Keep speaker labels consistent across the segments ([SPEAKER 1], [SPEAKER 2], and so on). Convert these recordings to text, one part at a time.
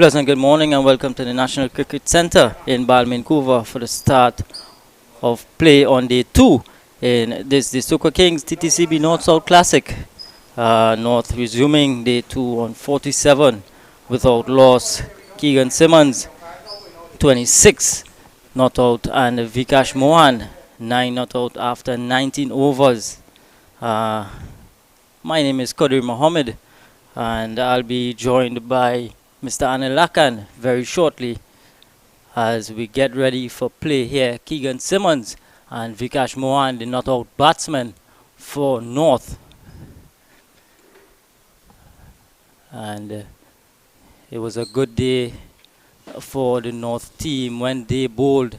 [SPEAKER 1] Pleasant good morning and welcome to the National Cricket Centre in Balmain-Coover for the start of play on day 2 in the Soca Kings Ttcb North-South Classic. North resuming day 2 on 47 without loss. Keegan Simmons 26 not out and Vikash Mohan 9 not out after 19 overs. My name is Qadir Mohammed and I'll be joined by Mr. Anil Lakan very shortly as we get ready for play here. Keegan Simmons and Vikash Mohan, the not out batsman for North. And it was a good day for the North team. When they bowled,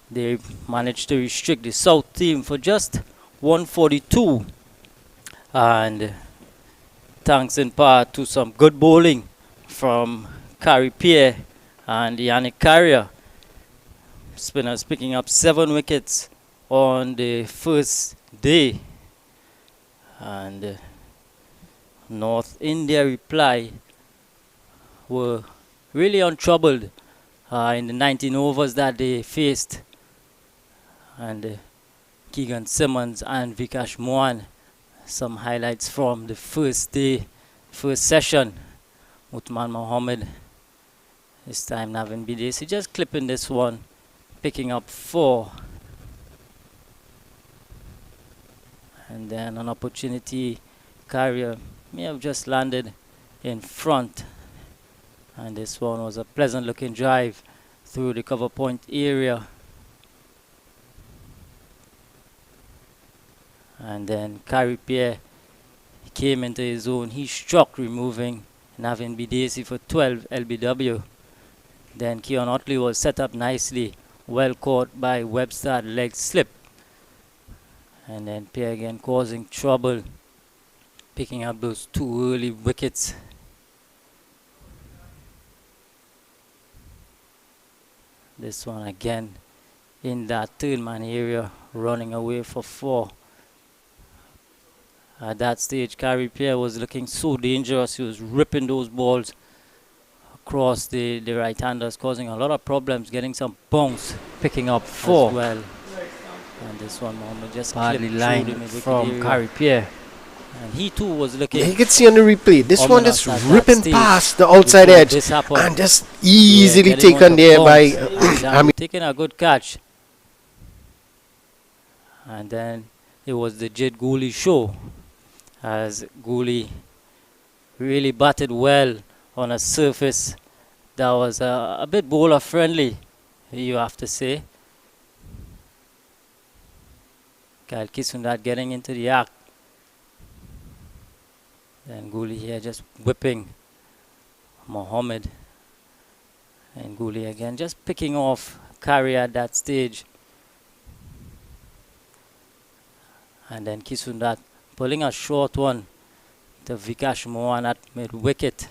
[SPEAKER 1] they managed to restrict the South team for just 142. And thanks in part to some good bowling from Carey Pierre and Yannick Carrier. Spinners picking up 7 wickets on the first day. And North India reply were really untroubled in the 19 overs that they faced. And Keegan Simmons and Vikash Mohan, some highlights from the first day, first session. Uthman Mohammed, this time Navin Bidesi, just clipping this one, picking up 4. And then an opportunity, Carrier may have just landed in front. And this one was a pleasant looking drive through the cover point area. And then Carey Pierre came into his zone, he struck, removing Navin Bidesi for 12 LBW. Then Keon Otley was set up nicely, well caught by Webster, leg slip. And then Pierre again causing trouble, picking up those 2 early wickets. This one again in that third man area, running away for 4. At that stage, Carey Pierre was looking so dangerous. He was ripping those balls across the right-handers, causing a lot of problems, getting some bounce, picking up 4 as well. And this one, Mohammed just badly lined from Carey Pierre. And he too was looking.
[SPEAKER 2] You can see on the replay, this one just ripping past the outside edge and just easily taken there by
[SPEAKER 1] taking a good catch. And then it was the Jid Gooley show, as Gooley really batted well on a surface that was a bit bowler friendly, you have to say. Kyle Kisundat getting into the act. Then Gooley here just whipping Mohammed. And Gooley again just picking off Carey at that stage. And then Kisundat pulling a short one to Vikash Mohan at mid-wicket.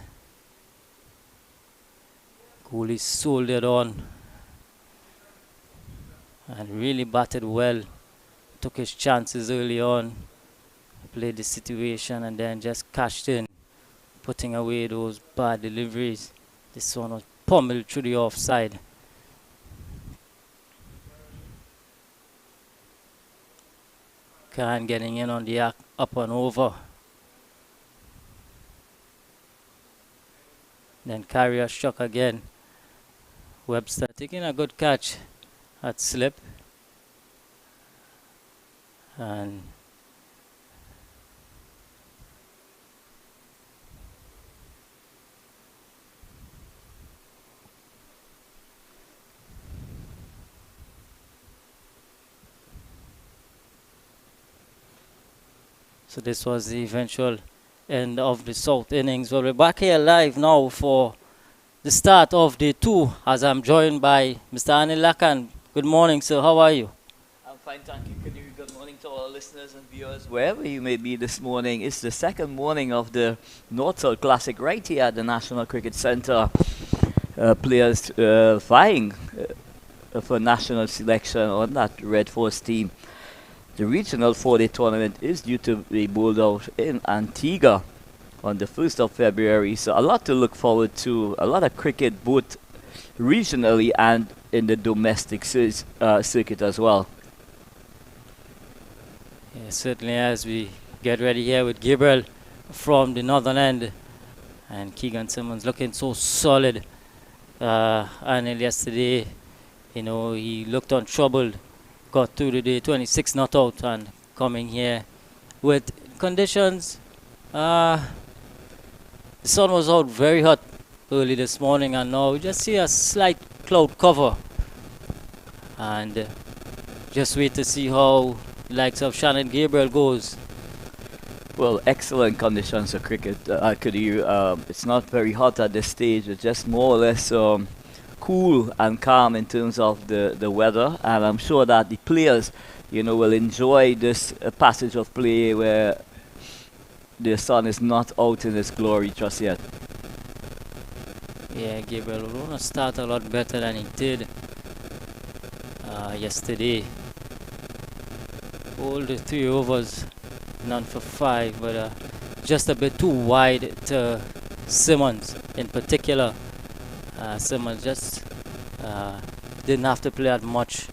[SPEAKER 1] Gooley soldiered on and really batted well. Took his chances early on, played the situation and then just cashed in, putting away those bad deliveries. This one was pummeled through the offside. Khan getting in on the act, up and over. Then Carrier struck again. Webster taking a good catch at slip. And so this was the eventual end of the South innings. Well, we're back here live now for the start of day 2 as I'm joined by Mr. Anil Lakan. Good morning, sir. How are you?
[SPEAKER 3] I'm fine, thank you, Qadir. Good morning to all listeners and viewers, wherever you may be this morning. It's the second morning of the North-South Classic right here at the National Cricket Centre. Players vying for national selection on that Red Force team. The regional 4-day tournament is due to be bowled out in Antigua on the 1st of February. So a lot to look forward to. A lot of cricket, both regionally and in the domestic circuit as well.
[SPEAKER 1] Yeah, certainly, as we get ready here with Gabriel from the northern end, and Keegan Simmons looking so solid. And yesterday, he looked untroubled, got through the day 26 not out, and coming here with conditions. The sun was out very hot early this morning, and now we just see a slight cloud cover. And just wait to see how the likes of Shannon Gabriel goes.
[SPEAKER 3] Well, excellent conditions for cricket. It's not very hot at this stage. It's just more or less cool and calm in terms of the weather. And I'm sure that the players, will enjoy this passage of play where the sun is not out in its glory just yet.
[SPEAKER 1] Yeah, Gabriel will want to start a lot better than he did yesterday. All the 3 overs, none for 5, but just a bit too wide to Simmons in particular. Simmons just didn't have to play that much,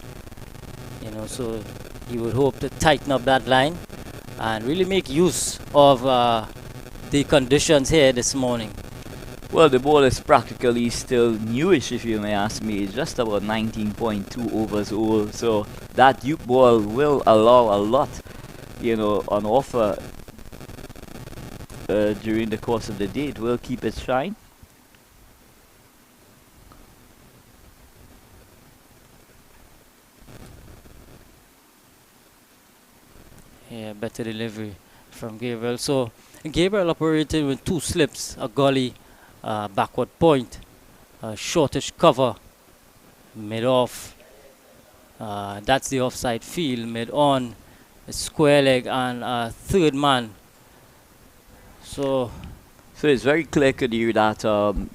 [SPEAKER 1] so he would hope to tighten up that line and really make use of the conditions here this morning.
[SPEAKER 3] Well, the ball is practically still newish, if you may ask me. It's just about 19.2 overs old, so that Duke ball will allow a lot, on offer during the course of the day. It will keep its shine.
[SPEAKER 1] Yeah, better delivery from Gabriel. So Gabriel operated with 2 slips, a gully, backward point, shortish cover, mid-off. That's the offside field, mid-on, a square leg, and a third man. So
[SPEAKER 3] it's very clear to you that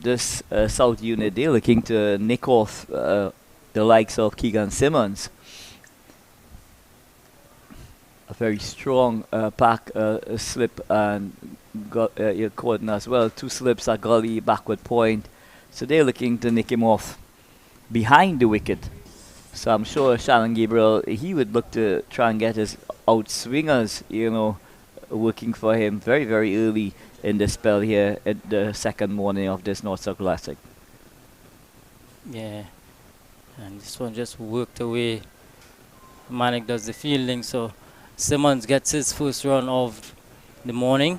[SPEAKER 3] this South unit, they're looking to nick off the likes of Keegan Simmons. A very strong pack, slip and Corden as well. 2 slips, a gully, backward point. So they're looking to nick him off behind the wicket. So I'm sure Shannon Gabriel, he would look to try and get his outswingers, working for him very, very early in the spell here at the second morning of this North South Classic.
[SPEAKER 1] yeah, and this one just worked away. Manic does the fielding, so Simmons gets his first run of the morning.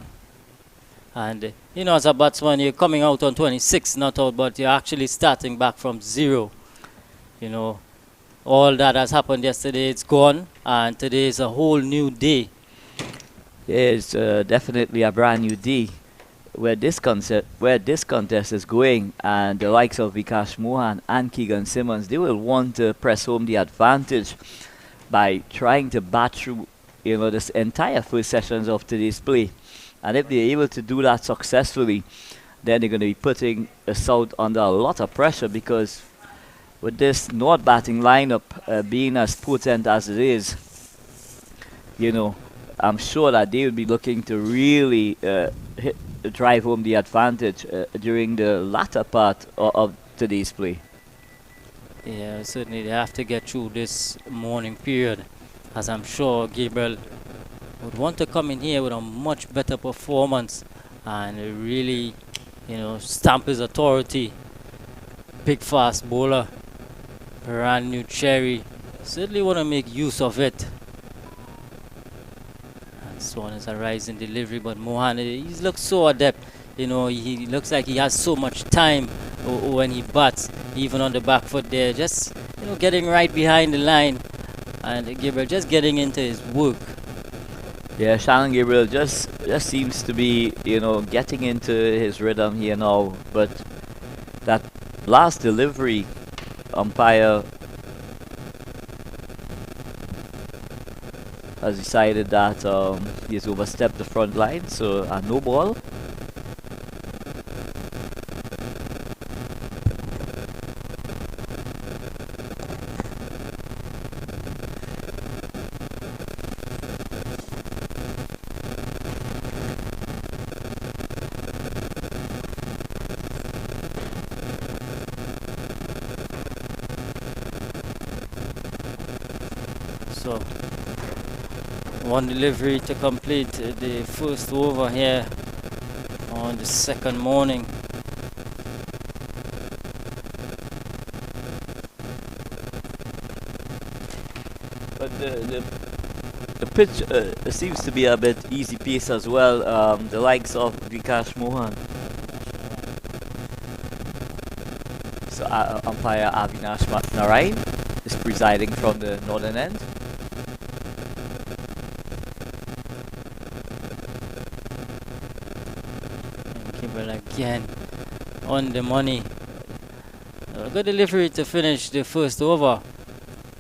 [SPEAKER 1] And as a batsman, you're coming out on 26 not out, but you're actually starting back from 0. All that has happened yesterday, it's gone, and today is a whole new day.
[SPEAKER 3] Yeah, it's definitely a brand new day where this contest is going, and the likes of Vikash Mohan and Keegan Simmons, they will want to press home the advantage by trying to bat through this entire first sessions of today's play. And if they're able to do that successfully, then they're going to be putting the South under a lot of pressure, because with this North batting lineup being as potent as it is, I'm sure that they will be looking to really drive home the advantage during the latter part of today's play.
[SPEAKER 1] Yeah, certainly they have to get through this morning period, as I'm sure Gabriel would want to come in here with a much better performance and really, stamp his authority. Big fast bowler, brand new cherry. Certainly want to make use of it. And this one is a rising delivery, but Mohan, he looks so adept. He looks like he has so much time when he bats, even on the back foot there. Just, getting right behind the line, and Gabriel just getting into his work.
[SPEAKER 3] Yeah, Shannon Gabriel just seems to be, getting into his rhythm here now. But that last delivery, umpire has decided that he's overstepped the front line, so a no ball.
[SPEAKER 1] So one delivery to complete the first over here on the second morning.
[SPEAKER 3] But the pitch seems to be a bit easy pace as well. The likes of Vikash Mohan. So umpire Avinash Narain is presiding from the northern end.
[SPEAKER 1] And Kimball again on the money. A good delivery to finish the first over.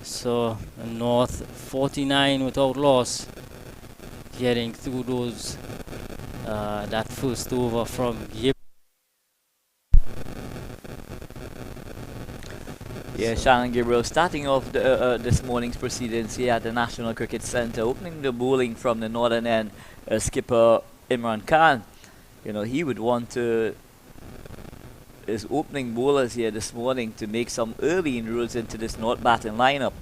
[SPEAKER 1] So North 49 without loss, getting through those that first over from Gabriel.
[SPEAKER 3] Yeah, Shannon Gabriel starting off this morning's proceedings here at the National Cricket Centre, opening the bowling from the northern end. Skipper Imran Khan, he would want to his opening bowlers here this morning to make some early inroads into this North batting lineup.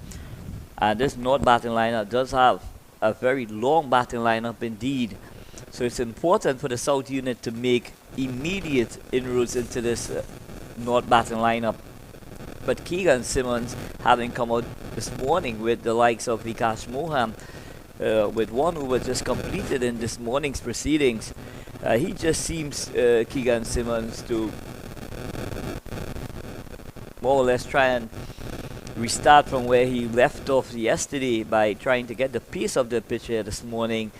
[SPEAKER 3] And this North batting lineup does have a very long batting lineup indeed. So it's important for the South unit to make immediate inroads into this North batting lineup. But Keegan Simmons, having come out this morning with the likes of Vikash Mohan, with one over just completed in this morning's proceedings, he just seems, Keegan Simmons, to more or less try and restart from where he left off yesterday by trying to get the pace of the pitch here this morning,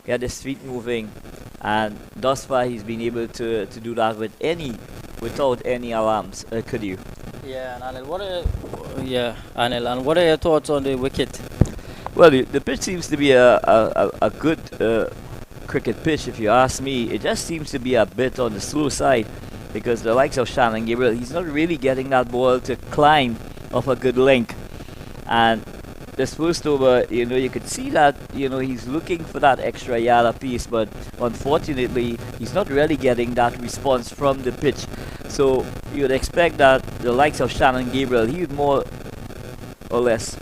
[SPEAKER 3] get his feet moving, and thus far he's been able to do that without any alarms. Could you?
[SPEAKER 1] Yeah, and Anil, and what are your thoughts on the wicket?
[SPEAKER 3] Well, the pitch seems to be a good cricket pitch, if you ask me. It just seems to be a bit on the slow side, because the likes of Shannon Gabriel, he's not really getting that ball to climb off a good length. And this first over, you could see that, he's looking for that extra yard apiece, but unfortunately, he's not really getting that response from the pitch. So you would expect that the likes of Shannon Gabriel, he would more or less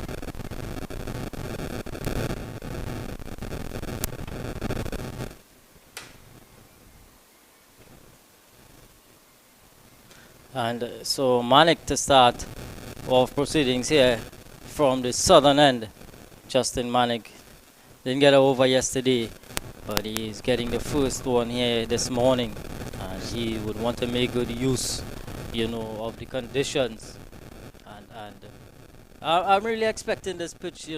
[SPEAKER 1] And so Manik to start off proceedings here from the southern end. Justin Manik didn't get over yesterday, but he's getting the first one here this morning, and he would want to make good use, of the conditions. And I'm really expecting this pitch,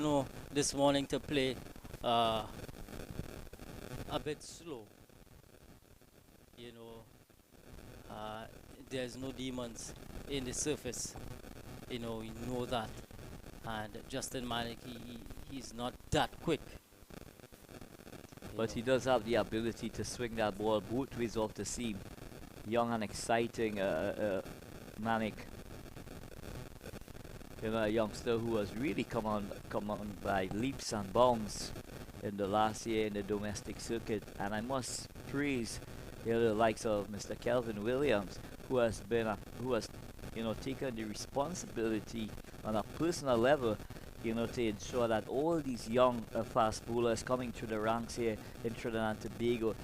[SPEAKER 1] this morning to play a bit slow. There's no demons in the surface, we know that. And Justin Manik, he's not that quick.
[SPEAKER 3] But he does have the ability to swing that ball both ways off the seam. Young and exciting Manik. A youngster who has really come on by leaps and bounds in the last year in the domestic circuit. And I must praise the likes of Mr. Kelvin Williams, who has taken the responsibility on a personal level, to ensure that all these young fast bowlers coming through the ranks here in Trinidad and Tobago,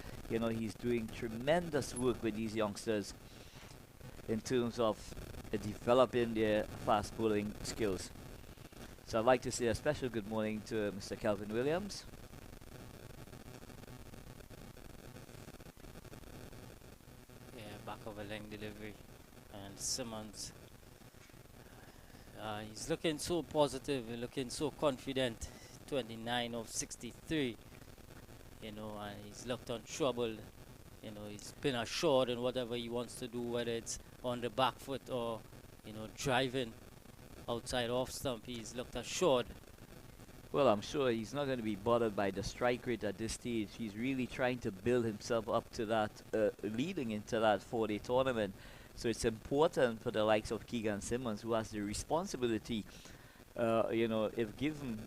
[SPEAKER 3] he's doing tremendous work with these youngsters in terms of developing their fast bowling skills. So I'd like to say a special good morning to Mr. Kelvin Williams.
[SPEAKER 1] Back of a length delivery, and Simmons, he's looking so positive, looking so confident. 29 of 63, and he's looked untroubled. He's been assured in whatever he wants to do, whether it's on the back foot or driving outside off stump. He's looked assured.
[SPEAKER 3] Well, I'm sure he's not going to be bothered by the strike rate at this stage. He's really trying to build himself up to that, leading into that 4-day tournament. So it's important for the likes of Keegan Simmons, who has the responsibility, if given,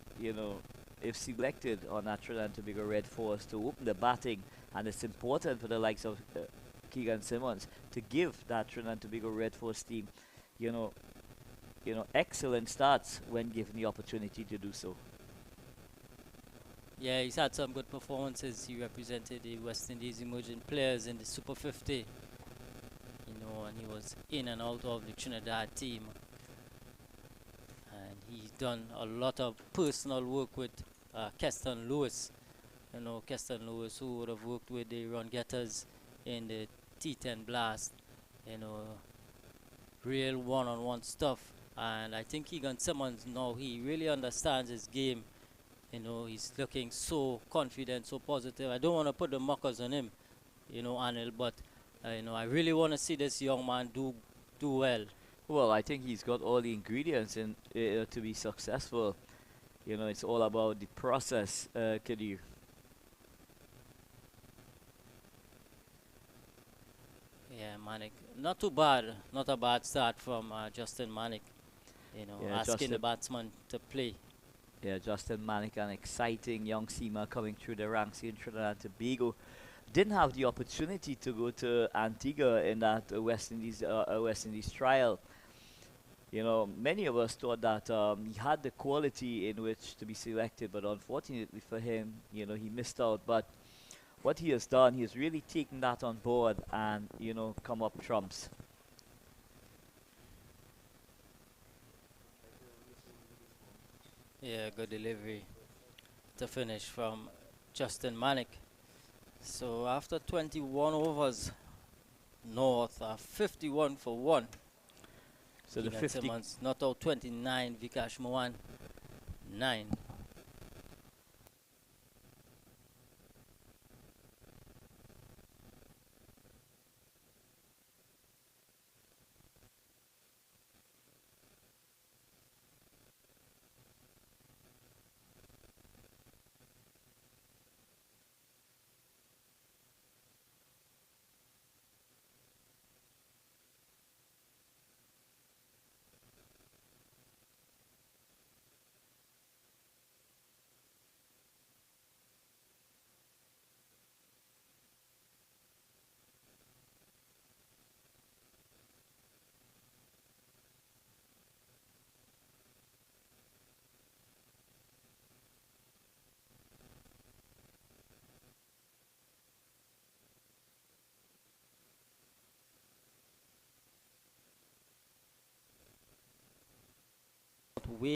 [SPEAKER 3] if selected on that Trinidad and Tobago Red Force, to open the batting. And it's important for the likes of Keegan Simmons to give that Trinidad and Tobago Red Force team, excellent starts when given the opportunity to do so.
[SPEAKER 1] Yeah, he's had some good performances. He represented the West Indies emerging players in the Super 50, and he was in and out of the Trinidad team. And he's done a lot of personal work with Keston Lewis. Keston Lewis, who would have worked with the run getters in the T10 Blast, you know, real one-on-one stuff. And I think Egan Simmons now, he really understands his game. He's looking so confident, so positive. I don't want to put the mockers on him, Anil, but I really want to see this young man do well.
[SPEAKER 3] Well, I think he's got all the ingredients to be successful. It's all about the process, Kadir.
[SPEAKER 1] Yeah, Manik. Not too bad. Not a bad start from Justin Manik.
[SPEAKER 3] Yeah,
[SPEAKER 1] Asking the batsman to play.
[SPEAKER 3] Yeah, Justin Manik, an exciting young seamer coming through the ranks in Trinidad and Tobago. Didn't have the opportunity to go to Antigua in that West Indies trial. Many of us thought that he had the quality in which to be selected, but unfortunately for him, he missed out. But what he has done, he has really taken that on board and, come up trumps.
[SPEAKER 1] Yeah, good delivery to finish from Justin Manik. So after 21 overs, North are 51 for 1.
[SPEAKER 3] So the 50
[SPEAKER 1] Simmons not out 29, Vikash Mohan 9. Way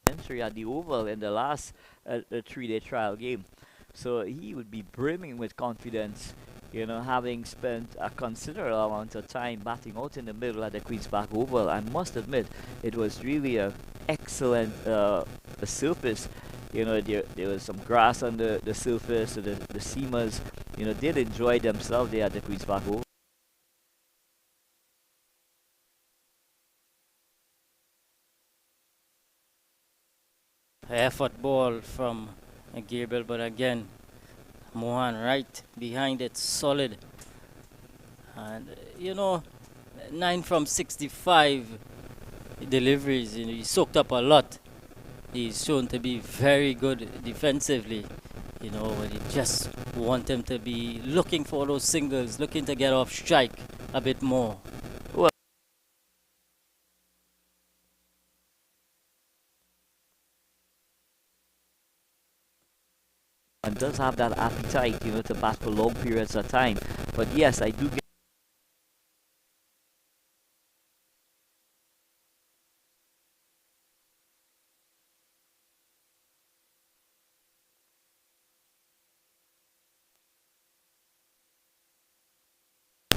[SPEAKER 3] century at the Oval in the last 3-day trial game. So he would be brimming with confidence, having spent a considerable amount of time batting out in the middle at the Queen's Park Oval. I must admit, it was really an excellent surface. There was some grass on the surface, so the seamers, did enjoy themselves there at the Queen's Park Oval.
[SPEAKER 1] effort ball from Gabriel, but again, Mohan right behind it, solid. And 9 from 65 deliveries. He soaked up a lot. He's shown to be very good defensively. When you just want him to be looking for those singles, looking to get off strike a bit more.
[SPEAKER 3] And does have that appetite, to bat for long periods of time. But yes, I do get.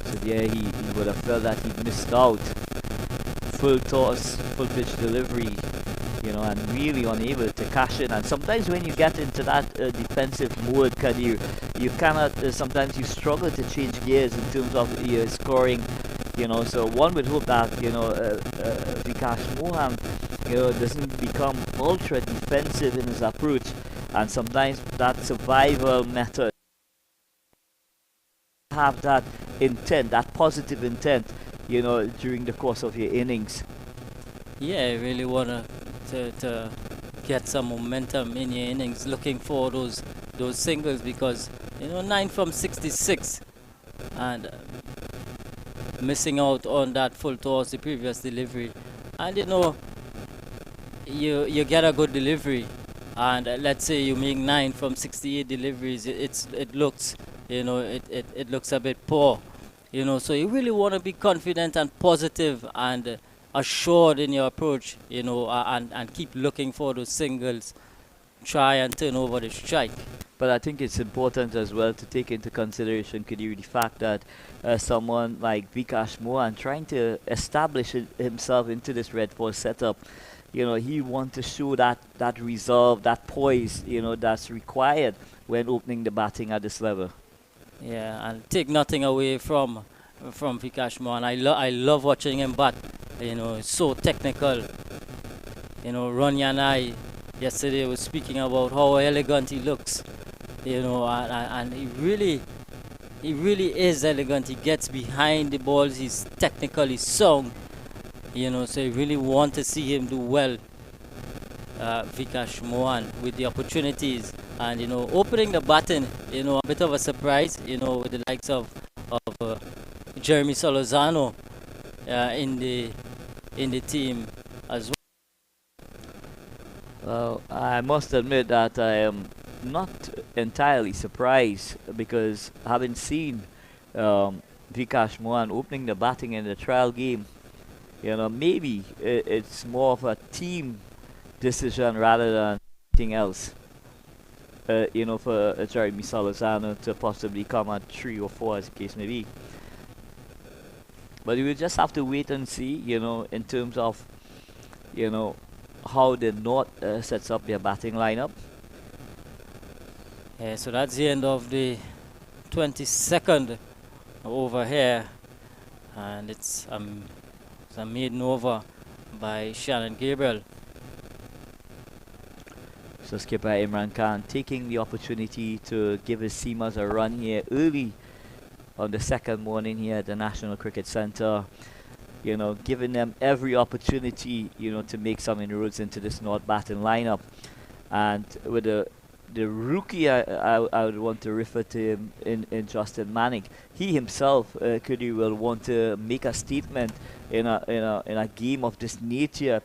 [SPEAKER 3] So yeah, he would have felt that he missed out. Full toss, full pitch delivery, and really unable to cash in. And sometimes when you get into that defensive mode, Kadir, you cannot, sometimes you struggle to change gears in terms of your scoring, so one would hope that, Vikash Mohan, doesn't become ultra defensive in his approach, and sometimes that survival method have that intent, that positive intent, during the course of your innings.
[SPEAKER 1] Yeah, I really want to get some momentum in your innings, looking for those singles because 9 from 66 and missing out on that full toss the previous delivery, and you get a good delivery, and let's say you make 9 from 68 deliveries, it looks it looks a bit poor, so you really want to be confident and positive and assured in your approach, and keep looking for those singles, try and turn over the strike.
[SPEAKER 3] But I think it's important as well to take into consideration, Kadiri, the fact that someone like Vikash Mohan trying to establish himself into this red force setup, he wants to show that resolve, that poise, that's required when opening the batting at this level.
[SPEAKER 1] Yeah, and take nothing away from Vikash Mohan. I love watching him bat. So technical. Ronnie and I yesterday was speaking about how elegant he looks. And he really is elegant. He gets behind the balls. He's technically sound. So you really want to see him do well, Vikash Mohan, with the opportunities and opening the button. A bit of a surprise. With the likes of Jeremy Solozano in the team as well.
[SPEAKER 3] Well, I must admit that I am not entirely surprised because having seen Vikash Mohan opening the batting in the trial game, maybe it's more of a team decision rather than anything else. For Jeremy Solozano to possibly come at 3 or 4 as the case may be. But we will just have to wait and see, in terms of, how the North sets up their batting lineup.
[SPEAKER 1] Yeah, so that's the end of the 22nd over here, and it's a maiden over by Shannon Gabriel.
[SPEAKER 3] So skipper Imran Khan taking the opportunity to give his seamers a run here early on the second morning here at the National Cricket Centre. Giving them every opportunity, to make some inroads into this North batting lineup. And with the rookie, I would want to refer to him in Justin Manning. He himself will want to make a statement in a game of this nature.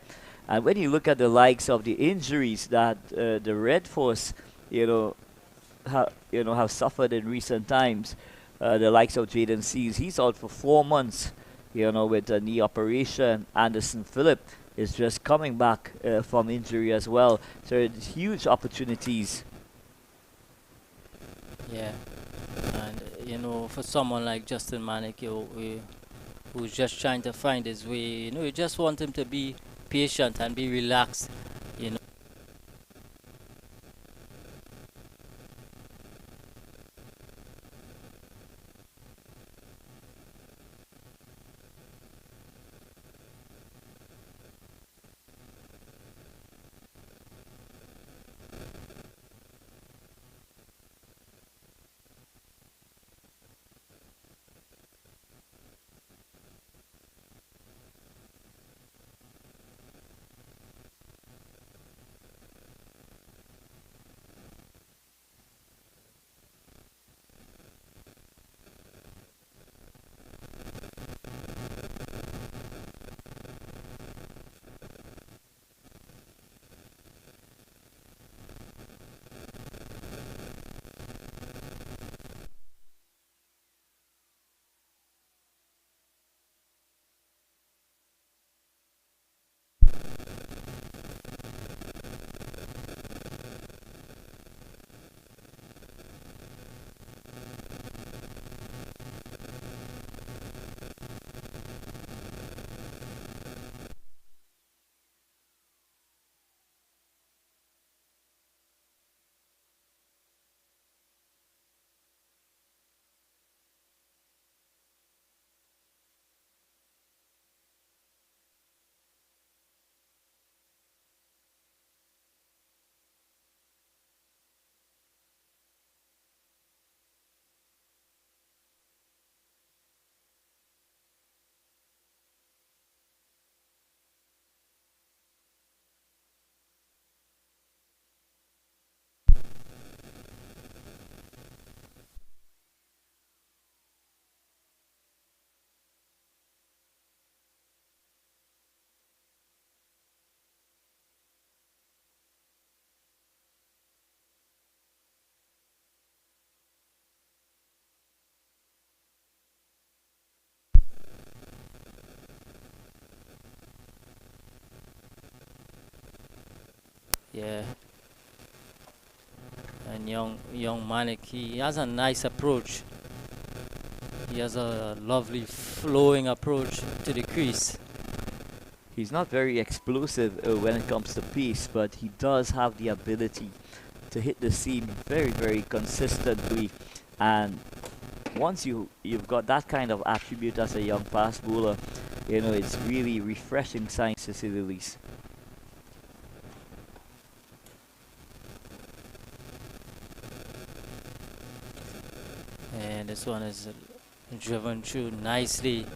[SPEAKER 3] And when you look at the likes of the injuries that the Red Force, have suffered in recent times, the likes of Jaden Seals, he's out for 4 months. With a knee operation. Anderson Phillip is just coming back from injury as well. So it's huge opportunities.
[SPEAKER 1] Yeah, and for someone like Justin Manick, who's just trying to find his way, you just want him to be patient and be relaxed. Yeah. And young Manik, he has a nice approach. He has a lovely flowing approach to the crease.
[SPEAKER 3] He's not very explosive when it comes to pace, but he does have the ability to hit the seam very, very consistently. And once you've got that kind of attribute as a young fast bowler, you know, it's really refreshing signs to say the least.
[SPEAKER 1] And this one is driven through nicely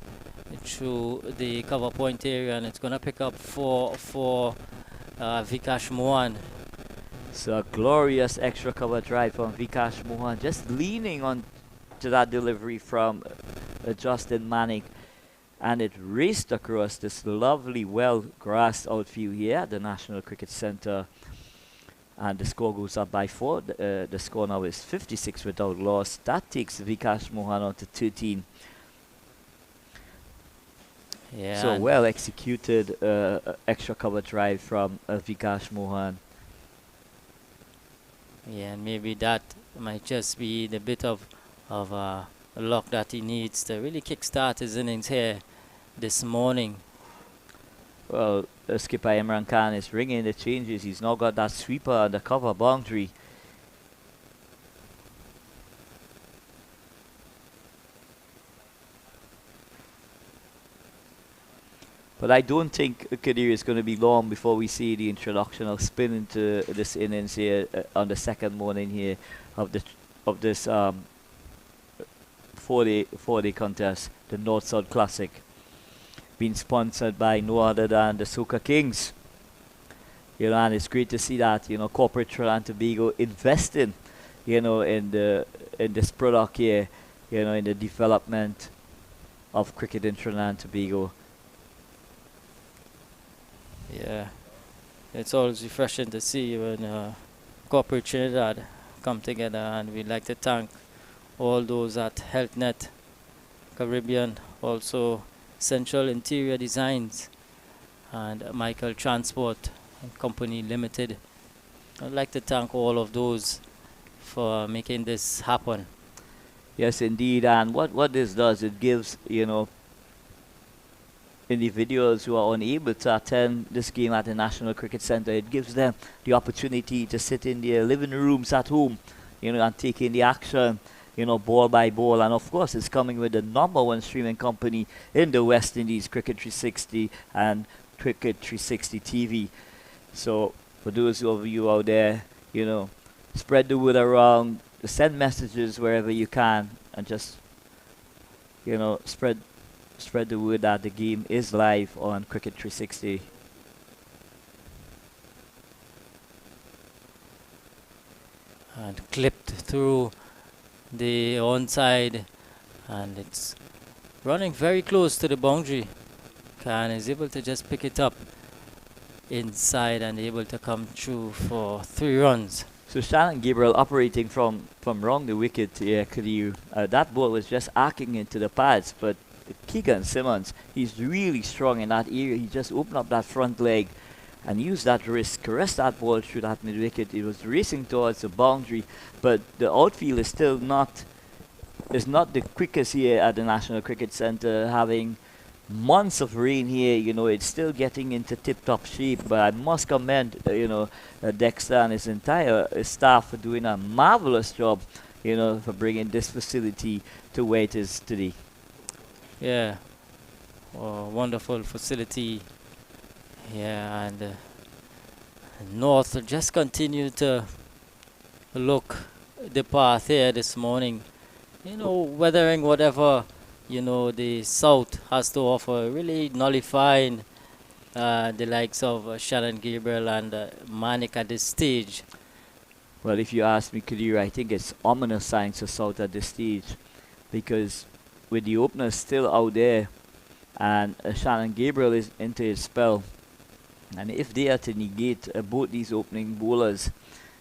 [SPEAKER 1] through the cover point area, and it's gonna pick up for Vikash Mohan.
[SPEAKER 3] So a glorious extra cover drive from Vikash Mohan, just leaning on to that delivery from Justin Manik, and it raced across this lovely, well-grassed outfield here at the National Cricket Centre. And the score goes up by 4. The score now is 56 without loss. That takes Vikash Mohan on to 13.
[SPEAKER 1] Yeah.
[SPEAKER 3] So well executed extra cover drive from Vikash Mohan.
[SPEAKER 1] Yeah, and maybe that might just be the bit of luck that he needs to really kickstart his innings here this morning.
[SPEAKER 3] Well, skipper Imran Khan is ringing the changes. He's now got that sweeper on the cover boundary. But I don't think Kadir is going to be long before we see the introduction of spin into this innings here on the second morning here of this 4-day contest, the North-South Classic, being sponsored by no other than the Soca Kings. You know, and it's great to see that, you know, corporate Trinidad and Tobago investing, you know, in this product here, you know, in the development of cricket in Trinidad and Tobago.
[SPEAKER 1] Yeah, it's always refreshing to see when corporate Trinidad come together, and we'd like to thank all those at HealthNet Caribbean, also Central Interior Designs, and Michael Transport Company Limited. I'd like to thank all of those for making this happen.
[SPEAKER 3] Yes, indeed. And what this does, it gives, you know, individuals who are unable to attend this game at the National Cricket Centre, it gives them the opportunity to sit in their living rooms at home, you know, and take in the action, you know, ball by ball. And of course, it's coming with the #1 streaming company in the West Indies, Cricket 360 and Cricket 360 TV. So for those of you out there, you know, spread the word around, send messages wherever you can, and just, you know, spread the word that the game is live on Cricket 360.
[SPEAKER 1] And clipped through the onside, and it's running very close to the boundary. Khan is able to just pick it up inside and able to come through for 3 runs.
[SPEAKER 3] So Shannon Gabriel operating from wrong the wicket here, that ball was just arcing into the pads, but Keegan Simmons, he's really strong in that area. He just opened up that front leg and used that wrist, caressed that ball through that mid wicket. It was racing towards the boundary, but the outfield is still not the quickest here at the National Cricket Centre, having months of rain here. You know, it's still getting into tip-top shape, but I must commend Dexter and his entire staff for doing a marvelous job, you know, for bringing this facility to where it is today.
[SPEAKER 1] Yeah, wonderful facility. Yeah, and North just continue to look the path here this morning. You know, weathering whatever, you know, the South has to offer, really nullifying the likes of Shannon Gabriel and Manik at this stage.
[SPEAKER 3] Well, if you ask me, Kadir, I think it's ominous signs for South at this stage, because with the openers still out there and Shannon Gabriel is into his spell, and if they are to negate both these opening bowlers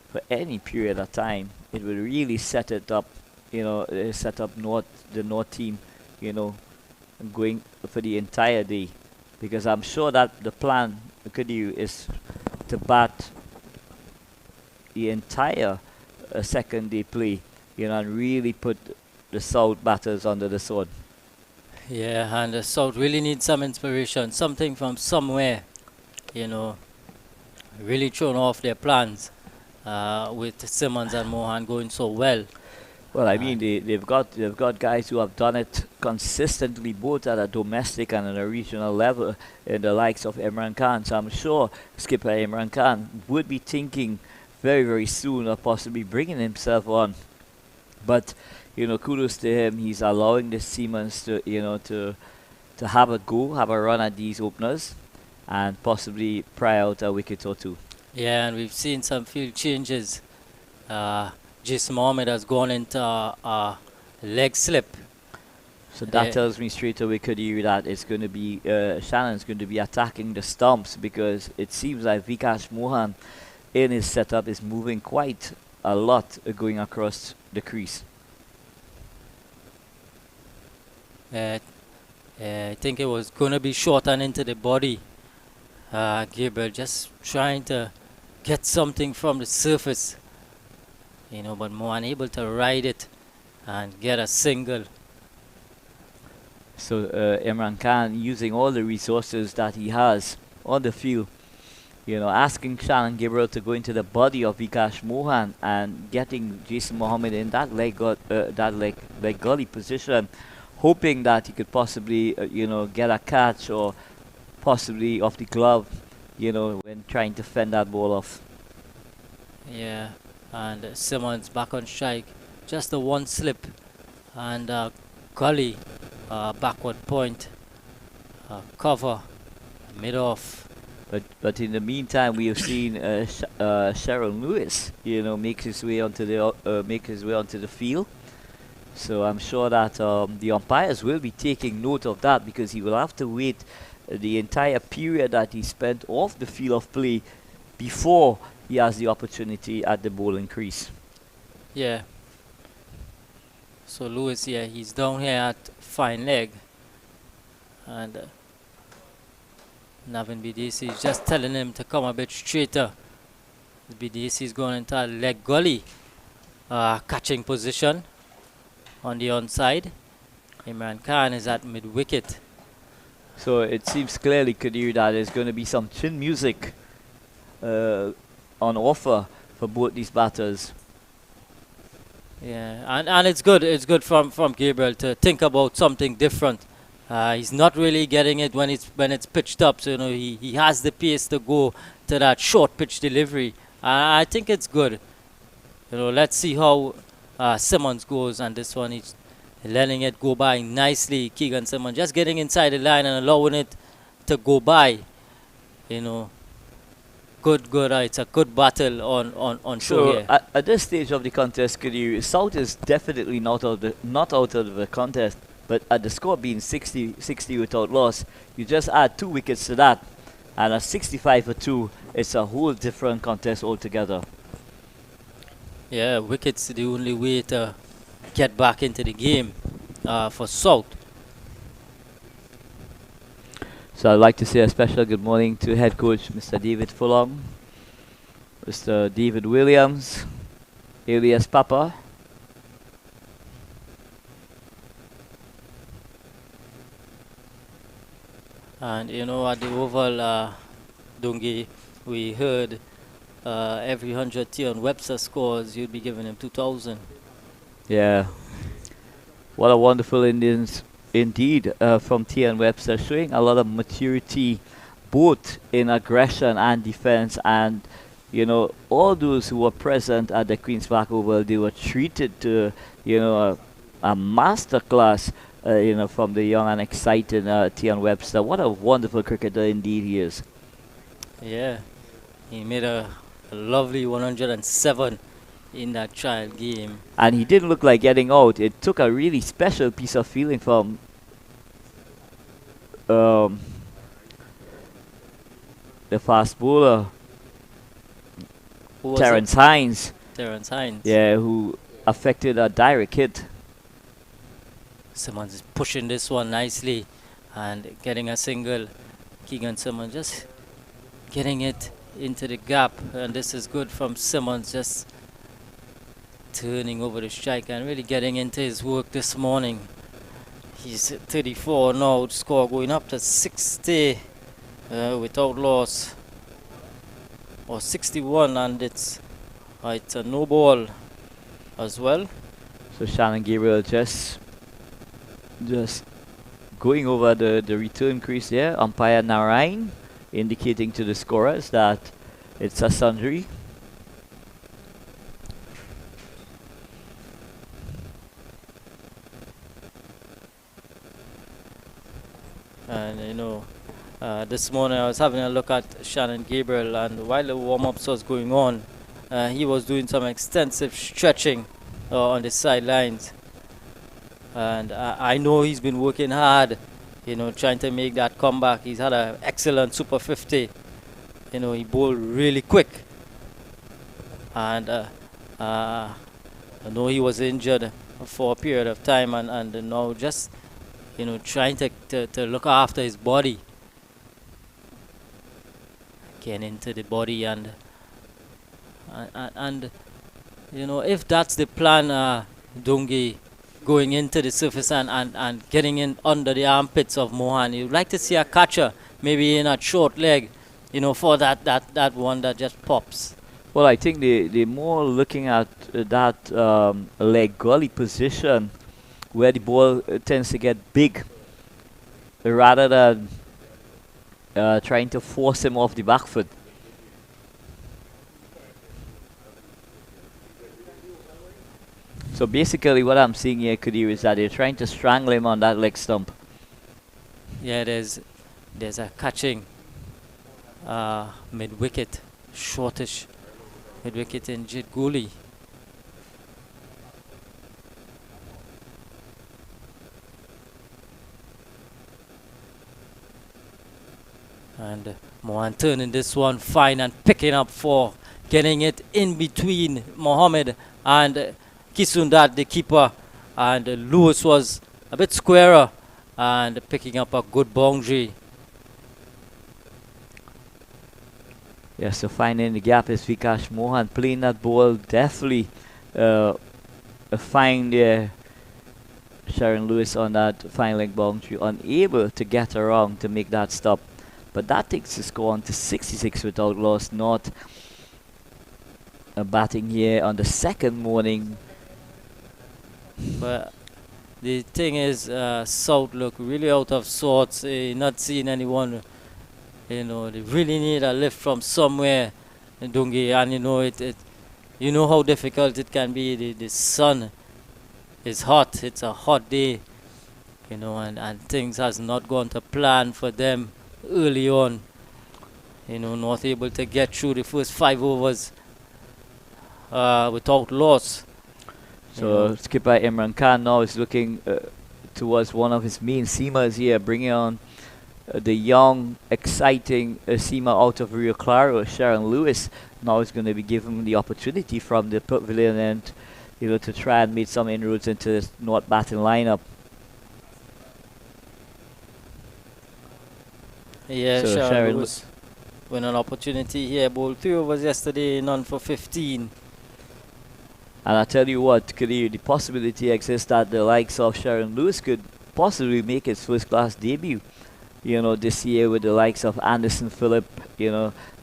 [SPEAKER 3] for any period of time, it will really set it up, you know, set up the North team, you know, going for the entire day, because I'm sure that the plan, Kadir, is to bat the entire second day play, and really put the South batters under the sword.
[SPEAKER 1] Yeah, and the South really needs some inspiration, something from somewhere, really thrown off their plans with Simmons and Mohan going so well.
[SPEAKER 3] Well, I mean, they've got guys who have done it consistently, both at a domestic and at a regional level, in the likes of Imran Khan. So I'm sure skipper Imran Khan would be thinking very, very soon of possibly bringing himself on. But kudos to him. He's allowing the Siemens to to have a go, have a run at these openers, and possibly pry out a wicket or two.
[SPEAKER 1] Yeah, and we've seen some field changes. Jason Mohammed has gone into a leg slip.
[SPEAKER 3] So that tells me straight away, Kadir, that it's going to be Shannon's going to be attacking the stumps, because it seems like Vikash Mohan in his setup is moving quite a lot going across the crease.
[SPEAKER 1] I think it was going to be short and into the body. Gabriel just trying to get something from the surface, but Mohan able to ride it and get a single.
[SPEAKER 3] So Imran Khan using all the resources that he has on the field, asking Shannon Gabriel to go into the body of Vikash Mohan and getting Jason Mohammed in that leg gully position, hoping that he could possibly get a catch or possibly off the glove, when trying to fend that ball off.
[SPEAKER 1] Yeah, and Simmons back on strike. Just the one slip and gully, backward point, cover, mid-off.
[SPEAKER 3] But in the meantime, we have seen Sharon Lewis, make his way onto the field. So I'm sure that the umpires will be taking note of that, because he will have to wait the entire period that he spent off the field of play before he has the opportunity at the bowling crease.
[SPEAKER 1] Yeah. So Lewis, he's down here at fine leg, and Navin BDC is just telling him to come a bit straighter. BDC is going into a leg gully, catching position on the onside. Imran Khan is at mid wicket.
[SPEAKER 3] So it seems clearly, Kadir, that there's going to be some chin music on offer for both these batters.
[SPEAKER 1] Yeah, and it's good. It's good from Gabriel to think about something different. He's not really getting it when it's pitched up. So he has the pace to go to that short pitch delivery. I think it's good. Let's see how Simmons goes, and this one he's letting it go by nicely. Keegan Simmons just getting inside the line and allowing it to go by. Good. It's a good battle on show here.
[SPEAKER 3] At this stage of the contest, Kadir, South is definitely not out of the contest. But at the score being 60 without loss, you just add 2 wickets to that, and at 65 for 2, it's a whole different contest altogether.
[SPEAKER 1] Yeah, wickets the only way to get back into the game for South.
[SPEAKER 3] So I'd like to say a special good morning to head coach Mr. David Fulham, Mr. David Williams, alias Papa,
[SPEAKER 1] and at the Oval, Dungi, we heard every 100 Tion Webster scores, you'd be giving him 2,000.
[SPEAKER 3] Yeah, what a wonderful Indians indeed from Tion Webster, showing a lot of maturity both in aggression and defense. And all those who were present at the Queen's Park Oval, they were treated to a master class from the young and exciting Tion Webster. What a wonderful cricketer indeed he is.
[SPEAKER 1] Yeah, he made a lovely 107 in that trial game.
[SPEAKER 3] And he didn't look like getting out. It took a really special piece of feeling from the fast bowler, Terence Hines.
[SPEAKER 1] Terence Hines.
[SPEAKER 3] Yeah, who affected a direct hit.
[SPEAKER 1] Simmons is pushing this one nicely and getting a single. Keegan Simmons just getting it into the gap, and this is good from Simmons, just turning over the strike and really getting into his work this morning. He's 34 now, score going up to 60 without loss, or 61, and it's a no ball as well.
[SPEAKER 3] So Shannon Gabriel just going over the return crease there. Umpire Narayan indicating to the scorers that it's a sundry.
[SPEAKER 1] And this morning I was having a look at Shannon Gabriel, and while the warm-ups was going on, he was doing some extensive stretching on the sidelines. And I know he's been working hard, trying to make that comeback. He's had an excellent Super 50. He bowled really quick. And I know he was injured for a period of time, and now just, trying to look after his body. Getting into the body and if that's the plan, Dungi, going into the surface and getting in under the armpits of Mohan. You'd like to see a catcher, maybe in a short leg, for that one that just pops.
[SPEAKER 3] Well, I think they're more looking at that leg gully position where the ball tends to get big rather than trying to force him off the back foot. So basically what I'm seeing here, Kadir, is that they're trying to strangle him on that leg stump.
[SPEAKER 1] Yeah, there's a catching mid-wicket, shortish mid-wicket in Jit Guli. And Mohan turning this one fine and picking up 4, getting it in between Mohammed and Kisundat, the keeper, and Lewis was a bit squarer and picking up a good boundary.
[SPEAKER 3] Yeah, so finding the gap is Vikash Mohan playing that ball definitely a fine there. Sharon Lewis on that fine leg boundary, unable to get around to make that stop. But that takes the score on to 66 without loss. Not batting here on the second morning.
[SPEAKER 1] But the thing is, South look really out of sorts. Not seeing anyone. They really need a lift from somewhere in Dungi, and you know how difficult it can be. The sun is hot. It's a hot day, and things has not gone to plan for them early on. Not able to get through the first 5 overs without loss.
[SPEAKER 3] So skipper Imran Khan now is looking towards one of his main seamers here, bringing on the young, exciting seamer out of Rio Claro, Sharon Lewis. Now is going to be given the opportunity from the pavilion and to try and make some inroads into this North batting lineup.
[SPEAKER 1] Yeah, so Sharon Lewis win an opportunity here. Bowled 3 overs yesterday, none for 15.
[SPEAKER 3] And I tell you what, Kadir, the possibility exists that the likes of Sharon Lewis could possibly make his first-class debut, this year with the likes of Anderson Phillip,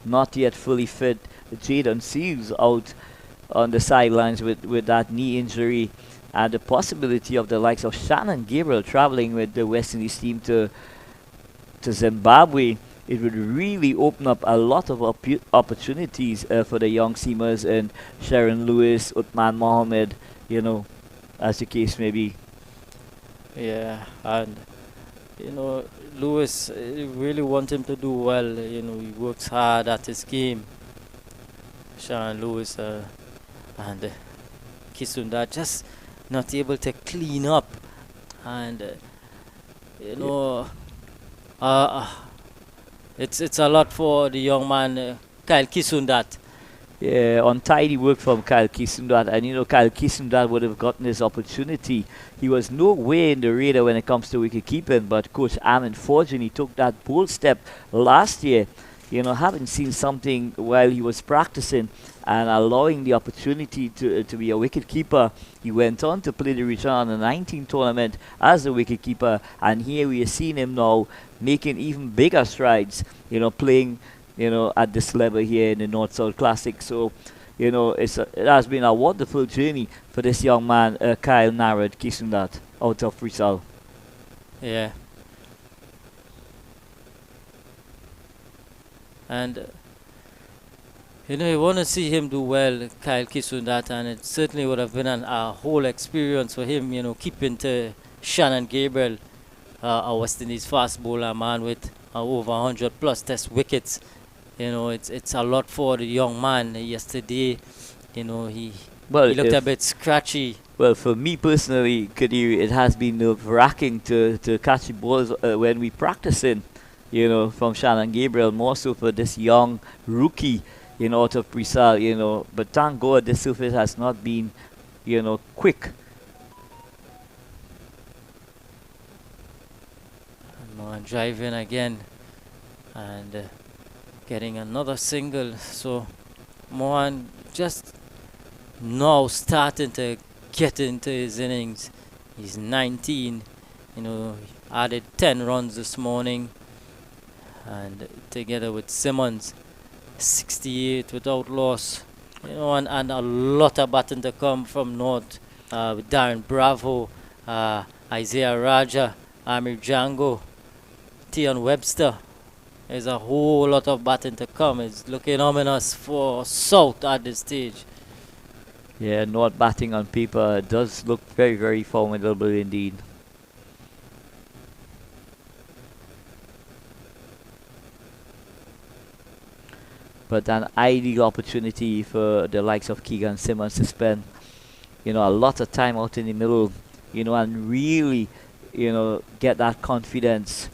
[SPEAKER 3] not yet fully fit. Jadon Seals out on the sidelines with that knee injury, and the possibility of the likes of Shannon Gabriel traveling with the West Indies team to Zimbabwe. It would really open up a lot of opportunities for the young seamers and Sharon Lewis, Uthman Mohammed, as the case may be.
[SPEAKER 1] Yeah, and Lewis really want him to do well. He works hard at his game. Sharon Lewis and Kisunda just not able to clean up, and it's a lot for the young man Kyle Kisundat.
[SPEAKER 3] Yeah, untidy work from Kyle Kisundat, and Kyle Kisundat would have gotten his opportunity. He was nowhere in the radar when it comes to wicket keeping, but Coach Amin Fortune, he took that bold step last year, having seen something while he was practicing and allowing the opportunity to be a wicket keeper, he went on to play the Regional Under-19 tournament as a wicket keeper, and here we are seeing him now making even bigger strides, playing, at this level here in the North-South Classic. So, it has been a wonderful journey for this young man, Kyle Narad Kisundat, out of Rizal.
[SPEAKER 1] Yeah. And you want to see him do well, Kyle Kisundat, and it certainly would have been a whole experience for him, keeping to Shannon Gabriel, a West Indies fast bowler, man with over 100 plus test wickets. It's a lot for the young man. Yesterday, he looked a bit scratchy.
[SPEAKER 3] Well, for me personally, Kadir, it has been nerve-wracking to catch the balls when we practicing, from Shannon Gabriel, more so for this young rookie, out of Rizal, but thank God the surface has not been, quick.
[SPEAKER 1] And driving again and getting another single. So Mohan just now starting to get into his innings. He's 19, added 10 runs this morning, and together with Simmons, 68 without loss. And a lot of batting to come from North, with Darren Bravo, Isaiah Raja, Amir Django, Tion Webster. There's a whole lot of batting to come. It's looking ominous for South at this stage.
[SPEAKER 3] Yeah, North batting on paper does look very, very formidable indeed. But an ideal opportunity for the likes of Keegan Simmons to spend, a lot of time out in the middle, and really, get that confidence,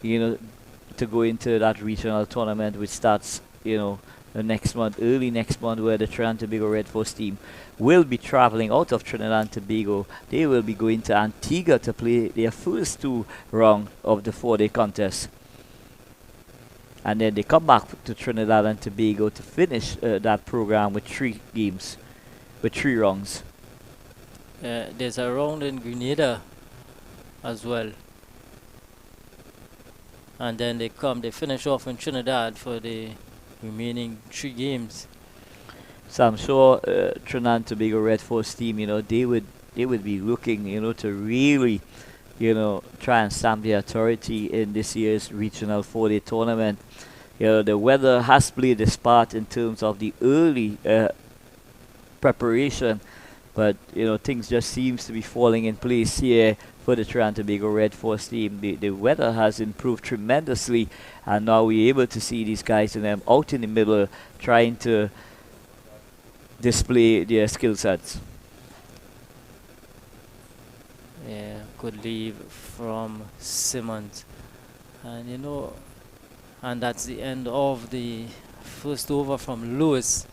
[SPEAKER 3] to go into that regional tournament which starts, early next month, where the Trinidad and Tobago Red Force team will be traveling out of Trinidad and Tobago. They will be going to Antigua to play their first 2 rounds of the 4-day contest. And then they come back to Trinidad and Tobago to finish that program with 3 games, with 3 rounds.
[SPEAKER 1] There's a round in Grenada as well. And then they finish off in Trinidad for the remaining 3 games.
[SPEAKER 3] So I'm sure Trinidad and Tobago Red Force team, they would be looking, to really, try and stamp their authority in this year's regional 4-day tournament. The weather has played its part in terms of the early preparation, but things just seems to be falling in place here for the Trinidad and Tobago Red Force team. The weather has improved tremendously, and now we're able to see these guys and them out in the middle trying to display their skill sets.
[SPEAKER 1] Yeah, good leave from Simmons. And and that's the end of the first over from Lewis.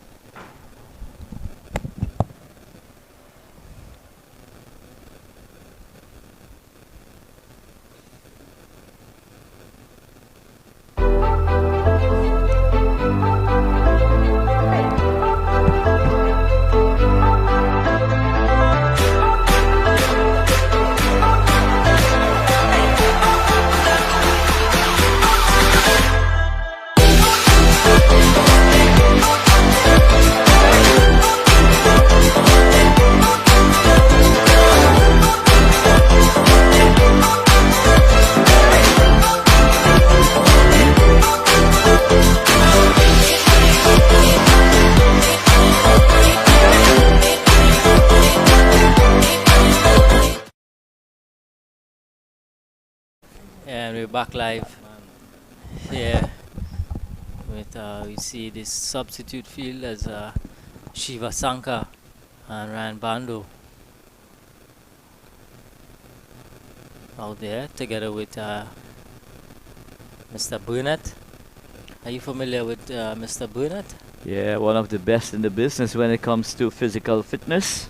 [SPEAKER 1] And we're back live here with we see this substitute field as Shiva Sankar and Ryan Bando out there together with Mr. Burnett. Are you familiar with Mr. Burnett?
[SPEAKER 3] Yeah, one of the best in the business when it comes to physical fitness.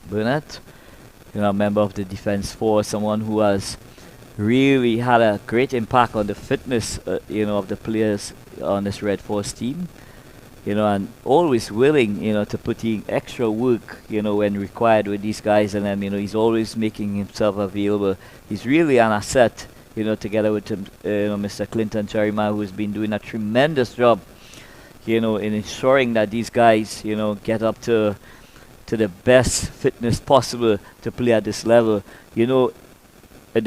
[SPEAKER 3] Burnett, a member of the defense force, someone who has really had a great impact on the fitness, of the players on this Red Force team. And always willing, to put in extra work, when required with these guys, and then, he's always making himself available. He's really an asset, together with him, Mr. Clinton Jeremiah, who's been doing a tremendous job, in ensuring that these guys, get up to the best fitness possible to play at this level. The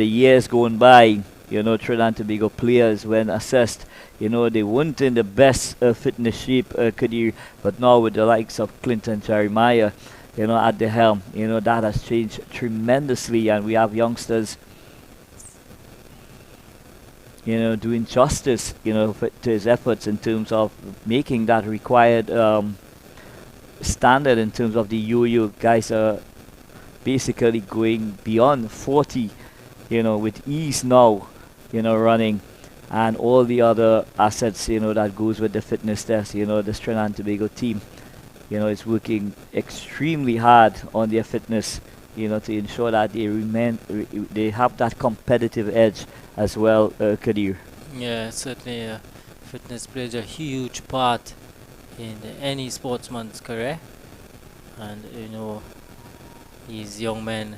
[SPEAKER 3] years going by, Trinidad and Tobago players, when assessed, they weren't in the best fitness shape, but now with the likes of Clinton Jeremiah, at the helm, that has changed tremendously, and we have youngsters, doing justice, to his efforts in terms of making that required standard in terms of the yo-yo. Guys are basically going beyond 40, with ease now, running, and all the other assets, that goes with the fitness test. The Trinidad and Tobago team, is working extremely hard on their fitness, to ensure that they have that competitive edge as well, Kadir.
[SPEAKER 1] Yeah, certainly fitness plays a huge part in any sportsman's career, and these young men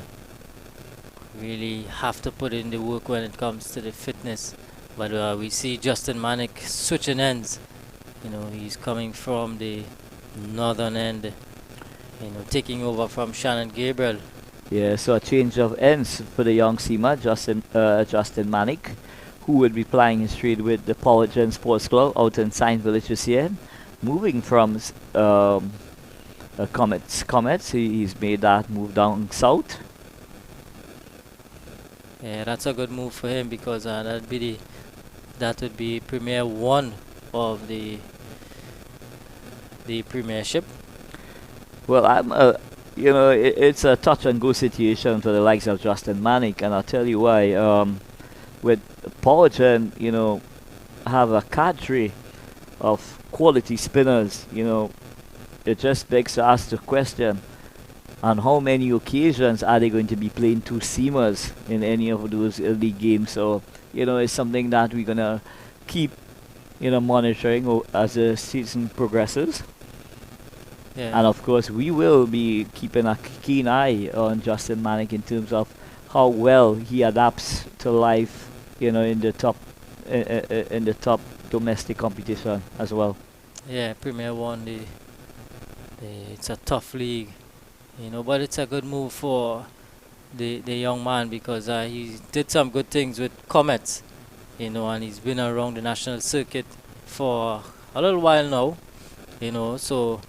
[SPEAKER 1] really have to put in the work when it comes to the fitness. But we see Justin Manick switching ends. He's coming from the northern end, taking over from Shannon Gabriel.
[SPEAKER 3] Yeah, so a change of ends for the young seamer, Justin Manick, who will be plying his trade with the Powergen Sports Club out in Saint Village this year. Moving from Comets, he's made that move down south.
[SPEAKER 1] Yeah, that's a good move for him, because that would be Premier 1 of the Premiership.
[SPEAKER 3] Well, it's a touch and go situation for the likes of Justin Manick, and I'll tell you why. With Powergen, have a cadre of quality spinners, it just begs to ask the question, on how many occasions are they going to be playing two seamers in any of those league games? So, it's something that we're going to keep, monitoring as the season progresses.
[SPEAKER 1] Yeah.
[SPEAKER 3] And of course, we will be keeping a keen eye on Justin Manick in terms of how well he adapts to life, in the top domestic competition as well.
[SPEAKER 1] Yeah, Premier 1, it's a tough league, but it's a good move for the young man, because he did some good things with Comets, and he's been around the national circuit for a little while now, so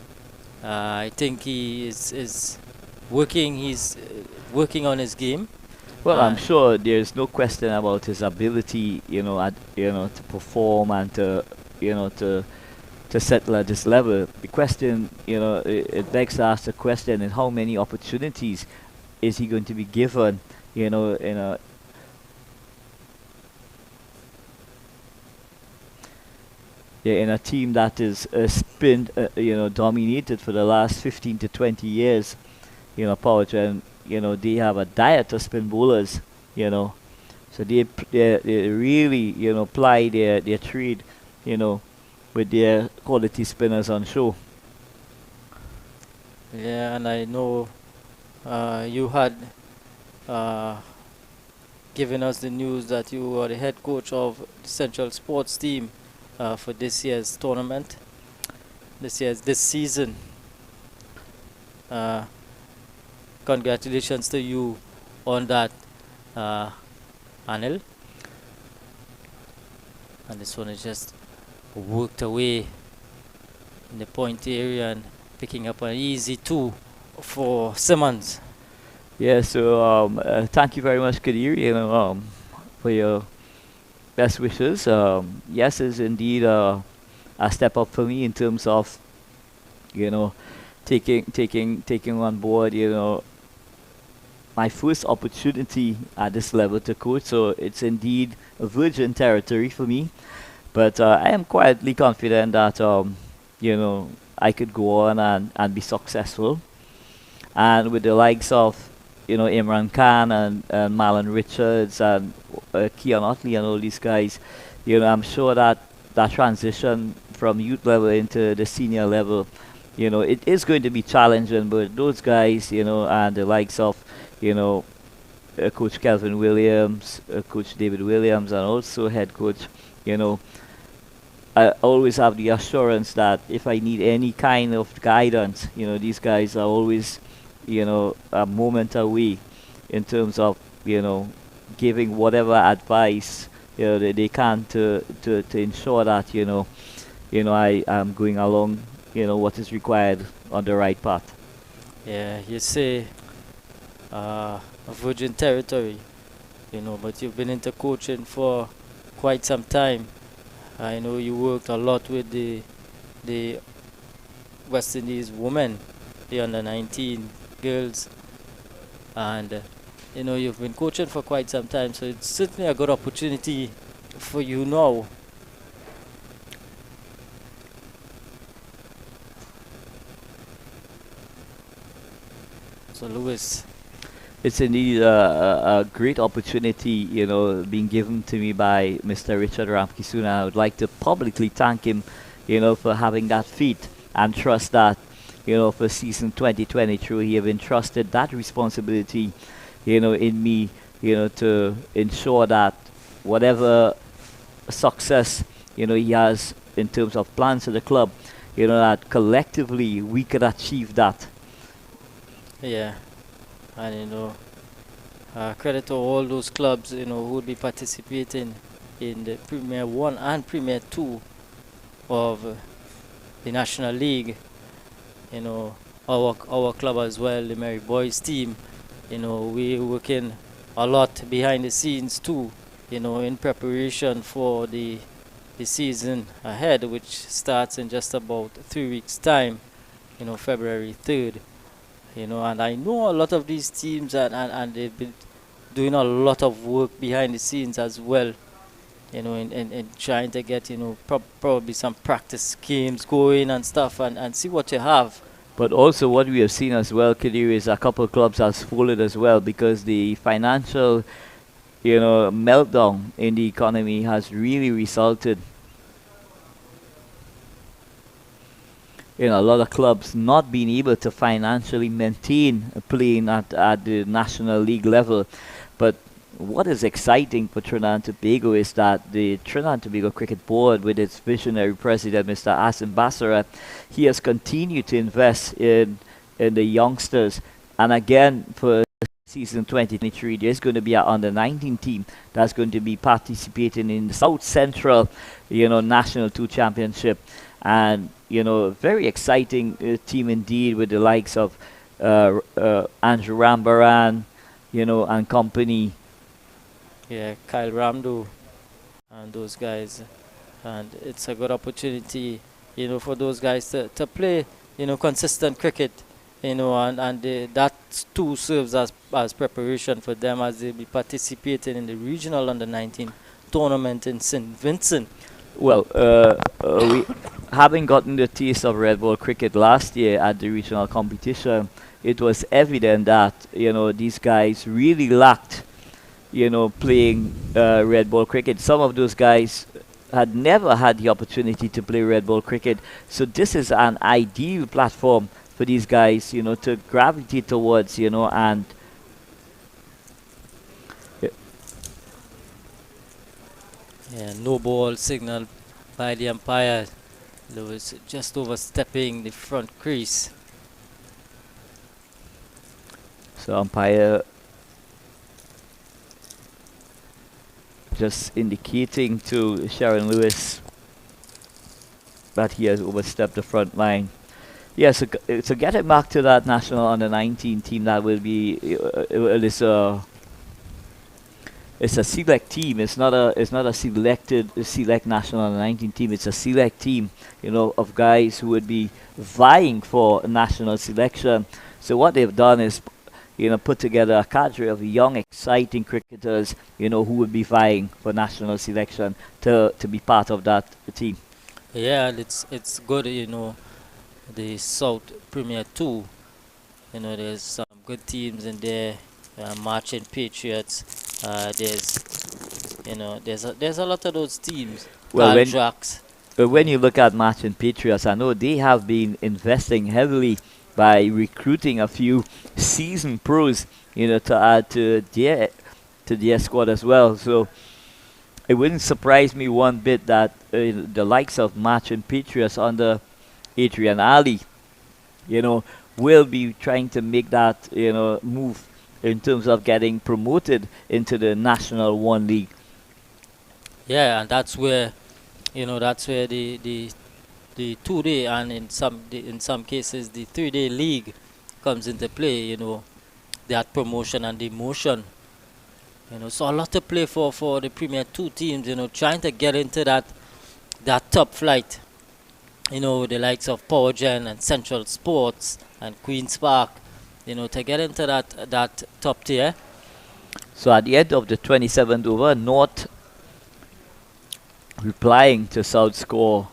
[SPEAKER 1] I think he is working. He's working on his game.
[SPEAKER 3] Well, I'm sure there's no question about his ability, to perform and to settle at this level. The question, it begs to ask the question: in how many opportunities is he going to be given, in a team that is spin, dominated for the last 15 to 20 years, Powergen. They have a diet of spin bowlers, so they really, ply their trade, with their quality spinners on show.
[SPEAKER 1] Yeah, and I know you had given us the news that you are the head coach of the Central Sports team for this year's tournament, this season. Congratulations to you on that, Anil. And this one is just worked away in the point area and picking up an easy 2 for Simmons.
[SPEAKER 3] Yeah, so thank you very much, Kadir, for your best wishes. Yes, it's indeed a step up for me in terms of, taking on board, my first opportunity at this level to coach. So it's indeed a virgin territory for me. But I am quietly confident that, I could go on and be successful. And with the likes of, Imran Khan and Marlon Richards and Keon Otley and all these guys, I'm sure that that transition from youth level into the senior level, it is going to be challenging. But those guys, and the likes of, Coach Kelvin Williams, Coach David Williams, and also head coach, I always have the assurance that if I need any kind of guidance, these guys are always, a moment away in terms of, giving whatever advice, they can to ensure that, I am going along, what is required on the right path.
[SPEAKER 1] Yeah, you say a virgin territory, but you've been into coaching for quite some time. I know you worked a lot with the West Indies women, the under 19 girls, and you've been coaching for quite some time, so it's certainly a good opportunity for you now. So Lewis,
[SPEAKER 3] it's indeed a great opportunity, being given to me by Mr. Richard Ramkisuna. I would like to publicly thank him, for having that feat and trust that, for season 2023, he have entrusted that responsibility, in me, to ensure that whatever success, he has in terms of plans for the club, that collectively we could achieve that.
[SPEAKER 1] yeah, and credit to all those clubs, who would be participating in the Premier 1 and Premier 2 of the National League. Our club as well, the Mary Boys team, we're working a lot behind the scenes too, in preparation for the season ahead, which starts in just about 3 weeks' time, February 3rd. And I know a lot of these teams and they've been doing a lot of work behind the scenes as well, in trying to get, probably some practice games going and stuff and see what you have.
[SPEAKER 3] But also what we have seen as well, Kadir, is a couple of clubs has folded as well because the financial, meltdown in the economy has really resulted in a lot of clubs not being able to financially maintain playing at the National League level. But what is exciting for Trinidad and Tobago is that the Trinidad and Tobago Cricket Board, with its visionary president, Mr. Asim Basara, he has continued to invest in the youngsters. And again, for season 2023, there's going to be an under-19 team that's going to be participating in the South Central, National 2 Championship. And, very exciting team indeed with the likes of Andrew Rambaran, and company.
[SPEAKER 1] Yeah, Kyle Ramdo and those guys. And it's a good opportunity, for those guys to play, consistent cricket, and that too serves as preparation for them as they be participating in the regional under-19 tournament in St. Vincent.
[SPEAKER 3] Well, we having gotten the taste of red ball cricket last year at the regional competition, it was evident that, these guys really lacked, playing red ball cricket. Some of those guys had never had the opportunity to play red ball cricket. So this is an ideal platform for these guys, to gravitate towards, and
[SPEAKER 1] Yeah, no ball signal by the umpire. Lewis just overstepping the front crease.
[SPEAKER 3] so umpire just indicating to Sharon Lewis that he has overstepped the front line. Yeah, so getting back to that national under-19 team, that will be it's a select team. It's not a select national under-19 team. It's a select team, of guys who would be vying for national selection. So what they've done is, put together a cadre of young, exciting cricketers, who would be vying for national selection to be part of that team.
[SPEAKER 1] Yeah, and it's good, the South Premier 2. There's some good teams in there, Marching Patriots. There's a lot of those teams.
[SPEAKER 3] Well,
[SPEAKER 1] Caldrax.
[SPEAKER 3] when you look at Marching Patriots, I know they have been investing heavily by recruiting a few seasoned pros, to add to their squad as well. So it wouldn't surprise me one bit that the likes of Marching Patriots under Adrian Ali, will be trying to make that move in terms of getting promoted into the National One League.
[SPEAKER 1] Yeah, and that's where the 2-day and in some cases the 3-day league comes into play. That promotion and demotion. So a lot to play for the Premier 2 teams. Trying to get into that top flight. The likes of Powergen and Central Sports and Queen's Park. To get into that top tier.
[SPEAKER 3] So at the end of the 27th over, North replying to South score.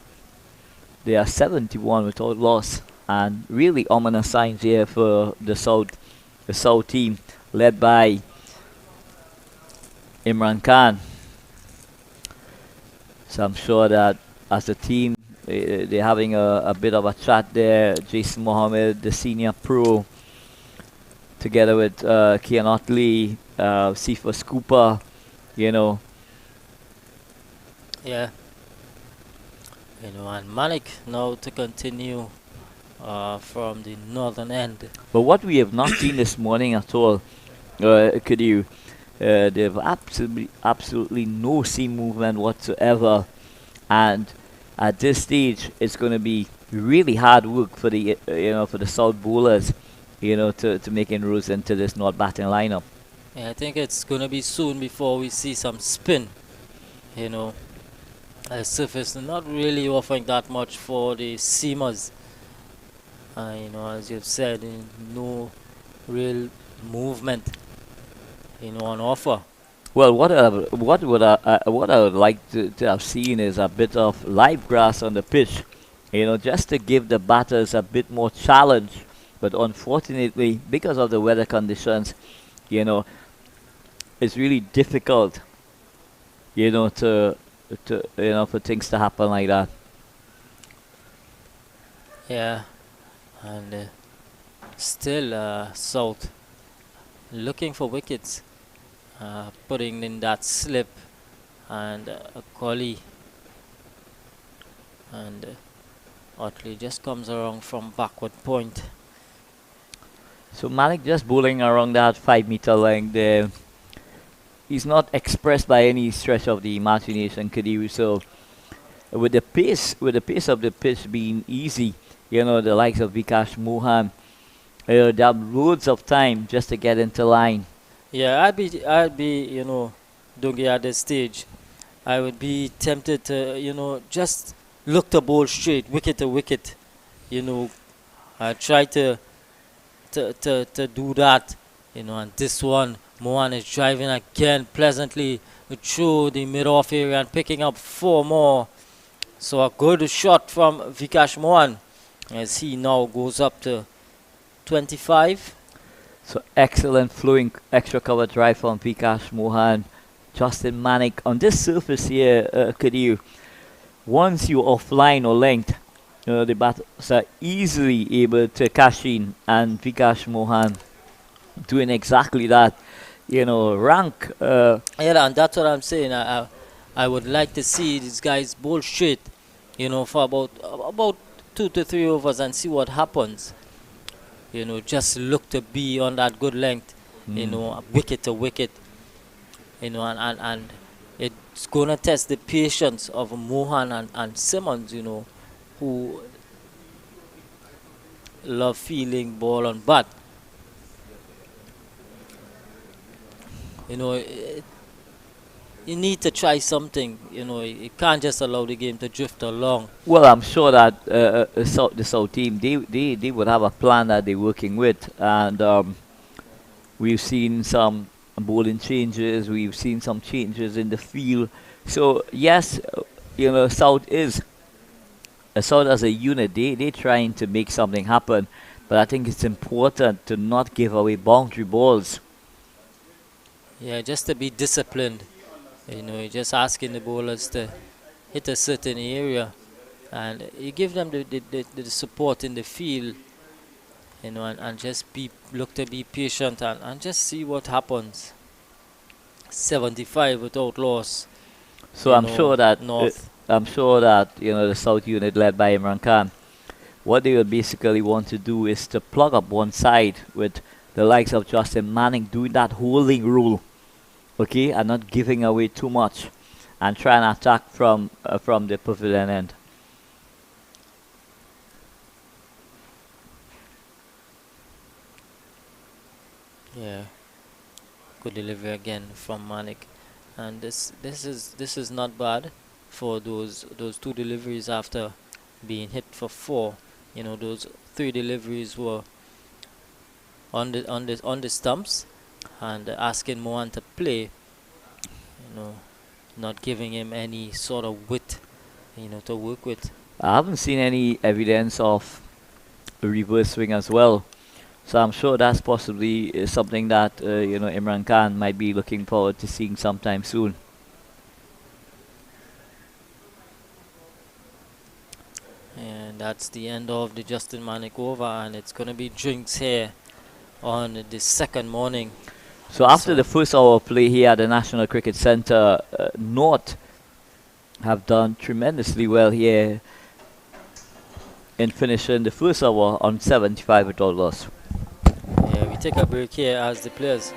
[SPEAKER 3] They are 71 without loss, and really ominous signs here for the South team led by Imran Khan. So I'm sure that as a team they're having a bit of a chat there. Jason Mohammed, the senior pro, together with Kian Otley, Cephas Cooper,
[SPEAKER 1] Yeah. And Malik now to continue from the northern end.
[SPEAKER 3] But what we have not seen this morning at all, they have absolutely no seam movement whatsoever, and at this stage it's going to be really hard work for the for the South bowlers, to make inroads into this North batting lineup.
[SPEAKER 1] Yeah, I think it's going to be soon before we see some spin. Surface not really offering that much for the seamers. As you've said, no real movement, on offer.
[SPEAKER 3] Well, what I would like to have seen is a bit of live grass on the pitch, just to give the batters a bit more challenge. But unfortunately, because of the weather conditions, it's really difficult, for things to happen like that.
[SPEAKER 1] Yeah, and still South looking for wickets, putting in that slip and a collie, and Otley just comes around from backward point.
[SPEAKER 3] So Malik just bowling around that 5-meter length there. He's not expressed by any stretch of the imagination, Kadiru. So with the pace of the pitch being easy, the likes of Vikash Mohan, they have loads of time just to get into line.
[SPEAKER 1] Yeah, I'd be, Dungi at this stage, I would be tempted to, just look to bowl straight, wicket to wicket, try to do that, and this one, Mohan is driving again pleasantly through the mid-off area and picking up 4 more. So a good shot from Vikash Mohan as he now goes up to 25.
[SPEAKER 3] So excellent flowing extra cover drive from Vikash Mohan. Justin Manik on this surface here, Kadir, once you're offline or length, the batters are easily able to cash in, and Vikash Mohan doing exactly that. Rank.
[SPEAKER 1] Yeah, and that's what I'm saying. I would like to see these guys bowl straight, for about 2 to 3 overs and see what happens. Just look to be on that good length, wicket to wicket, and it's gonna test the patience of Mohan and Simmons, who love feeling ball on bat. You need to try something. You can't just allow the game to drift along.
[SPEAKER 3] Well, I'm sure that the South team, they would have a plan that they're working with, and we've seen some bowling changes, we've seen some changes in the field. So yes, South as a unit, they're trying to make something happen, but I think it's important to not give away boundary balls.
[SPEAKER 1] Yeah, just to be disciplined. You're just asking the bowlers to hit a certain area, and you give them the support in the field, and just look to be patient and just see what happens. 75 without loss,
[SPEAKER 3] So
[SPEAKER 1] North.
[SPEAKER 3] I'm sure that the South unit led by Imran Khan, what they will basically want to do is to plug up one side with the likes of Justin Manning doing that holding rule, okay, and not giving away too much, and try and attack from the pavilion end.
[SPEAKER 1] Yeah, good delivery again from Manik, and this is not bad for those two deliveries after being hit for four. Those three deliveries were on the stumps, and asking Mohan to play. Not giving him any sort of width, to work with.
[SPEAKER 3] I haven't seen any evidence of a reverse swing as well. So I'm sure that's possibly something that Imran Khan might be looking forward to seeing sometime soon.
[SPEAKER 1] And that's the end of the Justin Manik over, and it's gonna be drinks here on the second morning.
[SPEAKER 3] So after the first hour of play here at the National Cricket Centre, North have done tremendously well here in finishing the first hour on 75 without loss.
[SPEAKER 1] Yeah, we take a break here as the players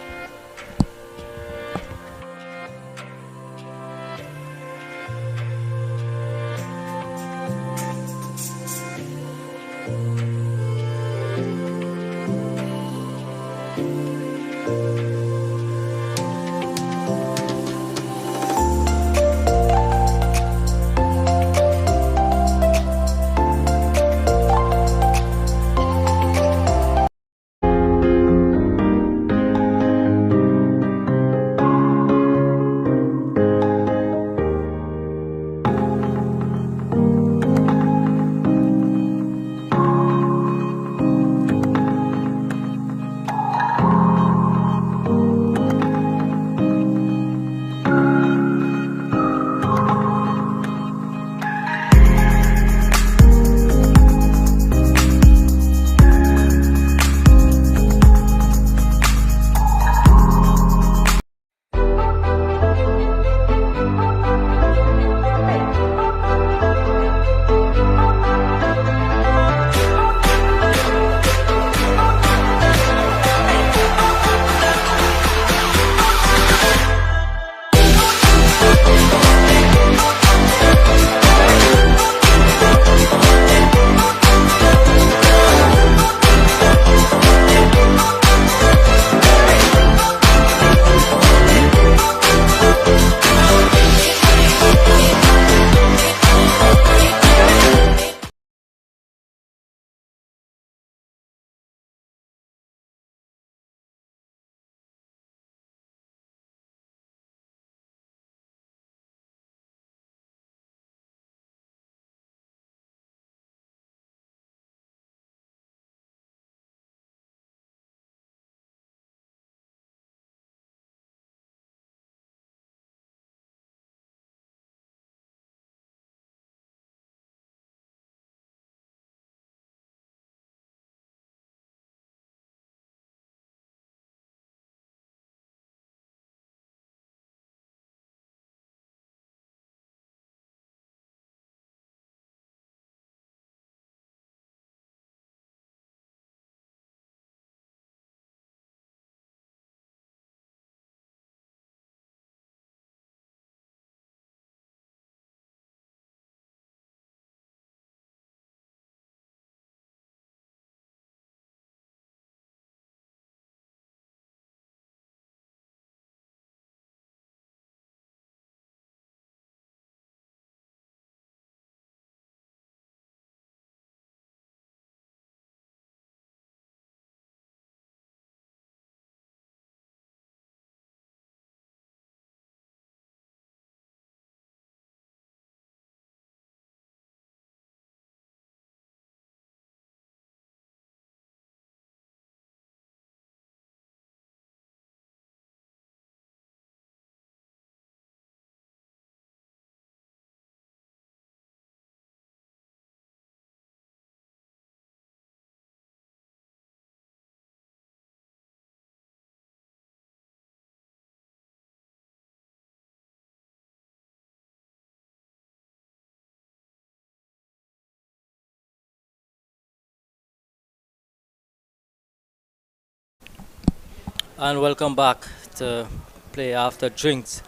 [SPEAKER 1] And welcome back to Play After Drinks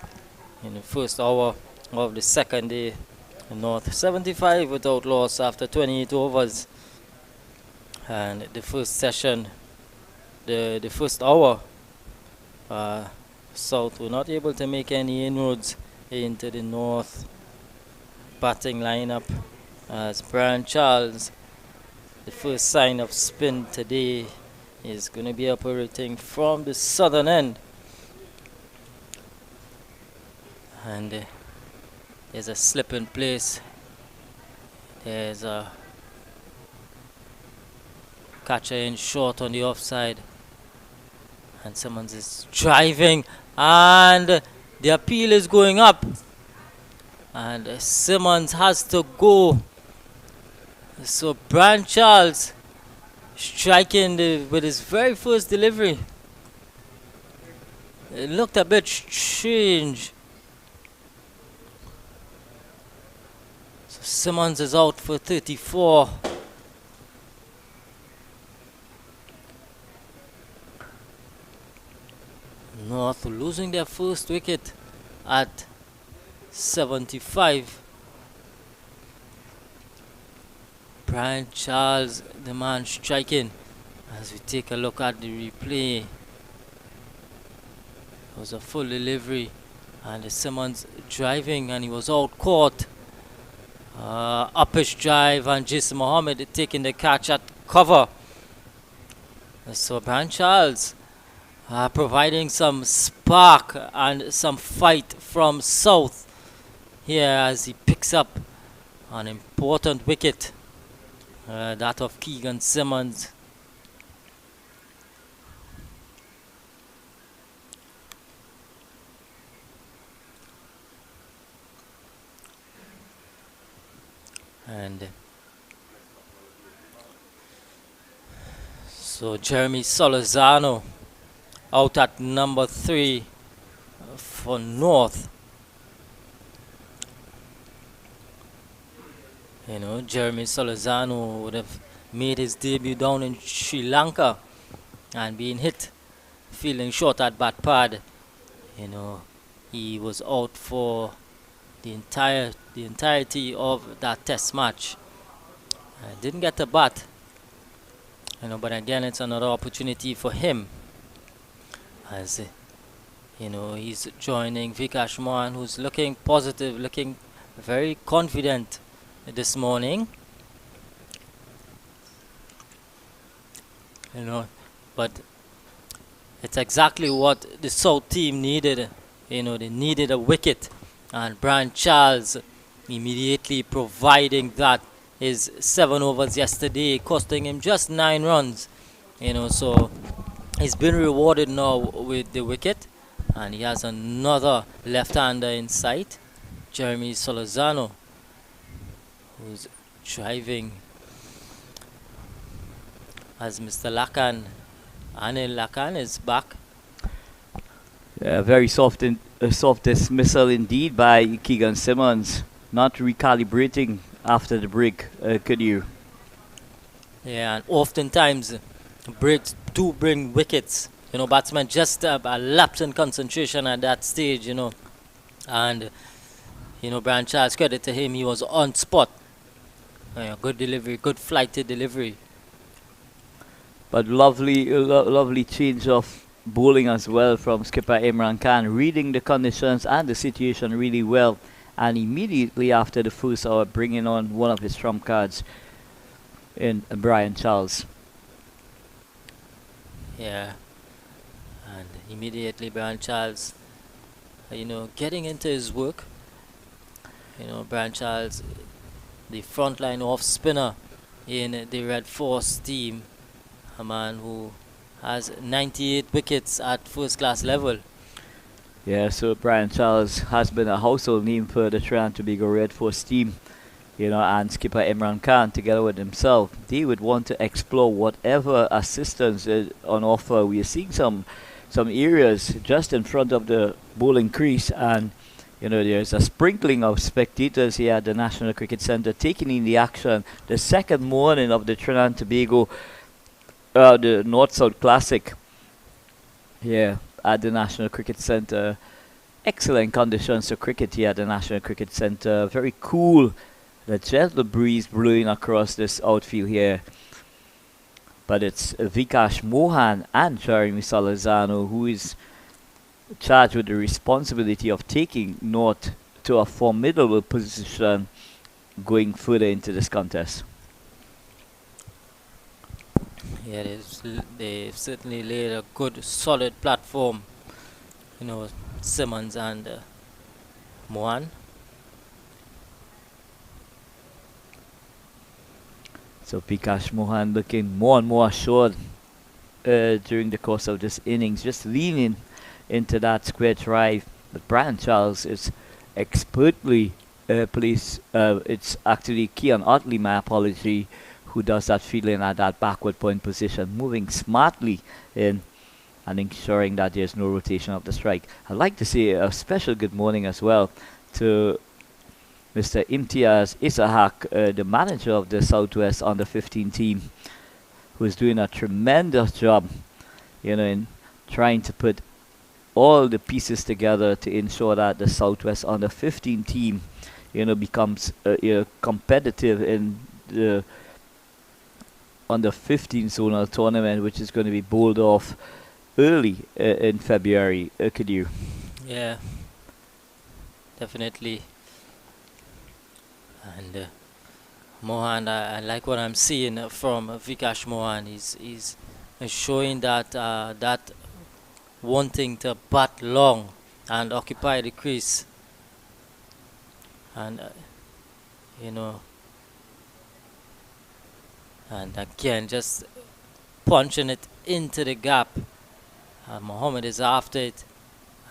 [SPEAKER 1] in the first hour of the second day. North 75 without loss after 28 overs. And the first session, the first hour, South were not able to make any inroads into the North batting lineup as Brian Charles, the first sign of spin today, is going to be operating from the southern end. And there's a slip in place. There's a catcher in short on the offside. And Simmons is driving. And the appeal is going up. And Simmons has to go. So Brian Charles striking with his very first delivery. It looked a bit strange. So Simmons is out for 34. North losing their first wicket at 75. Brian Charles, the man striking. As we take a look at the replay, it was a full delivery, and Simmons driving, and he was out caught. Uppish drive, and Jason Mohammed taking the catch at cover. So Brian Charles providing some spark and some fight from South here as he picks up an important wicket. That of Keegan Simmons. And so Jeremy Solorzano out at number 3 for North. You know, Jeremy Solorzano would have made his debut down in Sri Lanka and being hit, feeling short at bat pad. You know, he was out for the entirety of that test match. Didn't get a bat. You know, but again, it's another opportunity for him. As you know, he's joining Vikash Mohan, who's looking positive, looking very confident this morning. You know, but it's exactly what the South team needed. You know, they needed a wicket, and Brian Charles immediately providing that. His 7 overs yesterday costing him just 9 runs. You know, so he's been rewarded now with the wicket, and he has another left-hander in sight, Jeremy Solorzano, who's driving as Mr. Lakan, Anil Lakan, is back.
[SPEAKER 3] Very soft dismissal indeed by Keegan Simmons, not recalibrating after the break. Could you?
[SPEAKER 1] Yeah, and oftentimes breaks do bring wickets. You know, batsmen just a lapse in concentration at that stage, you know. And, you know, Brian Charles, credit to him, he was on spot. Good delivery, good flighted delivery.
[SPEAKER 3] But lovely change of bowling as well from skipper Imran Khan, reading the conditions and the situation really well. And immediately after the first hour, bringing on one of his trump cards in Brian Charles.
[SPEAKER 1] Yeah. And immediately Brian Charles, you know, getting into his work. You know, Brian Charles, the frontline off spinner in the Red Force team, a man who has 98 wickets at first class level.
[SPEAKER 3] Yeah, so Brian Charles has been a household name for the Trinidad and Tobago Red Force team, you know, and skipper Imran Khan together with himself, they would want to explore whatever assistance is on offer. We are seeing some areas just in front of the bowling crease, and you know, there's a sprinkling of spectators here at the National Cricket Centre taking in the action. The second morning of the Trinidad and Tobago, the North-South Classic. here at the National Cricket Centre. Excellent conditions for cricket here at the National Cricket Centre. Very cool. The gentle breeze blowing across this outfield here. But it's Vikash Mohan and Jeremy Salazano who is charged with the responsibility of taking North to a formidable position going further into this contest.
[SPEAKER 1] Yeah, they've certainly laid a good, solid platform. Simmons and Mohan.
[SPEAKER 3] So Vikash Mohan looking more and more assured during the course of this innings, just leaning into that square drive. But Brian Charles is expertly placed. It's actually Keon Otley, my apology, who does that fielding at that backward point position, moving smartly in and ensuring that there's no rotation of the strike. I'd like to say a special good morning as well to Mr. Imtiaz Isahak, the manager of the Southwest Under 15 team, who is doing a tremendous job, in trying to put all the pieces together to ensure that the Southwest Under 15 team, becomes competitive in the Under 15 zonal tournament, which is going to be bowled off early in February. Could you?
[SPEAKER 1] Yeah, definitely. And Mohan, I like what I'm seeing from Vikash Mohan. He's showing that wanting to bat long and occupy the crease, and and again just punching it into the gap. Mohammed is after it,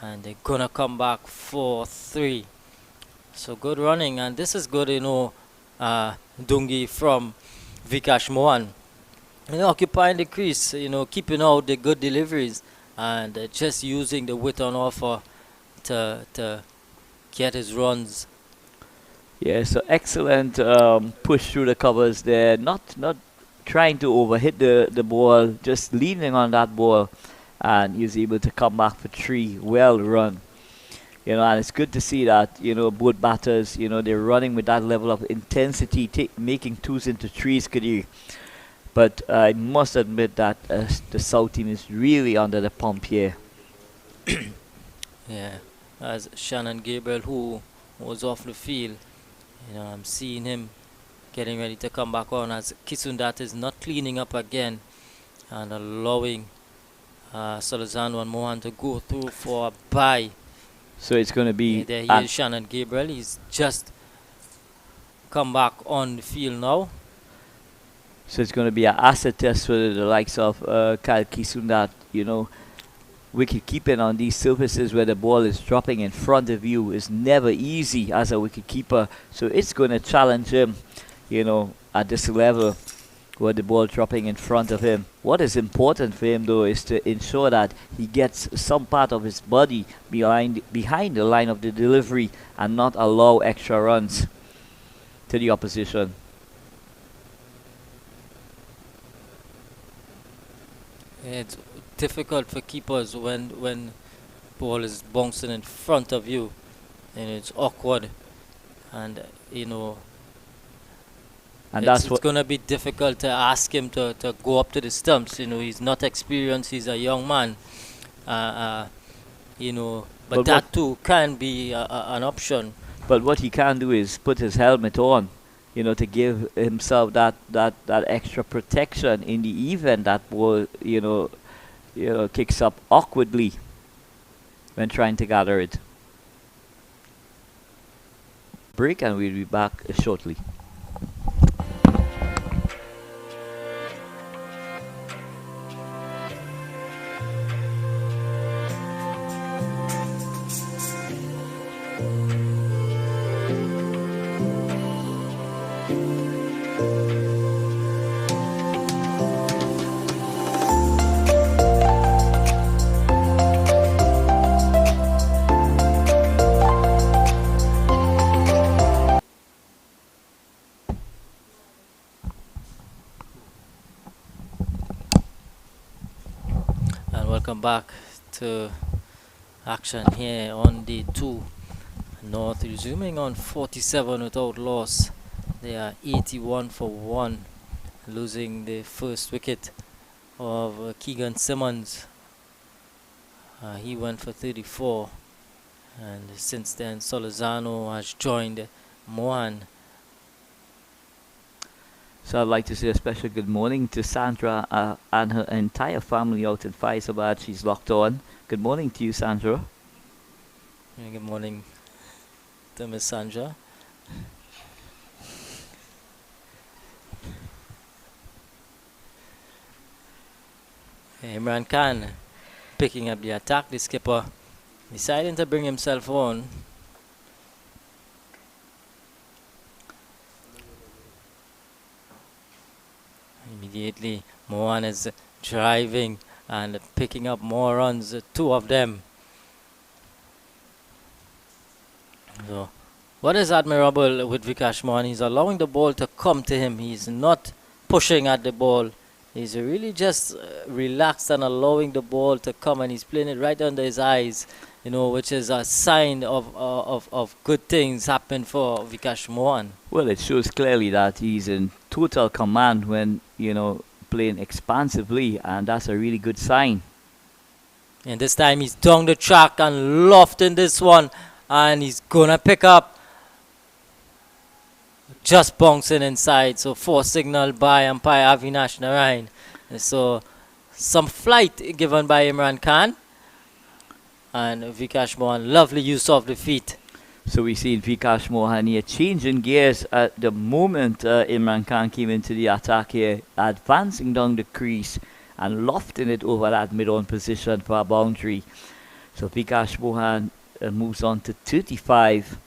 [SPEAKER 1] and they're gonna come back for 3. So good running, and this is good, Dungi from Vikash Mohan. Occupying the crease, keeping out the good deliveries, and just using the width on offer to get his runs.
[SPEAKER 3] Yeah, so excellent push through the covers there. Not trying to overhit the ball, just leaning on that ball, and he's able to come back for 3. Well run. And it's good to see that, both batters, they're running with that level of intensity, making 2s into 3s, Kadir. But I must admit that the South team is really under the pump here.
[SPEAKER 1] Yeah, as Shannon Gabriel, who was off the field, I'm seeing him getting ready to come back on, as Kisundat is not cleaning up again and allowing Salazano and Mohan to go through for a bye.
[SPEAKER 3] So it's going to be...
[SPEAKER 1] There he is, Shannon Gabriel. He's just come back on the field now.
[SPEAKER 3] So it's going to be an asset test for the likes of Kyle Kisundat, wicket keeping on these surfaces where the ball is dropping in front of you is never easy as a wicket keeper. So it's going to challenge him, at this level where the ball dropping in front of him. What is important for him, though, is to ensure that he gets some part of his body behind the line of the delivery and not allow extra runs to the opposition.
[SPEAKER 1] It's difficult for keepers when ball is bouncing in front of you, and it's awkward, and
[SPEAKER 3] and
[SPEAKER 1] it's going to be difficult to ask him to go up to the stumps. He's not experienced. He's a young man. But that too can be an option.
[SPEAKER 3] But what he can do is put his helmet on, to give himself that extra protection in the event that ball, kicks up awkwardly when trying to gather it. Break, and we'll be back shortly.
[SPEAKER 1] Welcome back to action here on day 2. North resuming on 47 without loss. They are 81 for 1, losing the first wicket of Keegan Simmons. He went for 34, and since then Solozano has joined Mohan.
[SPEAKER 3] So I'd like to say a special good morning to Sandra and her entire family out in Faisabad. She's locked on. Good morning to you, Sandra.
[SPEAKER 1] Good morning to Miss Sandra. Imran Khan picking up the attack. The skipper deciding to bring himself on. Immediately, Mohan is driving and picking up more runs, 2 of them. So, what is admirable with Vikash Mohan, he's allowing the ball to come to him. He's not pushing at the ball. He's really just relaxed and allowing the ball to come, and he's playing it right under his eyes, which is a sign of good things happen for Vikash Mohan.
[SPEAKER 3] Well, it shows clearly that he's in total command when, playing expansively, and that's a really good sign.
[SPEAKER 1] And this time he's down the track and lofting this one, and he's gonna pick up, just bouncing inside. So 4 signal by umpire Avinash Narayan. So some flight given by Imran Khan, and Vikash Mohan, lovely use of the feet.
[SPEAKER 3] So we see Vikash Mohan here changing gears at the moment Imran Khan came into the attack here, advancing down the crease and lofting it over that mid-on position for a boundary. So Vikash Mohan moves on to 35,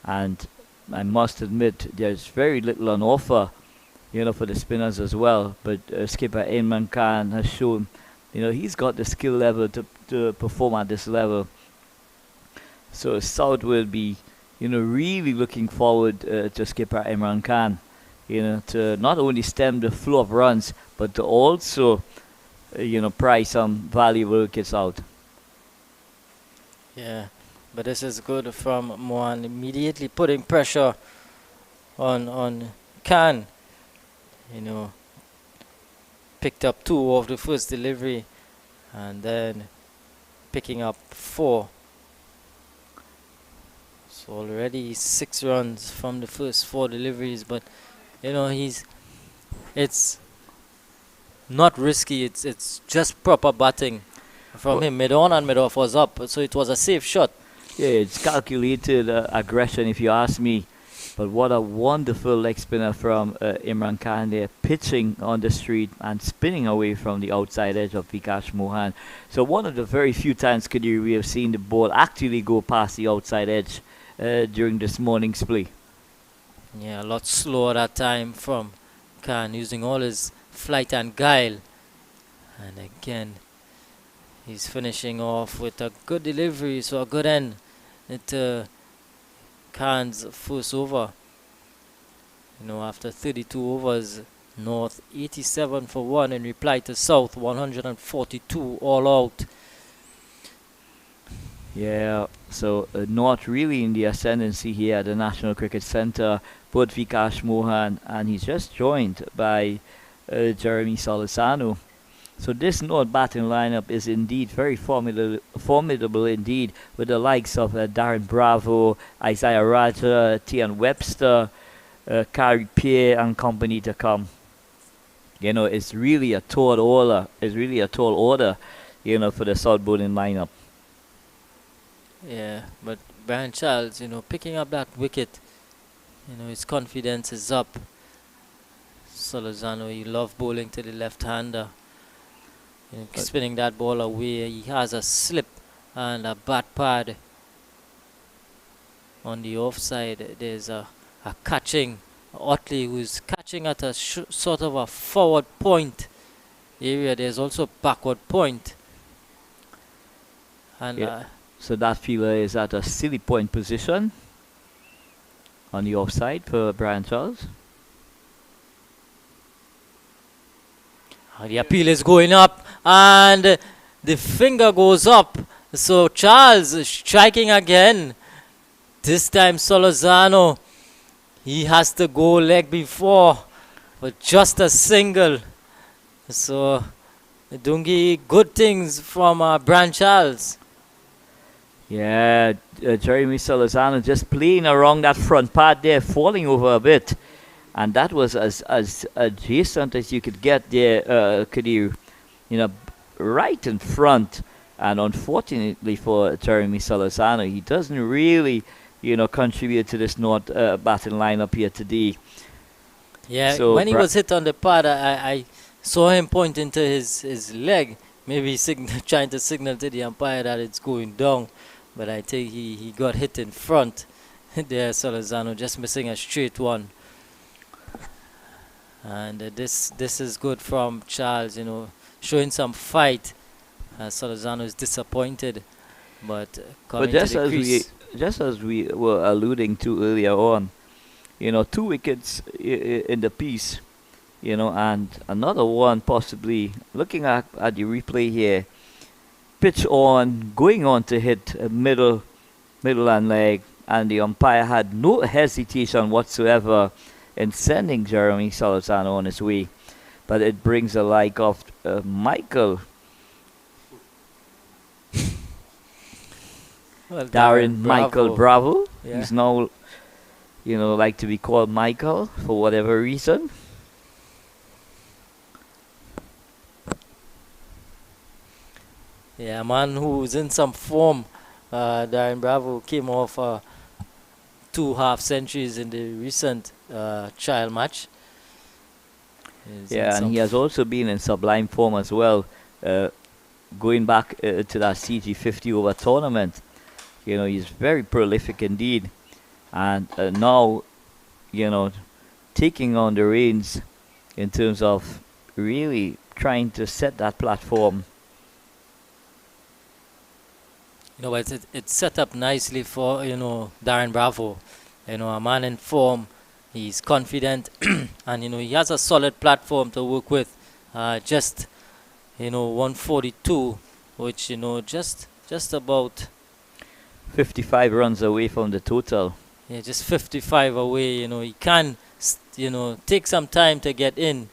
[SPEAKER 3] and I must admit there's very little on offer, for the spinners as well. But skipper Imran Khan has shown, he's got the skill level to perform at this level. So South will be, really looking forward to skipper Imran Khan, to not only stem the flow of runs, but to also, prize some valuable wickets out.
[SPEAKER 1] Yeah, but this is good from Mohan, immediately putting pressure on Khan. Picked up 2 of the first delivery, and then picking up 4. So already 6 runs from the first 4 deliveries, but it's not risky. It's just proper batting from him. Mid on and mid off was up, so it was a safe shot.
[SPEAKER 3] Yeah, it's calculated aggression, if you ask me. But what a wonderful leg spinner from Imran Khan there, pitching on the street and spinning away from the outside edge of Vikash Mohan. So one of the very few times, Kadir, we have seen the ball actually go past the outside edge during this morning's play.
[SPEAKER 1] Yeah, a lot slower that time from Khan, using all his flight and guile. And again, he's finishing off with a good delivery, so a good end into Khan's first over. After 32 overs, North 87 for 1 in reply to South 142 all out.
[SPEAKER 3] Yeah, so North really in the ascendancy here at the National Cricket Centre. Both Vikash Mohan, and he's just joined by Jeremy Solozano. So this North batting lineup is indeed very formidable indeed, with the likes of Darren Bravo, Isaiah Raja, Tian Webster, Kari Pierre and company to come. It's really a tall order. For the South bowling lineup.
[SPEAKER 1] Yeah, but Brian Charles, picking up that wicket, his confidence is up. Solozano, he loves bowling to the left-hander. Spinning that ball away, he has a slip and a bat pad on the offside. There's a catching, Otley, who's catching at a sort of a forward point area. There's also backward point, and
[SPEAKER 3] so that fielder is at a silly point position on the offside for Brian Charles.
[SPEAKER 1] The appeal is going up, and the finger goes up. So Charles is striking again. This time Solozano, he has to go leg before for just a single. So Dungi, good things from Brian Charles.
[SPEAKER 3] Yeah, Jeremy Solozano just playing around that front part there, falling over a bit. And that was as adjacent as you could get there, Kadir, right in front. And unfortunately for Jeremy Solozano, he doesn't really, contribute to this North batting lineup here today.
[SPEAKER 1] Yeah, so when he was hit on the pad, I saw him pointing to his leg, maybe trying to signal to the umpire that it's going down. But I think he got hit in front there, Solozano, just missing a straight one. And this is good from Charles, showing some fight. Solozano is disappointed, but coming to the crease.
[SPEAKER 3] Just as we were alluding to earlier on, 2 wickets in the piece, and another one possibly. Looking at the replay here, pitch on, going on to hit middle and leg, and the umpire had no hesitation whatsoever in sending Jeremy Solozano on his way. But it brings the like of Michael.
[SPEAKER 1] Well,
[SPEAKER 3] Darren Michael Bravo.
[SPEAKER 1] Yeah.
[SPEAKER 3] He's now, like to be called Michael for whatever reason.
[SPEAKER 1] Yeah, a man who's in some form. Darren Bravo came off 2 half centuries in the recent trial match.
[SPEAKER 3] Yeah, and he has also been in sublime form as well, going back to that CG50 over tournament. He's very prolific indeed, and now, taking on the reins in terms of really trying to set that platform.
[SPEAKER 1] It's set up nicely for Darren Bravo, a man in form. He's confident, and he has a solid platform to work with. Just 142, which just about
[SPEAKER 3] 55 runs away from the total.
[SPEAKER 1] Yeah, just 55 away. He can take some time to get in.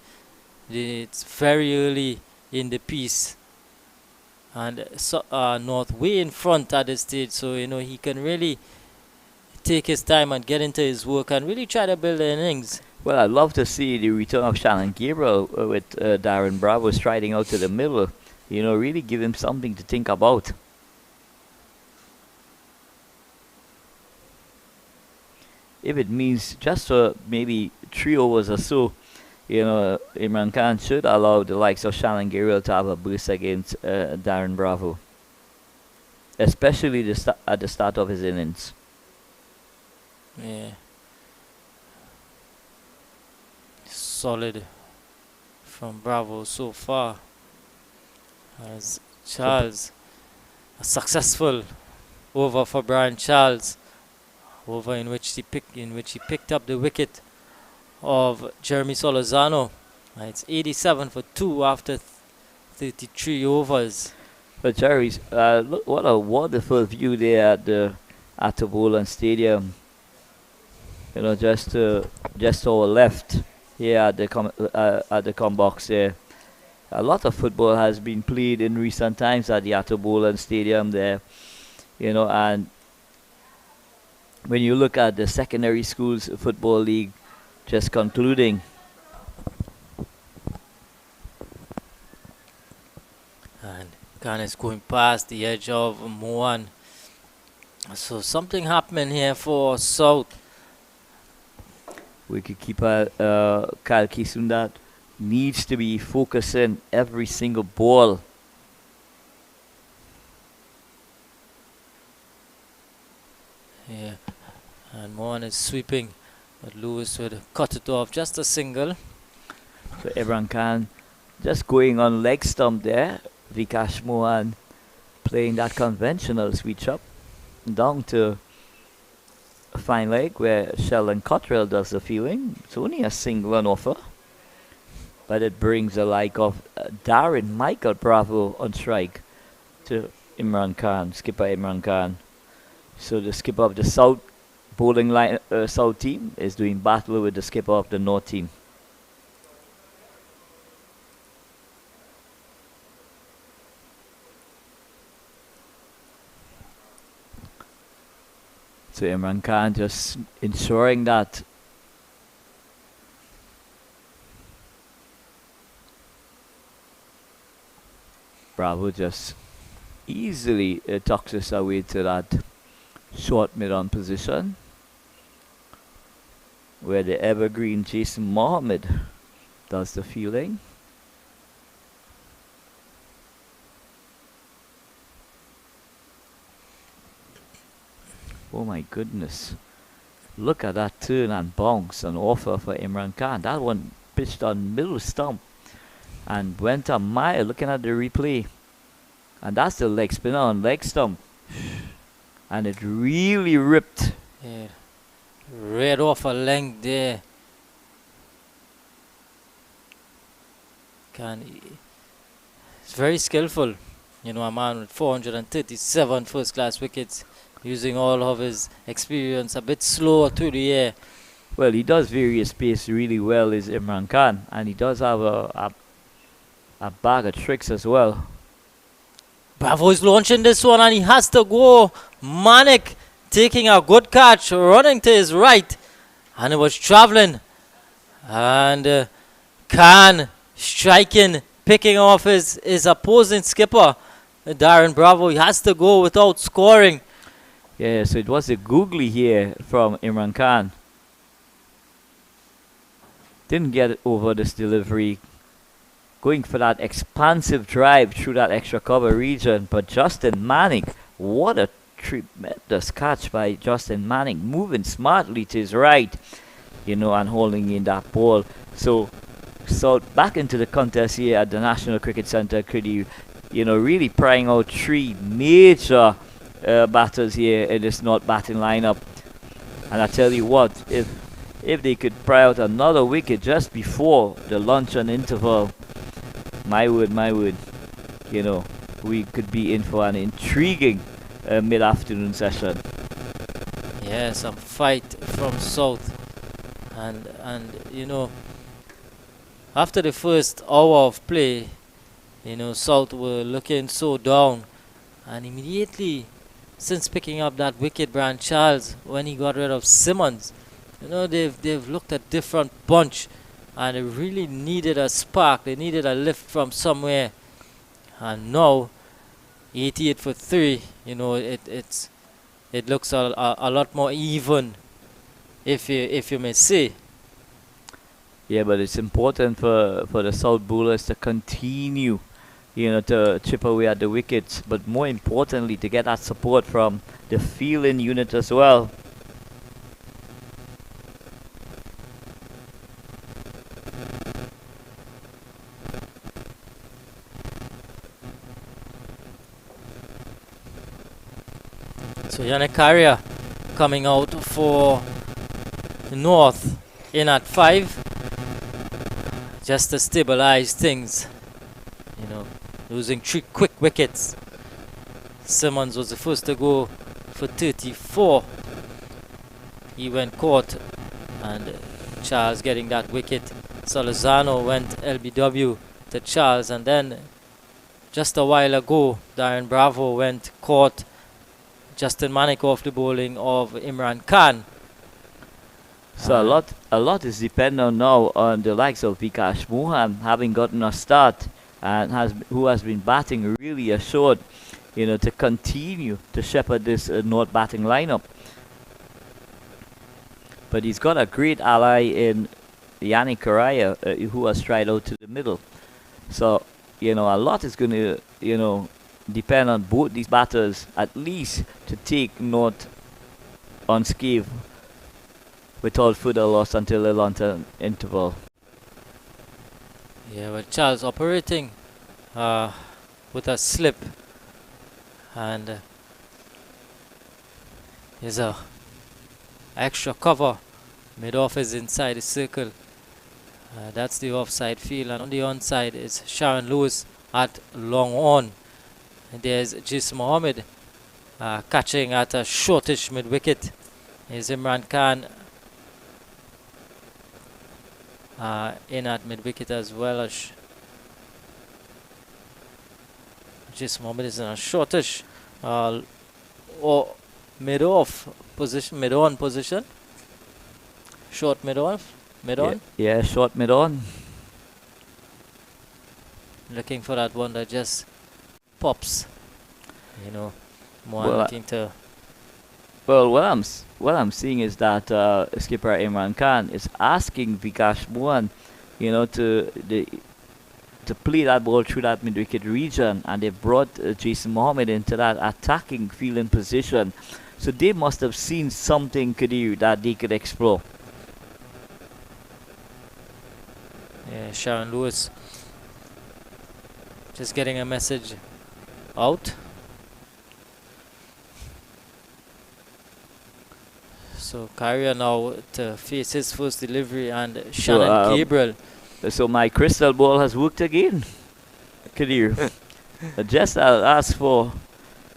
[SPEAKER 1] It's very early in the piece, and North way in front at this stage, so he can really take his time and get into his work and really try to build the innings.
[SPEAKER 3] Well, I'd love to see the return of Shannon Gabriel with Darren Bravo striding out to the middle. Really give him something to think about. If it means just for maybe 3 overs or so, Imran Khan should allow the likes of Shannon Gabriel to have a burst against Darren Bravo, especially at the start of his innings.
[SPEAKER 1] Yeah. Solid from Bravo so far. As Charles, a successful over for Brian Charles, over in which he picked up the wicket of Jeremy Solozano. It's 87 for 2 after 33 overs.
[SPEAKER 3] But Jerry's, look what a wonderful view there at the Boland Stadium. Just to our left here at the com box there. A lot of football has been played in recent times at the Boland Stadium there, and when you look at the secondary schools football league just concluding.
[SPEAKER 1] And Khan is going past the edge of Moan. So something happening here for South.
[SPEAKER 3] Wicketkeeper Kyle Kisundat needs to be focusing every single ball.
[SPEAKER 1] Yeah, and Mohan is sweeping, but Lewis would cut it off, just a single.
[SPEAKER 3] So Imran Khan just going on leg stump there. Vikash Mohan playing that conventional switch up down to a fine leg where Sheldon Cottrell does the fielding. It's only a single on offer, but it brings the like of Darren Michael Bravo on strike. to Imran Khan, skipper Imran Khan. So the skipper of the South bowling line, South team is doing battle with the skipper of the North team. So Imran Khan just ensuring that Bravo just easily tucks us away to that short mid-on position where the evergreen Jason Mohammed does the fielding. Oh my goodness. Look at that turn and bounce and offer for Imran Khan. That one pitched on middle stump and went a mile. Looking at the replay. And that's the leg spinner on leg stump. And it really ripped.
[SPEAKER 1] Yeah. Right off a length there. It's very skillful. You know, a man with 437 first-class wickets, using all of his experience, a bit slower through the air.
[SPEAKER 3] Well, he does various pace really well, is Imran Khan, and he does have a bag of tricks as well.
[SPEAKER 1] Bravo is launching this one, and he has to go. Manik taking a good catch, running to his right, and it was traveling. And Khan striking, picking off his opposing skipper, Darren Bravo. He has to go without scoring.
[SPEAKER 3] Yeah, so it was a googly here from Imran Khan. Didn't get over this delivery. Going for that expansive drive through that extra cover region. But Justin Manning, what a tremendous catch by Justin Manning. Moving smartly to his right, you know, and holding in that ball. So back into the contest here at the National Cricket Centre. Could you know, really prying out three major batters here in this North batting lineup. And I tell you what, if they could pry out another wicket just before the luncheon interval, my word, you know, we could be in for an intriguing mid-afternoon session.
[SPEAKER 1] Yeah, some fight from South. And you know, after the first hour of play, you know, South were looking so down, and immediately, since picking up that wicket, Brian Charles, when he got rid of Simmons, you know, they've looked a different bunch, and they really needed a spark. They needed a lift from somewhere, and now 88 for 3. You know, it looks a lot more even, if you may say.
[SPEAKER 3] Yeah, but it's important for the South bowlers to continue, you know, to chip away at the wickets, but more importantly to get that support from the fielding unit as well.
[SPEAKER 1] So Yannick Carrier coming out for North in at 5, just to stabilize things. You know, losing 3 quick wickets. Simmons was the first to go for 34. He went caught, and Charles getting that wicket. Solozano went LBW to Charles, and then just a while ago, Darren Bravo went caught. Justin Manik off the bowling of Imran Khan.
[SPEAKER 3] So a lot is dependent now on the likes of Vikash Mohan having gotten a start and who has been batting really assured, you know, to continue to shepherd this North batting lineup. But he's got a great ally in Yannick Correa, who has tried out to the middle. So, you know, a lot is going to, you know, depend on both these batters at least to take North unscathed without further loss until the luncheon interval.
[SPEAKER 1] Yeah, well, Charles operating with a slip, and there's a extra cover. Mid-off is inside the circle. That's the offside field, and on the onside is Sharon Lewis at long on. And there's Jis Mohammed catching at a shortish mid-wicket. Here's Imran Khan in at mid-wicket as well. As Jis Mohammed is in a shortish or mid-off position, mid-on position. Short mid-off, mid-on.
[SPEAKER 3] Yeah, short mid-on.
[SPEAKER 1] Looking for that one that just pops. You know, more
[SPEAKER 3] Well,
[SPEAKER 1] looking to.
[SPEAKER 3] Well, what I'm seeing is that skipper Imran Khan is asking Vikash Mohan, you know, to play that ball through that mid-wicket region, and they brought Jason Mohammed into that attacking fielding position. So they must have seen something Kadir that they could explore.
[SPEAKER 1] Yeah, Sharon Lewis just getting a message out. So Kyria now to face his first delivery, and Shannon Gabriel.
[SPEAKER 3] So my crystal ball has worked again, Kadir. Just I'll ask for,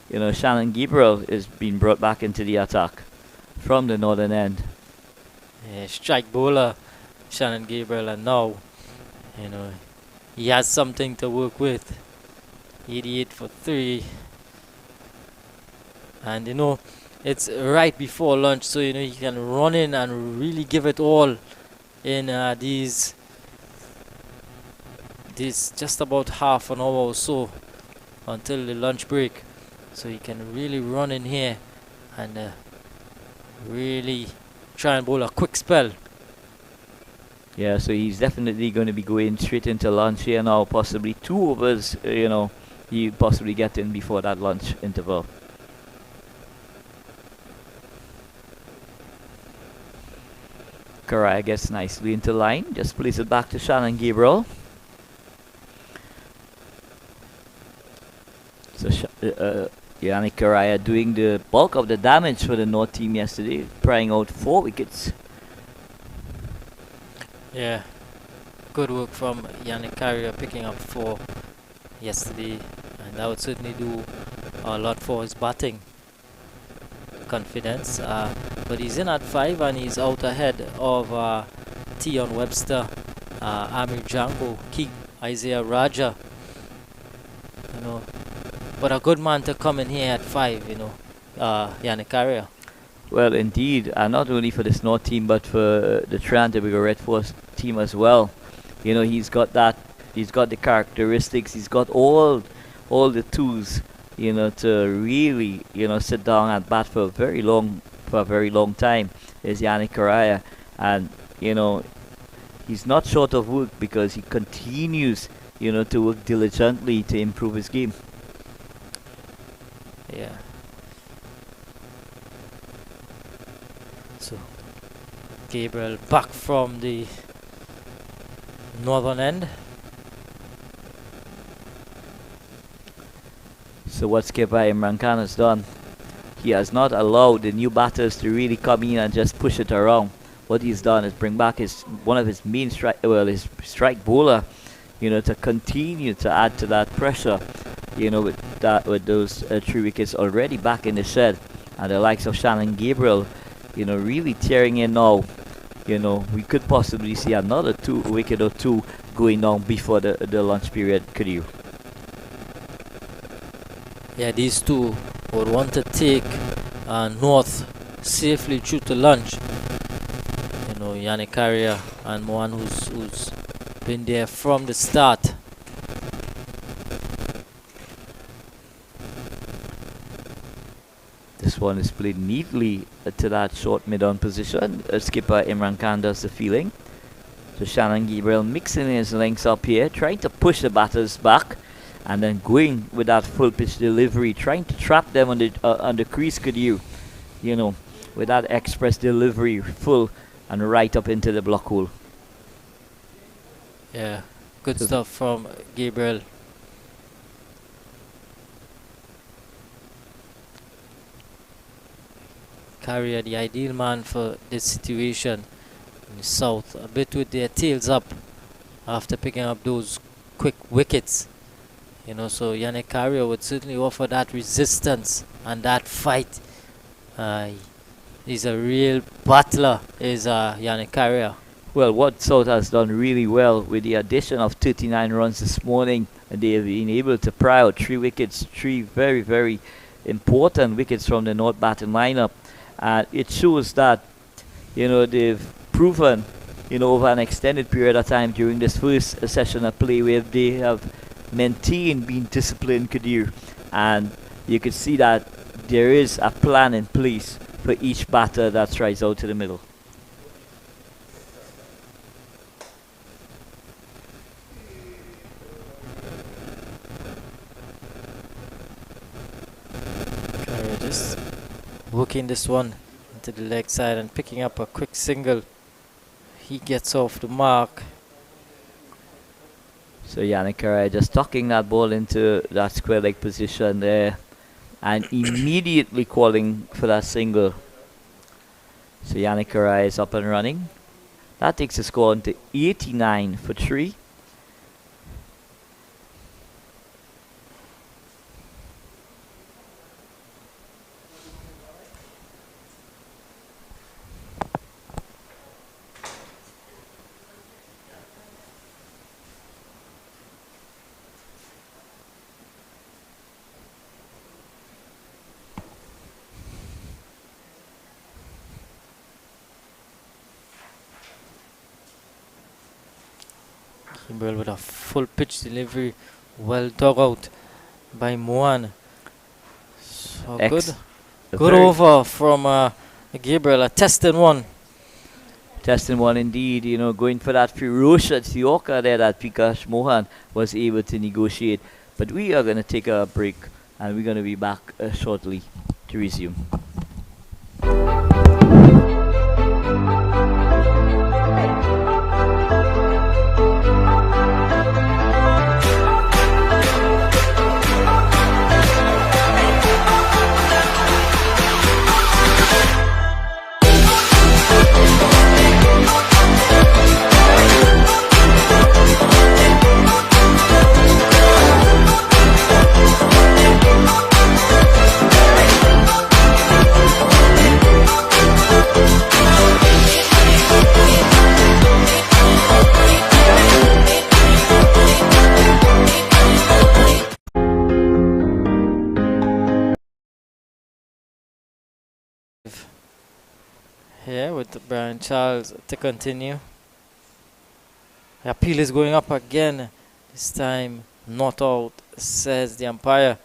[SPEAKER 3] you know, Shannon Gabriel is being brought back into the attack from the northern end.
[SPEAKER 1] Yeah, strike bowler Shannon Gabriel, and now, you know, he has something to work with. 88 for 3. And, you know, it's right before lunch, so, you know, you can run in and really give it all in these just about half an hour or so until the lunch break. So you can really run in here and really try and bowl a quick spell.
[SPEAKER 3] Yeah, so he's definitely going to be going straight into lunch here now. Possibly 2 overs, you know, he possibly get in before that lunch interval. Karaya gets nicely into line. Just plays it back to Shannon Gabriel. So Yannick Karaya doing the bulk of the damage for the North team yesterday, prying out 4 wickets.
[SPEAKER 1] Yeah, good work from Yannick Carrier picking up 4 yesterday, and that would certainly do a lot for his batting confidence. But he's in at 5 and he's out ahead of Tion Webster, Amir Django, Keek, Isaiah Raja. You know, but a good man to come in here at 5. You know, Yannick Carrier.
[SPEAKER 3] Well, indeed, not only for this North team, but for the Trinidad and Tobago Red Force team as well. You know, he's got the characteristics, he's got all the tools, you know, to really, you know, sit down and bat for a very long time. Is Yannick Karaya, and you know, he's not short of work because he continues, you know, to work diligently to improve his game.
[SPEAKER 1] Yeah. So Gabriel back from the northern end.
[SPEAKER 3] So what skipper Imran Khan has done, he has not allowed the new batters to really come in and just push it around. What he's done is bring back one of his main his strike bowler, you know, to continue to add to that pressure, you know, with those 3 wickets already back in the shed, and the likes of Shannon Gabriel, you know, really tearing in now. You know, we could possibly see another 2 wicket or 2 going down before the lunch period. Could you?
[SPEAKER 1] Yeah, these 2 would want to take North safely through to lunch. You know, Yannick Carrier and Mohan, who's been there from the start.
[SPEAKER 3] This one is played neatly to that short mid-on position. Skipper Imran Khan does the fielding. So Shannon Gabriel mixing his lengths up here, trying to push the batters back, and then going with that full pitch delivery, trying to trap them on the crease. Could you know, with that express delivery, full and right up into the block hole.
[SPEAKER 1] Yeah, good stuff from Gabriel. Carrier, the ideal man for this situation in the south, a bit with their tails up after picking up those quick wickets. So Yannick Carrier would certainly offer that resistance and that fight. He's a real battler, is Yannick Carrier.
[SPEAKER 3] Well, what South has done really well with the addition of 39 runs this morning, they have been able to pry out 3 wickets, 3 very, very important wickets from the North batting lineup. And it shows that, they've proven, over an extended period of time during this first session of play where they have maintained being disciplined, Kadir. And you can see that there is a plan in place for each batter that strikes out to the middle.
[SPEAKER 1] Just working this one into the leg side and picking up a quick single. He gets off the mark.
[SPEAKER 3] So Yannick Carey just tucking that ball into that square leg position there and immediately calling for that single. So Yannick Carey is up and running. That takes the score into 89 for 3.
[SPEAKER 1] Kimbrel with a full pitch delivery, well dug out by Moan. So good over from Gabriel, a testing one.
[SPEAKER 3] Testing one indeed, going for that ferocious Yorker there that Vikash Mohan was able to negotiate. But we are going to take a break and we're going to be back shortly to resume.
[SPEAKER 1] Here with Brian Charles to continue. The appeal is going up again. This time not out, says the umpire.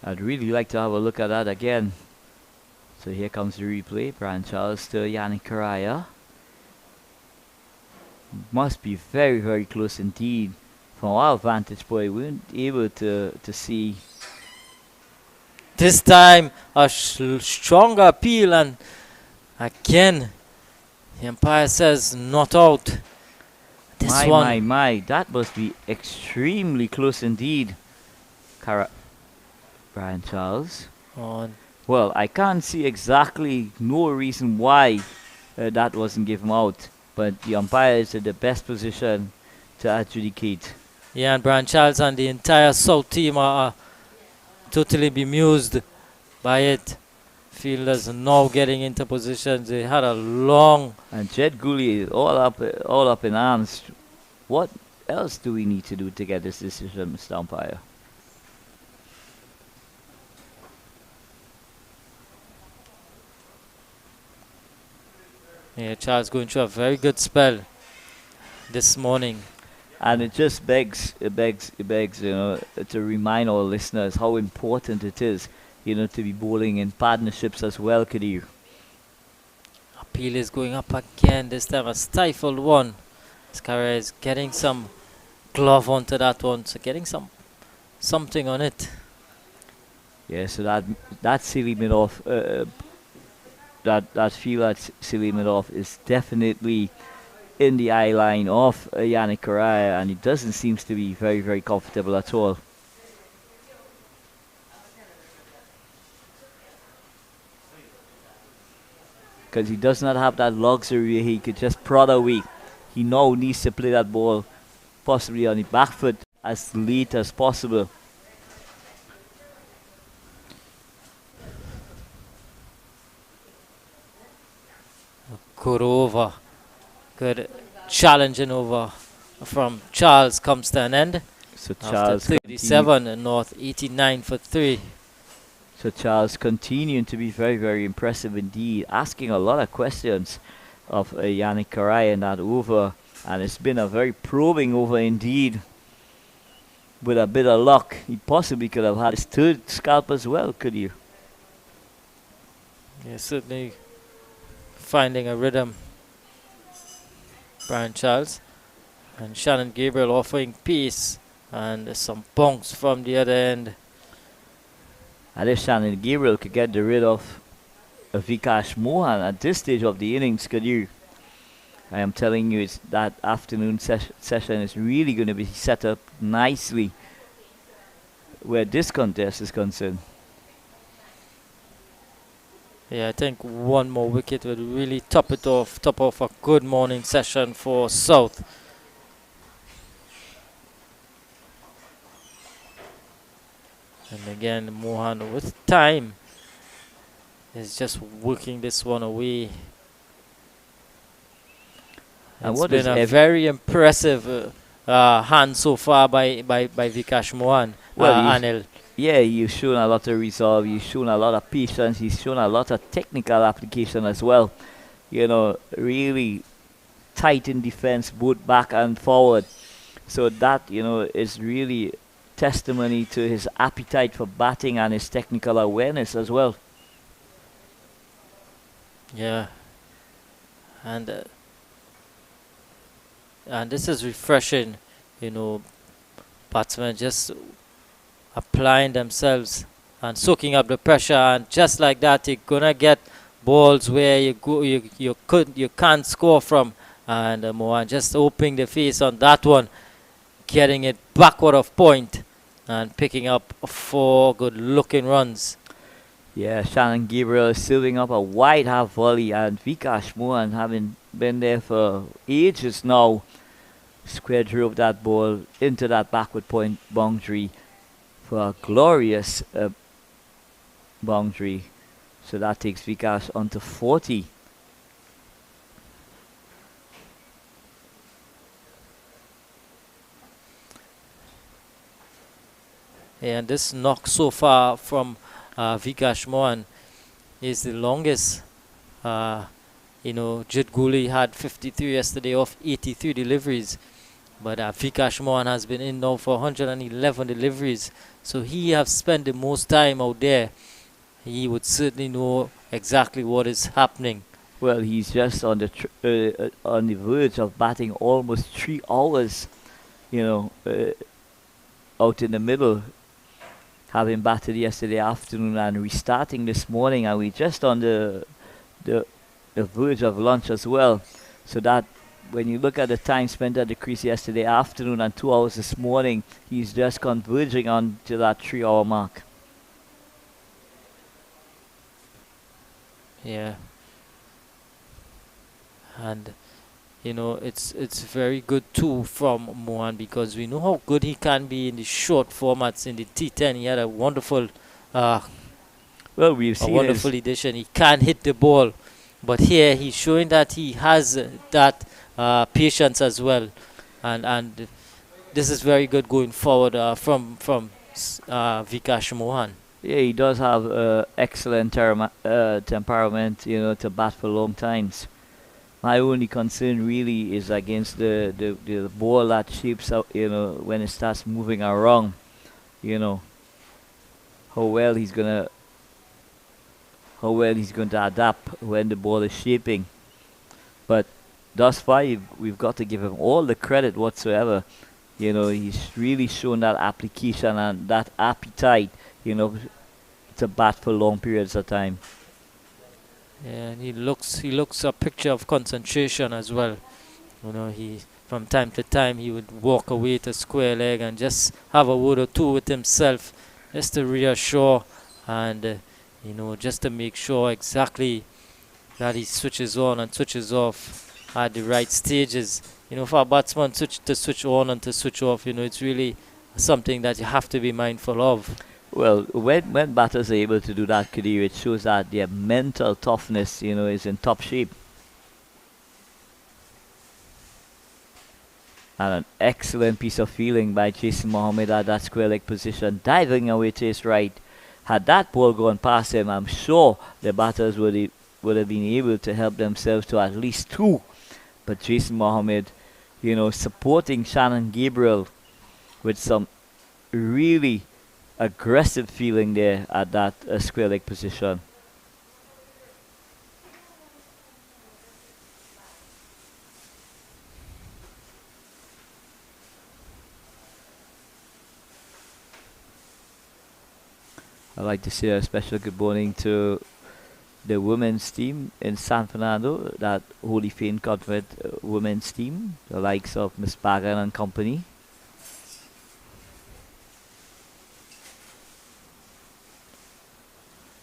[SPEAKER 3] I'd really like to have a look at that again. So here comes the replay. Brian Charles to Yannick Karaya. Must be very, very close indeed. From our vantage point, we weren't able to see.
[SPEAKER 1] This time a stronger appeal, and again the umpire says not out. This
[SPEAKER 3] my, that must be extremely close indeed. Brian Charles. Well, I can't see exactly no reason why that wasn't given out, but the umpire is in the best position to adjudicate.
[SPEAKER 1] Yeah, and Brian Charles and the entire South team are totally bemused by it. Fielders now getting into positions. They had a long...
[SPEAKER 3] And Jed Gooley is all up in arms. What else do we need to do to get this decision, Mr. Umpire?
[SPEAKER 1] Yeah, Charles going through a very good spell this morning.
[SPEAKER 3] And it just begs, to remind our listeners how important it is, to be bowling in partnerships as well, Kadir.
[SPEAKER 1] Appeal is going up again. This time a stifled one. Scarra is getting some glove onto that one, so getting something on it.
[SPEAKER 3] Yeah, so that silly mid off, that feel that silly mid off is definitely in the eye line of Yannick Karaya, and he doesn't seem to be very, very comfortable at all. Because he does not have that luxury, he could just prod away. He now needs to play that ball possibly on the back foot as late as possible.
[SPEAKER 1] Good over. Good challenging over from Charles comes to an end.
[SPEAKER 3] So
[SPEAKER 1] After
[SPEAKER 3] Charles
[SPEAKER 1] 37 and North 89 for 3.
[SPEAKER 3] So Charles continuing to be very, very impressive indeed, asking a lot of questions of Yannick Karai in that over, and it's been a very probing over indeed. With a bit of luck, he possibly could have had his third scalp as well, could you?
[SPEAKER 1] Yeah, certainly finding a rhythm, Brian Charles. And Shannon Gabriel offering pace and some bonks from the other end.
[SPEAKER 3] And if Shannon Gabriel could get rid of Vikash Mohan at this stage of the innings, could you? I am telling you, it's that afternoon session is really going to be set up nicely where this contest is concerned.
[SPEAKER 1] Yeah, I think one more wicket would really top off a good morning session for South. And again, Mohan with time is just working this one away.
[SPEAKER 3] And
[SPEAKER 1] It's
[SPEAKER 3] what
[SPEAKER 1] been
[SPEAKER 3] is
[SPEAKER 1] a very impressive hand so far by Vikash Mohan. Anil.
[SPEAKER 3] Yeah, you've shown a lot of resolve, you've shown a lot of patience, he's shown a lot of technical application as well. You know, really tight in defense, both back and forward. So that, you know, is really testimony to his appetite for batting and his technical awareness as well.
[SPEAKER 1] Yeah. And this is refreshing, you know, batsmen just applying themselves and soaking up the pressure, and just like that you're gonna get balls where you can't score from, and Mohan just opening the face on that one, getting it backward of point and picking up 4 good looking runs.
[SPEAKER 3] Yeah, Shannon Gabriel is serving up a wide half volley, and Vikash Mohan, having been there for ages now, square drove that ball into that backward point boundary for a glorious boundary. So that takes Vikash onto 40.
[SPEAKER 1] And this knock so far from Vikash Mohan is the longest. You know, Jit Guli had 53 yesterday off 83 deliveries, but Vikash Mohan has been in now for 111 deliveries. So he has spent the most time out there. He would certainly know exactly what is happening.
[SPEAKER 3] Well, he's just on the verge of batting almost 3 hours, you know, out in the middle, having batted yesterday afternoon and restarting this morning, and we're just on the verge of lunch as well. So that when you look at the time spent at the crease yesterday afternoon and 2 hours this morning, he's just converging on to that 3-hour mark.
[SPEAKER 1] Yeah. And you know, it's very good too from Mohan, because we know how good he can be in the short formats. In the T10 he had a wonderful wonderful edition. He can hit the ball, but here he's showing that he has that patience as well, and this is very good going forward from Vikash Mohan.
[SPEAKER 3] Yeah, he does have excellent temperament, you know, to bat for long times. My only concern really is against the ball that shapes out, you know, when it starts moving around, you know, how well he's gonna adapt when the ball is shaping. But thus far, we've got to give him all the credit whatsoever. You know, he's really shown that application and that appetite, you know, to bat for long periods of time.
[SPEAKER 1] Yeah, and he looks a picture of concentration as well. You know, he from time to time he would walk away to square leg and just have a word or two with himself, just to reassure and you know, just to make sure exactly that he switches on and switches off at the right stages. You know, for a batsman to switch on and to switch off, you know, it's really something that you have to be mindful of.
[SPEAKER 3] Well, when batters are able to do that, Kadir, it shows that their mental toughness, is in top shape. And an excellent piece of fielding by Jason Mohammed at that square leg position, diving away to his right. Had that ball gone past him, I'm sure the batters would have been able to help themselves to at least two. But Jason Mohammed, supporting Shannon Gabriel with some really aggressive feeling there at that square leg position. I'd like to say a special good morning to the women's team in San Fernando, that Holy Faith Convent women's team, the likes of Miss Bagan and company.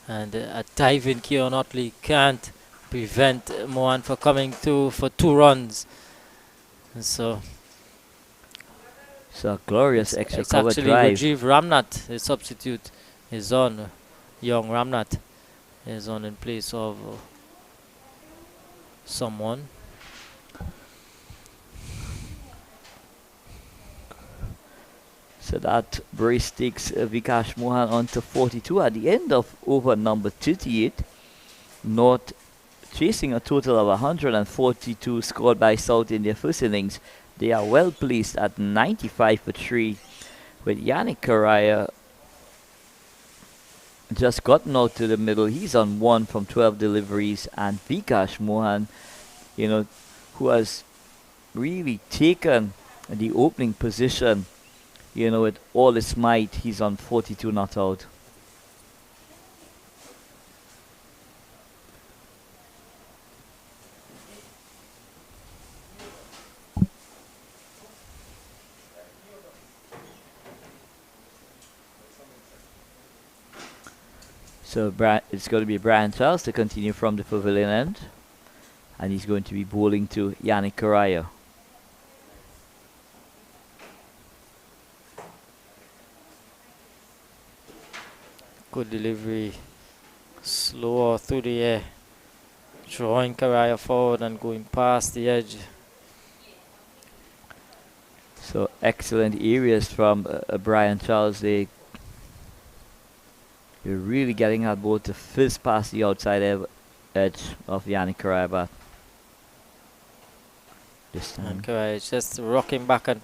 [SPEAKER 1] And a diving Keon Otley can't prevent Mohan from coming through for 2 runs. And so
[SPEAKER 3] a glorious extra
[SPEAKER 1] it's
[SPEAKER 3] cover
[SPEAKER 1] actually
[SPEAKER 3] drive.
[SPEAKER 1] Rajiv Ramnath, the substitute, is on. Young Ramnath is on in place of someone.
[SPEAKER 3] So that brace takes Vikash Mohan on to 42 at the end of over number 38. North chasing a total of 142 scored by South in their first innings. They are well placed at 95 for 3, with Yannick Karaya just gotten out to the middle. He's on 1 from 12 deliveries, and Vikash Mohan, who has really taken the opening position, with all his might. He's on 42 not out. So it's going to be Brian Charles to continue from the pavilion end, and he's going to be bowling to Yannick Karaya.
[SPEAKER 1] Good delivery, slower through the air, drawing Karaya forward and going past the edge.
[SPEAKER 3] So excellent areas from Brian Charles. You're really getting that ball to fizz past the outside edge of Yannick Karaya bat. This time.
[SPEAKER 1] And Karaya is just rocking back and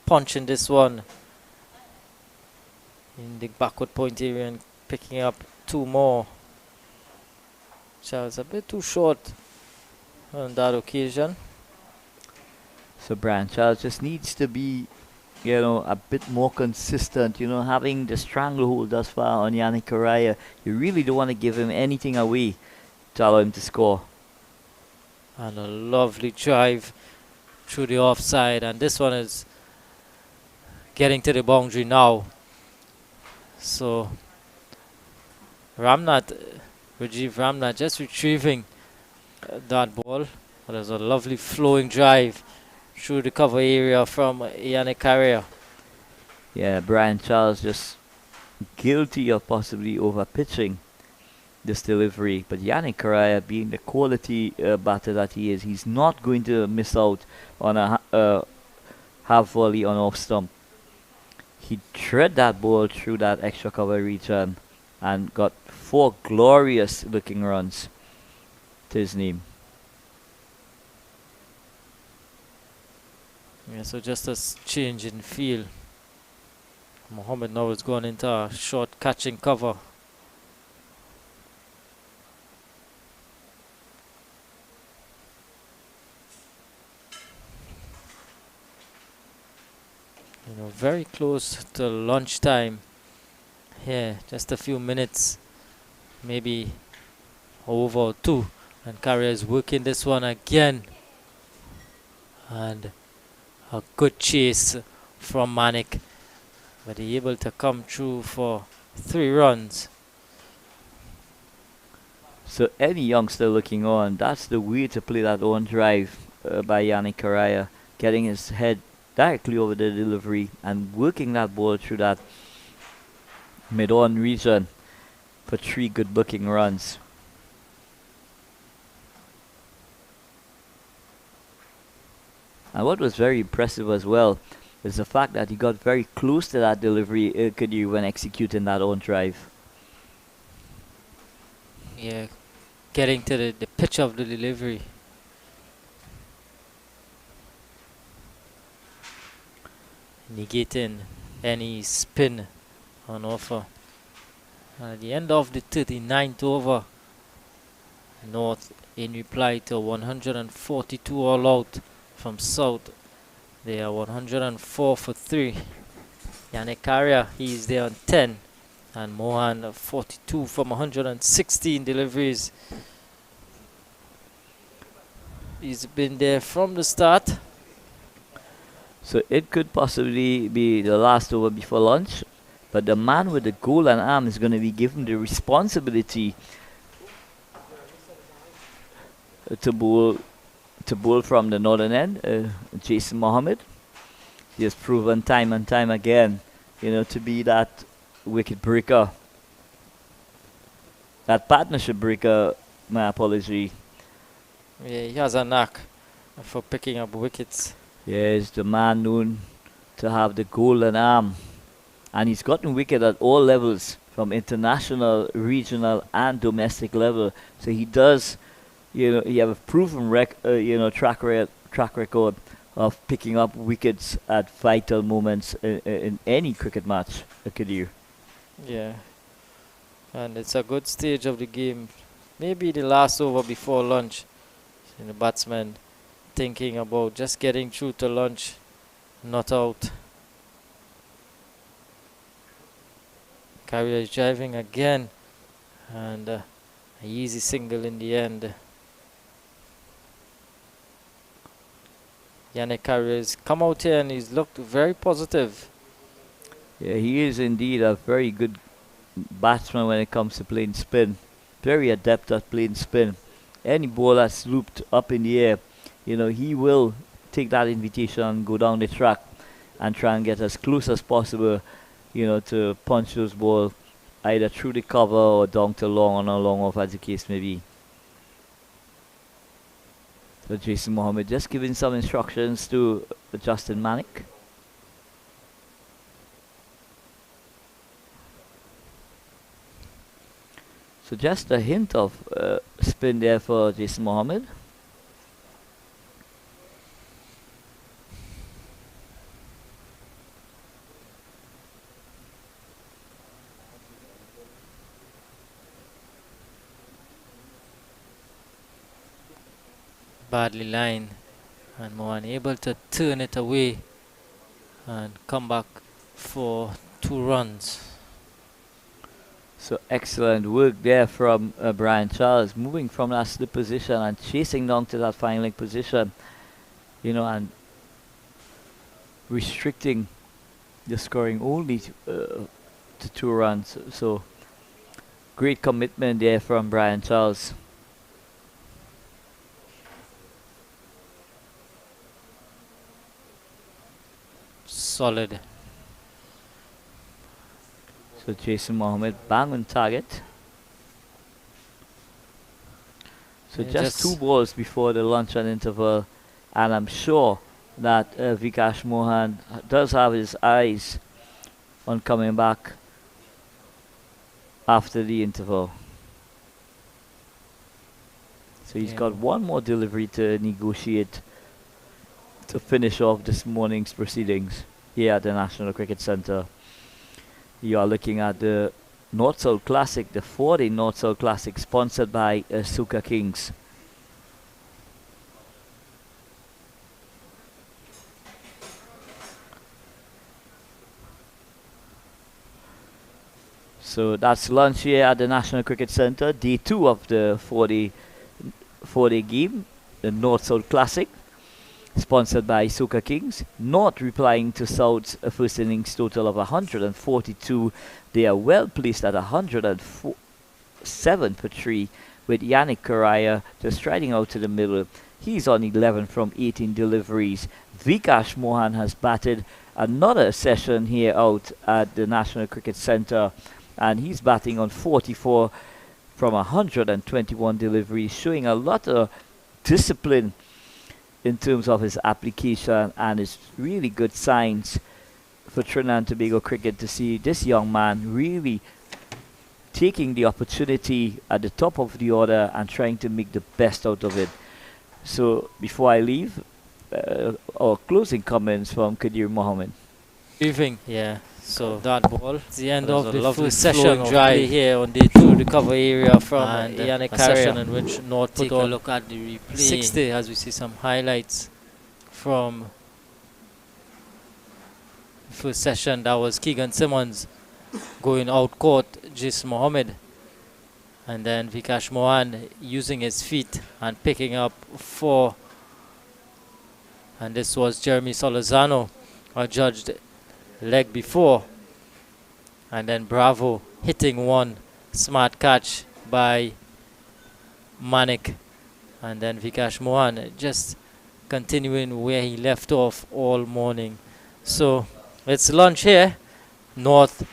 [SPEAKER 1] punching this one in the backward point area and picking up 2 more. Charles a bit too short on that occasion.
[SPEAKER 3] So Brian Charles just needs to be, a bit more consistent. Having the stranglehold thus far on Yannick Karaya, you really don't want to give him anything away to allow him to score.
[SPEAKER 1] And a lovely drive through the offside, and this one is getting to the boundary now. So Rajiv Ramnath just retrieving that ball. There's a lovely flowing drive through the cover area from Yannick Karaya.
[SPEAKER 3] Yeah, Brian Charles just guilty of possibly over pitching this delivery, but Yannick Karaya, being the quality batter that he is, he's not going to miss out on a half volley on off stump. He thread that ball through that extra cover region and got 4 glorious looking runs to his name.
[SPEAKER 1] Yeah, so just a change in feel. Mohammed now is going into a short catching cover. Very close to lunchtime here, just a few minutes, maybe over 2, and Karaya is working this one again, and a good chase from Manik, but he able to come through for 3 runs.
[SPEAKER 3] So any youngster looking on, that's the way to play that on drive by Yannick Karaya, getting his head directly over the delivery and working that ball through that mid-on region for 3 good booking runs. And what was very impressive as well is the fact that he got very close to that delivery when executing that on drive.
[SPEAKER 1] Yeah, getting to the pitch of the delivery. Negating any spin on offer. At the end of the 39th over, North, in reply to 142 all out from South, they are 104 for 3. Yannick Carrier, he's there on 10. And Mohan, 42 from 116 deliveries. He's been there from the start.
[SPEAKER 3] So it could possibly be the last over before lunch, but the man with the goal and arm is going to be given the responsibility to bowl from the northern end, Jason Mohammed. He has proven time and time again, to be that wicket breaker, that partnership breaker. My apology.
[SPEAKER 1] Yeah, he has a knack for picking up wickets.
[SPEAKER 3] Yes, the man known to have the golden arm, and he's gotten wicket at all levels, from international, regional, and domestic level. So he does, he have a proven track record of picking up wickets at vital moments in any cricket match.
[SPEAKER 1] Yeah, and it's a good stage of the game. Maybe the last over before lunch, the batsman thinking about just getting through to lunch, not out. Carrier is driving again, and an easy single in the end. Yannick Carrier has come out here and he's looked very positive.
[SPEAKER 3] Yeah, he is indeed a very good batsman when it comes to playing spin. Very adept at playing spin. Any ball that's looped up in the air, he will take that invitation and go down the track and try and get as close as possible, to punch those balls either through the cover or down to long or long off, as the case may be. So Jason Mohammed just giving some instructions to Justin Manick. So just a hint of spin there for Jason Mohammed.
[SPEAKER 1] Badly lined, and Mohan able to turn it away and come back for 2 runs.
[SPEAKER 3] So excellent work there from Brian Charles, moving from that slip position and chasing down to that fine leg position, and restricting the scoring only to 2 runs. So great commitment there from Brian Charles.
[SPEAKER 1] Solid.
[SPEAKER 3] So Jason Mohammed bang on target. So just 2 balls before the luncheon interval, and I'm sure that Vikash Mohan does have his eyes on coming back after the interval. So he's got one more delivery to negotiate to finish off this morning's proceedings here at the National Cricket Centre. You are looking at the North-South Classic, the 4-day North-South Classic, sponsored by Soca Kings. So that's lunch here at the National Cricket Centre, day 2 of the 4-day game, the North-South Classic, sponsored by Soca Kings. North replying to South's first innings total of 142. They are well placed at 107 for 3, with Yannick Carrier just striding out to the middle, He's on 11 from 18 deliveries. Vikash Mohan has batted another session here out at the National Cricket Centre, and he's batting on 44 from 121 deliveries, showing a lot of discipline in terms of his application, and it's really good signs for Trinidad and Tobago cricket to see this young man really taking the opportunity at the top of the order and trying to make the best out of it. So before I leave, our closing comments from Kadir Mohammed.
[SPEAKER 1] Evening. Yeah. So that ball, the end of the first session of play here on day 2, the cover area from Yannick Carrier, session in which North take a look at the replay 60 as we see some highlights from the first session. That was Keegan Simmons going out court Jis Mohammed, and then Vikash Mohan using his feet and picking up 4, and this was Jeremy Solozano, judged leg before, and then Bravo hitting 1 smart catch by Manik, and then Vikash Mohan just continuing where he left off all morning. So it's lunch here, North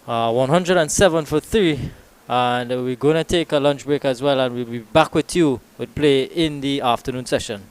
[SPEAKER 1] 107 for 3, and we're gonna take a lunch break as well, and we'll be back with you with play in the afternoon session.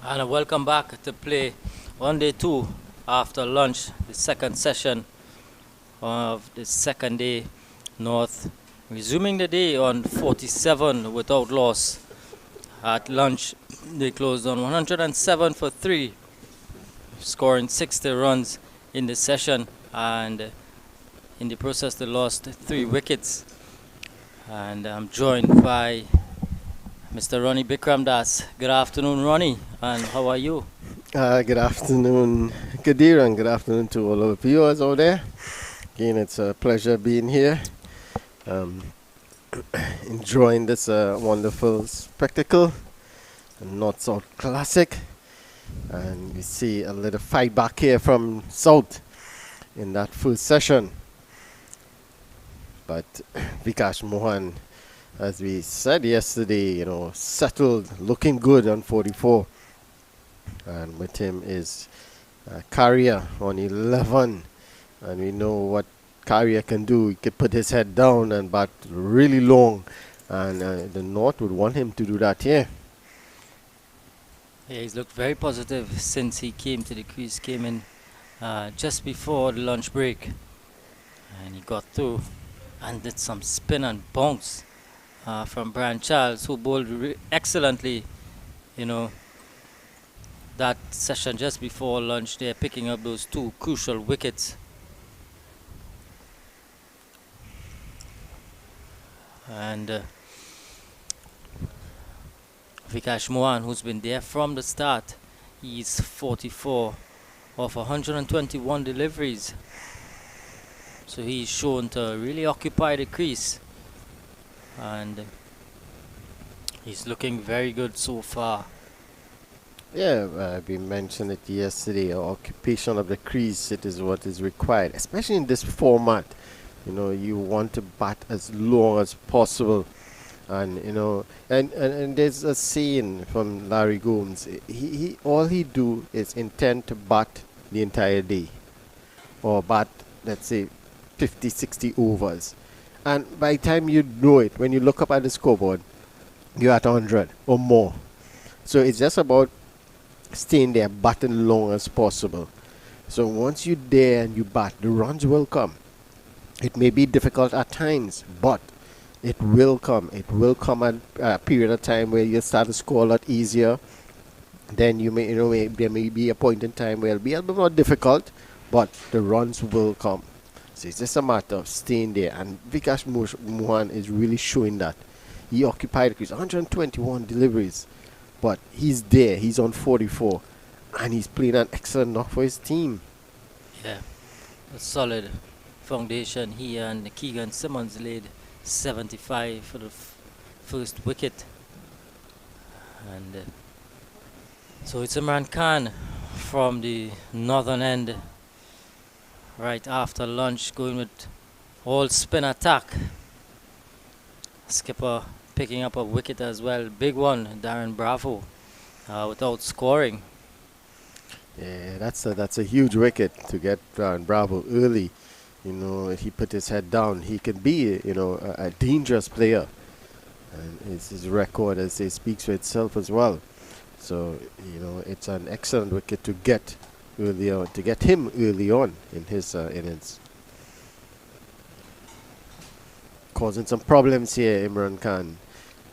[SPEAKER 1] And welcome back to play on day 2 after lunch, the second session of the second day. North resuming the day on 47 without loss. At lunch, they closed on 107 for 3, scoring 60 runs in the session, and in the process they lost 3 wickets. And I'm joined by Mr. Ronnie Bikram Das. Good afternoon, Ronnie, and how are you?
[SPEAKER 2] Good afternoon, Kadir, and good afternoon to all of the viewers out there. Again, it's a pleasure being here, enjoying this wonderful spectacle, the North South Classic. And we see a little fight back here from South in that first session. But Vikash Mohan, as we said yesterday, settled, looking good on 44. And with him is Carrier on 11. And we know what Carrier can do. He can put his head down and bat really long. And the North would want him to do that here.
[SPEAKER 1] Yeah, he's looked very positive since he came to the crease, came in just before the lunch break. And he got through and did some spin and bounce from Brian Charles, who bowled excellently, that session just before lunch. They're picking up those 2 crucial wickets. And Vikash Mohan, who's been there from the start, he's 44 of 121 deliveries. So he's shown to really occupy the crease. And he's looking very good so far.
[SPEAKER 2] Yeah, we mentioned it yesterday. Occupation of the crease, it is what is required, especially in this format. You want to bat as long as possible. And and there's a saying from Larry Gomes. He all he do is intend to bat the entire day, or bat, let's say, 50, 60 overs. And by the time you know it, when you look up at the scoreboard, you're at 100 or more. So it's just about staying there, batting long as possible. So once you're there and you bat, the runs will come. It may be difficult at times, but it will come. It will come at a period of time where you start to score a lot easier. Then there may be a point in time where it'll be a bit more difficult, but the runs will come. So it's just a matter of staying there. And Vikash Mohan is really showing that. He occupied the crease, 121 deliveries, but he's there. He's on 44, and he's playing an excellent knock for his team.
[SPEAKER 1] Yeah, a solid foundation. He and Keegan Simmons laid 75 for the first wicket. And so it's Imran Khan from the northern end, right after lunch, going with all spin attack. Skipper picking up a wicket as well, big one, Darren Bravo, without scoring.
[SPEAKER 2] Yeah, that's a huge wicket to get Darren Bravo early. If he put his head down, he can be a dangerous player, and his record, as he speaks for itself as well. So it's an excellent wicket to get early on, to get him early on in his innings. Causing some problems here, Imran Khan.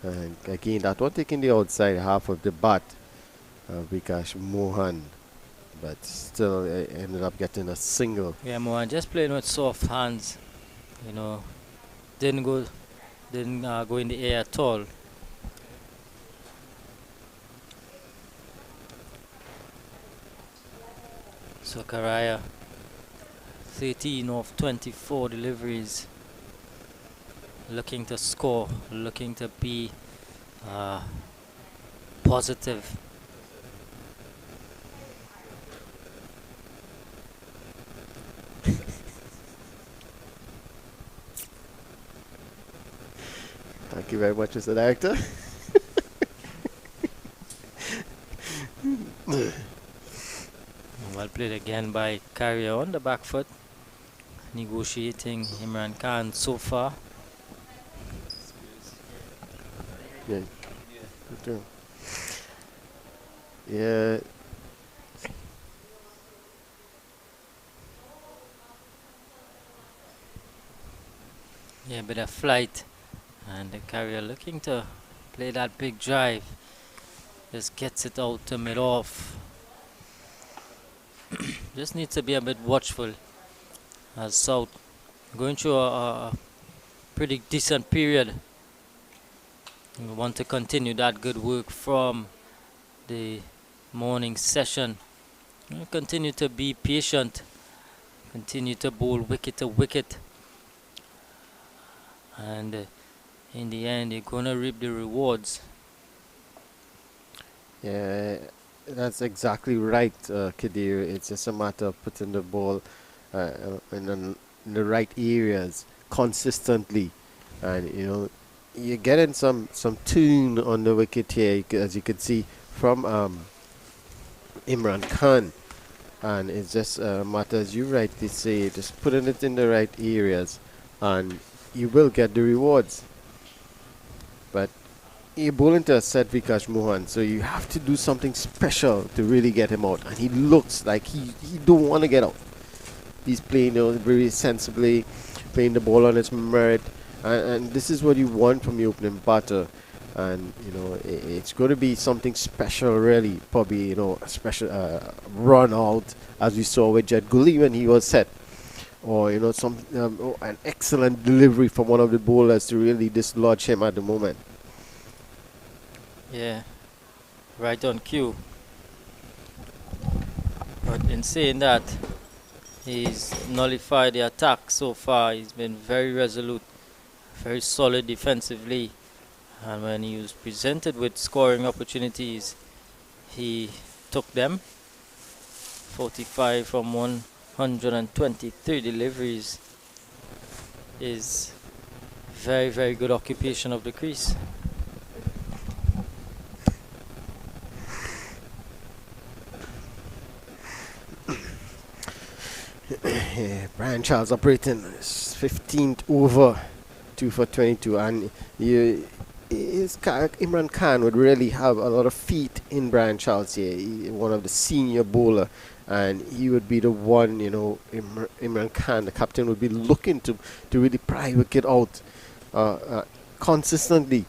[SPEAKER 2] And again, that one taking the outside half of the bat, Vikash Mohan, but still ended up getting a single.
[SPEAKER 1] Yeah, Mohan just playing with soft hands, didn't go in the air at all. So Karaya, 13 of 24 deliveries, looking to score, looking to be positive.
[SPEAKER 2] Thank you very much, Mr. Director.
[SPEAKER 1] Well played again by Carrier on the back foot, negotiating Imran Khan so far.
[SPEAKER 2] Yeah. Yeah,
[SPEAKER 1] Yeah, bit of flight, and the carrier looking to play that big drive. Just gets it out to mid off. Just needs to be a bit watchful as South going through a pretty decent period. We want to continue that good work from the morning session. Continue to be patient. Continue to bowl wicket to wicket. And in the end, you're going to reap the rewards.
[SPEAKER 2] yeah, that's exactly right, Kadir. It's just a matter of putting the ball in the right areas consistently, and you're getting some tune on the wicket here, as you can see from Imran Khan. And it's just a matter, as you rightly say, just putting it in the right areas, and you will get the rewards. But you're bowling to a set Vikash Mohan, so you have to do something special to really get him out. And he looks like he don't want to get out. He's playing very sensibly, playing the ball on its merit, and this is what you want from your opening batter. And it's going to be something special, really. Probably a special run out, as we saw with Jet Gully when he was set, or an excellent delivery from one of the bowlers to really dislodge him at the moment.
[SPEAKER 1] Yeah, right on cue. But in saying that, he's nullified the attack so far. He's been very resolute, very solid defensively. And when he was presented with scoring opportunities, he took them. 45 from 123 deliveries is very, very good occupation of the crease.
[SPEAKER 2] Brian Charles operating his 15th over, 2 for 22, and Imran Khan would really have a lot of feet in Brian Charles here. One of the senior bowler, and he would be the one, Imran Khan, the captain, would be looking to really pry wicket out consistently.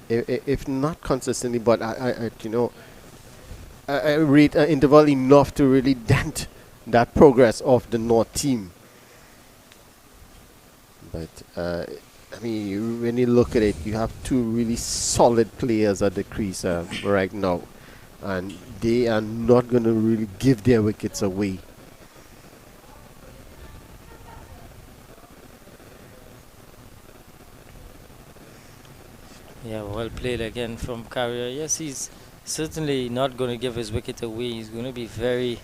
[SPEAKER 2] If not consistently, but I rate an interval enough to really dent that progress of the North team. But when you look at it, you have two really solid players at the crease right now, and they are not going to really give their wickets away.
[SPEAKER 1] Yeah, well played again from Carrier. Yes, he's certainly not going to give his wicket away. He's going to be very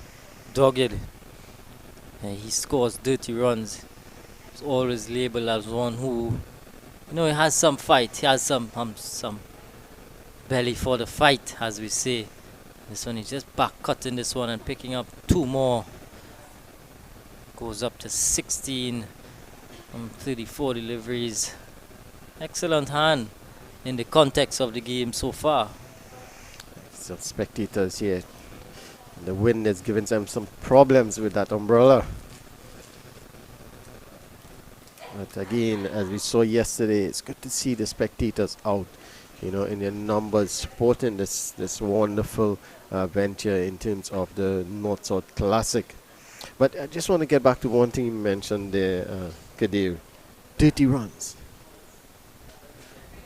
[SPEAKER 1] dogged. He scores dirty runs. He's always labeled as one who, he has some fight. He has some belly for the fight, as we say. This one, he's just back cutting this one and picking up two more. Goes up to 16 from 34 deliveries. Excellent hand in the context of the game so far.
[SPEAKER 2] Some spectators here. The wind is giving them some problems with that umbrella. But again, as we saw yesterday, it's good to see the spectators out, in their numbers, supporting this wonderful venture in terms of the North-South Classic. But I just want to get back to one thing you mentioned there, Kadir. Dirty runs.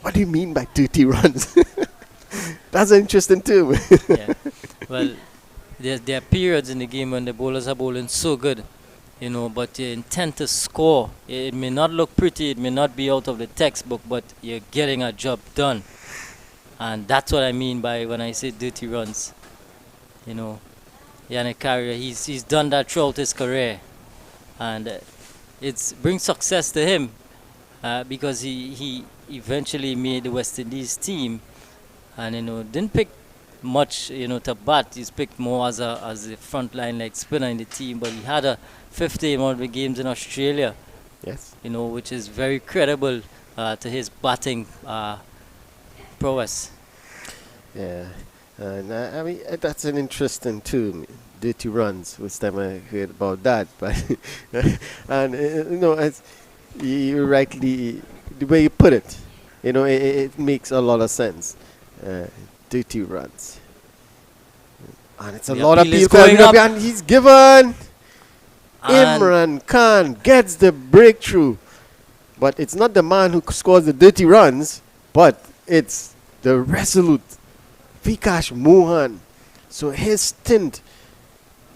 [SPEAKER 2] What do you mean by dirty runs? That's an interesting term.
[SPEAKER 1] Yeah. Well, there are periods in the game when the bowlers are bowling so good, but you intend to score. It may not look pretty, it may not be out of the textbook, but you're getting a job done. And that's what I mean by when I say dirty runs. Yannick Carrier, he's done that throughout his career. And it brings success to him because he eventually made the West Indies team. And, didn't pick much, to bat. He's picked more as a frontline like spinner in the team, but he had a 50 amount of the games in Australia.
[SPEAKER 2] Yes.
[SPEAKER 1] Which is very credible to his batting prowess.
[SPEAKER 2] Yeah. And I mean, that's an interesting too. Dirty runs. First time I heard about that, but and as you rightly the way you put it, it makes a lot of sense. Uh, Dirty runs, and it's a
[SPEAKER 1] The
[SPEAKER 2] lot of
[SPEAKER 1] appeal is
[SPEAKER 2] people
[SPEAKER 1] going up,
[SPEAKER 2] and he's given.
[SPEAKER 1] and
[SPEAKER 2] Imran Khan gets the breakthrough, but it's not the man who scores the dirty runs, but it's the resolute Vikash Mohan. So his stint,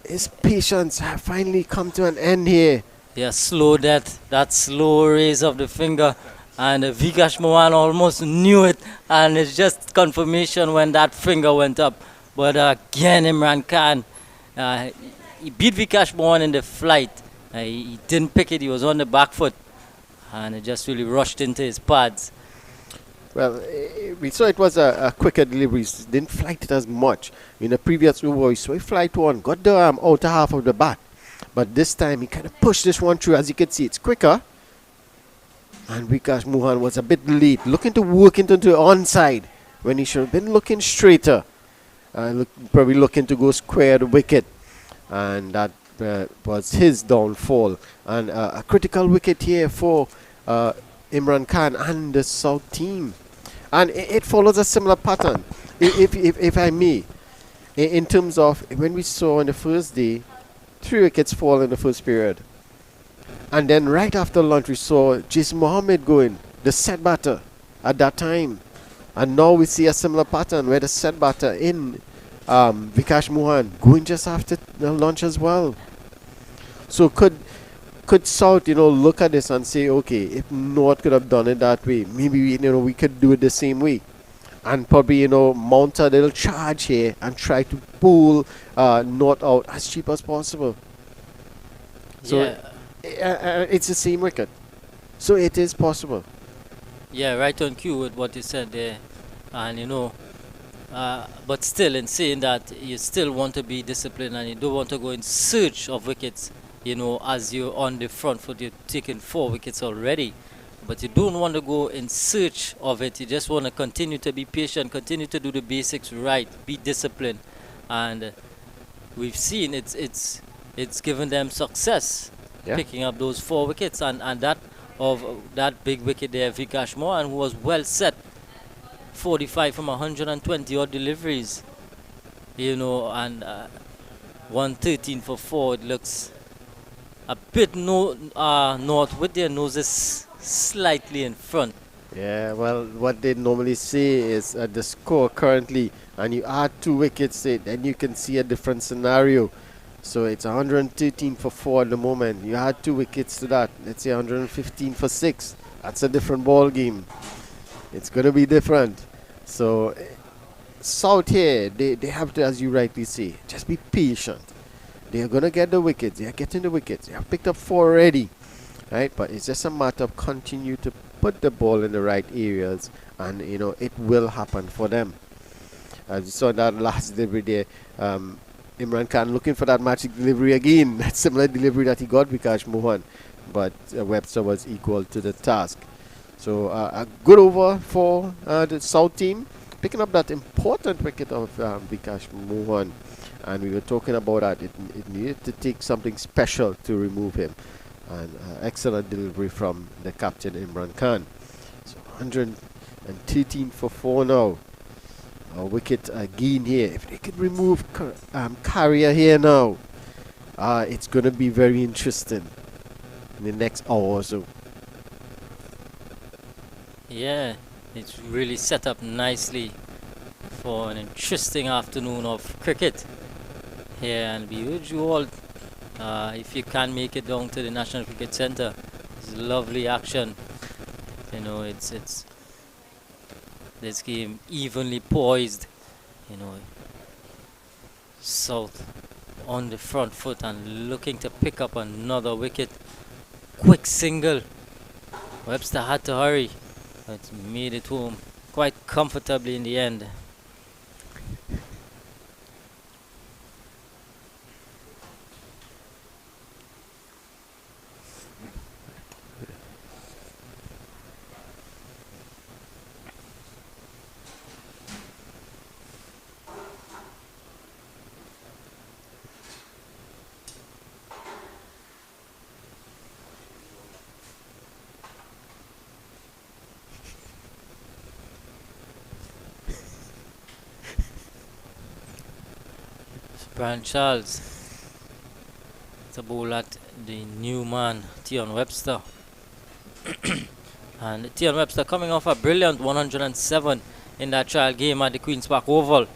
[SPEAKER 2] his patience have finally come to an end here.
[SPEAKER 1] yeah, slow that slow raise of the finger, and Vikash Mohan almost knew it, and it's just confirmation when that finger went up. But again, Imran Khan, uh, he beat Vikash Mohan in the flight. He didn't pick it; he was on the back foot, and it just really rushed into his pads.
[SPEAKER 2] Well, we saw it was a quicker delivery. Didn't flight it as much. In the previous over, we saw he flight one, got the outer half of the bat. But this time he kind of pushed this one through. As you can see, it's quicker. And Vikash Mohan was a bit late, looking to work into the onside when he should have been looking straighter. Probably looking to go square the wicket. And that was his downfall. And a critical wicket here for Imran Khan and the South team. And it follows a similar pattern, if I may, in terms of when we saw on the first day, 3 wickets fall in the first period. And then right after lunch, we saw Jason Mohammed going, the set batter at that time. And now we see a similar pattern where the set batter in Vikash Mohan going just after the lunch as well. So could South, look at this and say, okay, if North could have done it that way, maybe we could do it the same way, and probably mount a little charge here and try to pull North out as cheap as possible. So
[SPEAKER 1] Yeah,
[SPEAKER 2] it's the same wicket, so it is possible.
[SPEAKER 1] yeah, right on cue with what you said there, and but still, in saying that, you still want to be disciplined and you don't want to go in search of wickets. As you're on the front foot, you're taking 4 wickets already, but you don't want to go in search of it. You just want to continue to be patient, continue to do the basics right, be disciplined, and we've seen it's given them success,
[SPEAKER 2] Yeah.
[SPEAKER 1] picking up those 4 wickets, and that of that big wicket there, Vikash Mohan, who was well set, 45 from 120 odd deliveries, and 113 for 4. It looks a bit north with their noses slightly in front.
[SPEAKER 2] Yeah, well, what they normally say is the score currently, and you add 2 wickets, then you can see a different scenario. So it's 113 for 4 at the moment. You add 2 wickets to that. Let's say 115 for 6. That's a different ball game. It's going to be different. So South here, they have to, as you rightly say, just be patient. They are going to get the wickets. They are getting the wickets. They have picked up 4 already. Right? But it's just a matter of continue to put the ball in the right areas, and it will happen for them. As you saw that last delivery there, Imran Khan looking for that magic delivery again. That similar delivery that he got Vikash Mohan, but Webster was equal to the task. So a good over for the South team, picking up that important wicket of Vikash Mohan. And we were talking about that. It needed to take something special to remove him. And excellent delivery from the captain Imran Khan. So 113 for 4 now. A wicket again here. If they could remove Carrier here now, it's going to be very interesting in the next hour or so.
[SPEAKER 1] Yeah, it's really set up nicely for an interesting afternoon of cricket here, and we urge you all, if you can make it down to the National Cricket Centre, it's lovely action. It's this game evenly poised. South on the front foot and looking to pick up another wicket. Quick single. Webster had to hurry, but made it home quite comfortably in the end. Brian Charles to bowl at the new man, Tion Webster. And Tion Webster coming off a brilliant 107 in that trial game at the Queen's Park Oval.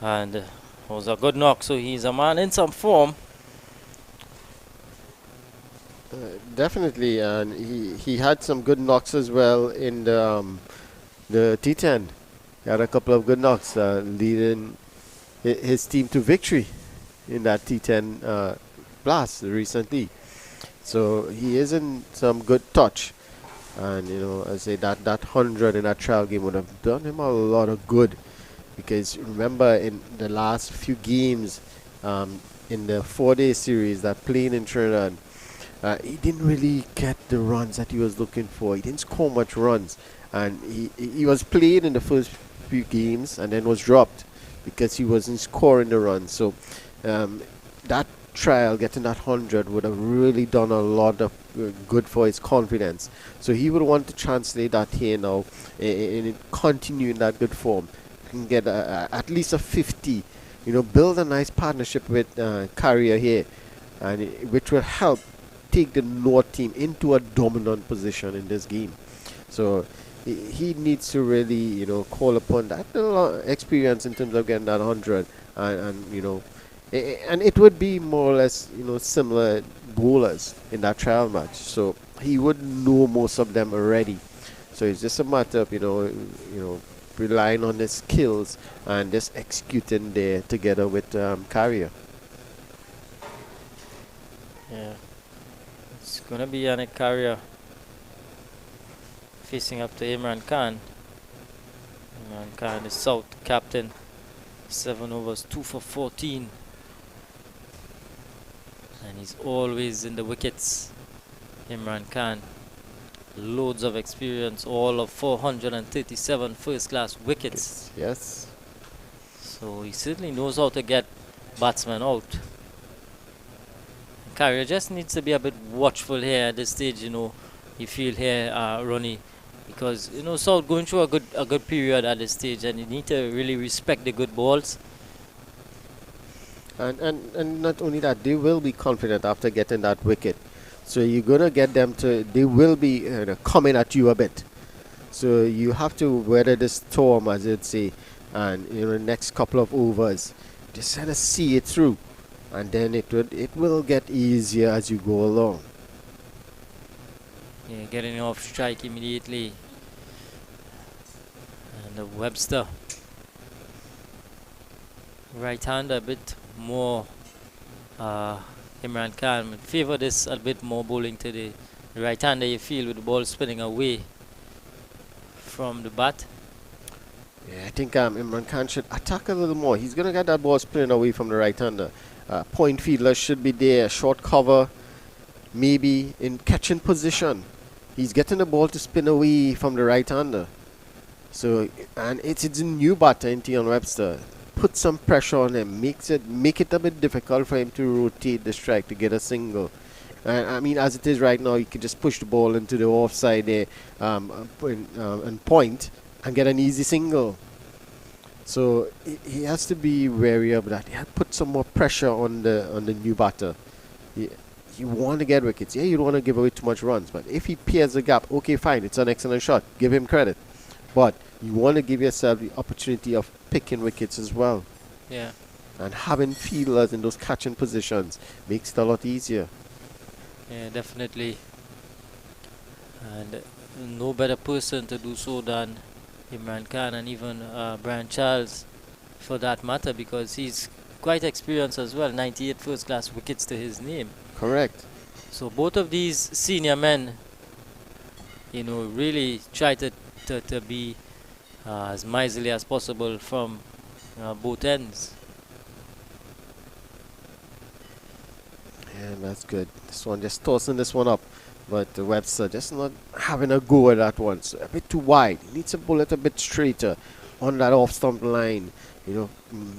[SPEAKER 1] And it was a good knock, so he's a man in some form.
[SPEAKER 2] Definitely, and he had some good knocks as well in the T10. He had a couple of good knocks, leading his team to victory in that T10 blast recently. So he is in some good touch, and I say that 100 in that trial game would have done him a lot of good, because remember in the last few games in the 4-day series that playing in Trinidad. He didn't really get the runs that he was looking for. He didn't score much runs. And he was played in the first few games and then was dropped because he wasn't scoring the runs. So that trial, getting that 100, would have really done a lot of good for his confidence. So he would want to translate that here now and continue in that good form. Can get at least a 50. Build a nice partnership with Carrier here, and which will help take the North team into a dominant position in this game. So he needs to really, call upon that experience in terms of getting that 100, and it would be more or less, similar bowlers in that trial match. So he would know most of them already. So it's just a matter of, relying on his skills and just executing there together with Carrier.
[SPEAKER 1] Yeah. It's going to be Yannick Carrier facing up to Imran Khan. Imran Khan is South captain. 7 overs, 2 for 14. And he's always in the wickets. Imran Khan. Loads of experience, all of 437 first-class wickets.
[SPEAKER 2] Yes.
[SPEAKER 1] So he certainly knows how to get batsmen out. Carrier just needs to be a bit watchful here at this stage, you feel here, Ronnie, because South going through a good period at this stage, and you need to really respect the good balls.
[SPEAKER 2] And not only that, they will be confident after getting that wicket. So you're gonna get them they will be coming at you a bit. So you have to weather the storm, as you'd say, and the next couple of overs, just kind of see it through. And then it will get easier as you go along.
[SPEAKER 1] Yeah, getting off strike immediately. And the Webster. Right-hander a bit more. Imran Khan would favor this a bit more bowling to the right-hander, you feel, with the ball spinning away from the bat.
[SPEAKER 2] Yeah, I think Imran Khan should attack a little more. He's going to get that ball spinning away from the right-hander. Point fielder should be there, short cover, maybe in catching position. He's getting the ball to spin away from the right-hander. So, and it's a new batter in Tion Webster. Put some pressure on him, make it a bit difficult for him to rotate the strike to get a single. I mean, as it is right now, you can just push the ball into the offside there and point and get an easy single. So he has to be wary of that. He has to put some more pressure on the new batter. You want to get wickets. Yeah, you don't want to give away too much runs. But if he peers the gap, okay, fine. It's an excellent shot. Give him credit. But you want to give yourself the opportunity of picking wickets as well.
[SPEAKER 1] Yeah.
[SPEAKER 2] And having fielders in those catching positions makes it a lot easier.
[SPEAKER 1] Yeah, definitely. And no better person to do so than Imran Khan and even Brian Charles, for that matter, because he's quite experienced as well. 98 first-class wickets to his name.
[SPEAKER 2] Correct.
[SPEAKER 1] So both of these senior men, really try to be as miserly as possible from both ends.
[SPEAKER 2] Yeah, that's good. This one just tossing this one up. But Webster just not having a go at that one. So a bit too wide. He needs to pull it a bit straighter on that off stump line.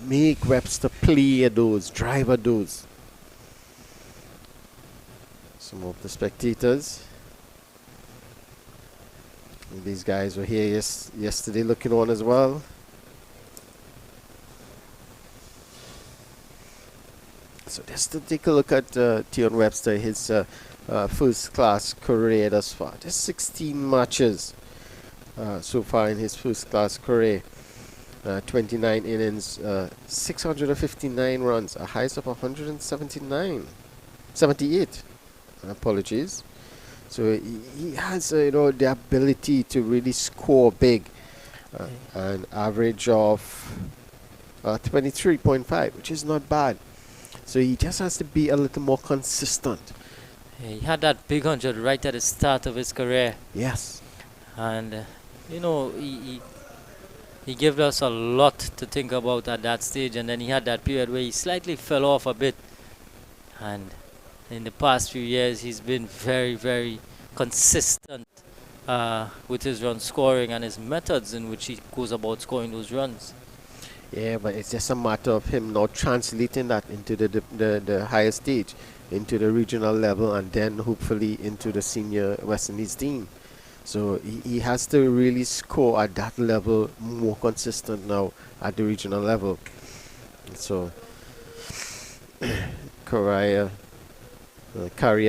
[SPEAKER 2] Make Webster play at those, drive at those. Some of the spectators. And these guys were here yesterday looking on as well. So just to take a look at Tion Webster, his first-class career thus far. Just 16 matches so far in his first-class career. 29 innings, 659 runs, a highest of 78. Apologies. So he has, the ability to really score big. An average of 23.5, which is not bad. So he just has to be a little more consistent.
[SPEAKER 1] He had that big 100 right at the start of his career.
[SPEAKER 2] Yes.
[SPEAKER 1] And, he gave us a lot to think about at that stage. And then he had that period where he slightly fell off a bit. And in the past few years, he's been very, very consistent with his run scoring and his methods in which he goes about scoring those runs.
[SPEAKER 2] Yeah, but it's just a matter of him now translating that into the higher stage, into the regional level, and then hopefully into the senior West Indies team. So he has to really score at that level more consistent now at the regional level. So Carrier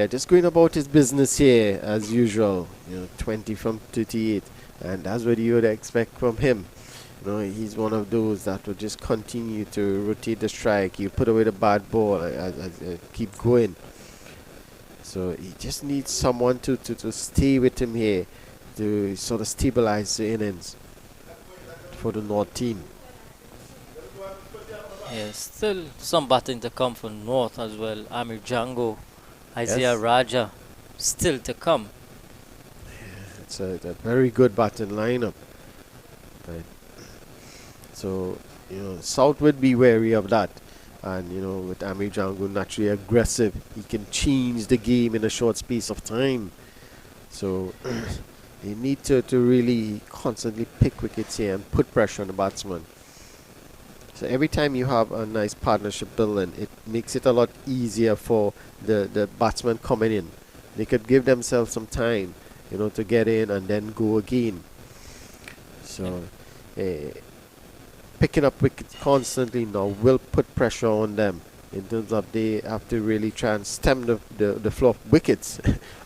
[SPEAKER 2] just going about his business here as usual. 20 from 38, and that's what you would expect from him. He's one of those that will just continue to rotate the strike. You put away the bad ball, keep going. So he just needs someone to stay with him here, to sort of stabilize the innings for the North team.
[SPEAKER 1] Yeah, still some batting to come from North as well. Amir Django, Isaiah Raja, still to come.
[SPEAKER 2] Yeah, it's a very good batting lineup. Right. So, South would be wary of that. And, with Amir Django naturally aggressive, he can change the game in a short space of time. So, you need to really constantly pick wickets here and put pressure on the batsman. So every time you have a nice partnership building, it makes it a lot easier for the batsmen coming in. They could give themselves some time, to get in and then go again. So picking up wickets constantly now will put pressure on them in terms of they have to really try and stem the flow of wickets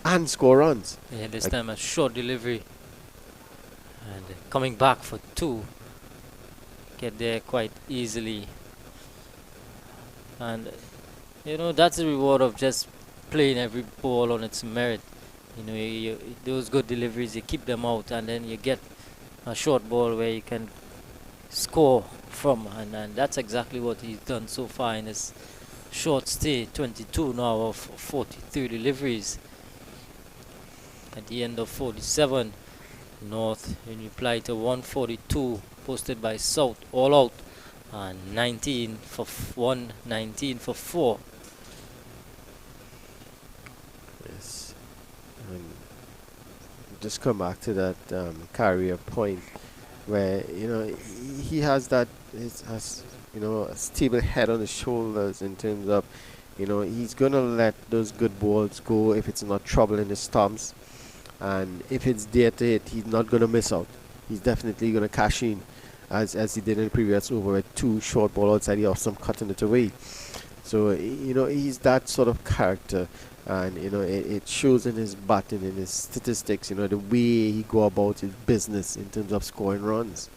[SPEAKER 2] and score runs.
[SPEAKER 1] Yeah, this time a short delivery. And coming back for 2. Get there quite easily. And, that's the reward of just playing every ball on its merit. Those good deliveries, you keep them out, and then you get a short ball where you can score from, and that's exactly what he's done so far in his short stay. 22 now of 43 deliveries. At the end of 47, North in reply to 142 posted by South all out, and 19 for 1, 19 for 4.
[SPEAKER 2] Yes. Just come back to that Carrier point where he has that a stable head on his shoulders in terms of he's gonna let those good balls go if it's not trouble in his stumps, and if it's there to hit, he's not gonna miss out. He's definitely gonna cash in as he did in the previous over with 2 short ball outside the off some cutting it away. So he's that sort of character, and it shows in his batting, in his statistics, the way he go about his business in terms of scoring runs.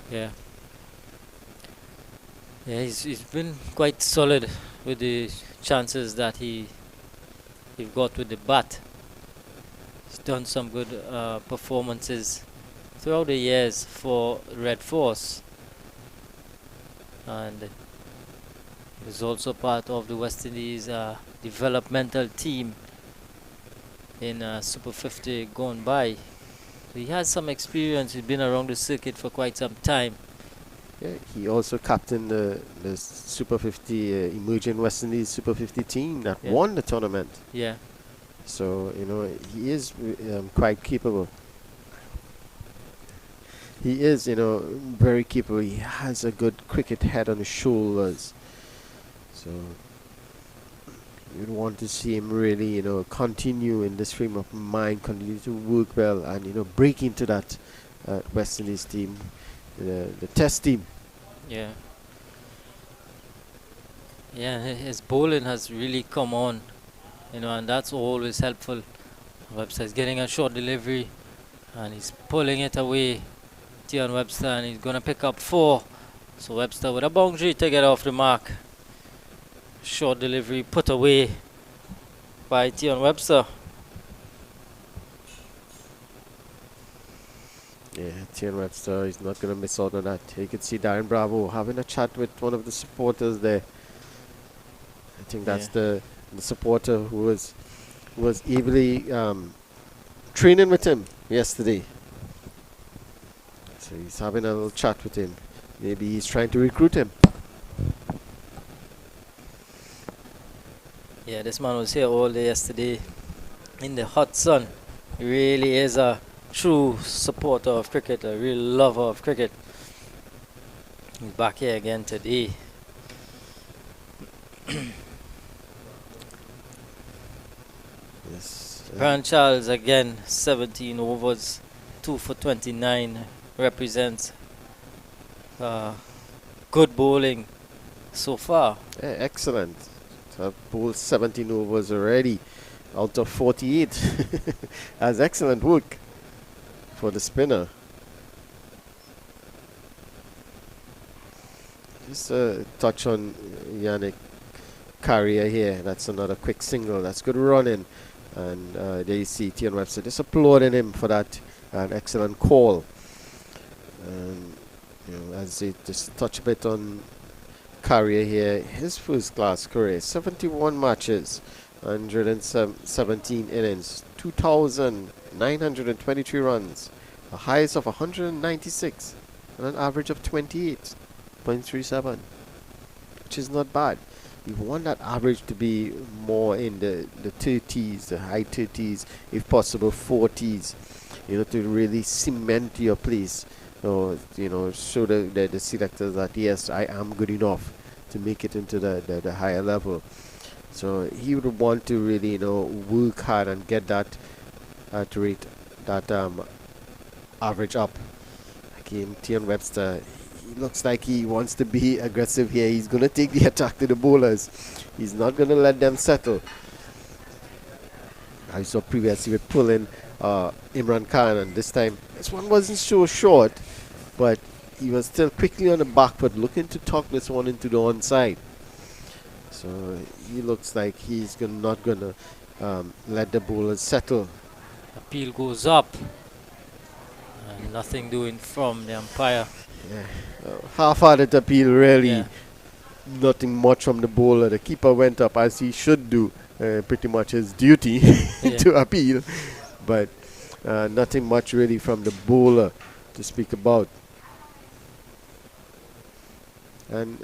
[SPEAKER 1] Yeah, he's been quite solid with the chances that he's got with the bat. He's done some good performances throughout the years for Red Force, and he's also part of the West Indies developmental team in Super 50 gone by. So he has some experience. He's been around the circuit for quite some time.
[SPEAKER 2] Yeah, he also captained the Super 50 emerging West Indies Super 50 team that won the tournament.
[SPEAKER 1] Yeah.
[SPEAKER 2] So he is quite capable. He is very capable. He has a good cricket head on his shoulders. So you'd want to see him really continue in this frame of mind, continue to work well, and break into that West Indies team, the test team.
[SPEAKER 1] Yeah. Yeah, his bowling has really come on, and that's always helpful. Webster's getting a short delivery, and he's pulling it away. Tion Webster, and he's gonna pick up 4. So Webster with a boundary to get off the mark. Short delivery put away by Tion Webster.
[SPEAKER 2] Yeah, Tion Webster is not going to miss out on that. You can see Darren Bravo having a chat with one of the supporters there. I think that's the supporter who was ably training with him yesterday. So he's having a little chat with him. Maybe he's trying to recruit him.
[SPEAKER 1] Yeah, this man was here all day yesterday in the hot sun. He really is a true supporter of cricket, a real lover of cricket. He's back here again today.
[SPEAKER 2] Yes.
[SPEAKER 1] Brian Charles again, 17 overs, 2 for 29, represents good bowling so far.
[SPEAKER 2] Yeah, excellent. So bowled 17 overs already out of 48. That's excellent work for the spinner. Just a touch on Yannick Carrier here. That's another quick single. That's good running. And there you see Tion Webster just applauding him for that. An excellent call. And as they just touch a bit on Carrier here, his first class career, 71 matches, 117 innings, 2,923 runs, a highest of 196, and an average of 28.37, which is not bad. You want that average to be more in the 30s, the high 30s, if possible 40s, to really cement your place. Or, show the selectors that yes, I am good enough to make it into the higher level. So he would want to really, work hard and get that rate, that average up. Again, Tion Webster, he looks like he wants to be aggressive here. He's going to take the attack to the bowlers. He's not going to let them settle. I saw previously with pulling Imran Khan, and this time this one wasn't so short, but he was still quickly on the back foot looking to tuck this one into the onside. So he looks like he's not going to let the bowlers settle.
[SPEAKER 1] Appeal goes up, and nothing doing from the umpire.
[SPEAKER 2] Yeah, half-hearted appeal really.
[SPEAKER 1] Yeah.
[SPEAKER 2] Nothing much from the bowler. The keeper went up as he should do, pretty much his duty to appeal, but nothing much really from the bowler to speak about. And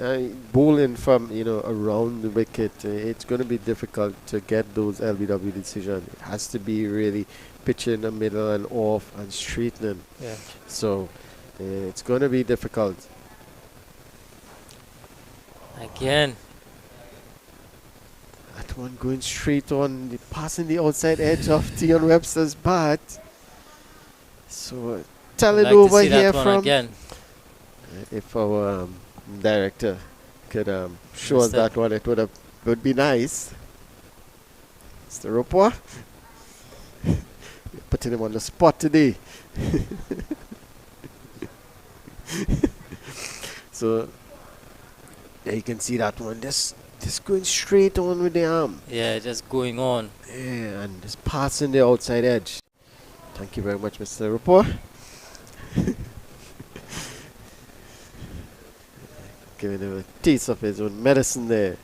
[SPEAKER 2] bowling from around the wicket, it's going to be difficult to get those LBW decisions. It has to be really pitching in the middle and off and straightening.
[SPEAKER 1] Yeah.
[SPEAKER 2] So it's going to be difficult.
[SPEAKER 1] Again.
[SPEAKER 2] That one going straight on, passing the outside edge of Tion Webster's bat. So tell it
[SPEAKER 1] Like
[SPEAKER 2] over
[SPEAKER 1] to see
[SPEAKER 2] here
[SPEAKER 1] that one
[SPEAKER 2] from
[SPEAKER 1] again.
[SPEAKER 2] if our director could show us that one, it would be nice. Mr. Roper, putting him on the spot today. So yeah, you can see that one just going straight on with the arm.
[SPEAKER 1] Yeah, just going on.
[SPEAKER 2] Yeah, and just passing the outside edge. Thank you very much, Mr. Roper. Giving him a taste of his own medicine there.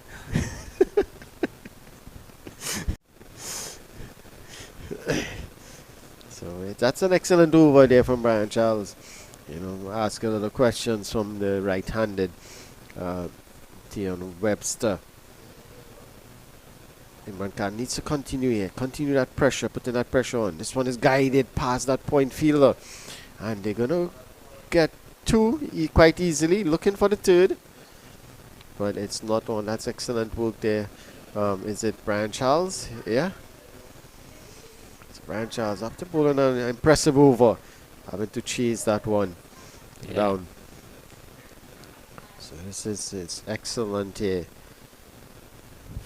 [SPEAKER 2] So that's an excellent over there from Brian Charles. Asking a lot of questions from the right-handed Tion Webster. Imran Khan needs to continue here. Continue that pressure, putting that pressure on. This one is guided past that point fielder. And they're going to get 2 quite easily, looking for the 3rd. But it's not on. That's excellent work there. Is it Brian Charles? Yeah. It's Brian Charles after bowling an impressive over, having to chase that one down. So it's excellent here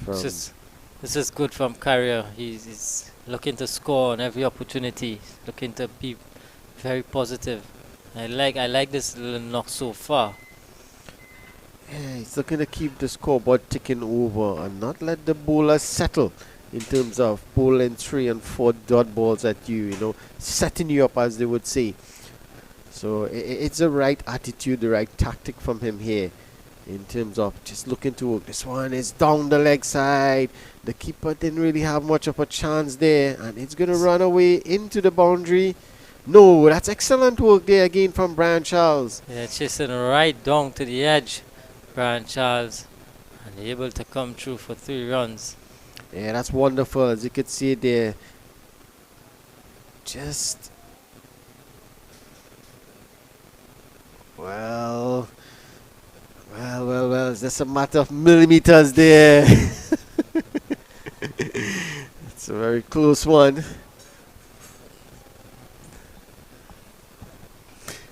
[SPEAKER 2] from.
[SPEAKER 1] This is good from Carrier. He's looking to score on every opportunity. Looking to be very positive. I like this little knock so far.
[SPEAKER 2] Yeah, he's looking to keep the scoreboard ticking over and not let the bowlers settle in terms of bowling 3 and 4 dot balls at you, setting you up, as they would say. So it's the right attitude, the right tactic from him here in terms of just looking to work. This one is down the leg side. The keeper didn't really have much of a chance there, and it's going to run away into the boundary. No, that's excellent work there again from Brian Charles.
[SPEAKER 1] Yeah, chasing right down to the edge, Brian Charles, and able to come through for 3 runs.
[SPEAKER 2] Yeah, that's wonderful. As you can see there, just well, it's just a matter of millimeters there. It's a very close one.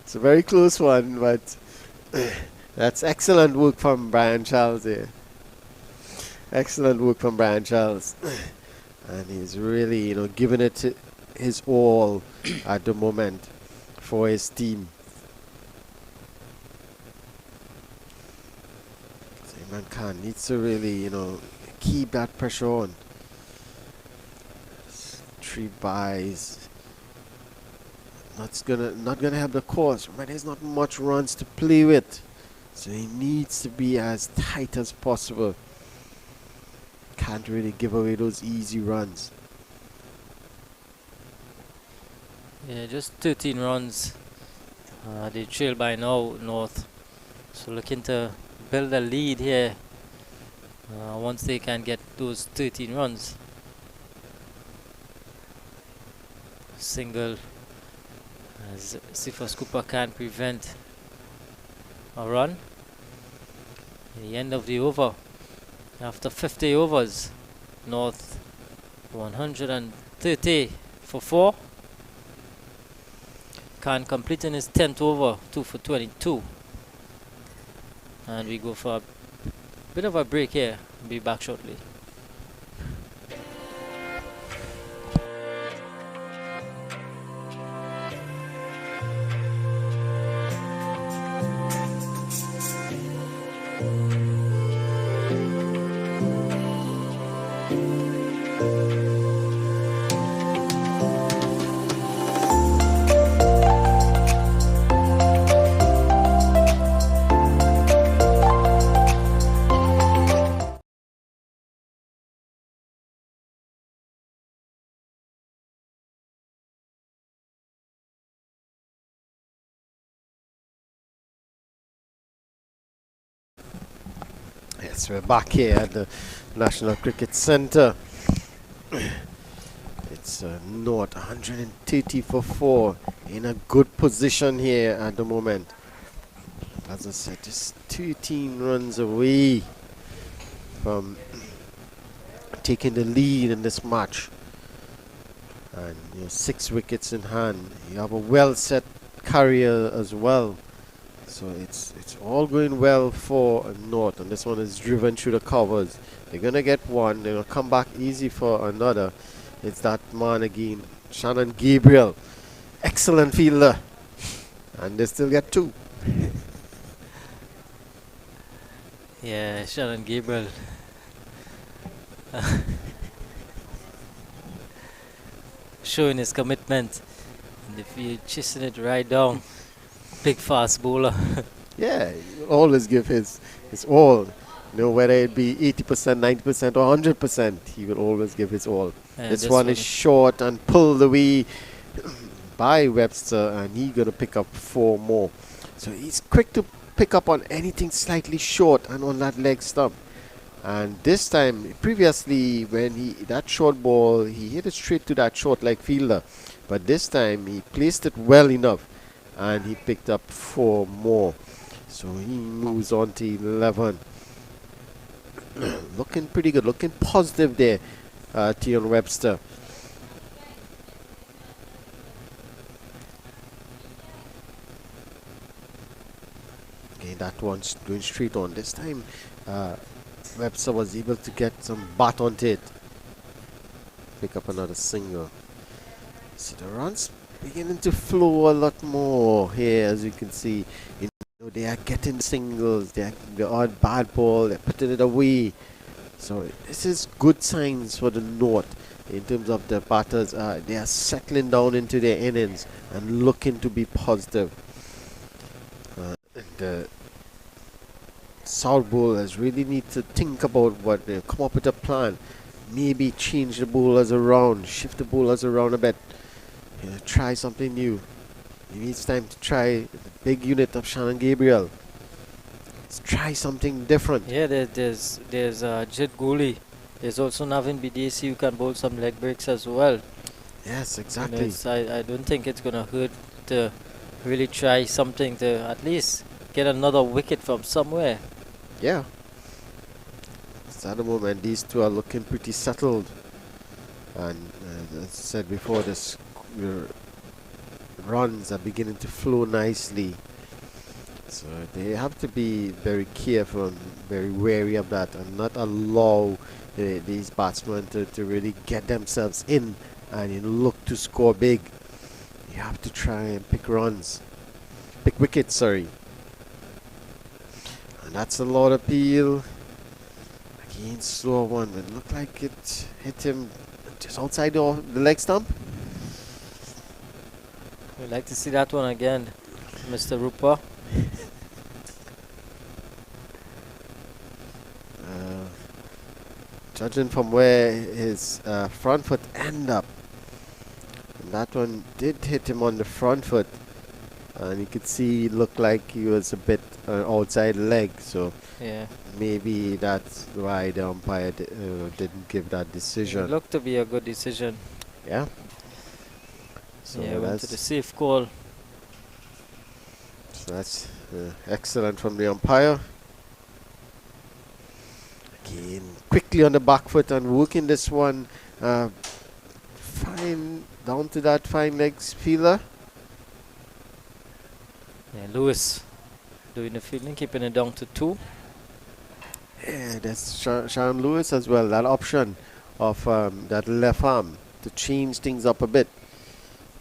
[SPEAKER 2] It's a very close one, but that's excellent work from Brian Charles here. Excellent work from Brian Charles. And he's really, giving it his all at the moment for his team. So Imran Khan needs to really, keep that pressure on. 3 buys. Not gonna have the course. But there's not much runs to play with. So he needs to be as tight as possible. Can't really give away those easy runs.
[SPEAKER 1] Yeah, just 13 runs. They trail by now, North. So looking to build a lead here. Once they can get those 13 runs. Single. As Sifas Cooper can't prevent a run. At the end of the over. After 50 overs, North 130 for 4. Khan completing his 10th over, 2 for 22. And we go for a bit of a break here. Be back shortly.
[SPEAKER 2] Yes, we're back here at the National Cricket Centre. It's North 130 for 4 in a good position here at the moment. As I said, just 13 runs away from taking the lead in this match. And 6 wickets in hand. You have a well set Carrier as well. So it's all going well for North, and this one is driven through the covers. They're gonna get one, they're gonna come back easy for another. It's that man again, Shannon Gabriel. Excellent fielder. And they still get 2.
[SPEAKER 1] Yeah, Shannon Gabriel. Showing his commitment. And if you're chasing it right down. Big fast bowler.
[SPEAKER 2] Yeah, he will always give his all. Whether it be 80%, 90% or 100%, he will always give his all. This one is short and pulled away by Webster, and he's going to pick up 4 more. So he's quick to pick up on anything slightly short and on that leg stump. And this time, previously, when that short ball, he hit it straight to that short leg fielder. But this time, he placed it well enough, and he picked up 4 more. So he moves on to 11. Looking pretty good, looking positive there, Tion Webster. Okay, that one's going straight on. This time, Webster was able to get some bat onto it. Pick up another single. So the runs beginning to flow a lot more here, as you can see. You know, they are getting singles, they are the odd bad ball, they're putting it away. So this is good signs for the North in terms of the batters. They are settling down into their innings and looking to be positive. The South bowlers really need to think about what they come up with a plan. Maybe change the bowlers around, shift the bowlers around a bit. You know, try something new. Maybe it's time to try the big unit of Shannon Gabriel. Let's try something different.
[SPEAKER 1] Yeah, there's Jit Guli. There's also Navin Bidesi who can bowl some leg breaks as well.
[SPEAKER 2] Yes,
[SPEAKER 1] You know,
[SPEAKER 2] exactly.
[SPEAKER 1] I don't think it's gonna hurt to really try something to at least get another wicket from somewhere.
[SPEAKER 2] Yeah. So at the moment, these two are looking pretty settled. And as I said before, this runs are beginning to flow nicely. So they have to be very careful and very wary of that and not allow these batsmen to really get themselves in and look to score big. You have to try and pick runs. Pick wickets, sorry. And that's a lot of appeal. Again, slow one. It looked like it hit him just outside the leg stump.
[SPEAKER 1] We'd like to see that one again, Mr. Rupa.
[SPEAKER 2] Judging from where his front foot ended up, and that one did hit him on the front foot, and you could see it looked like he was a bit outside leg, so
[SPEAKER 1] Yeah,
[SPEAKER 2] maybe that's why the umpire didn't give that
[SPEAKER 1] it
[SPEAKER 2] decision.
[SPEAKER 1] looked to be a good decision.
[SPEAKER 2] Yeah. So
[SPEAKER 1] Yeah, went to the
[SPEAKER 2] that's
[SPEAKER 1] safe call.
[SPEAKER 2] excellent from the umpire. Again, quickly on the back foot and working this one fine down to that fine legs fielder.
[SPEAKER 1] Yeah, Lewis doing the fielding, keeping it down to 2.
[SPEAKER 2] Yeah, that's Sharon Lewis as well. That option of that left arm to change things up a bit.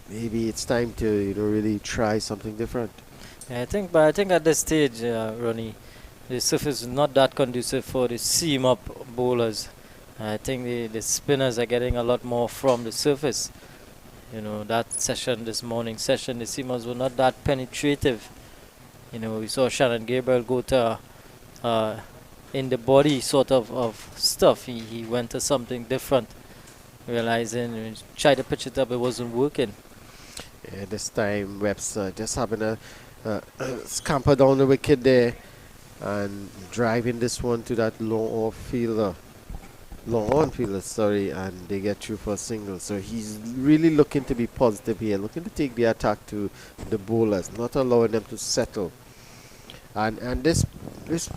[SPEAKER 2] Maybe it's time to really try something different.
[SPEAKER 1] Yeah, I think at this stage, Ronnie, the surface is not that conducive for the seam up bowlers. I think the spinners are getting a lot more from the surface. You know, that session, this morning session, the seamers were not that penetrative. You know, we saw Shannon Gabriel go to in the body sort of stuff. He went to something different, realizing he tried to pitch it up, it wasn't working.
[SPEAKER 2] Yeah, this time Webster just having a scamper down the wicket there and driving this one to that long on fielder, sorry, and they get through for a single. So he's really looking to be positive here, looking to take the attack to the bowlers, not allowing them to settle. And this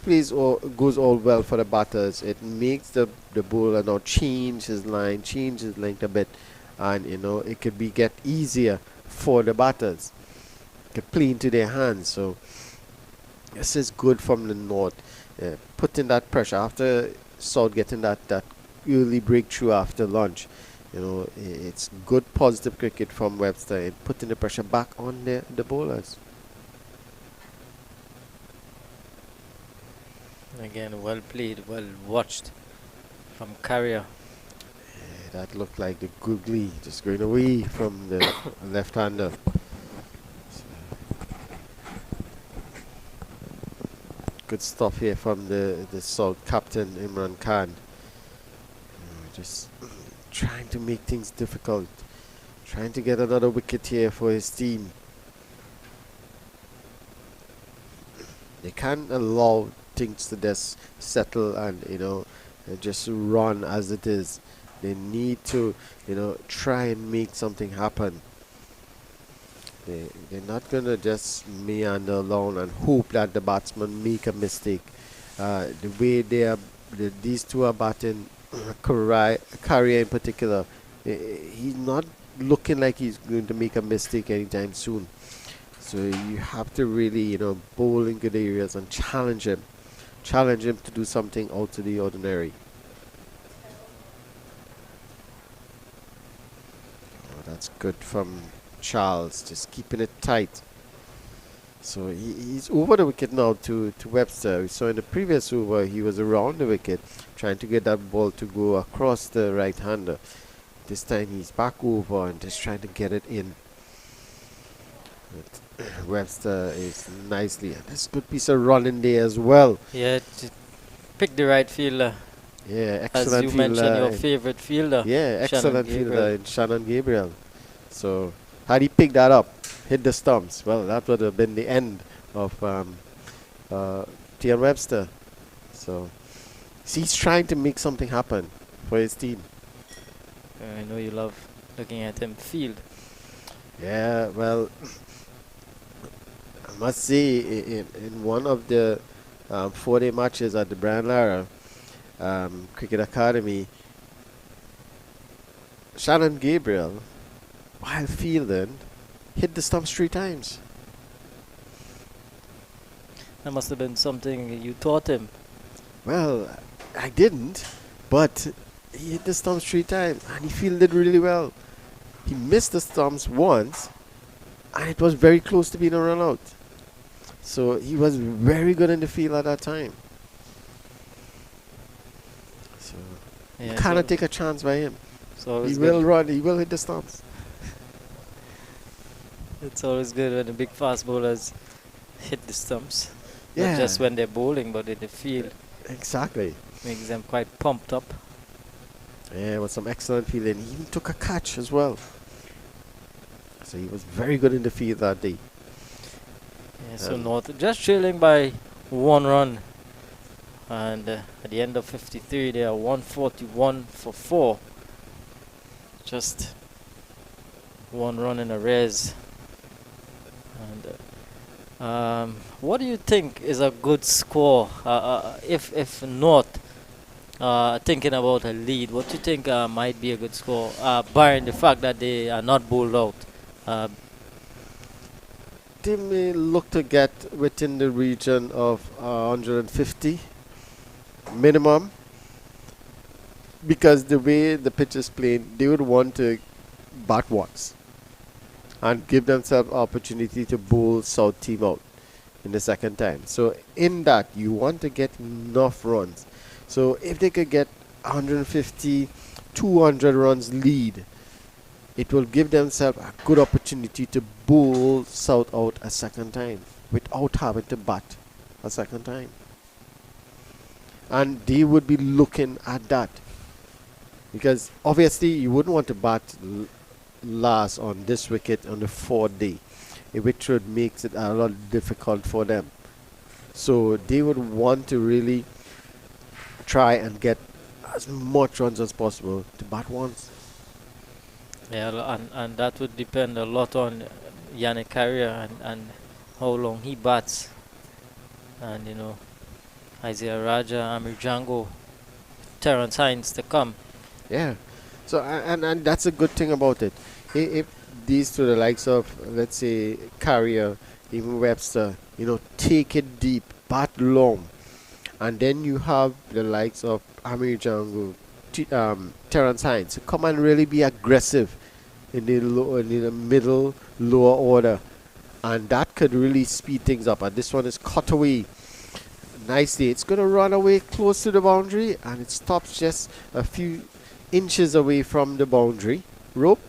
[SPEAKER 2] plays goes all well for the batters. It makes the bowler now change his line, change his length a bit, and it could get easier for the batters. It could play into their hands. So this is good from the North, putting that pressure after South getting that early breakthrough after lunch. It's good positive cricket from Webster and putting the pressure back on the bowlers.
[SPEAKER 1] Again, well played, well watched from Carrier.
[SPEAKER 2] Yeah, that looked like the googly just going away from the left-hander. Good stuff here from the South captain Imran Khan. Just trying to make things difficult, trying to get another wicket here for his team. They can't allow things to just settle and just run as it is. They need to try and make something happen. They're not gonna just meander along and hope that the batsman make a mistake. The way these two are batting, Carrier in particular, he's not looking like he's going to make a mistake anytime soon. So you have to really bowl in good areas and challenge him. challenge him to do something out of the ordinary. Oh, that's good from Charles, just keeping it tight. So he's over the wicket now to Webster. We saw in the previous over he was around the wicket trying to get that ball to go across the right-hander. This time he's back over and just trying to get it in. But Webster is nicely, and there's a good piece of running there as well.
[SPEAKER 1] Yeah, pick the right fielder.
[SPEAKER 2] Yeah,
[SPEAKER 1] As
[SPEAKER 2] excellent
[SPEAKER 1] you
[SPEAKER 2] fielder.
[SPEAKER 1] mentioned, your favorite fielder.
[SPEAKER 2] Yeah, excellent
[SPEAKER 1] Gabriel.
[SPEAKER 2] fielder in Shannon Gabriel. So had he picked that up, hit the stumps, well, that would have been the end of T.N. Webster. So he's trying to make something happen for his team.
[SPEAKER 1] I know you love looking at him field.
[SPEAKER 2] Yeah, well, I must say, in one of the 4-day matches at the Brian Lara Cricket Academy, Shannon Gabriel, while fielding, hit the stumps 3 times.
[SPEAKER 1] That must have been something you taught him.
[SPEAKER 2] Well, I didn't, but he hit the stumps 3 times and he fielded really well. He missed the stumps once and it was very close to being a run out. So he was very good in the field at that time. So
[SPEAKER 1] Yeah,
[SPEAKER 2] you cannot take a chance by him.
[SPEAKER 1] so
[SPEAKER 2] He
[SPEAKER 1] it's
[SPEAKER 2] will
[SPEAKER 1] good.
[SPEAKER 2] run, he will hit the stumps.
[SPEAKER 1] It's always good when the big fast bowlers hit the stumps.
[SPEAKER 2] Yeah.
[SPEAKER 1] Not just when they're bowling, but in the field.
[SPEAKER 2] Exactly.
[SPEAKER 1] Makes them quite pumped up.
[SPEAKER 2] Yeah, with some excellent fielding. He even took a catch as well. So he was very good in the field that day.
[SPEAKER 1] Yeah, so North just trailing by 1 run. And at the end of 53, they are 141 for 4. Just 1 run in arrears. And what do you think is a good score if North thinking about a lead? What do you think might be a good score, barring the fact that they are not bowled out?
[SPEAKER 2] They may look to get within the region of 150 minimum, because the way the pitch is played, they would want to bat once and give themselves opportunity to bowl South team out in the second time. So in that, you want to get enough runs. So if they could get 150, 200 runs lead, it will give themselves a good opportunity to bowl South out a second time without having to bat a second time. And they would be looking at that, because obviously you wouldn't want to bat last on this wicket on the 4th day, which would make it a lot difficult for them. So they would want to really try and get as much runs as possible to bat once.
[SPEAKER 1] Yeah, and that would depend a lot on Yannick Carrier and how long he bats. And, Isaiah Raja, Amir Django, Terrence Hines to come.
[SPEAKER 2] Yeah. So and that's a good thing about it. If these two, the likes of, let's say, Carrier, even Webster, take it deep, bat long, and then you have the likes of Amir Django, Terrence Hines, to come and really be aggressive in the middle, lower order, and that could really speed things up. And this one is cut away nicely. It's going to run away close to the boundary, and it stops just a few inches away from the boundary rope.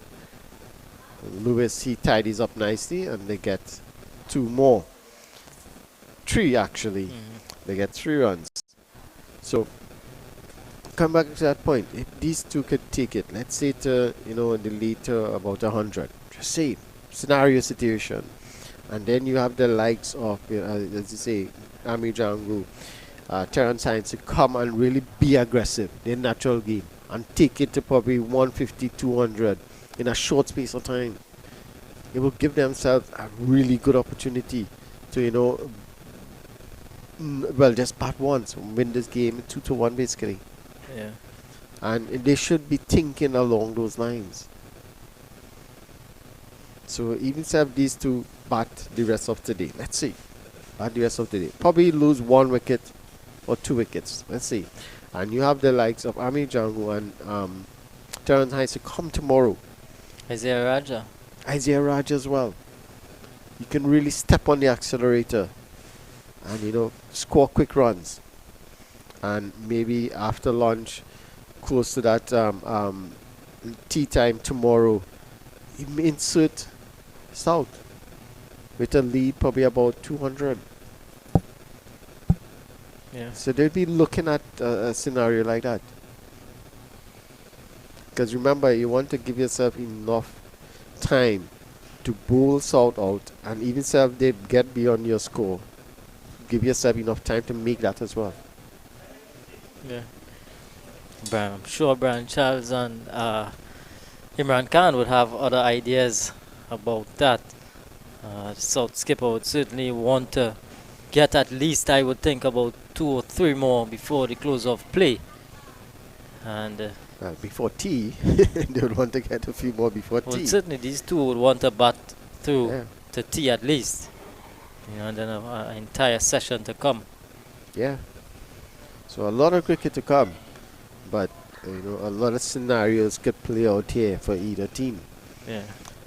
[SPEAKER 2] Lewis, he tidies up nicely, and they get 2 more. 3 actually. They get 3 runs. So come back to that point. If these two could take it, let's say to the lead to about 100. Just say scenario situation, and then you have the likes of as you say, Amir Django, Terrence Hines to come and really be aggressive in natural game and take it to probably 150, 200 in a short space of time. It will give themselves a really good opportunity to just bat once, win this game 2-1 basically.
[SPEAKER 1] Yeah.
[SPEAKER 2] And they should be thinking along those lines. So even if these two bat the rest of the day, let's see, bat the rest of the day, probably lose 1 wicket or 2 wickets. Let's see. And you have the likes of Ami Jangu and Terrence Heise come tomorrow.
[SPEAKER 1] Isaiah Raja.
[SPEAKER 2] Isaiah Raj as well. You can really step on the accelerator and, you know, score quick runs. And maybe after lunch, close to that tea time tomorrow, you may insert South with a lead probably about 200.
[SPEAKER 1] Yeah.
[SPEAKER 2] So they'll be looking at a scenario like that. Because remember, you want to give yourself enough time to bowl South out, and even if they get beyond your score, give yourself enough time to make that as well.
[SPEAKER 1] Yeah. I'm sure Brian Charles and Imran Khan would have other ideas about that. South skipper would certainly want to get at least, I would think, about 2 or 3 more before the close of play. And
[SPEAKER 2] Before tea, they would want to get a few more before
[SPEAKER 1] well,
[SPEAKER 2] tea.
[SPEAKER 1] certainly these two would want to bat through
[SPEAKER 2] Yeah.
[SPEAKER 1] to tea at least. You know, and then an entire session to come.
[SPEAKER 2] Yeah. So a lot of cricket to come, but you know, a lot of scenarios could play out here for either team.
[SPEAKER 1] Yeah.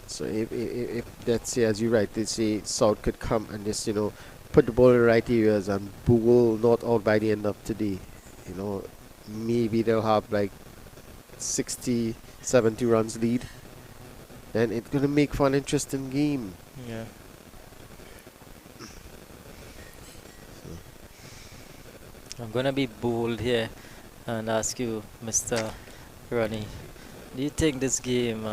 [SPEAKER 2] So if let's say, as you rightly say, South could come and just, you know, put the ball in the right areas and bowl not out by the end of today, you know, maybe they'll have like 60, 70 runs lead. Then it's gonna make for an interesting game.
[SPEAKER 1] Yeah. I'm gonna be bold here and ask you, Mr. Ronnie, do you think this game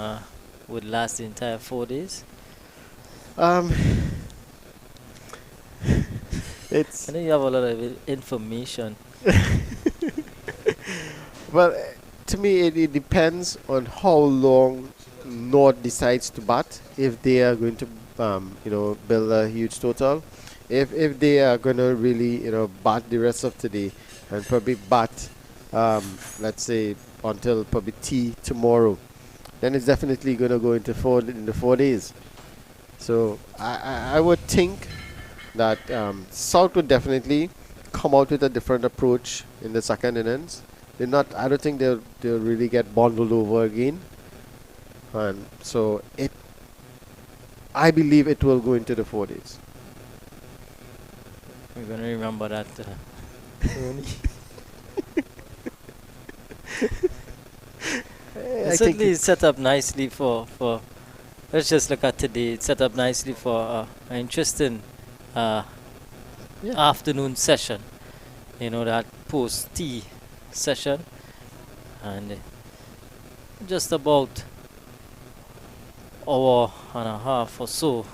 [SPEAKER 1] would last the entire 4 days?
[SPEAKER 2] Um, it's
[SPEAKER 1] I know you have a lot of information.
[SPEAKER 2] well, to me, it depends on how long North decides to bat. If they are going to, you know, build a huge total, if they are going to really, you know, bat the rest of today and probably bat, let's say until probably tea tomorrow, then it's definitely going to go into in the 4 days. So I would think that South would definitely come out with a different approach in the second innings. I don't think they'll really get bundled over again. And so I believe it will go into the 4 days.
[SPEAKER 1] We're gonna remember that.
[SPEAKER 2] I think
[SPEAKER 1] Certainly it's set up nicely for. Let's just look at today. It's set up nicely for an interesting afternoon session. You know, that post tea session, and just about hour and a half or so,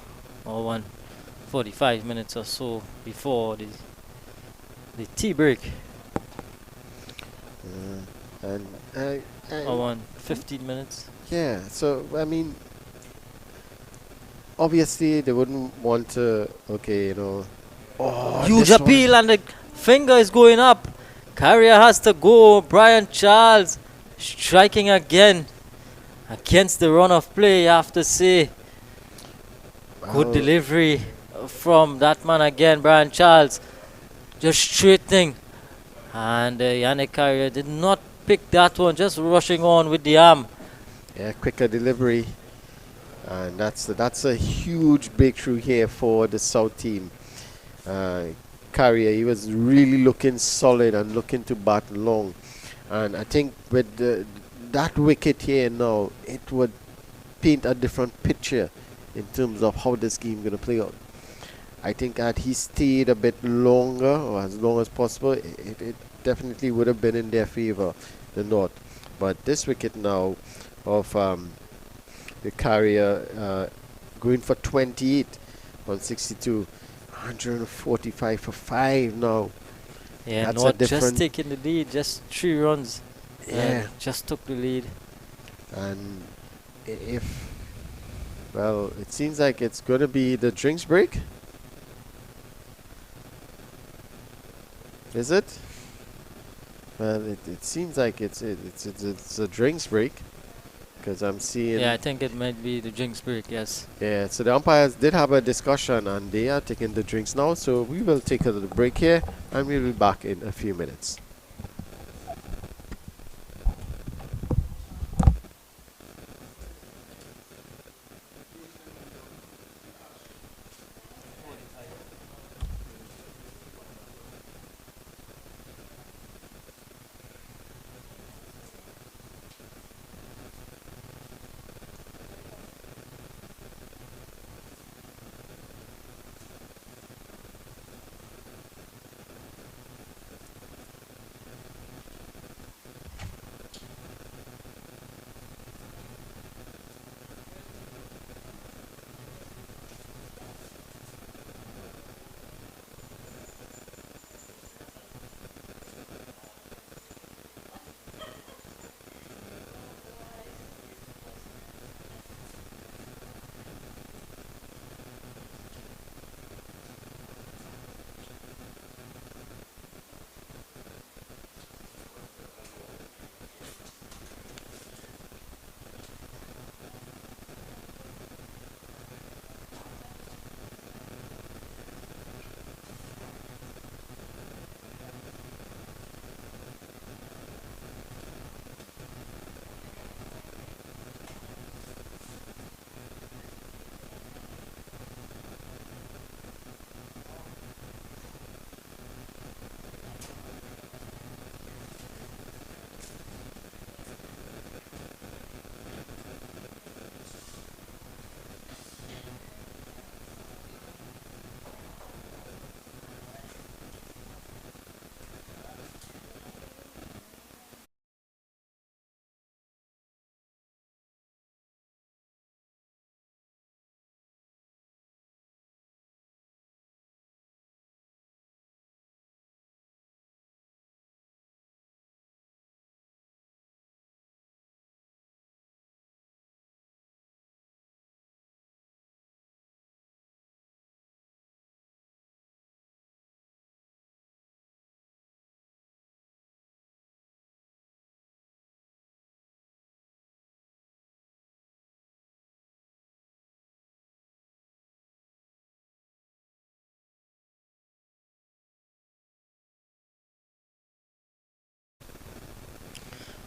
[SPEAKER 1] or 1:45 minutes or so before the tea break,
[SPEAKER 2] and
[SPEAKER 1] or 15 minutes.
[SPEAKER 2] yeah. So I mean, obviously they wouldn't want to. Okay, you know. Oh,
[SPEAKER 1] Huge
[SPEAKER 2] this one.
[SPEAKER 1] appeal, and the finger is going up. Carrier has to go. Brian Charles striking again against the run of play, I have to say. Good delivery from that man again, Brian Charles. Just straightening. And Yannick Carrier did not pick that one, just rushing on with the arm.
[SPEAKER 2] Yeah, quicker delivery. And that's a huge breakthrough here for the South team. Carrier, he was really looking solid and looking to bat long. And I think with that wicket here now, it would paint a different picture in terms of how this game going to play out. I think had he stayed a bit longer, or as long as possible, it definitely would have been in their favor, the North. But this wicket now of the Carrier going for 28 on 62, 145 for 5 now.
[SPEAKER 1] Yeah,
[SPEAKER 2] That's
[SPEAKER 1] North
[SPEAKER 2] a different-
[SPEAKER 1] just taking the lead, just 3 runs.
[SPEAKER 2] Yeah.
[SPEAKER 1] Just took the lead.
[SPEAKER 2] And well, it seems like it's going to be the drinks break. Is it? Well, it seems like it's a drinks break. because I'm seeing.
[SPEAKER 1] Yeah, I think it might be the drinks break, yes.
[SPEAKER 2] Yeah, so the umpires did have a discussion and they are taking the drinks now. So we will take a little break here and we'll be back in a few minutes.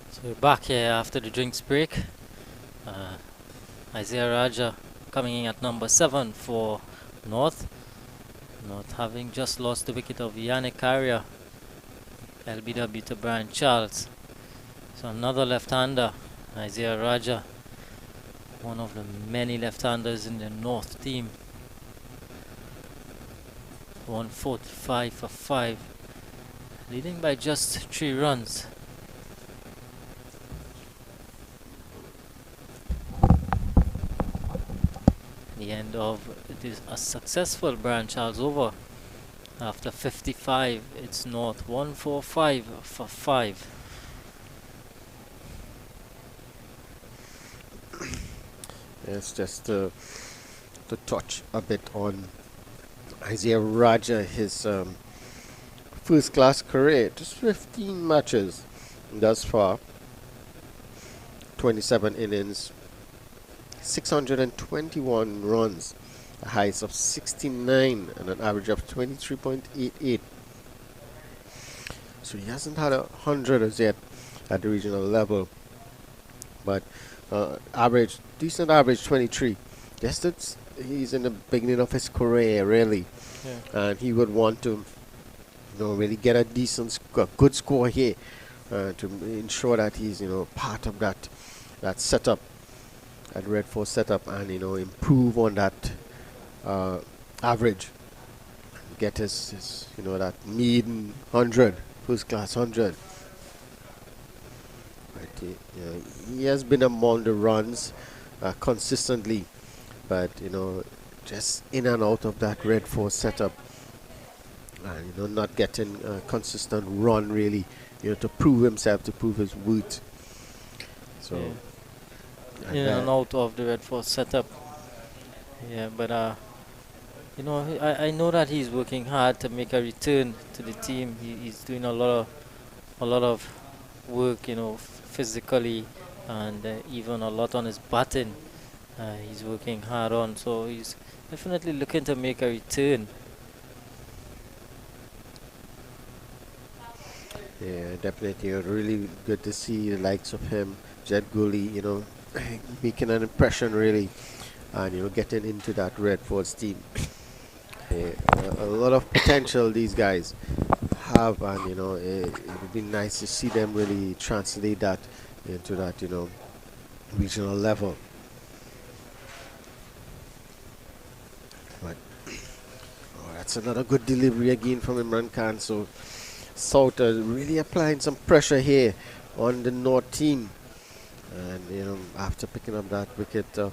[SPEAKER 1] So we're back here after the drinks break. Uh, Isaiah Raja coming in at number 7 for North. North having just lost the wicket of Yannick Carrier, LBW to Brian Charles. So another left-hander, Isaiah Raja, one of the many left-handers in the North team. 145 for 5, leading by just 3 runs. The end of it is a successful Brian Charles over. After 55, it's North 145 for 5.
[SPEAKER 2] Yes, just to touch a bit on Isaiah Raja, his first class career, just 15 matches thus far, 27 innings, 621 runs, a highest of 69 and an average of 23.88. So he hasn't had 100 as yet at the regional level, but decent average 23. Just that he's in the beginning of his career, really, and he would want to, really get a good score here to ensure that he's, part of that setup, that Red Force setup, and improve on that average, get his that maiden 100, first class 100. He has been among the runs consistently, but just in and out of that Red Force setup, and not getting a consistent run really, to prove himself, to prove his worth. So
[SPEAKER 1] in and out of the Red Force setup. Yeah, but I know that he's working hard to make a return to the team. He's doing a lot of work, physically, and even a lot on his batting. He's working hard on, so he's definitely looking to make a return.
[SPEAKER 2] Yeah, definitely. Really good to see the likes of him, Jed Gooley, making an impression really, and getting into that Red Force team. Yeah, a lot of potential these guys have, and it would be nice to see them really translate that into that regional level. But oh, that's another good delivery again from Imran Khan. So South are really applying some pressure here on the North team, and after picking up that wicket of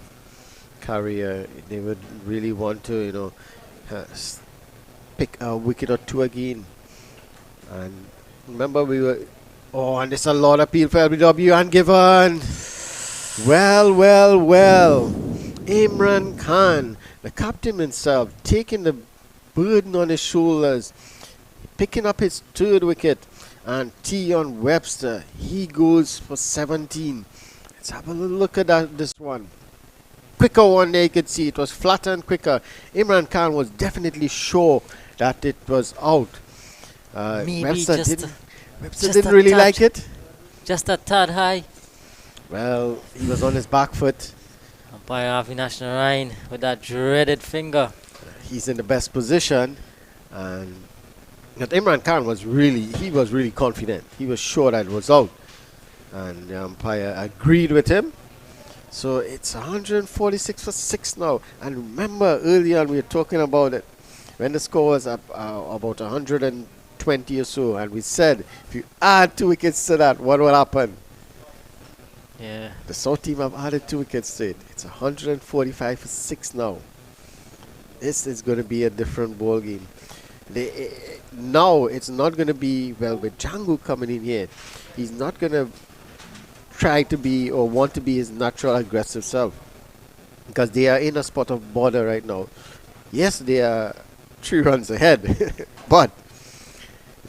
[SPEAKER 2] Carrier, they would really want to pick a wicket or two again. And remember, we were. Oh, and there's a lot of appeal for LBW and given. Well, well, well. Imran Khan, the captain himself, taking the burden on his shoulders, picking up his third wicket. And Tion Webster, he goes for 17. Let's have a little look at this one. Quicker one there, you could see it was flatter and quicker. Imran Khan was definitely sure that it was out.
[SPEAKER 1] Maybe
[SPEAKER 2] Webster
[SPEAKER 1] just
[SPEAKER 2] didn't really like it.
[SPEAKER 1] Just a tad high.
[SPEAKER 2] Well, he was on his back foot.
[SPEAKER 1] Umpire Avinash Narain with that dreaded finger.
[SPEAKER 2] He's in the best position, and but Imran Khan was really confident. He was sure that it was out, and the umpire agreed with him. So it's 146 for 6 now. And remember, earlier on we were talking about it when the score was up about 120 or so, and we said if you add 2 wickets to that, what will happen?
[SPEAKER 1] Yeah.
[SPEAKER 2] The South team have added 2 wickets to it. It's 145 for 6 now. This is going to be a different ball game. Now it's not going to be, well, with Django coming in here, he's not going to try to be or want to be his natural aggressive self, because they are in a spot of border right now. Yes, they are 3 runs ahead, but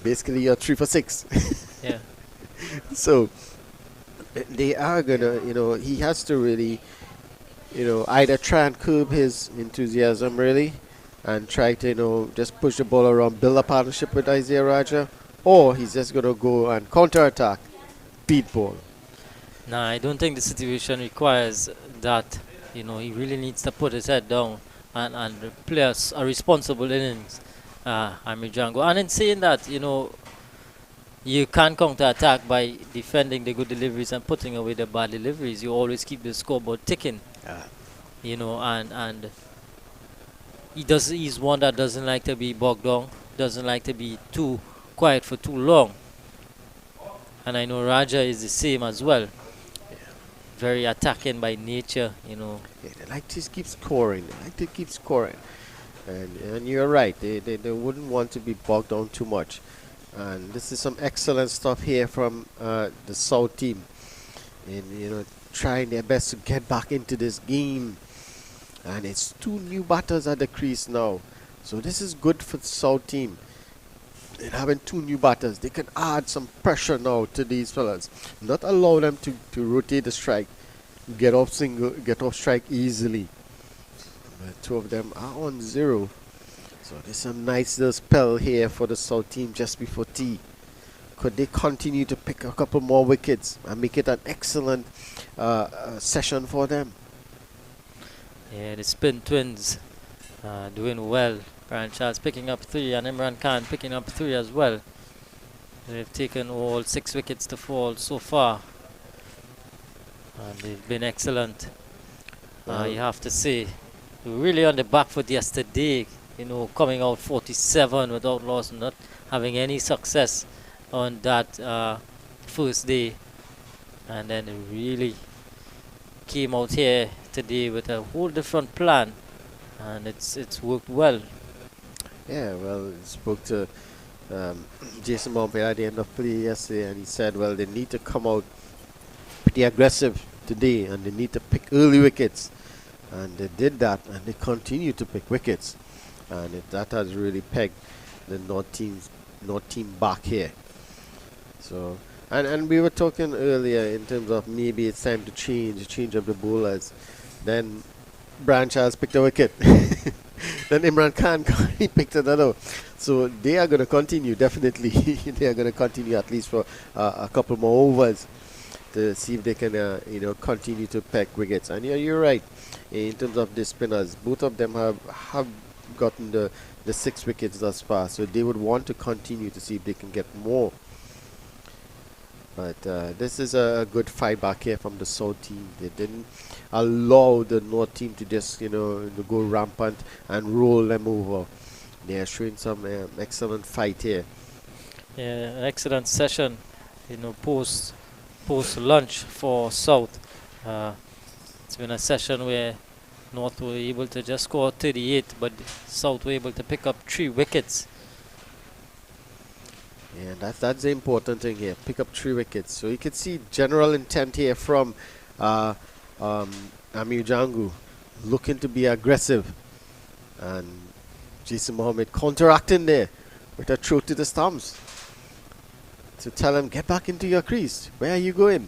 [SPEAKER 2] basically you're 3 for 6.
[SPEAKER 1] Yeah.
[SPEAKER 2] So they are gonna, he has to really, either try and curb his enthusiasm really, and try to, just push the ball around, build a partnership with Isaiah Raja, or he's just gonna go and counter-attack, beat ball.
[SPEAKER 1] Nah, I don't think the situation requires that. He really needs to put his head down and play a responsible innings. Amir Django. And in saying that, you can't counter-attack by defending the good deliveries and putting away the bad deliveries. You always keep the scoreboard ticking. And he's one that doesn't like to be bogged down, doesn't like to be too quiet for too long. And I know Raja is the same as well. Very attacking by nature,
[SPEAKER 2] Yeah, they like to keep scoring. And you're right. They wouldn't want to be bogged down too much. And this is some excellent stuff here from the South team. And, trying their best to get back into this game. And it's 2 new batters at the crease now. So this is good for the South team. And having 2 new batters, they can add some pressure now to these fellas. Not allow them to rotate the strike, get off strike easily. But 2 of them are on 0. So there's a nice little spell here for the South team just before tea. Could they continue to pick a couple more wickets and make it an excellent session for them?
[SPEAKER 1] Yeah, the Spin Twins doing well. Brian Charles picking up 3 and Imran Khan picking up 3 as well. They've taken all 6 wickets to fall so far. And they've been excellent. You have to say, they were really on the back foot yesterday. Coming out 47 without loss, not having any success on that first day. And then they really came out here today with a whole different plan. And it's worked well.
[SPEAKER 2] Yeah, well, I spoke to Jason Bombay at the end of play yesterday, and he said, well, they need to come out pretty aggressive today, and they need to pick early wickets. And they did that, and they continue to pick wickets. And that has really pegged the North team back here. So And we were talking earlier in terms of maybe it's time to change up the bowlers. Then Brian Charles picked a wicket. Then Imran Khan he picked another. So they are going to continue, definitely. They are going to continue at least for a couple more overs to see if they can, continue to peck wickets. And yeah, you're right. In terms of the spinners, both of them have gotten the 6 wickets thus far. So they would want to continue to see if they can get more. But this is a good fight back here from the South team. They didn't allow the North team to just, to go rampant and roll them over. They are showing some excellent fight here.
[SPEAKER 1] Yeah, an excellent session, post lunch for South. It's been a session where North were able to just score 38, but South were able to pick up 3 wickets.
[SPEAKER 2] Yeah, that's the important thing here. Pick up 3 wickets. So you can see general intent here from Amir Jangu, looking to be aggressive, and Jason Mohammed counteracting there with a throw to the stumps to tell him, get back into your crease. Where are you going?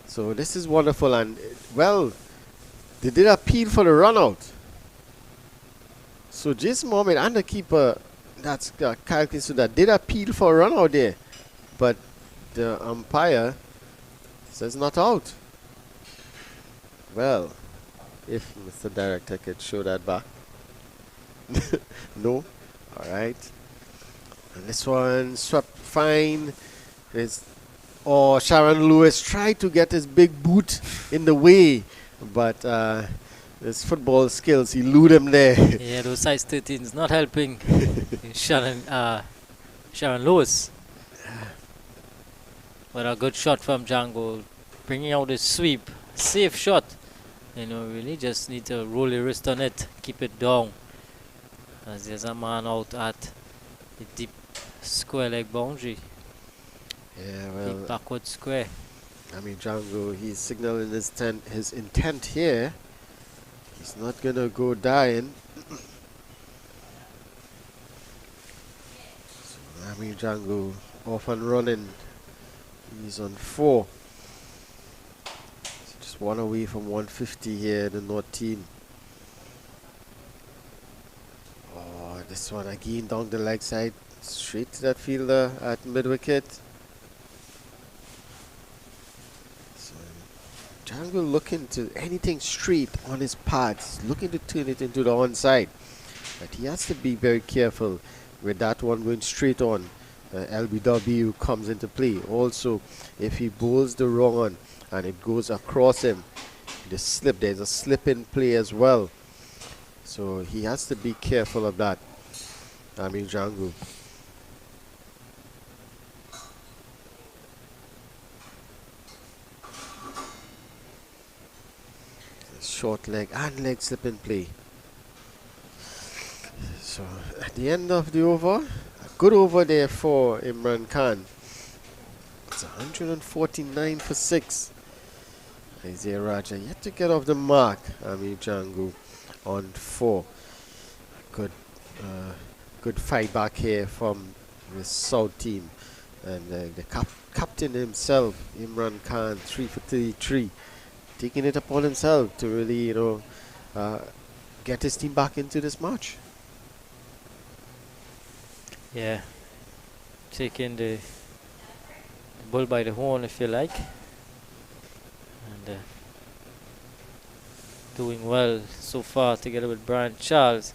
[SPEAKER 2] So this is wonderful, and well, they did appeal for the run out. So Jason Mohammed and the keeper, that's Kyle Kinsuda, did appeal for a run out there, but the umpire says not out. Well, if Mr. Director could show that back. No? Alright. And this one swept fine. Sharon Lewis tried to get his big boot in the way, but his football skills elude him there.
[SPEAKER 1] Yeah, those size 13s not helping Sharon Lewis. But a good shot from Django, bringing out his sweep. Safe shot. Really just need to roll your wrist on it, keep it down. As there's a man out at the deep square leg boundary.
[SPEAKER 2] Yeah, well,
[SPEAKER 1] deep backward square.
[SPEAKER 2] Django, he's signaling his intent here. He's not gonna go dying. So Django off and running. He's on 4. So just 1 away from 150 here, the North team. Oh, this one again down the leg side, straight to that fielder at mid wicket. So Django looking to anything straight on his pads, looking to turn it into the onside. But he has to be very careful with that one going straight on. LBW comes into play. Also, if he bowls the wrong one and it goes across him, there's a slip in play as well. So he has to be careful of that. Django. Short leg and leg slip in play. So at the end of the over, a good over there for Imran Khan. It's 149 for 6. Isaiah Raja yet to get off the mark. Django on 4. Good fight back here from the South team. And the captain himself, Imran Khan, 3 for 33. Taking it upon himself to really, get his team back into this match.
[SPEAKER 1] Yeah, taking the bull by the horn, if you like, and doing well so far together with Brian Charles.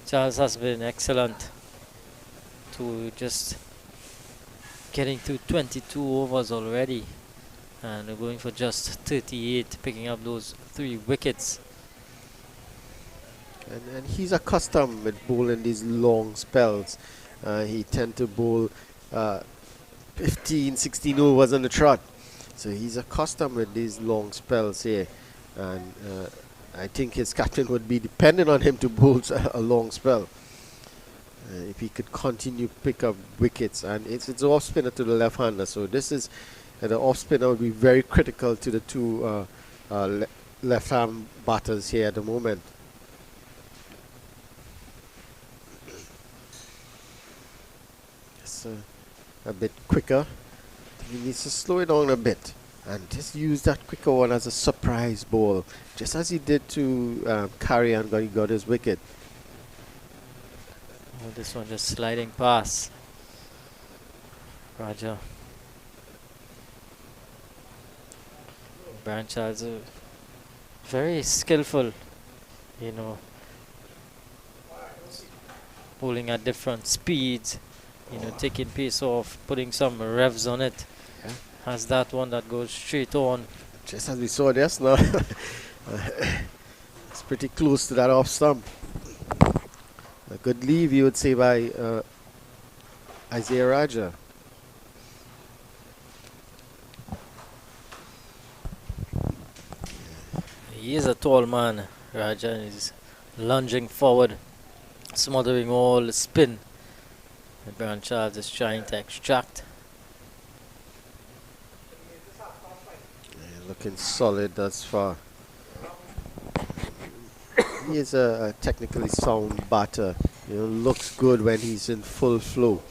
[SPEAKER 1] Charles has been excellent to just getting to 22 overs already, and going for just 38, picking up those 3 wickets.
[SPEAKER 2] And he's accustomed with bowling these long spells. He tend to bowl 15, 16 overs on the trot. So he's accustomed with these long spells here. And I think his captain would be dependent on him to bowl a long spell. If he could continue to pick up wickets. And it's off spinner to the left-hander. So this is, the off spinner would be very critical to the 2 left-hand batters here at the moment. A bit quicker He needs to slow it down a bit and just use that quicker one as a surprise ball, just as he did to Carry and he got his wicket.
[SPEAKER 1] Oh, this one just sliding past Raja. Brian Charles very skillful, you know, bowling at different speeds, you know, taking pace off, putting some revs on it.
[SPEAKER 2] Yeah.
[SPEAKER 1] Has that one that goes straight on.
[SPEAKER 2] Just as we saw just now. It's pretty close to that off stump. A good leave, you would say, by Isaiah Raja.
[SPEAKER 1] He is a tall man, Raja, and he's lunging forward, smothering all the spin that Brian Charles is trying to extract.
[SPEAKER 2] Yeah, looking solid thus far. He is a technically sound batter. You know, looks good when he's in full flow.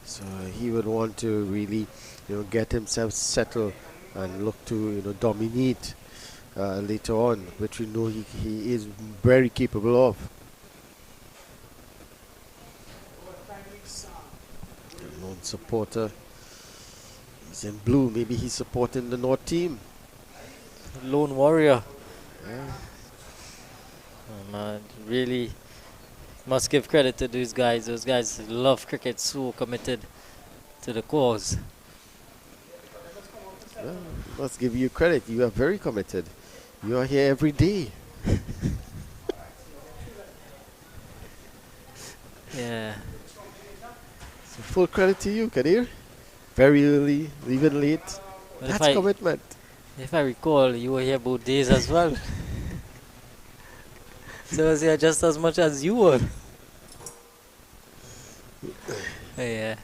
[SPEAKER 2] So he would want to really, you know, get himself settled and look to, you know, dominate later on, which we know he is very capable of. A lone supporter. He's in blue. Maybe he's supporting the North team.
[SPEAKER 1] Lone warrior.
[SPEAKER 2] Yeah.
[SPEAKER 1] Oh man, really must give credit to these guys. Those guys love cricket, so committed to the cause.
[SPEAKER 2] Well, must give you credit. You are very committed. You are here every day.
[SPEAKER 1] Yeah.
[SPEAKER 2] So full credit to you, Kadir. Very early, even late.
[SPEAKER 1] But
[SPEAKER 2] That's commitment.
[SPEAKER 1] if I recall, you were here both days as well. So I was here just as much as you were. Yeah.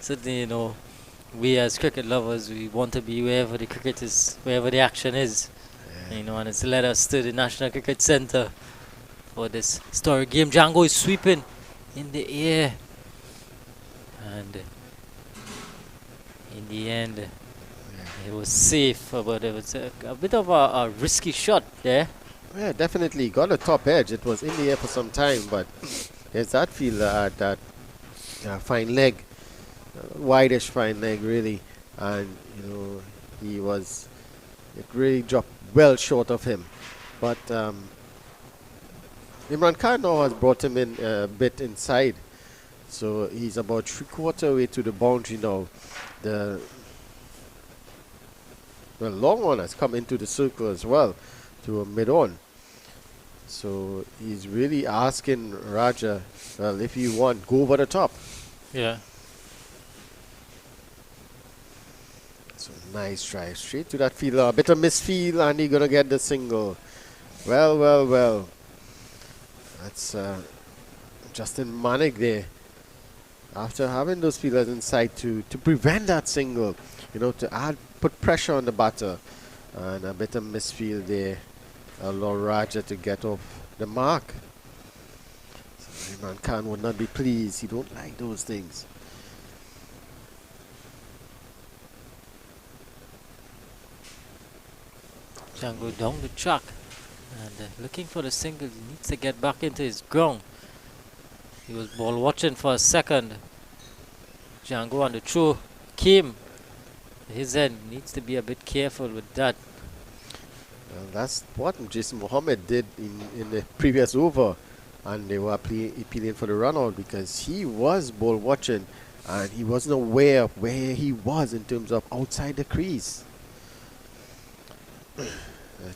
[SPEAKER 1] Certainly, you know, we as cricket lovers, we want to be wherever the cricket is, wherever the action is. You know, and it's led us to the National Cricket Centre for this historic game. Django is sweeping in the air. And in the end, it was safe, but it was a bit of a risky shot there.
[SPEAKER 2] Yeah, definitely. Got a top edge. It was in the air for some time, but there's that fielder had that fine leg, wideish fine leg, really. And, you know, it really dropped well short of him. But Imran Khan now has brought him in a bit inside. So he's about 3/4 way to the boundary now. The long one has come into the circle as well, to a mid-on. So he's really asking Raja, well, if you want, go over the top.
[SPEAKER 1] Yeah.
[SPEAKER 2] So nice try, straight to that fielder. A bit of misfield, and he's gonna get the single. Well. That's Justin Manik there. After having those fielders inside to prevent that single, you know, to put pressure on the batter, and a bit of misfield there. Allow Raja to get off the mark. So Imran Khan would not be pleased. He don't like those things.
[SPEAKER 1] Django down the track and looking for the single. He needs to get back into his ground. He was ball watching for a second. Django on the throw came. His end needs to be a bit careful with that.
[SPEAKER 2] That's what Jason Mohammed did in the previous over, and they were appealing for the run out because he was ball watching and he wasn't aware of where he was in terms of outside the crease.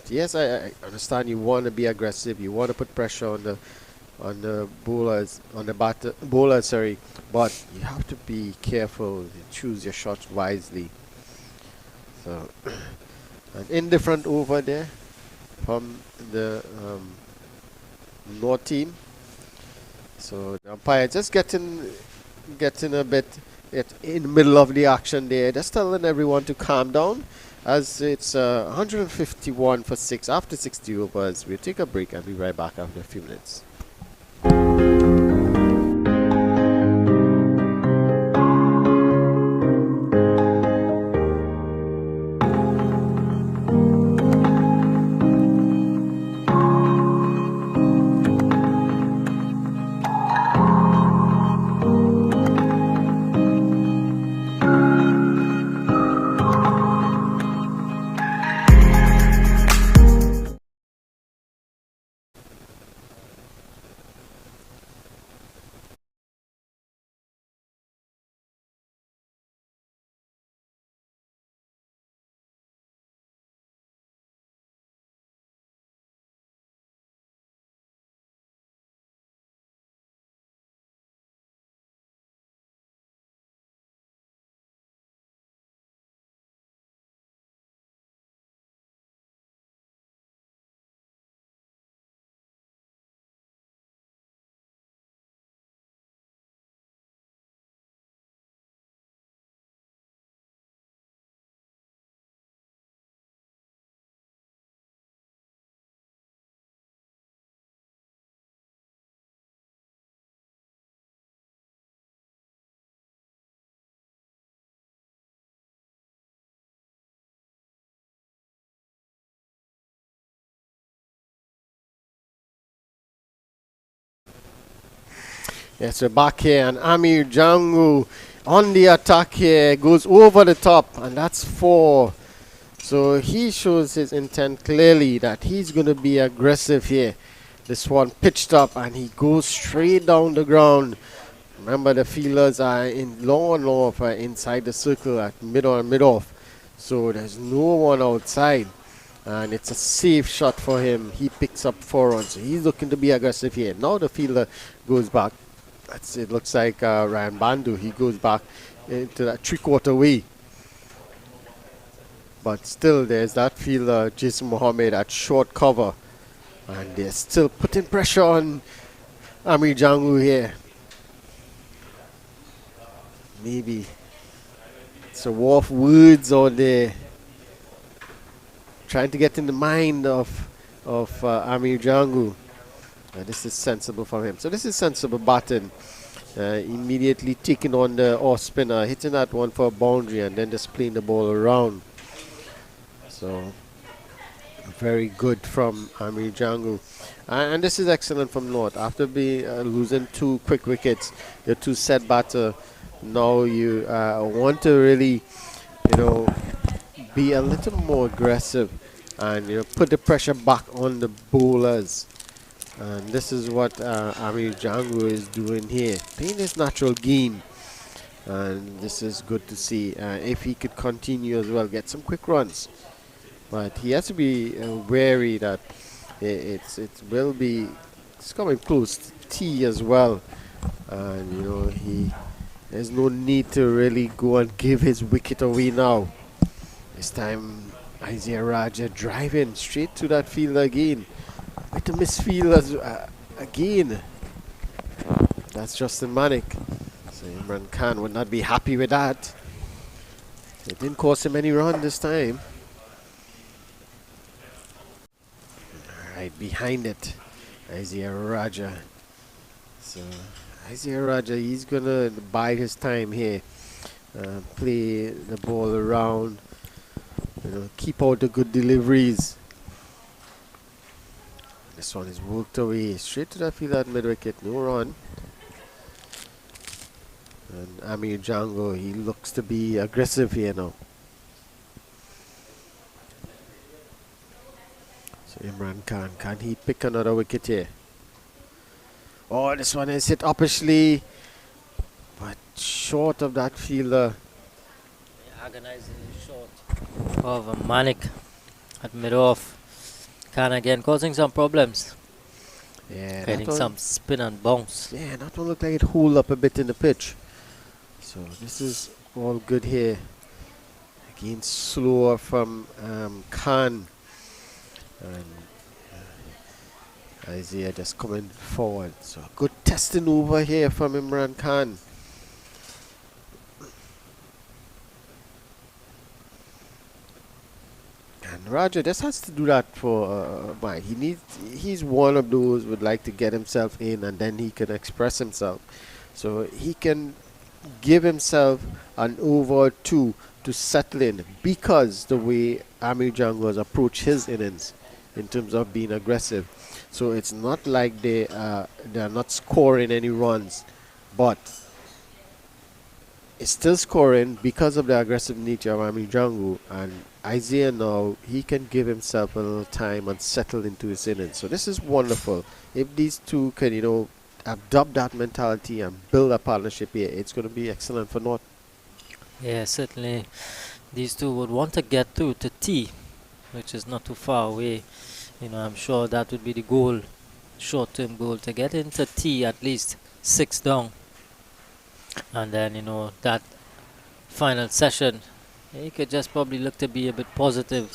[SPEAKER 2] Yes, I understand you want to be aggressive, you want to put pressure on the bowlers, on the bowler, sorry, but you have to be careful and choose your shots wisely. So an indifferent over there from the North team. So the umpire just getting a bit in the middle of the action there, just telling everyone to calm down, as it's 151 for 6 after 60 overs. We'll take a break and be right back after a few minutes. Yes, we're back here, and Amir Jangu on the attack here goes over the top, and that's 4. So he shows his intent clearly that he's going to be aggressive here. This one pitched up, and he goes straight down the ground. Remember, the fielders are in long and off inside the circle at mid on and mid off. So there's no one outside. And it's a safe shot for him. He picks up 4 runs. So he's looking to be aggressive here. Now the fielder goes back. It looks like Ryan Bandu. He goes back into that 3/4 way. But still, there's that fielder, Jason Mohammed, at short cover. And they're still putting pressure on Amir Jangu here. Maybe it's a war of words out there, trying to get in the mind of Amir Jangu. This is sensible from him. So this is sensible batting. Immediately taking on the off spinner, hitting that one for a boundary, and then just playing the ball around. So very good from Amir Jangu. And this is excellent from North. After losing 2 quick wickets, your 2 set batter. Now you want to really, be a little more aggressive and put the pressure back on the bowlers. And this is what Amir Jangu is doing here, playing his natural game. And this is good to see. If he could continue as well, get some quick runs. But he has to be wary that it's coming close to T as well. And there's no need to really go and give his wicket away now. This time, Isaiah Raja driving straight to that fielder again. With the misfield again. That's Justin Manik. So Imran Khan would not be happy with that. It didn't cost him any run this time. Alright, behind it, Isaiah Raja. So Isaiah Raja, he's gonna bide his time here, play the ball around, keep out the good deliveries. This one is worked away straight to that field at mid wicket, no run. And Amir Jangu, he looks to be aggressive here now. So Imran Khan, can he pick another wicket here? Oh, this one is hit uppishly, but short of that fielder.
[SPEAKER 1] Agonizing short of Manik at mid-off. Khan again causing some problems.
[SPEAKER 2] Yeah,
[SPEAKER 1] Getting some spin and bounce.
[SPEAKER 2] Yeah, that one looked like it holed up a bit in the pitch. So this is all good here. Again, slower from Khan. And Isaiah just coming forward. So good testing over here from Imran Khan. And Raja just has to do that for Mike. He's one of those would like to get himself in and then he can express himself. So he can give himself an over or 2 to settle in, because the way Amir Jangu has approached his innings in terms of being aggressive. So it's not like they are not scoring any runs, but it's still scoring because of the aggressive nature of Amir Jangu. And Isaiah now, he can give himself a little time and settle into his innings. So this is wonderful. If these two can, adopt that mentality and build a partnership here, it's going to be excellent for North.
[SPEAKER 1] Yeah, certainly these two would want to get through to T, which is not too far away. I'm sure that would be the goal, short-term goal, to get into T at least 6 down. And then, that final session, he could just probably look to be a bit positive.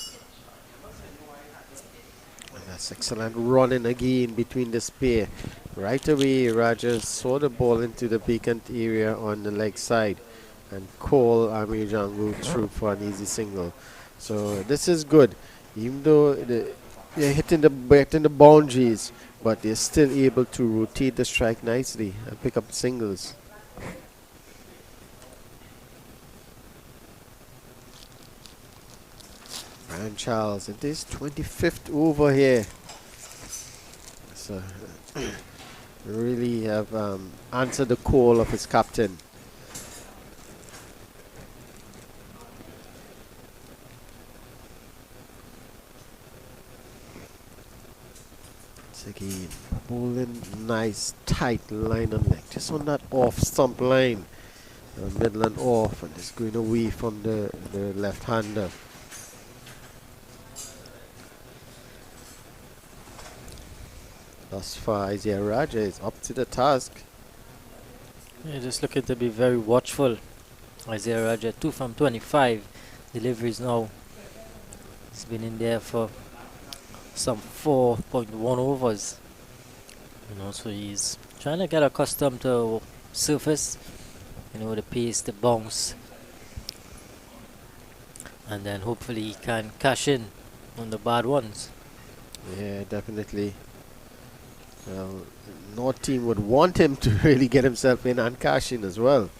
[SPEAKER 2] And that's excellent running again between this pair. Right away, Raja saw the ball into the vacant area on the leg side and called Amir Jangu through for an easy single. So this is good. Even though they're hitting the boundaries, but they're still able to rotate the strike nicely and pick up singles. Brian Charles, it is 25th over here. So really have answered the call of his captain. It's again bowling nice tight line on leg, just on that off stump line, middle and off, and just going away from the left-hander. Thus far, Isaiah Raja is up to the task.
[SPEAKER 1] Yeah, just looking to be very watchful. Isaiah Raja, 2 from 25 deliveries now. He's been in there for some 4.1 overs. So he's trying to get accustomed to surface, the pace, the bounce. And then hopefully he can cash in on the bad ones.
[SPEAKER 2] Yeah, definitely. Well, no team would want him to really get himself in and cash in as well.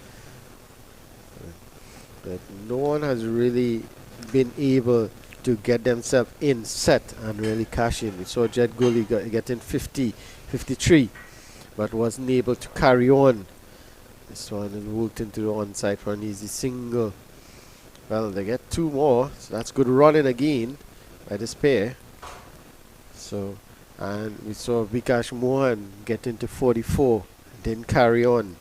[SPEAKER 2] But no one has really been able to get themselves in set and really cash in. We saw Jet Gully getting 50, 53, but wasn't able to carry on. This one and walked into the onside for an easy single. Well, they get 2 more, so that's good running again by this pair. So, and we saw Vikash Mohan get into 44, didn't carry on.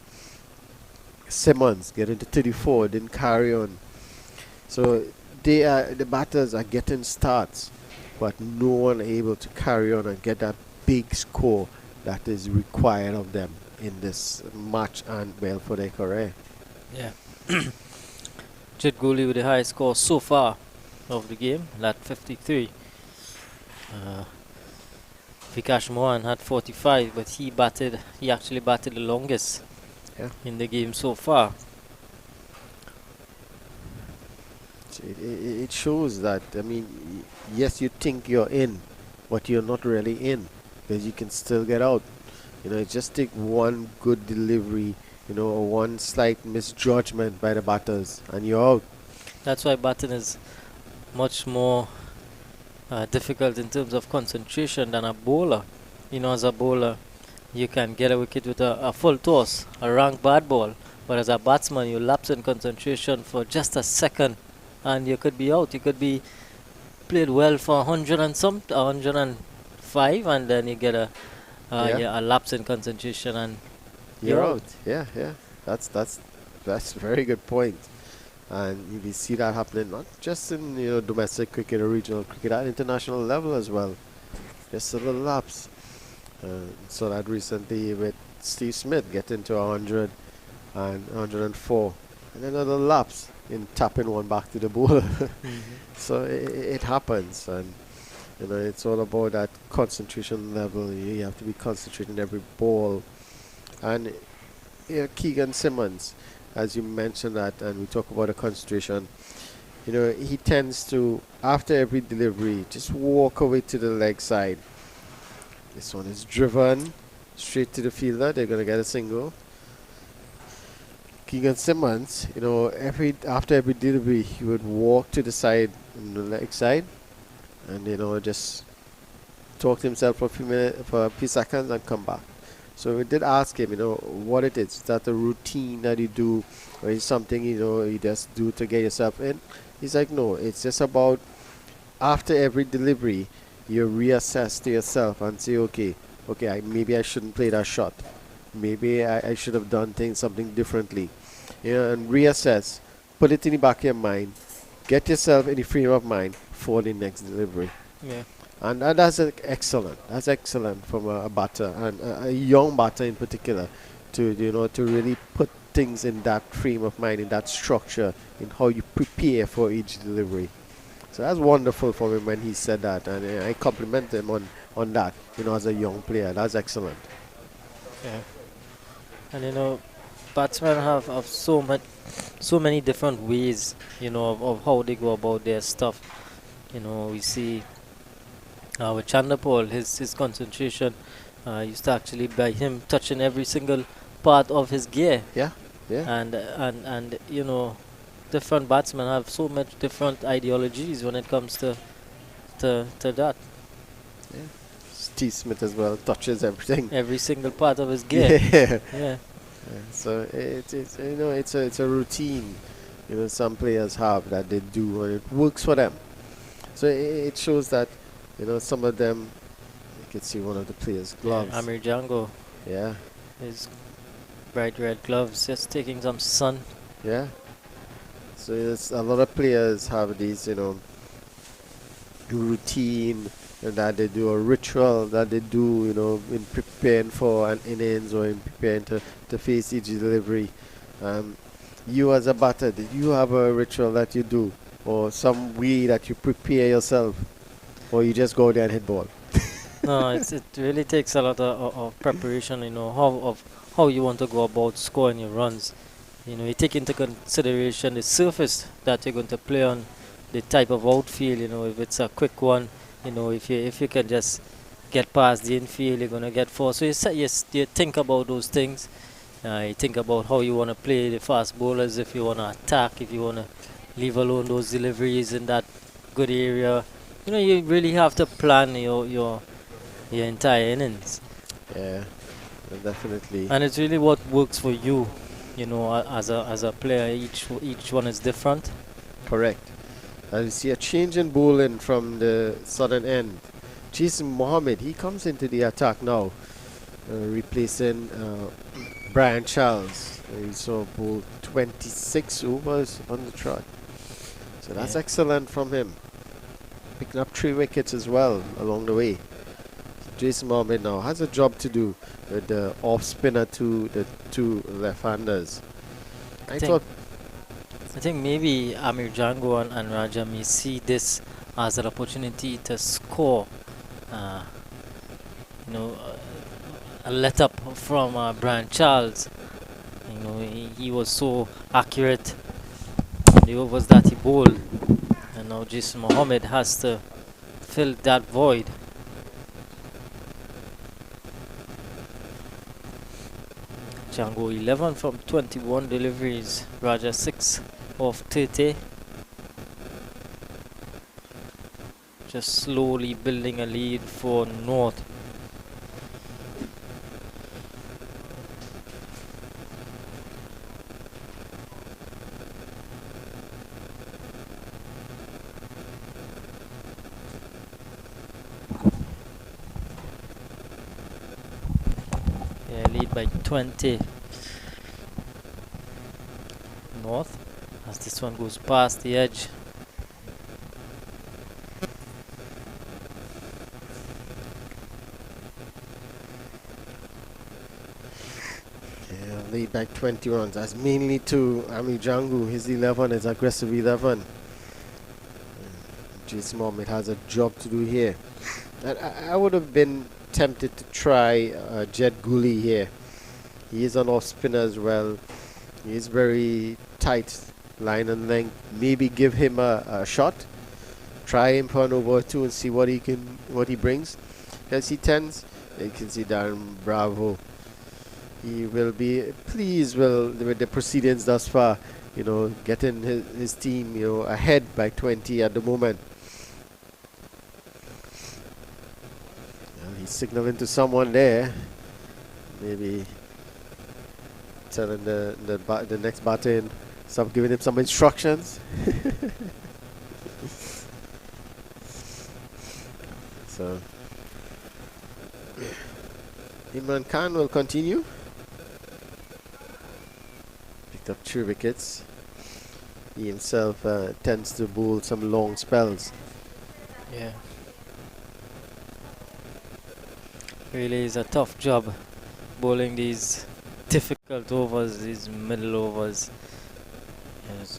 [SPEAKER 2] Simmons get into 34, didn't carry on. So the batters are getting starts, but no one able to carry on and get that big score that is required of them in this match and well for their career.
[SPEAKER 1] Yeah. Jet Gully with the highest score so far of the game, at 53. Vikash Mohan had 45, but he actually batted the longest in the game so far.
[SPEAKER 2] It shows that, I mean, yes, you think you're in, but you're not really in, because you can still get out. It just take one good delivery, or one slight misjudgment by the batters, and you're out.
[SPEAKER 1] That's why batting is much more difficult in terms of concentration than a bowler. As a bowler, you can get a wicket with a full toss, a rank bad ball, but as a batsman, you lapse in concentration for just a second, and you could be out. You could be played well for 105, and then you get a lapse in concentration, and
[SPEAKER 2] you're out. Yeah. That's a very good point. And we see that happening not just in domestic cricket or regional cricket, at international level as well. Just a little lapse. So that recently with Steve Smith getting to 100 and 104, and another lapse in tapping one back to the bowler. So it happens, and it's all about that concentration level. You have to be concentrating every ball. And Keegan Simmons, as you mentioned that, and we talk about the concentration, he tends to, after every delivery, just walk away to the leg side. This one is driven straight to the fielder. They're going to get a single. Keegan Simmons, after every delivery, he would walk to the side, on the leg side, and just talk to himself for a few seconds and come back. So we did ask him, what it is. Is that a routine that you do, or is something you just do to get yourself in? He's like, no, it's just about after every delivery, you reassess to yourself and say, okay, maybe I shouldn't play that shot. Maybe I should have done something differently. And reassess, put it in the back of your mind, get yourself in the frame of mind for the next delivery.
[SPEAKER 1] Yeah.
[SPEAKER 2] And that's excellent. That's excellent from a batter, and a young batter in particular, to to really put things in that frame of mind, in that structure, in how you prepare for each delivery. So that's wonderful for him when he said that, and I compliment him on that. As a young player, that's excellent.
[SPEAKER 1] Yeah. And batsmen have so many different ways, of how they go about their stuff. We see with Chandapal, his concentration used to actually by him touching every single part of his gear.
[SPEAKER 2] Yeah.
[SPEAKER 1] And different batsmen have so much different ideologies when it comes to that.
[SPEAKER 2] Yeah. T. Smith as well touches everything.
[SPEAKER 1] Every single part of his gear.
[SPEAKER 2] Yeah.
[SPEAKER 1] Yeah.
[SPEAKER 2] So it's it's a routine, some players have that they do and it works for them. So it shows that, some of them, you can see one of the players' gloves.
[SPEAKER 1] Yeah, Amir Django,
[SPEAKER 2] Yeah,
[SPEAKER 1] his bright red gloves, just taking some sun.
[SPEAKER 2] yeah. So it's a lot of players have these, routine that they do, a ritual that they do, in preparing for an innings or in preparing to face each delivery. You as a batter, did you have a ritual that you do, or some way that you prepare yourself, or you just go there and hit ball?
[SPEAKER 1] No, it really takes a lot of preparation, how you want to go about scoring your runs. You take into consideration the surface that you're going to play on, the type of outfield, if it's a quick one, if you can just get past the infield, you're going to get four. So you think about those things. You think about how you want to play the fast bowlers, if you want to attack, if you want to leave alone those deliveries in that good area. You really have to plan your entire innings.
[SPEAKER 2] Yeah, definitely.
[SPEAKER 1] And it's really what works for you, as a player. Each one is different.
[SPEAKER 2] Correct. You see a change in bowling from the southern end. Jason Mohammed, he comes into the attack now, replacing Brian Charles. He saw bowl 26 overs on the trot. So that's excellent from him. Picking up 3 wickets as well along the way. Jason Mohammed now has a job to do with the off spinner to the 2 left-handers. I
[SPEAKER 1] think maybe Amir Django and Raja may see this as an opportunity to score, a let up from Brian Charles. He was so accurate on the overs that he bowled, and now Jason Mohammed has to fill that void. Django 11 from 21 deliveries, Raja 6 of 30. Just slowly building a lead for North. Yeah, lead by 20. North, as this one goes past the edge.
[SPEAKER 2] Yeah, lead by 20 runs. That's mainly to Ami Django. His 11 is aggressive 11. Jason Mohammed has a job to do here. And I would have been tempted to try Jed Gooley here. He is an off spinner as well. He is very tight line and length. Maybe give him a shot. Try him for an over or 2 and see what he brings. As he tends, you can see Darren Bravo. He will be pleased with the proceedings thus far. Getting his team ahead by 20 at the moment. Well, he's signaling to someone there. Maybe telling the next batter in, giving him some instructions. So Imran Khan will continue. Picked up 3 wickets. He himself tends to bowl some long spells.
[SPEAKER 1] Yeah. Really is a tough job bowling these difficult overs, these middle overs. Yes.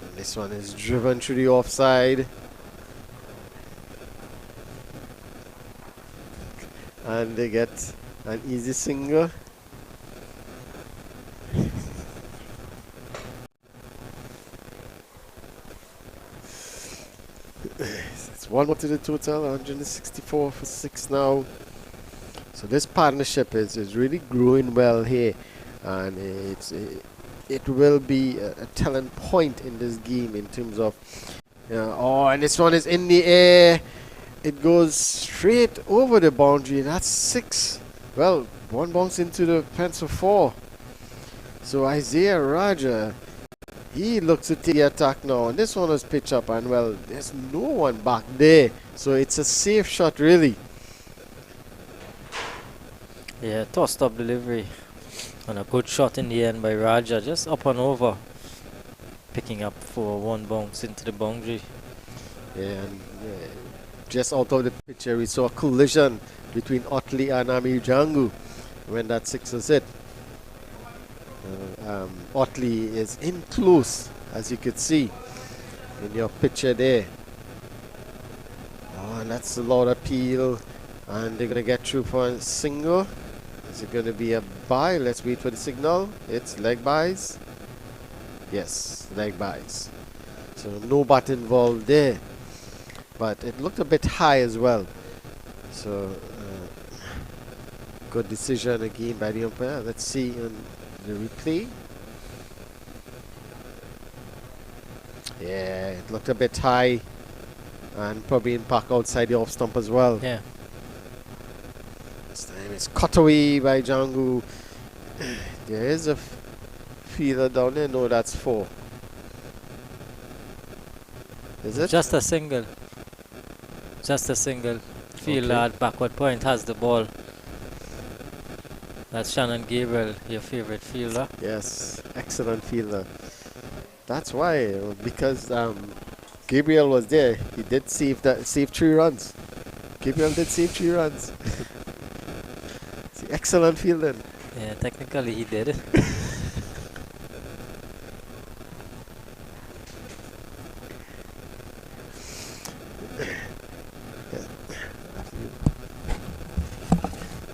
[SPEAKER 2] And this one is driven through the offside. And they get an easy single. It's 1 more to the total, 164 for 6 now. So this partnership is really growing well here, and it will be a telling point in this game in terms of. And this one is in the air. It goes straight over the boundary. That's 6. Well, one bounce into the fence for 4. So Isaiah Raja, he looks to take the attack now. And this one was pitched up, and well, there's no one back there. So it's a safe shot, really.
[SPEAKER 1] Yeah, tossed up delivery. And a good shot in the end by Raja. Just up and over. Picking up for one bounce into the boundary.
[SPEAKER 2] Yeah, and just out of the picture, we saw a collision between Otley and Amir Jangu when that 6 was hit. Otley is in close, as you could see in your picture there. Oh, and that's a lot of appeal, and they're going to get through for a single. Is it going to be a bye? Let's wait for the signal. It's leg byes. Yes, leg byes. So no bat involved there. But it looked a bit high as well. So good decision again by the umpire. Let's see on the replay. Yeah, it looked a bit high and probably in park outside the off stump as well.
[SPEAKER 1] Yeah.
[SPEAKER 2] This time it's cut away by Jangu. There is a fielder down there. No, that's 4. Is it?
[SPEAKER 1] Just a single. Just a single. Fielder at backward point has the ball. That's Shannon Gabriel, your favorite fielder.
[SPEAKER 2] Yes, excellent fielder. That's why, because Gabriel was there. He did save 3 runs. Gabriel did save 3 runs. Excellent fielding.
[SPEAKER 1] Yeah, technically he did.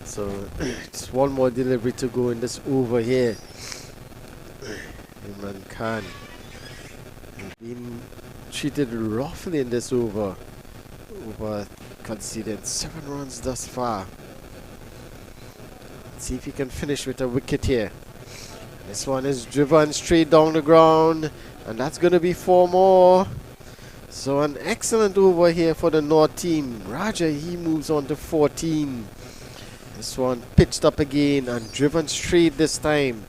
[SPEAKER 2] So just one more delivery to go in this over here. Imran Khan been treated roughly in this over. Conceded 7 runs thus far. Let's see if he can finish with a wicket here. This one is driven straight down the ground, and that's going to be 4 more. So an excellent over here for the North team. Raja, he moves on to 14. This one pitched up again and driven straight this time.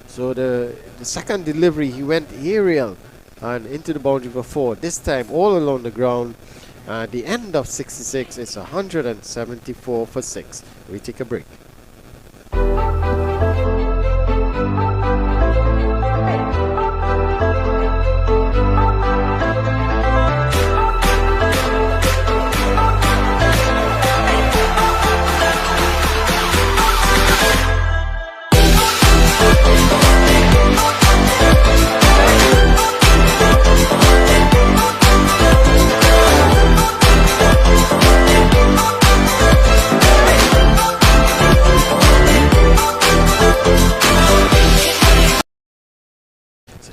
[SPEAKER 2] So the second delivery, he went aerial and into the boundary for 4. This time all along the ground. At the end of 66, it's 174 for 6. We take a break.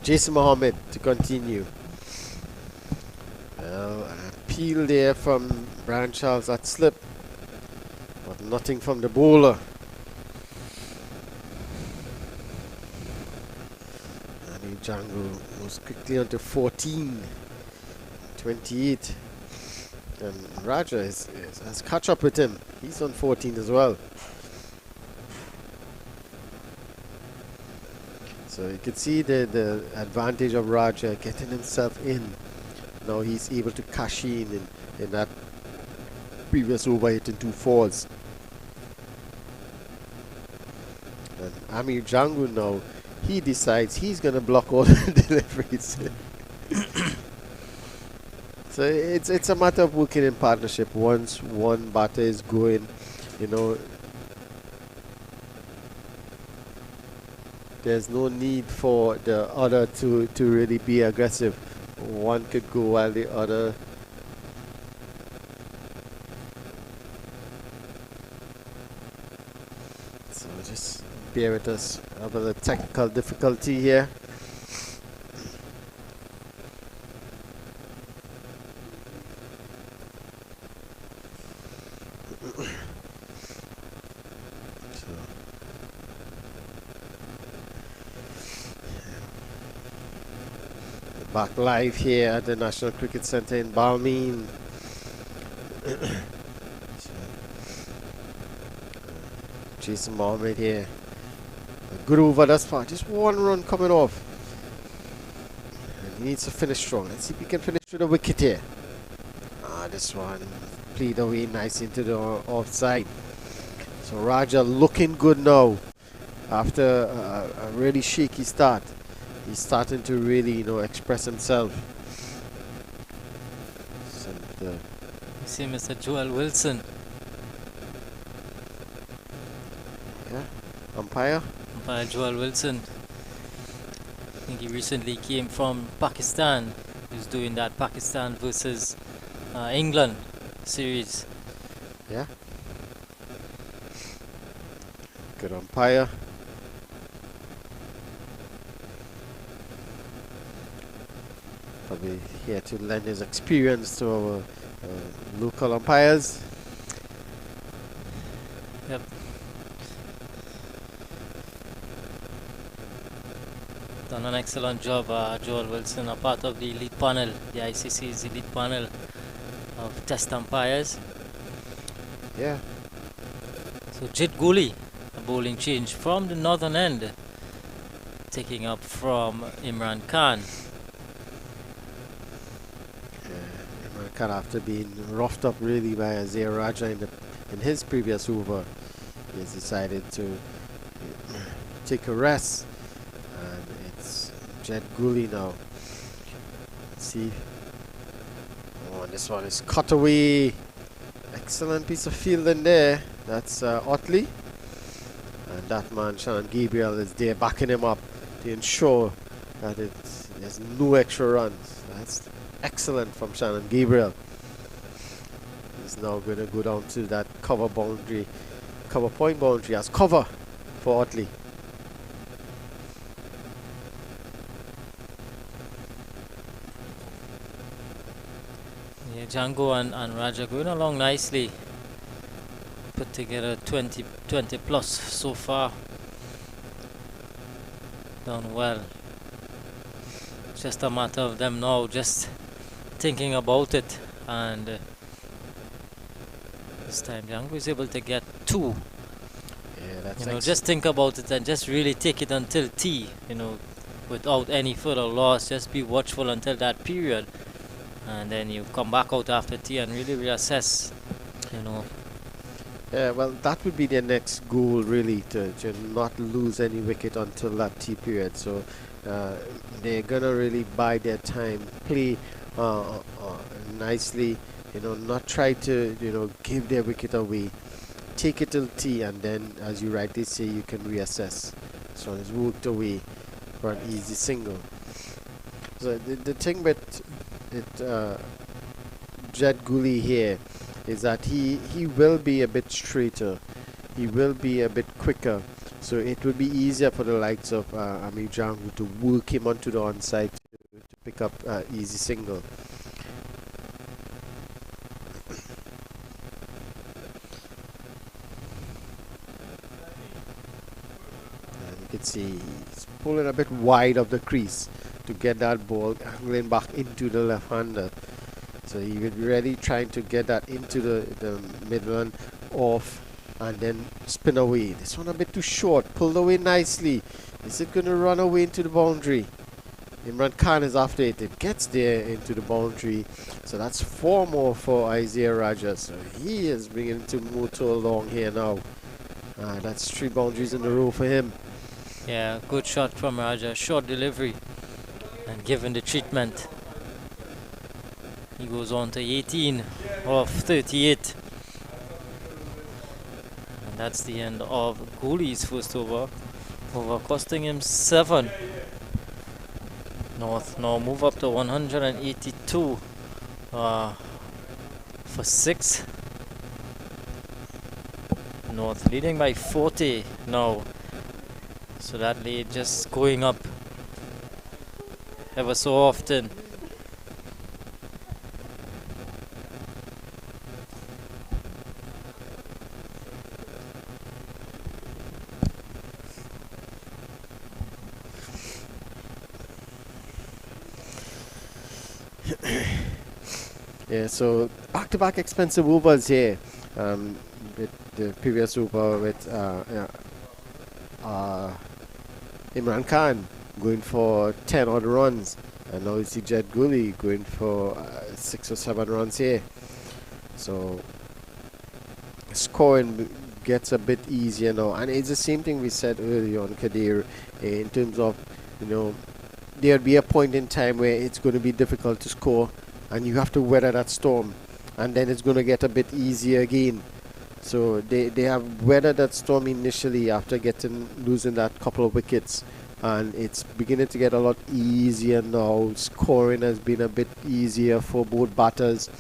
[SPEAKER 2] Jason Mohammed to continue. Well, an appeal there from Brian Charles at slip, but nothing from the bowler. And Django moves quickly onto 14, 28. And Raja has catch up with him. He's on 14 as well. So you can see the advantage of Raja getting himself in. Now he's able to cash in that previous over hitting 2 4s. And Amir Jangu now, he decides he's going to block all the deliveries. So it's a matter of working in partnership. Once one batter is going, there's no need for the other to really be aggressive. One could go while the other so just bear with us. I have a technical difficulty here. back live here at the National Cricket Centre in Balmain. Jason Mohammed here. A good over thus far. Just one run coming off. And he needs to finish strong. Let's see if he can finish with a wicket here. This one played away nice into the offside. So Raja looking good now. After a really shaky start, he's starting to really, express himself.
[SPEAKER 1] You see Mr. Joel Wilson.
[SPEAKER 2] Yeah, umpire
[SPEAKER 1] Joel Wilson. I think he recently came from Pakistan. He was doing that Pakistan versus England series.
[SPEAKER 2] Yeah. Good umpire. Probably here to lend his experience to our local umpires.
[SPEAKER 1] Yep. Done an excellent job, Joel Wilson, a part of the elite panel, the ICC's elite panel of test umpires.
[SPEAKER 2] Yeah.
[SPEAKER 1] So Jit Guli, a bowling change from the northern end, taking up from Imran Khan.
[SPEAKER 2] Imran Khan, after being roughed up really by Azir Raja in his previous over, he has decided to take a rest. And it's Jet Guli now. Let's see. Oh, and this one is cut away. Excellent piece of fielding there. That's Otley. And that man, Shannon Gabriel, is there backing him up to ensure that there's no extra runs. That's excellent from Shannon Gabriel. He's now going to go down to that cover point boundary as cover for Otley.
[SPEAKER 1] Yeah, Django and Raja going along nicely. Put together 20 plus so far. Done well. Just a matter of them now just thinking about it, and this time Django is able to get 2.
[SPEAKER 2] Yeah, that's
[SPEAKER 1] just think about it and just really take it until T, without any further loss. Just be watchful until that period, and then you come back out after T and really reassess.
[SPEAKER 2] Yeah, well, that would be their next goal, really, to not lose any wicket until that T period. So they're gonna really bide their time, play nicely, not try to give their wicket away. Take it till T, and then, as you rightly say, you can reassess. So it's walked away for an easy single. So the thing with Jet Guli here is that he will be a bit straighter, he will be a bit quicker, so it will be easier for the likes of Amir Django to work him onto the onside to pick up easy single. And you can see he's pulling a bit wide of the crease to get that ball angling back into the left-hander. So he will be ready, trying to get that into the middle and off, and then spin away. This one a bit too short, pulled away nicely. Is it going to run away into the boundary? Imran Khan is after it. It gets there into the boundary. So that's 4 more for Isaiah Raja. So he is bringing it to Muto along here now. That's 3 boundaries in a row for him.
[SPEAKER 1] Yeah, good shot from Raja. Short delivery, and given the treatment, he goes on to 18 of 38. And that's the end of Guli's first over costing him 7. North now move up to 182 for 6. North leading by 40 now. So that lead just going up ever so often.
[SPEAKER 2] Yeah, so back-to-back expensive overs here. With the previous over with uh, Imran Khan going for 10 odd runs, and now you see Jed Gully going for 6 or 7 runs here. So scoring gets a bit easier now, and it's the same thing we said earlier on Kadir, in terms of, there'll be a point in time where it's going to be difficult to score, and you have to weather that storm, and then it's going to get a bit easier again. So they have weathered that storm initially after losing that couple of wickets, and it's beginning to get a lot easier now. Scoring has been a bit easier for both batters,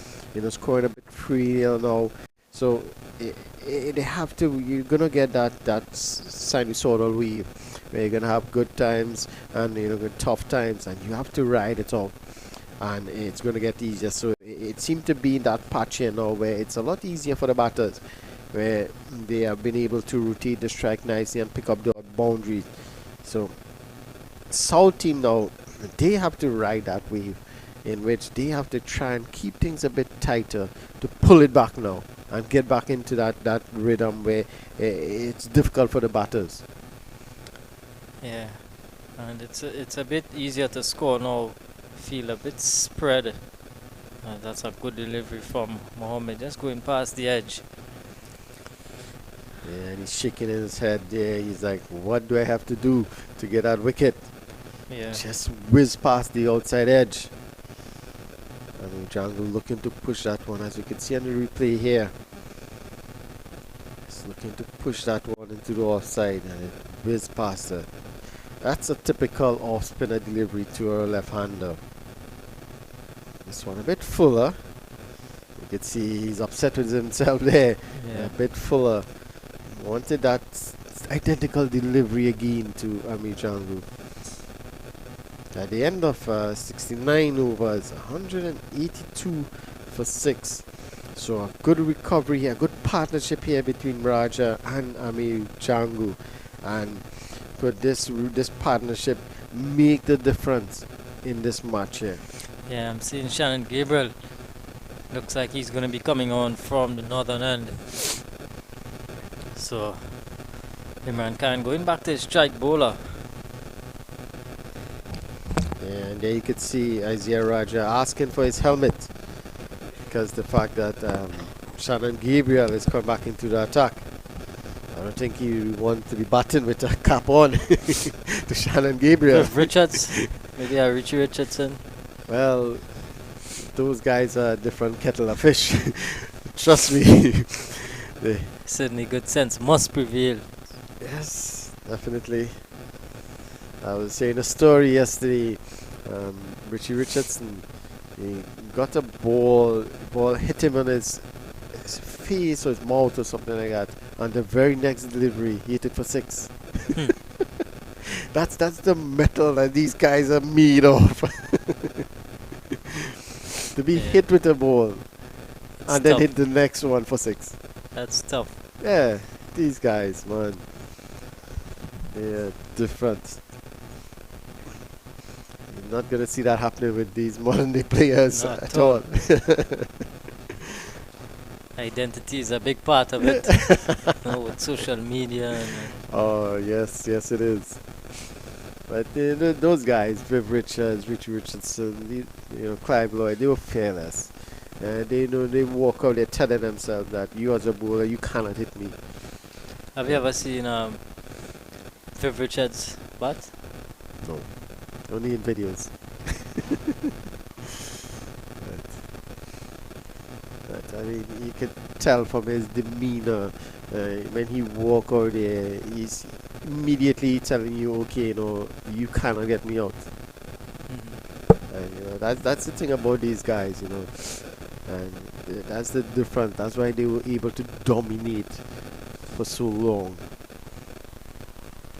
[SPEAKER 2] scoring a bit freer now. So they have to. You're gonna get that sinusoidal wave where you're gonna have good times and good tough times, and you have to ride it out. And it's gonna get easier. So it seemed to be in that patch here now where it's a lot easier for the batters, where they have been able to rotate the strike nicely and pick up the boundaries. So South team now, they have to ride that wave, in which they have to try and keep things a bit tighter to pull it back now and get back into that rhythm where it's difficult for the batters.
[SPEAKER 1] Yeah, and it's a bit easier to score now. Feel a bit spread. That's a good delivery from Mohammed, just going past the edge.
[SPEAKER 2] Yeah, and he's shaking his head there. He's like, what do I have to do to get that wicket?
[SPEAKER 1] Yeah.
[SPEAKER 2] Just whiz past the outside edge. And Jungle looking to push that one, as you can see on the replay here. He's looking to push that one into the offside, and it whiz past it. That's a typical off-spinner delivery to a left-hander. This one a bit fuller. You can see he's upset with himself there.
[SPEAKER 1] Yeah.
[SPEAKER 2] A bit fuller. Wanted that identical delivery again to Amir Jangu. At the end of 69 overs, 182 for 6. So a good recovery here, a good partnership here between Raja and Amir Jangu. And could this partnership make the difference in this match here?
[SPEAKER 1] Yeah, I'm seeing Shannon Gabriel. Looks like he's going to be coming on from the northern end. So, Imran Khan going back to his strike bowler.
[SPEAKER 2] And there you could see Isaiah Raja asking for his helmet, because the fact that Shannon Gabriel is coming back into the attack. I don't think he wants to be batting with a cap on to Shannon Gabriel.
[SPEAKER 1] Richards, maybe a Richie Richardson.
[SPEAKER 2] Well, those guys are a different kettle of fish. Trust me.
[SPEAKER 1] Certainly good sense must prevail.
[SPEAKER 2] Yes, definitely. I was saying a story yesterday. Richie Richardson, he got a ball hit him on his face or his mouth or something like that. And the very next delivery, he hit it for 6. That's the metal that these guys are made of. To be hit with a ball and then hit the next one for 6.
[SPEAKER 1] That's tough.
[SPEAKER 2] Yeah, these guys, man. They're different. You're not going to see that happening with these modern day players at all.
[SPEAKER 1] Identity is a big part of it. With social media.
[SPEAKER 2] Oh, yes, it is. But those guys, Viv Richards, Richie Richardson, Clive Lloyd, they were fearless. They walk out there telling themselves that you as a bowler, you cannot hit me.
[SPEAKER 1] Have you ever seen Viv Richards bat?
[SPEAKER 2] No, only in videos. but I mean, you can tell from his demeanor when he walk out there, he's immediately telling you, okay, you cannot get me out. And that's the thing about these guys, and that's the difference. That's why they were able to dominate for so long.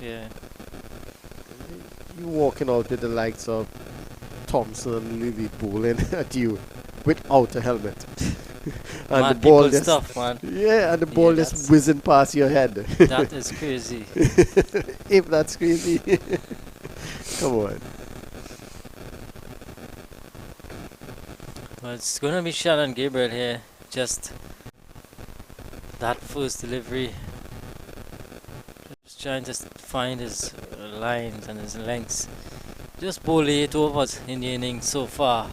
[SPEAKER 1] Yeah.
[SPEAKER 2] You walking out with the likes of Thompson and Lilly bowling at you without a helmet. And
[SPEAKER 1] Mad
[SPEAKER 2] the ball
[SPEAKER 1] people
[SPEAKER 2] just
[SPEAKER 1] stuff, man.
[SPEAKER 2] Yeah, and the ball just whizzing past your head.
[SPEAKER 1] That is crazy.
[SPEAKER 2] If that's crazy. Come on.
[SPEAKER 1] Well, it's gonna be Shannon Gabriel here. Just that first delivery. Just trying to find his lines and his lengths. Just bowled 8 overs in the innings so far.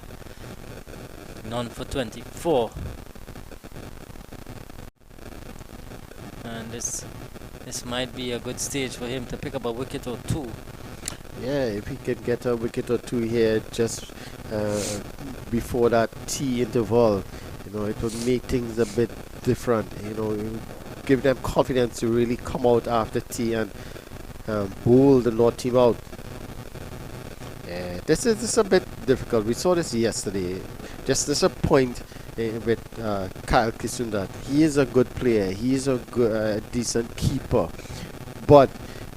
[SPEAKER 1] None for 24. And this might be a good stage for him to pick up a wicket or two.
[SPEAKER 2] Yeah, if he can get a wicket or two here just before that tea interval, it would make things a bit different. It would give them confidence to really come out after tea and bowl the North team out. Yeah, this is a bit difficult. We saw this yesterday. Just there's a point with Kyle Kisunda. He is a good player. He is a good, decent keeper. But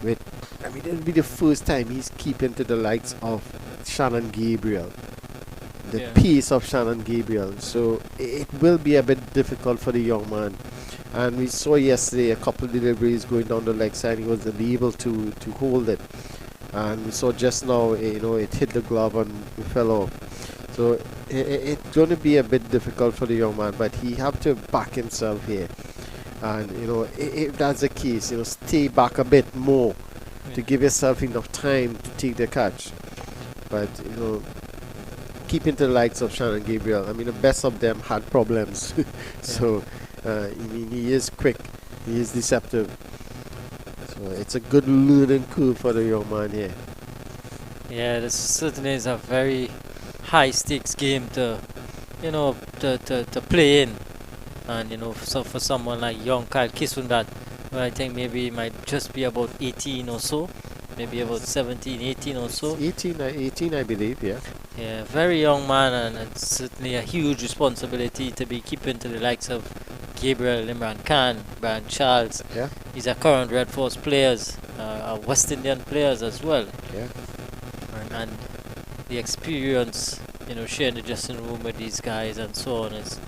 [SPEAKER 2] it'll be the first time he's keeping to the likes of Shannon Gabriel. The pace of Shannon Gabriel. So it will be a bit difficult for the young man. And we saw yesterday a couple of deliveries going down the leg side. He was unable to hold it. And we saw just now, it hit the glove and fell off. So it's going to be a bit difficult for the young man, but he have to back himself here. And, if that's the case, stay back a bit more to give yourself enough time to take the catch. But, keeping to the likes of Shannon Gabriel, the best of them had problems. So, he is quick, he is deceptive. So it's a good learning curve for the young man here.
[SPEAKER 1] Yeah, this certainly is a very high stakes game to play in. And so for someone like young Kyle Kisundat, I think maybe he might just be about 18 or so, maybe about 17, 18 or so.
[SPEAKER 2] 18 I believe, yeah.
[SPEAKER 1] Yeah, very young man, and it's certainly a huge responsibility to be keeping to the likes of Gabriel, Imran Khan, Brian Charles.
[SPEAKER 2] Yeah.
[SPEAKER 1] These are current Red Force players, West Indian players as well.
[SPEAKER 2] Yeah.
[SPEAKER 1] And the experience, sharing the dressing room with these guys and so on is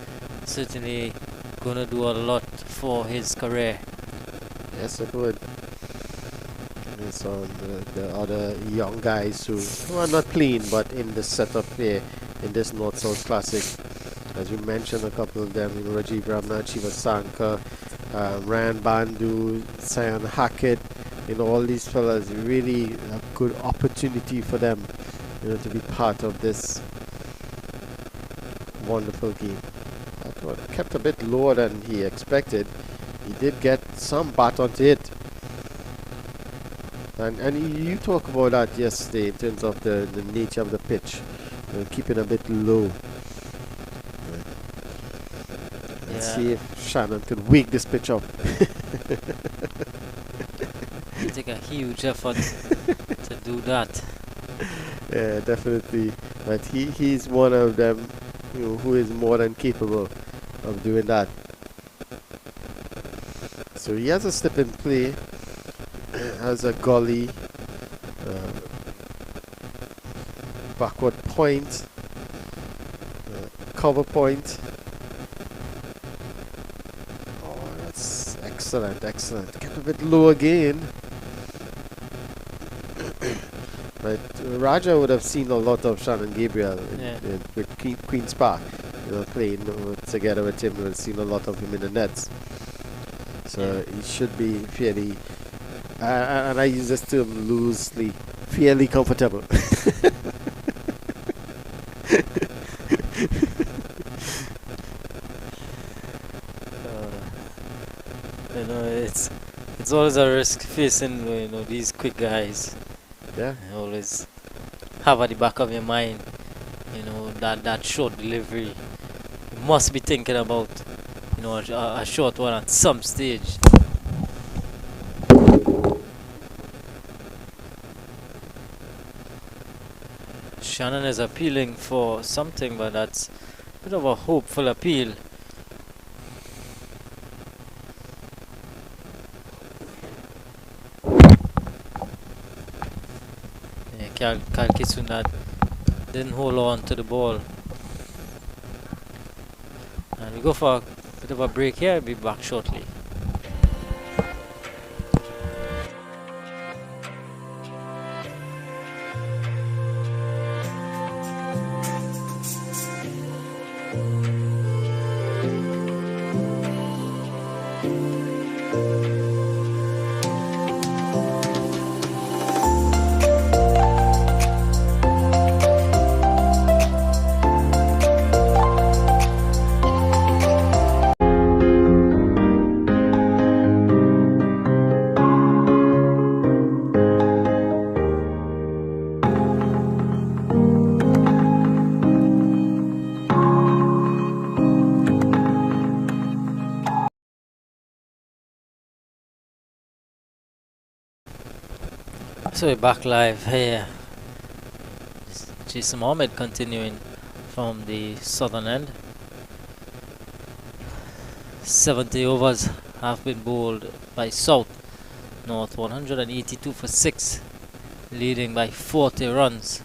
[SPEAKER 1] certainly going to do a lot for his career.
[SPEAKER 2] Yes, it would. And so the other young guys who are not playing but in the setup here in this North-South Classic. As we mentioned, a couple of them, Rajiv Ramnath, Shiva Sankar, Ryan Bandhu, Sayan Hackett, all these fellas, really a good opportunity for them, to be part of this wonderful game. That one kept a bit lower than he expected. He did get some bat onto it. And you talk about that yesterday in terms of the nature of the pitch, keeping a bit low. Let's see if Shannon could wake this pitch up.
[SPEAKER 1] It'll take a huge effort to do that.
[SPEAKER 2] Yeah, definitely. But he's one of them who is more than capable of doing that. So he has a step in play, has a gully, backward point, cover point. Excellent. Kept a bit low again. But Raja would have seen a lot of Shannon Gabriel with Queen's Park, playing together with him. We've seen a lot of him in the nets. So he should be fairly, and I use this term loosely, fairly comfortable.
[SPEAKER 1] It's always a risk facing these quick guys.
[SPEAKER 2] Yeah.
[SPEAKER 1] You always have at the back of your mind, that short delivery. You must be thinking about, a short one at some stage. Shannon is appealing for something, but that's a bit of a hopeful appeal. Kyle Kitsunat didn't hold on to the ball. And we go for a bit of a break here. I'll be back shortly. So we're back live here. Jason Mohammed continuing from the southern end. 70 overs have been bowled by South. North 182 for 6, leading by 40 runs.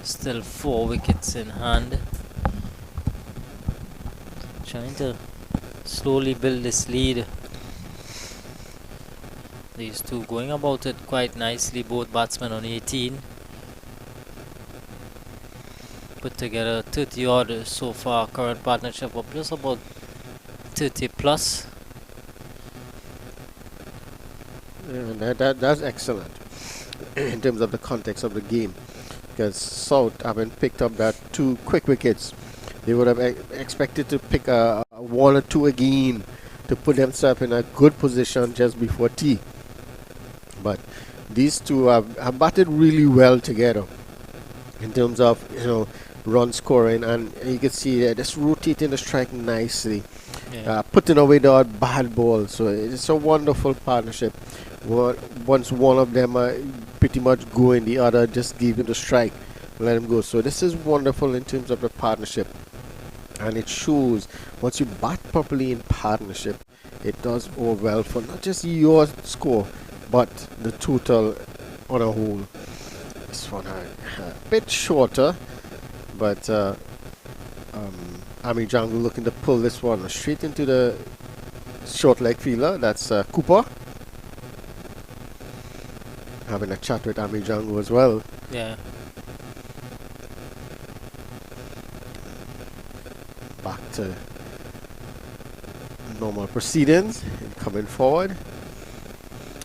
[SPEAKER 1] Still 4 wickets in hand. Trying to slowly build this lead. These two going about it quite nicely, both batsmen on 18. Put together 30 odd so far, current partnership of just about 30 plus.
[SPEAKER 2] Yeah, that's excellent in terms of the context of the game, because South haven't picked up that 2 quick wickets. They would have expected to pick a 1 or 2 again to put themselves in a good position just before tea. But these two have batted really well together in terms of run scoring, and you can see they're just rotating the strike nicely, putting away the odd bad ball. So it's a wonderful partnership. Once one of them are pretty much going, the other just give him the strike, let him go. So this is wonderful in terms of the partnership, and it shows once you bat properly in partnership, it does go well for not just your score but the total on a whole. This one a bit shorter, but Ami Jungle looking to pull this one straight into the short leg fielder. That's Cooper. Having a chat with Ami Jungle as well.
[SPEAKER 1] Yeah.
[SPEAKER 2] Back to normal proceedings and coming forward.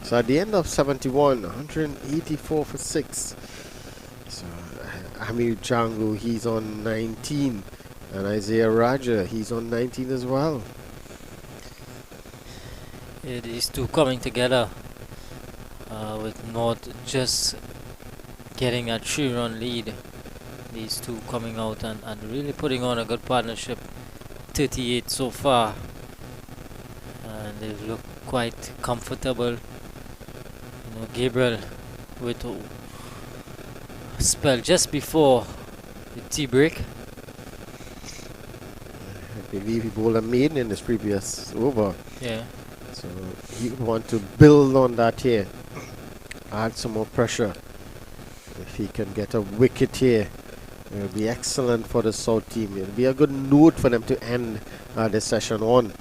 [SPEAKER 2] So at the end of 71, 184 for 6. So Amir Jangu, he's on 19. And Isaiah Raja, he's on 19 as well.
[SPEAKER 1] Yeah, these two coming together with North just getting a 3-run lead. These two coming out and really putting on a good partnership. 38 so far. And they look quite comfortable. Gabriel with a spell just before the tea break.
[SPEAKER 2] I believe he bowled a maiden in this previous over.
[SPEAKER 1] Yeah.
[SPEAKER 2] So he want to build on that here. Add some more pressure. If he can get a wicket here, it will be excellent for the South team. It will be a good note for them to end this session on.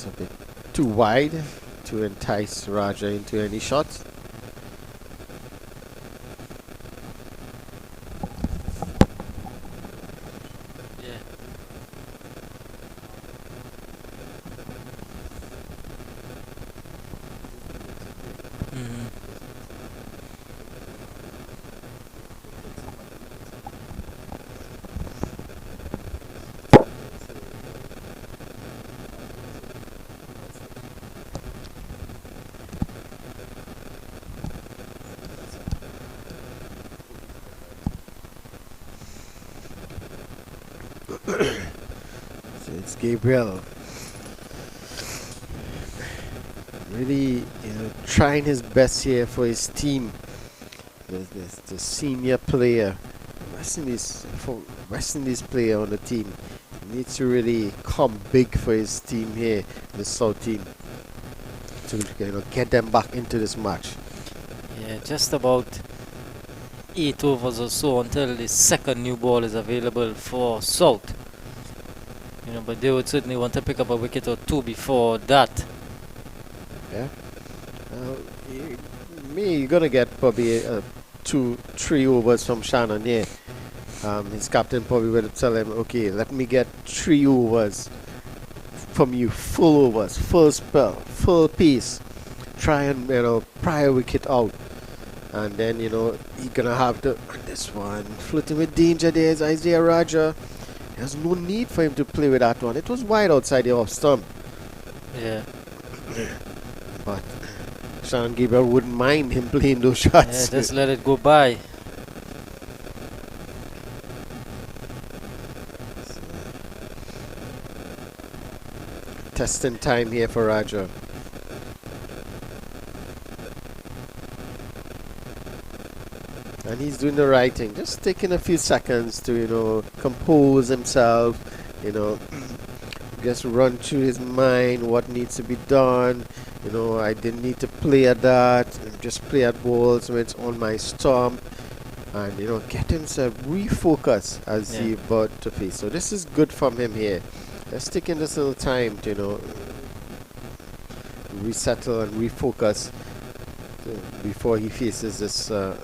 [SPEAKER 2] A bit too wide to entice Raja into any shots.
[SPEAKER 1] Yeah.
[SPEAKER 2] So it's Gabriel really trying his best here for his team. The senior player, West Indies player on the team, needs to really come big for his team here, the South team, to get them back into this match.
[SPEAKER 1] Yeah, just about 8 overs or so until the second new ball is available for South. But they would certainly want to pick up a wicket or 2 before that.
[SPEAKER 2] Yeah. You're gonna get probably 2-3 overs from Shannon here. His captain probably will tell him, okay, let me get 3 overs from you, full overs, full spell, full pace. Try and pry a wicket out. And then he's gonna have this one floating with danger. There's Isaiah Raja. There's no need for him to play with that one. It was wide outside the off stump.
[SPEAKER 1] Yeah.
[SPEAKER 2] But Shannon Gabriel wouldn't mind him playing those shots.
[SPEAKER 1] Yeah, just let it go by.
[SPEAKER 2] Testing time here for Roger. And he's doing the right thing, just taking a few seconds to, compose himself, just run through his mind what needs to be done. I didn't need to play at that, just play at balls when it's on my stump, and get himself refocus as he about to face. So this is good from him here. Let's take in this little time to resettle and refocus before he faces this wrong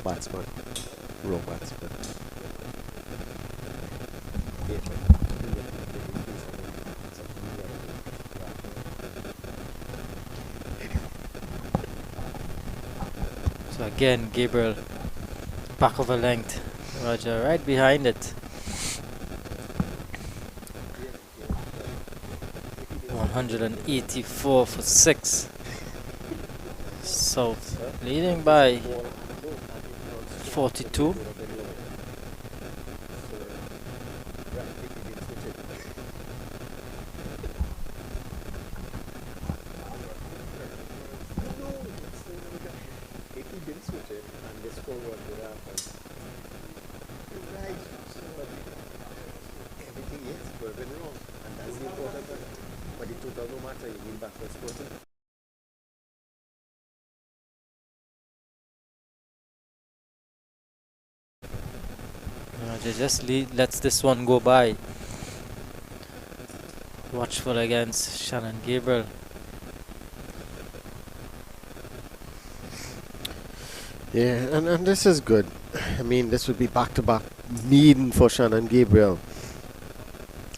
[SPEAKER 2] batsman.
[SPEAKER 1] So again, Gabriel, back of a length. Roger right behind it. 184 for 6. South leading by 42. Roger just lets this one go by. Watchful against Shannon Gabriel.
[SPEAKER 2] Yeah, and this is good. I mean, this would be back-to-back maiden for Shannon Gabriel.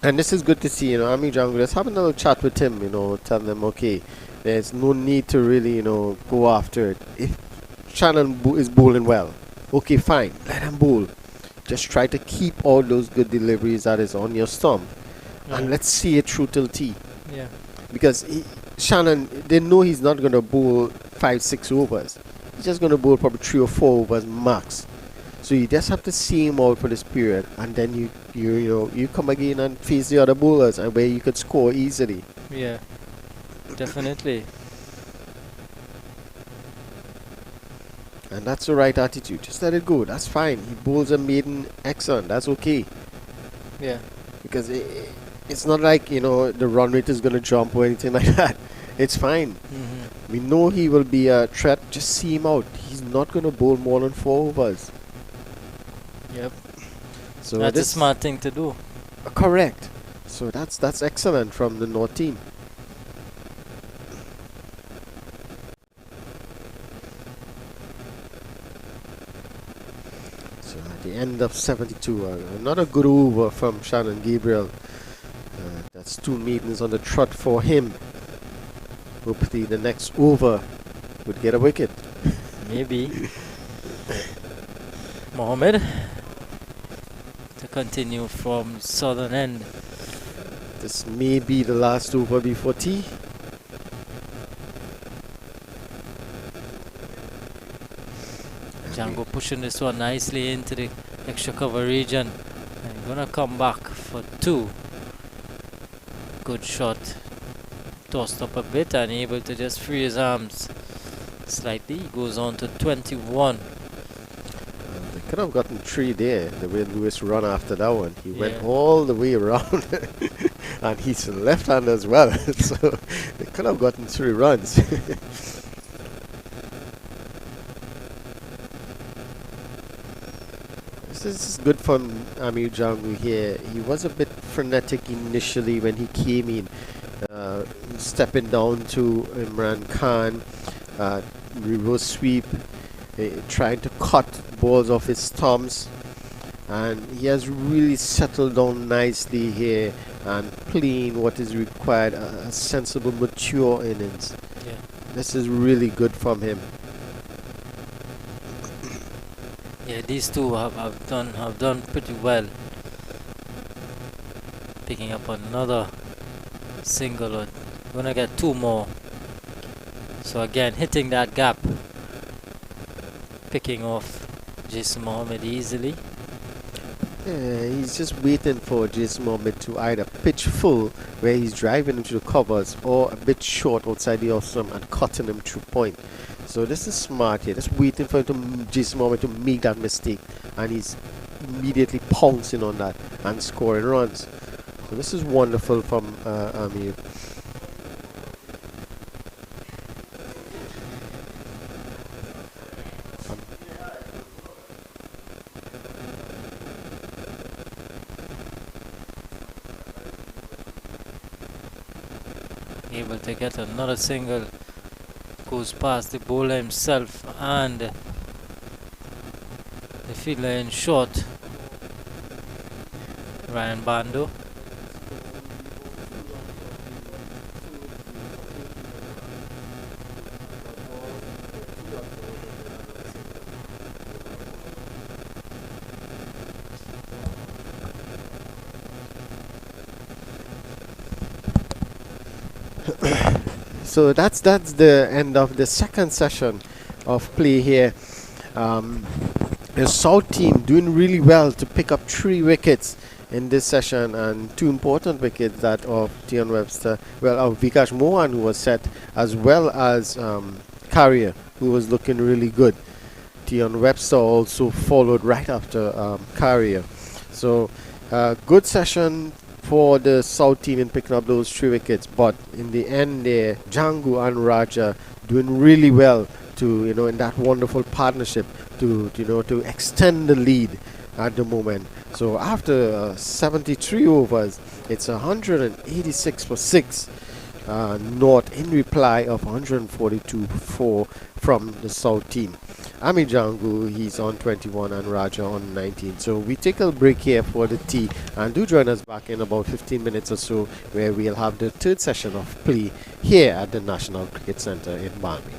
[SPEAKER 2] And this is good to see, Army Junglers having a little chat with him, telling them, okay, there's no need to really, go after it. If Shannon is bowling well, okay, fine, let him bowl. Just try to keep all those good deliveries that is on your stump. And let's see it through till tea.
[SPEAKER 1] Yeah.
[SPEAKER 2] Because Shannon, they know he's not going to bowl 5-6 overs. He's just going to bowl probably 3 or 4 overs max. So you just have to see him out for this period, and then you come again and face the other bowlers, and where you could score easily.
[SPEAKER 1] Yeah, definitely.
[SPEAKER 2] And that's the right attitude. Just let it go. That's fine. He bowls a maiden excellent. That's okay.
[SPEAKER 1] Yeah.
[SPEAKER 2] Because it's not like the run rate is going to jump or anything like that. It's fine. We know he will be a threat. Just see him out. He's not going to bowl more than 4 overs.
[SPEAKER 1] Yep.
[SPEAKER 2] So
[SPEAKER 1] that's a smart thing to do.
[SPEAKER 2] Correct. So that's excellent from the North team. So at the end of 72, another good over from Shannon Gabriel. That's 2 maidens on the trot for him. Hopefully the next over would get a wicket.
[SPEAKER 1] Maybe. Mohammed to continue from southern end.
[SPEAKER 2] This may be the last over before tea.
[SPEAKER 1] Django pushing this one nicely into the extra cover region. And gonna come back for 2. Good shot. Tossed up a bit and able to just free his arms slightly. Goes on to 21.
[SPEAKER 2] They could have gotten 3 there, the way Lewis run after that one. He went all the way around. And he's left-hander as well. So they could have gotten 3 runs. This is good from Amir Jangu here. He was a bit frenetic initially when he came in. Stepping down to Imran Khan. Reverse sweep. Trying to cut balls off his thumbs. And he has really settled down nicely here and playing what is required, a sensible, mature innings.
[SPEAKER 1] Yeah.
[SPEAKER 2] This is really good from him.
[SPEAKER 1] Yeah, these two have done pretty well. Picking up another single, or gonna get 2 more. So again, hitting that gap, picking off Jason Mohammed easily.
[SPEAKER 2] Yeah, he's just waiting for Jason Mohammed to either pitch full, where he's driving into the covers, or a bit short outside the off stump and cutting him through point. So this is smart here. Just waiting for Jason Mohammed to make that mistake, and he's immediately pouncing on that and scoring runs. So this is wonderful from Amir.
[SPEAKER 1] Able to get another single, goes past the bowler himself and the fielder in short, Ryan Bando.
[SPEAKER 2] So that's the end of the second session of play here. The South team doing really well to pick up 3 wickets in this session, and 2 important wickets, that of Tion Webster, of Vikash Mohan, who was set, as well as Carrier, who was looking really good. Tion Webster also followed right after Carrier. So good session for the South team in picking up those 3 wickets, but in the end there, Django and Raja doing really well to, in that wonderful partnership to extend the lead at the moment. So after 73 overs, it's 186 for 6 North, in reply of 142 for 4 from the South team. Ami Django, he's on 21 and Raja on 19. So we take a break here for the tea, and do join us back in about 15 minutes or so, where we'll have the third session of play here at the National Cricket Centre in Barmy.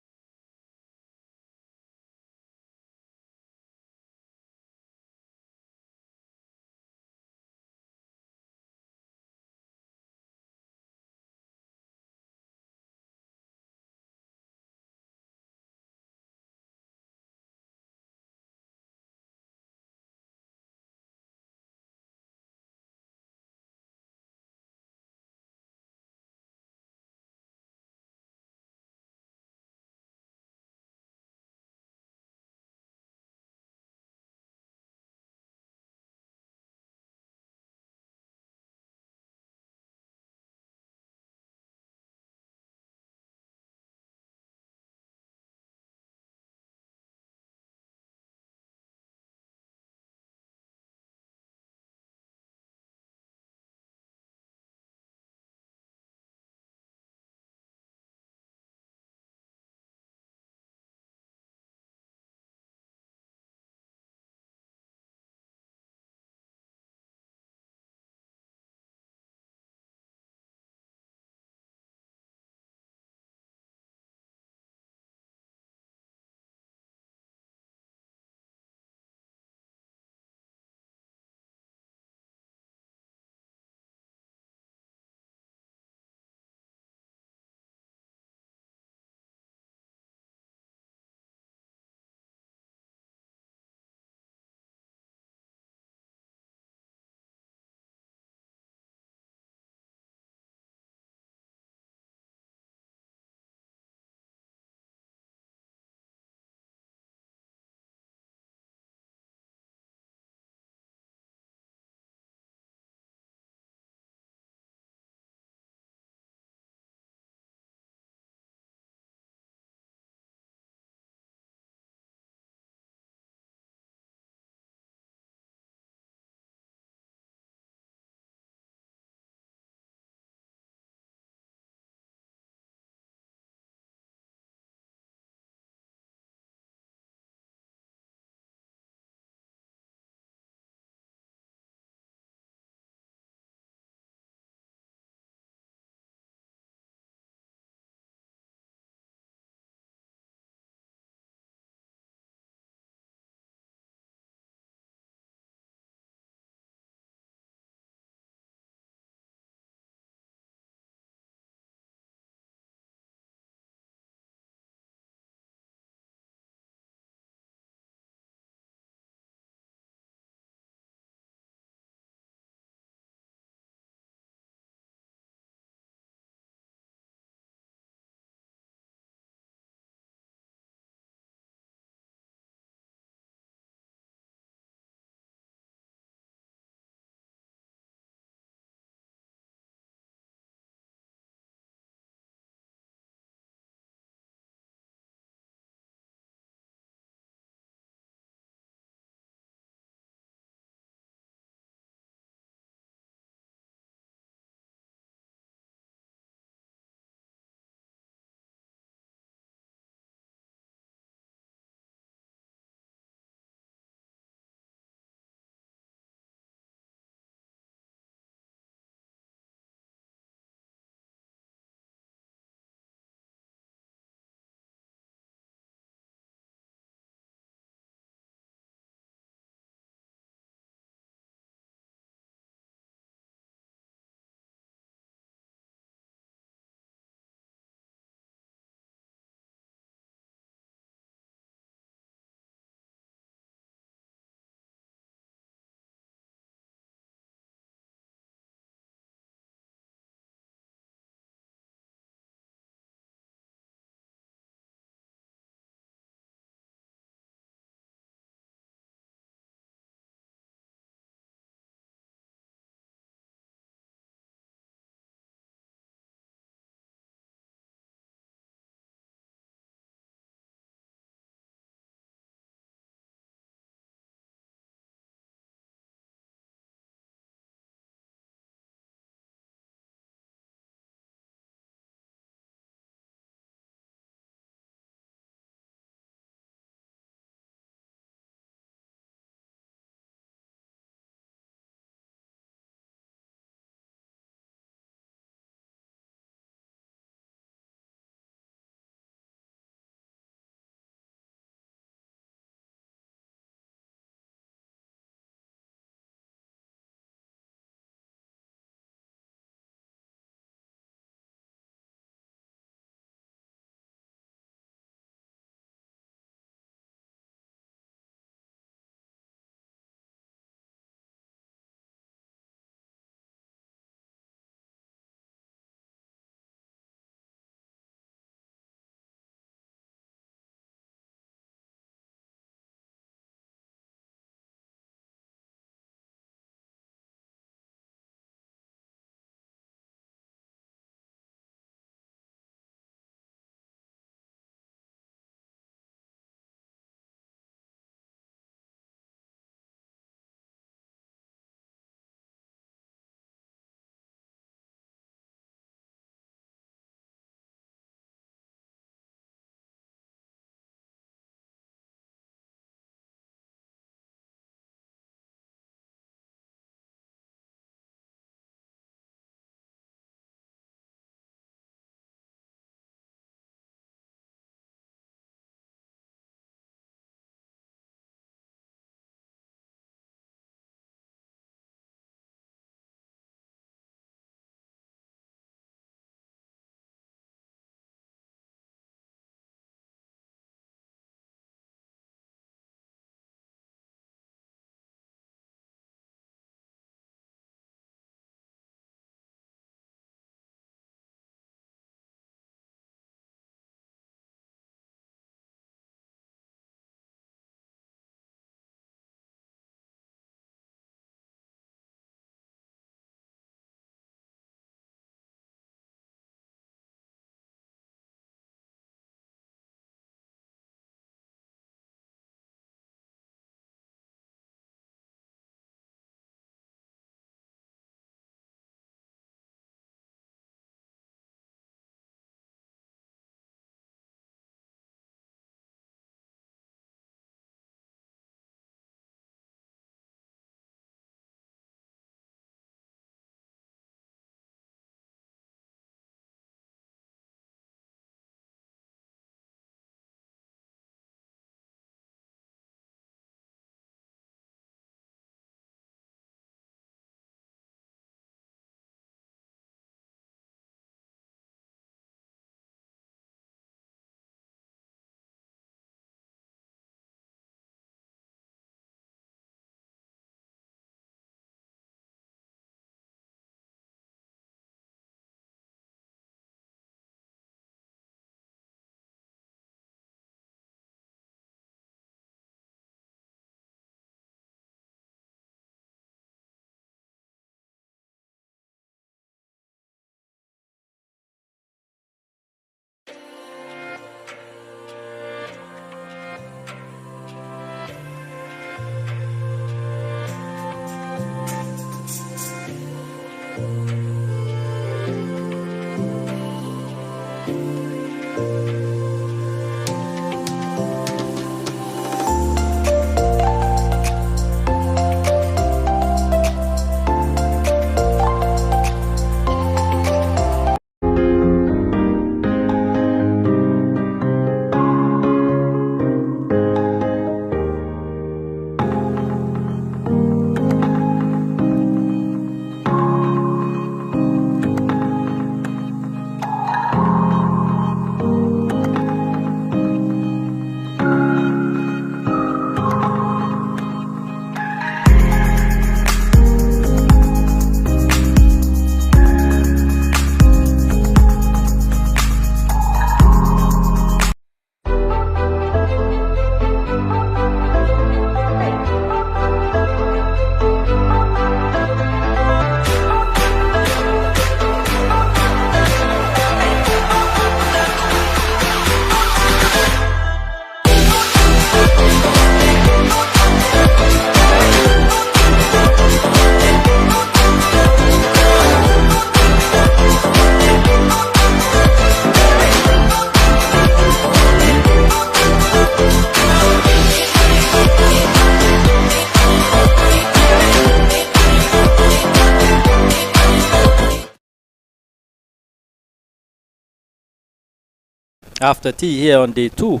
[SPEAKER 1] after tea here on day 2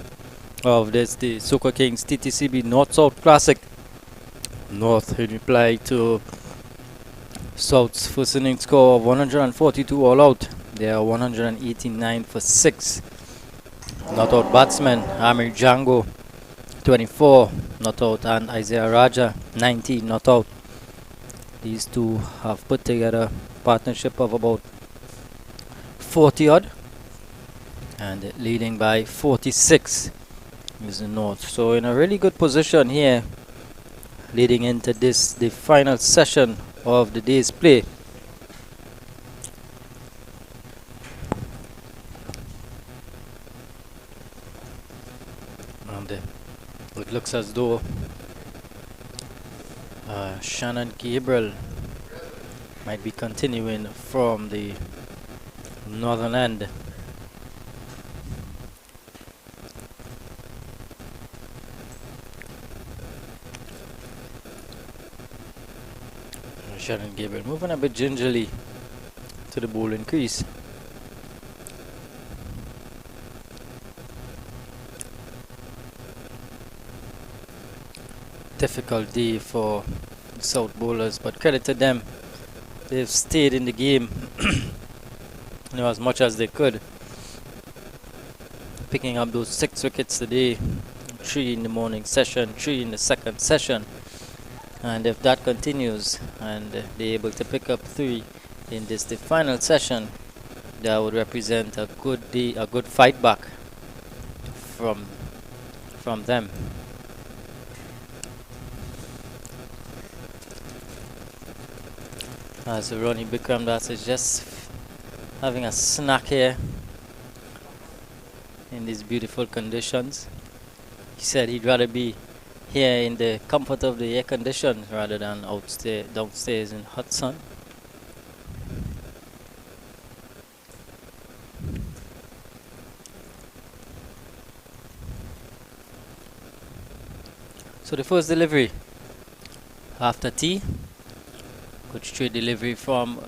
[SPEAKER 1] of this, the Soca Kings Ttcb North-South Classic. North in reply to South's first inning score of 142 all out. They are 189 for 6. Not out batsmen Amir Django 24 not out, and Isaiah Raja 19 not out. These two have put together a partnership of about 40 odd, and leading by 46 is the North. So in a really good position here leading into this, the final session of the day's play. And it looks as though Shannon Gabriel might be continuing from the northern end. Shannon Gabriel moving a bit gingerly to the bowling crease. Difficult day for South bowlers, but credit to them. They've stayed in the game as much as they could, picking up those 6 wickets today, 3 in the morning session, 3 in the second session. And if that continues and they're able to pick up 3 in this, the final session, that would represent a good day, a good fight back from them. As Ronnie Bikram Das is just having a snack here in these beautiful conditions. He said he'd rather be here in the comfort of the air condition rather than downstairs in hot sun. So the first delivery after tea, good straight delivery from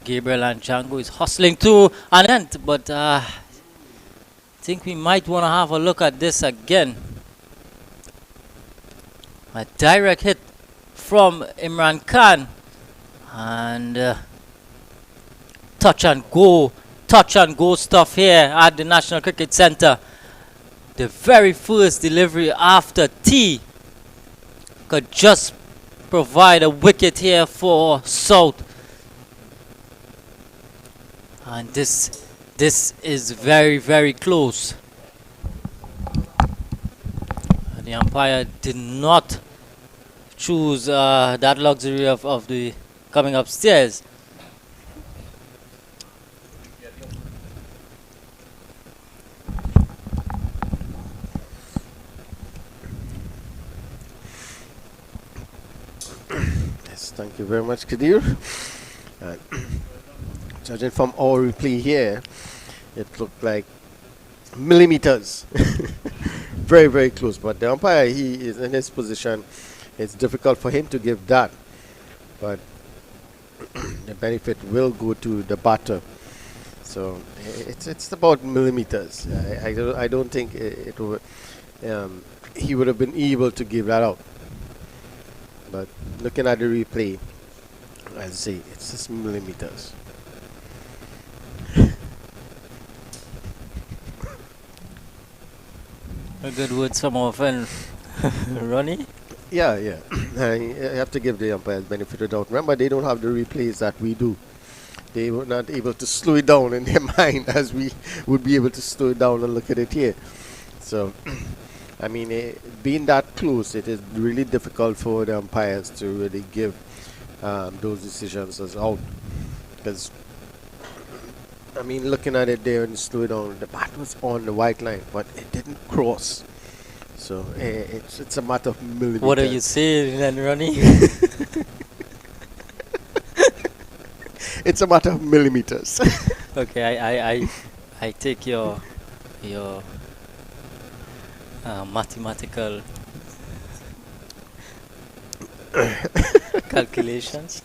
[SPEAKER 1] Gabriel, and Django is hustling to an end, but I think we might want to have a look at this again. A direct hit from Imran Khan, and touch and go stuff here at the National Cricket Centre. The very first delivery after tea could just provide a wicket here for South, and this is very, very close. And the umpire did not choose that luxury of the coming upstairs.
[SPEAKER 2] Yes, thank you very much, Kadir. Judging from our replay here, it looked like millimeters. Very, very close. But the umpire, he is in his position. It's difficult for him to give that. But the benefit will go to the batter. So it's about millimeters. I don't think it would, he would have been able to give that out. But looking at the replay, I say it's just millimeters.
[SPEAKER 1] A good word, some of friend Ronnie.
[SPEAKER 2] Yeah. I have to give the umpires benefit of the doubt. Remember, they don't have the replays that we do. They were not able to slow it down in their mind as we would be able to slow it down and look at it here. So, I mean, being that close, it is really difficult for the umpires to really give those decisions as out. Because, I mean, looking at it there and slow it down, the bat was on the white line, but it didn't cross. So, it's a matter of millimeters.
[SPEAKER 1] What are you saying then, Ronnie?
[SPEAKER 2] It's a matter of millimeters.
[SPEAKER 1] Okay, I take your mathematical calculations.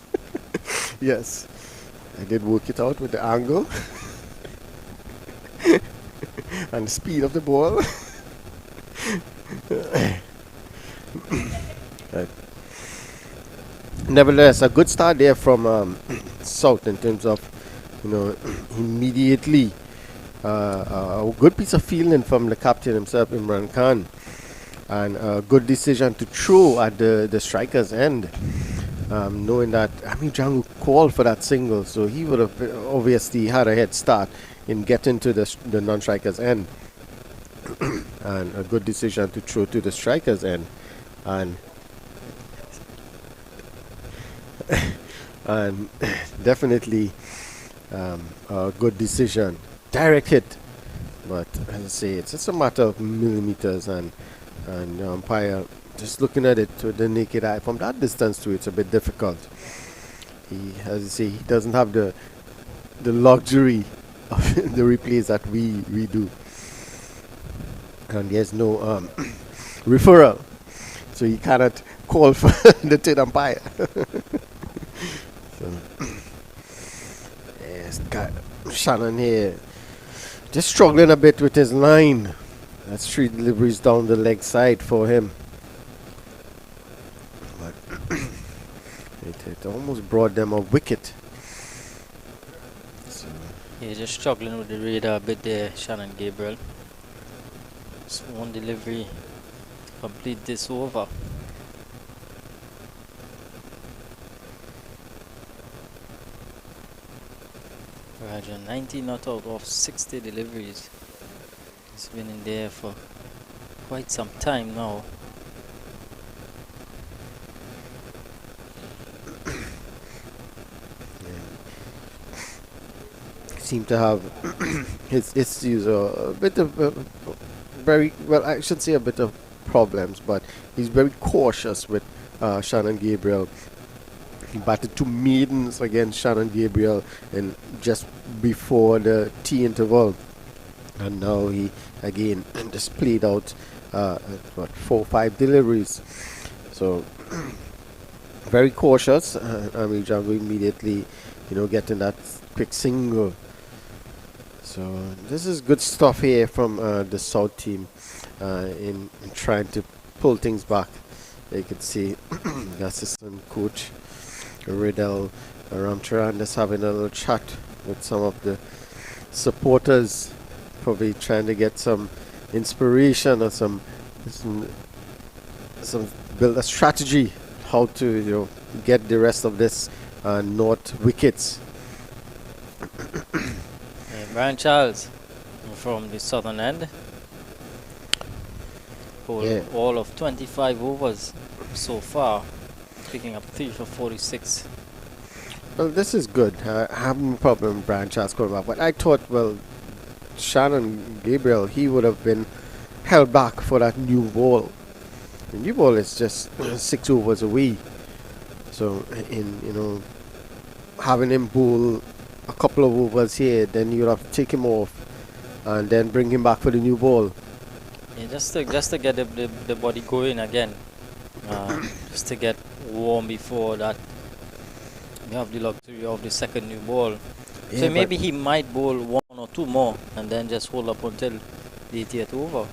[SPEAKER 2] Yes, I did work it out with the angle. and the speed of the ball. Right. Nevertheless, a good start there from South in terms of, immediately a good piece of fielding from the captain himself, Imran Khan, and a good decision to throw at the striker's end, knowing that Jangu called for that single, so he would have obviously had a head start in getting to the non-striker's end, and a good decision to throw to the striker's end, and and definitely a good decision. Direct hit, but as I say, it's just a matter of millimeters, and the umpire just looking at it with the naked eye from that distance too, it's a bit difficult. He, as I say, he doesn't have the luxury of the replays that we do, and there's no referral, so he cannot call for the third umpire. So, yes, got Shannon here just struggling a bit with his line. That's 3 deliveries down the leg side for him. But it almost brought them a wicket. So
[SPEAKER 1] Yeah, just struggling with the radar a bit there, Shannon Gabriel. Just one delivery to complete this over. Roger, 19 not out of 60 deliveries. He's been in there for quite some time now.
[SPEAKER 2] seem to have his issues, a bit of very well, I should say a bit of problems, but he's very cautious with Shannon Gabriel. He batted 2 maidens against Shannon Gabriel and just before the tea interval, and now he again just played out 4 or 5 deliveries. So very cautious. Django immediately, getting that quick single. So this is good stuff here from the South team in trying to pull things back. You can see the assistant coach Riddell Ramcharan just having a little chat with some of the supporters, probably trying to get some inspiration or some build a strategy how to get the rest of this North wickets.
[SPEAKER 1] Brian Charles from the southern end. All of 25 overs so far, picking up 3 for 46.
[SPEAKER 2] Well, this is good. I have no problem with Brian Charles coming back, but I thought, Shannon Gabriel, he would have been held back for that new ball. The new ball is just 6 overs away. So, having him bowl a couple of overs here, then you'll have to take him off and then bring him back for the new ball.
[SPEAKER 1] Yeah, just to get the body going again, just to get warm before that. You have the luxury of the second new ball.
[SPEAKER 2] Yeah,
[SPEAKER 1] So maybe he might bowl 1 or 2 more and then just hold up until the 80th over.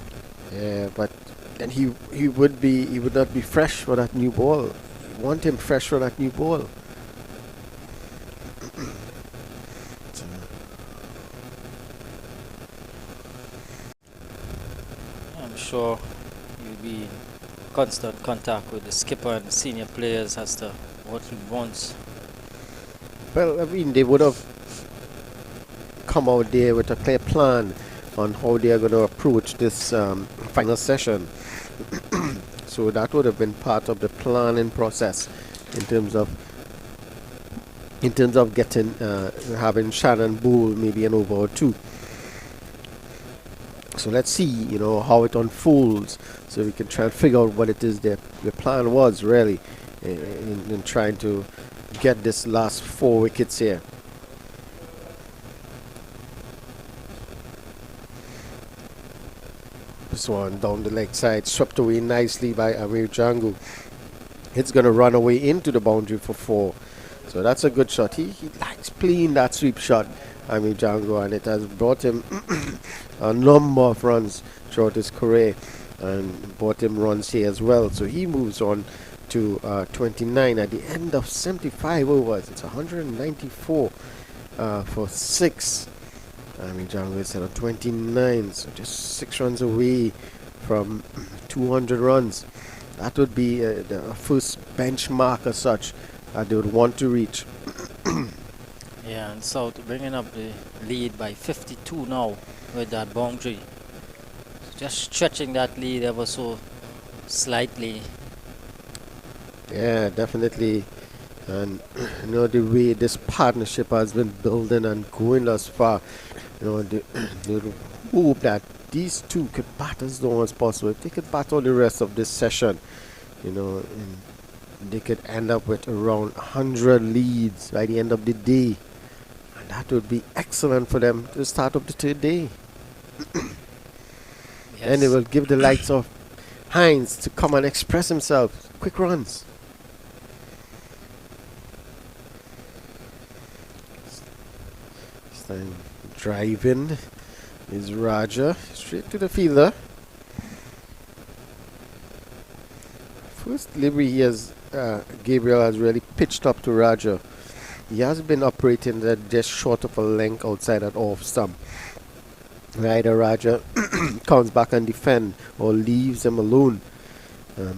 [SPEAKER 2] Yeah, but then he would not be fresh for that new ball. You want him fresh for that new ball.
[SPEAKER 1] I'm sure you'll be in constant contact with the skipper and the senior players as to what he wants.
[SPEAKER 2] Well, they would have come out there with a clear plan on how they are going to approach this final session. So that would have been part of the planning process in terms of getting having Shannon bowl maybe an over or 2. So let's see, how it unfolds, so we can try and figure out what it is the plan was really in trying to get this last 4 wickets here. This one down the leg side, swept away nicely by Amir Django. It's going to run away into the boundary for 4. So that's a good shot. He likes playing that sweep shot, Django, and it has brought him a number of runs throughout his career and brought him runs here as well. So he moves on to 29 at the end of 75 overs. It's 194 for 6. Django is at 29, so just 6 runs away from 200 runs. That would be the first benchmark as such they would want to reach.
[SPEAKER 1] Yeah, and South bringing up the lead by 52 now with that boundary. Just stretching that lead ever so slightly.
[SPEAKER 2] Yeah, definitely. And the way this partnership has been building and going thus far, they hope that these two could bat as long as possible. If they could bat all the rest of this session, and they could end up with around 100 leads by the end of the day. And that would be excellent for them to start up the third day.
[SPEAKER 1] Yes.
[SPEAKER 2] And they will give the likes of Hines to come and express himself. Quick runs. This time driving is Raja straight to the fielder. First delivery he has, Gabriel has really pitched up to Raja. He has been operating that just short of a length outside that off stump. Either Raja comes back and defend or leaves him alone. The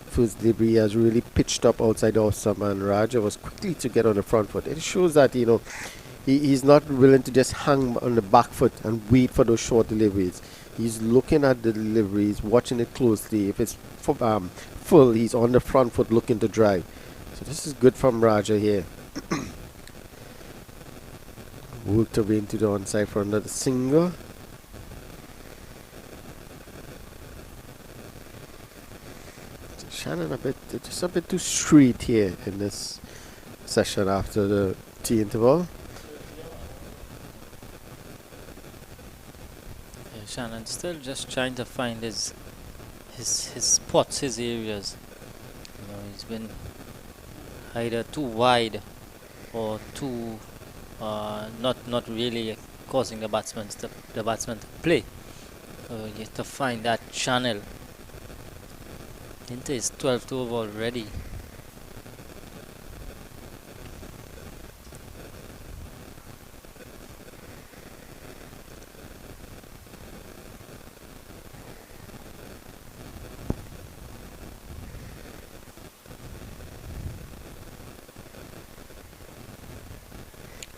[SPEAKER 2] first delivery has really pitched up outside the off stump, and Raja was quickly to get on the front foot. It shows that he's not willing to just hang on the back foot and wait for those short deliveries. He's looking at the deliveries, watching it closely. If it's full, he's on the front foot looking to drive. So this is good from Raja here. Worked away into the onside for another single. So Shannon just a bit too straight here in this session after the tea interval.
[SPEAKER 1] Yeah, Shannon still just trying to find his spots, his areas. He's been either too wide or too not really causing the batsman to play. So you have to find that channel. Into his 12th over already.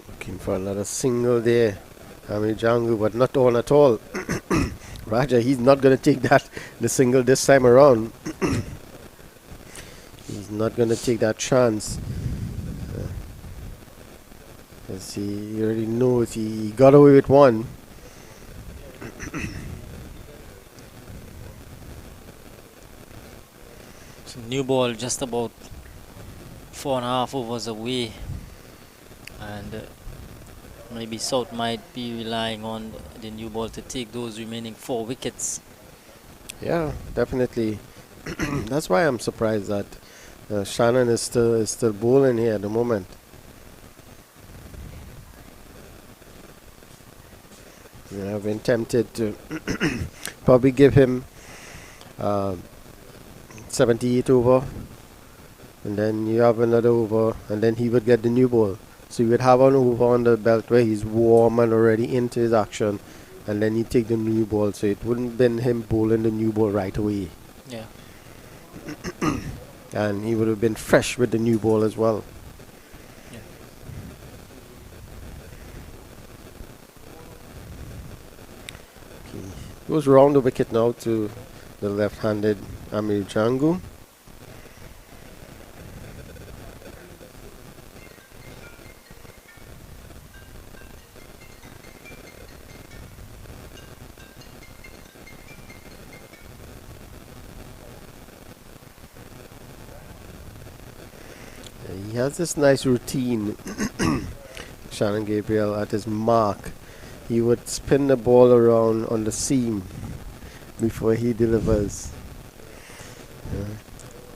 [SPEAKER 2] Looking for another single there. Django, but not on at all. Raja, he's not going to take the single this time around. He's not going to take that chance. As he already knows he got away with one.
[SPEAKER 1] So new ball just about 4.5 overs away, and maybe South might be relying on the new ball to take those remaining 4 wickets.
[SPEAKER 2] Yeah, definitely. That's why I'm surprised that Shannon is still bowling here at the moment. I've been tempted to probably give him 78 over, and then you have another over, and then he would get the new ball. So you would have an over on the belt where he's warm and already into his action, and then you take the new ball. So it wouldn't have been him bowling the new ball right away.
[SPEAKER 1] Yeah.
[SPEAKER 2] And he would have been fresh with the new ball as well.
[SPEAKER 1] Yeah.
[SPEAKER 2] Okay. Goes round the wicket now to the left-handed Amir Django. He has this nice routine, Shannon Gabriel, at his mark. He would spin the ball around on the seam before he delivers.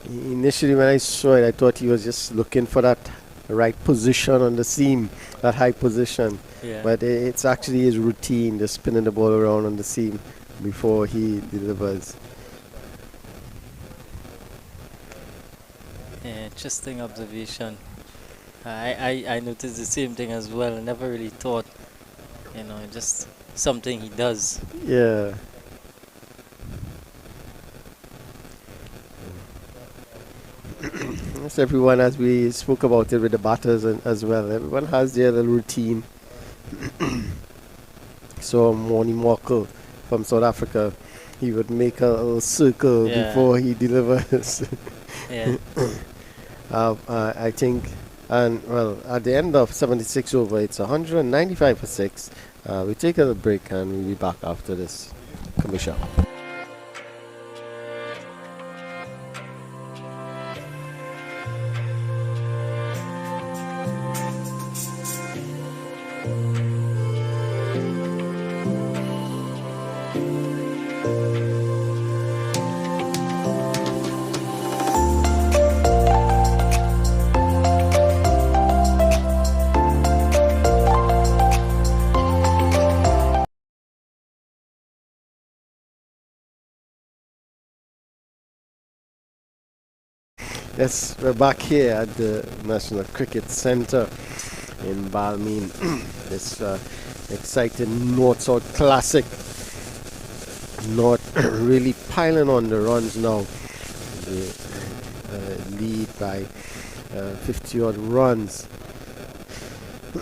[SPEAKER 2] Initially when I saw it, I thought he was just looking for that right position on the seam, that high position.
[SPEAKER 1] Yeah.
[SPEAKER 2] But it's actually his routine, just spinning the ball around on the seam before he delivers.
[SPEAKER 1] Yeah, interesting observation. I noticed the same thing as well. I never really thought, just something he does.
[SPEAKER 2] Yeah. Yes, everyone, as we spoke about it with the batters as well, everyone has their little routine. So Morning Walker from South Africa, he would make a little circle
[SPEAKER 1] Yeah.
[SPEAKER 2] before he delivers.
[SPEAKER 1] Yeah.
[SPEAKER 2] I think, and well, at the end of 76 over, it's 195 for 6. We take a break and we'll be back after this commercial. Yes, we're back here at the National Cricket Centre in Balmain. This exciting North-South Classic. North really piling on the runs now. They lead by 50 odd runs.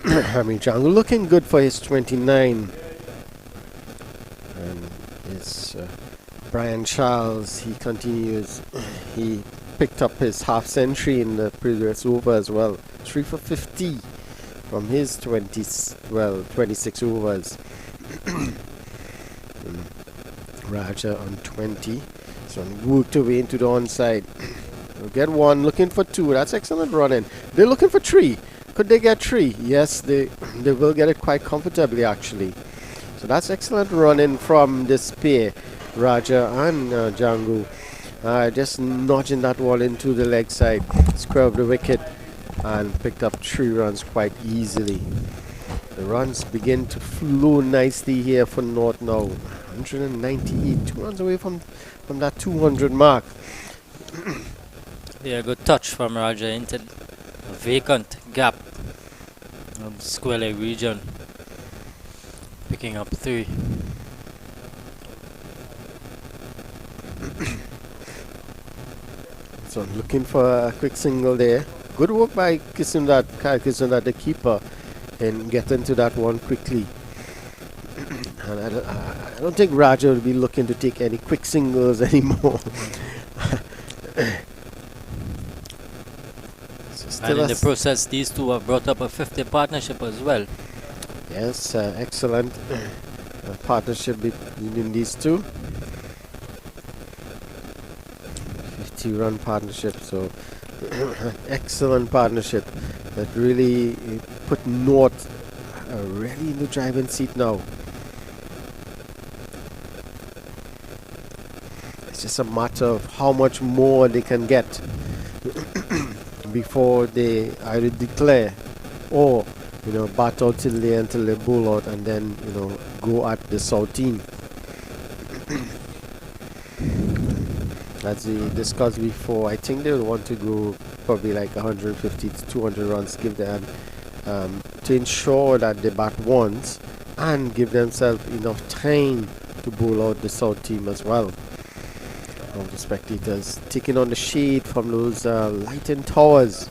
[SPEAKER 2] I mean, Jungle looking good for his 29. And it's Brian Charles, he continues. He picked up his half century in the previous over as well. 3 for 50 from his 26 overs. Raja on 20. So worked away into the onside. We'll get one, looking for 2. That's excellent running. They're looking for 3. Could they get 3? Yes, they will get it quite comfortably actually. So that's excellent running from this pair, Raja and Django. Just nudging that ball into the leg side, square of the wicket, and picked up 3 runs quite easily. The runs begin to flow nicely here for North now. 198, 2 runs away from that 200 mark.
[SPEAKER 1] Yeah, good touch from Raja into a vacant gap of the square leg region. Picking up 3.
[SPEAKER 2] So looking for a quick single there. Good work by Kyle Kisundat, the keeper, in getting to that one quickly. And I don't think Raja will be looking to take any quick singles anymore.
[SPEAKER 1] And in the process, these two have brought up a 50 partnership as well.
[SPEAKER 2] Yes, excellent partnership between these two. 50-run partnership, so excellent partnership that really put North really in the driving seat now. It's just a matter of how much more they can get before they either declare or bat out till they bowl out and then go at the South team. As we discussed before, I think they would want to go probably like 150 to 200 runs, give them to ensure that they bat once and give themselves enough time to bowl out the South team as well. All the spectators taking on the shade from those lighting towers.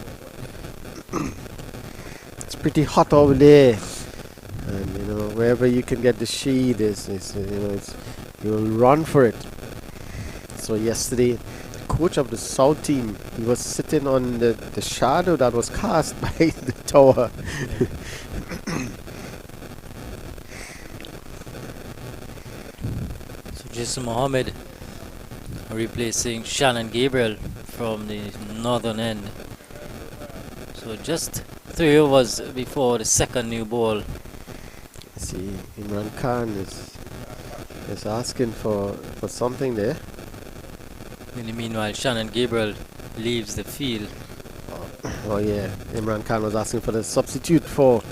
[SPEAKER 2] It's pretty hot over there, and wherever you can get the shade you'll run for it. So yesterday, the coach of the South team, he was sitting on the shadow that was cast by the tower.
[SPEAKER 1] So Jason Mohammed replacing Shannon Gabriel from the northern end. So just 3 overs before the second new ball.
[SPEAKER 2] See, Imran Khan is asking for something there.
[SPEAKER 1] In the meanwhile, Shannon Gabriel leaves the field.
[SPEAKER 2] Oh yeah, Imran Khan was asking for the substitute for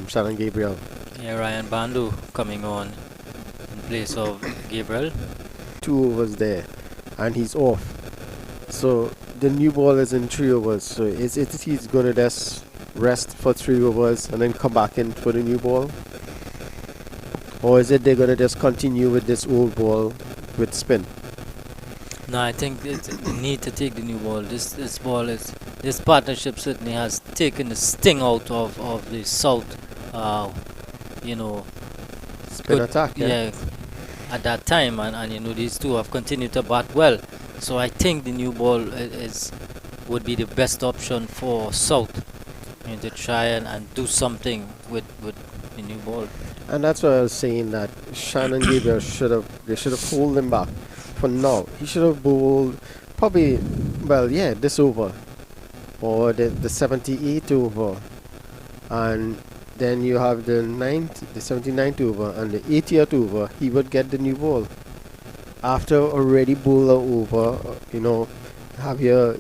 [SPEAKER 2] Shannon Gabriel.
[SPEAKER 1] Yeah, Ryan Bandu coming on in place of Gabriel.
[SPEAKER 2] 2 overs there, and he's off. So the new ball is in 3 overs. So is it he's gonna just rest for 3 overs and then come back in for the new ball, or is it they're gonna just continue with this old ball with spin?
[SPEAKER 1] No, I think they need to take the new ball. This ball is this partnership certainly has taken the sting out of the South. You know,
[SPEAKER 2] Spin
[SPEAKER 1] good-
[SPEAKER 2] attack.
[SPEAKER 1] yeah, at that time, and you know these two have continued to bat well. So I think the new ball would be the best option for South, you know, to try and do something with the new ball.
[SPEAKER 2] And that's why I was saying that Shannon Gabriel should have pulled him back for now. He should have bowled probably, this over, or the 78th over, and then you have the 79th over and the 80th over. He would get the new ball after already bowl over. Have your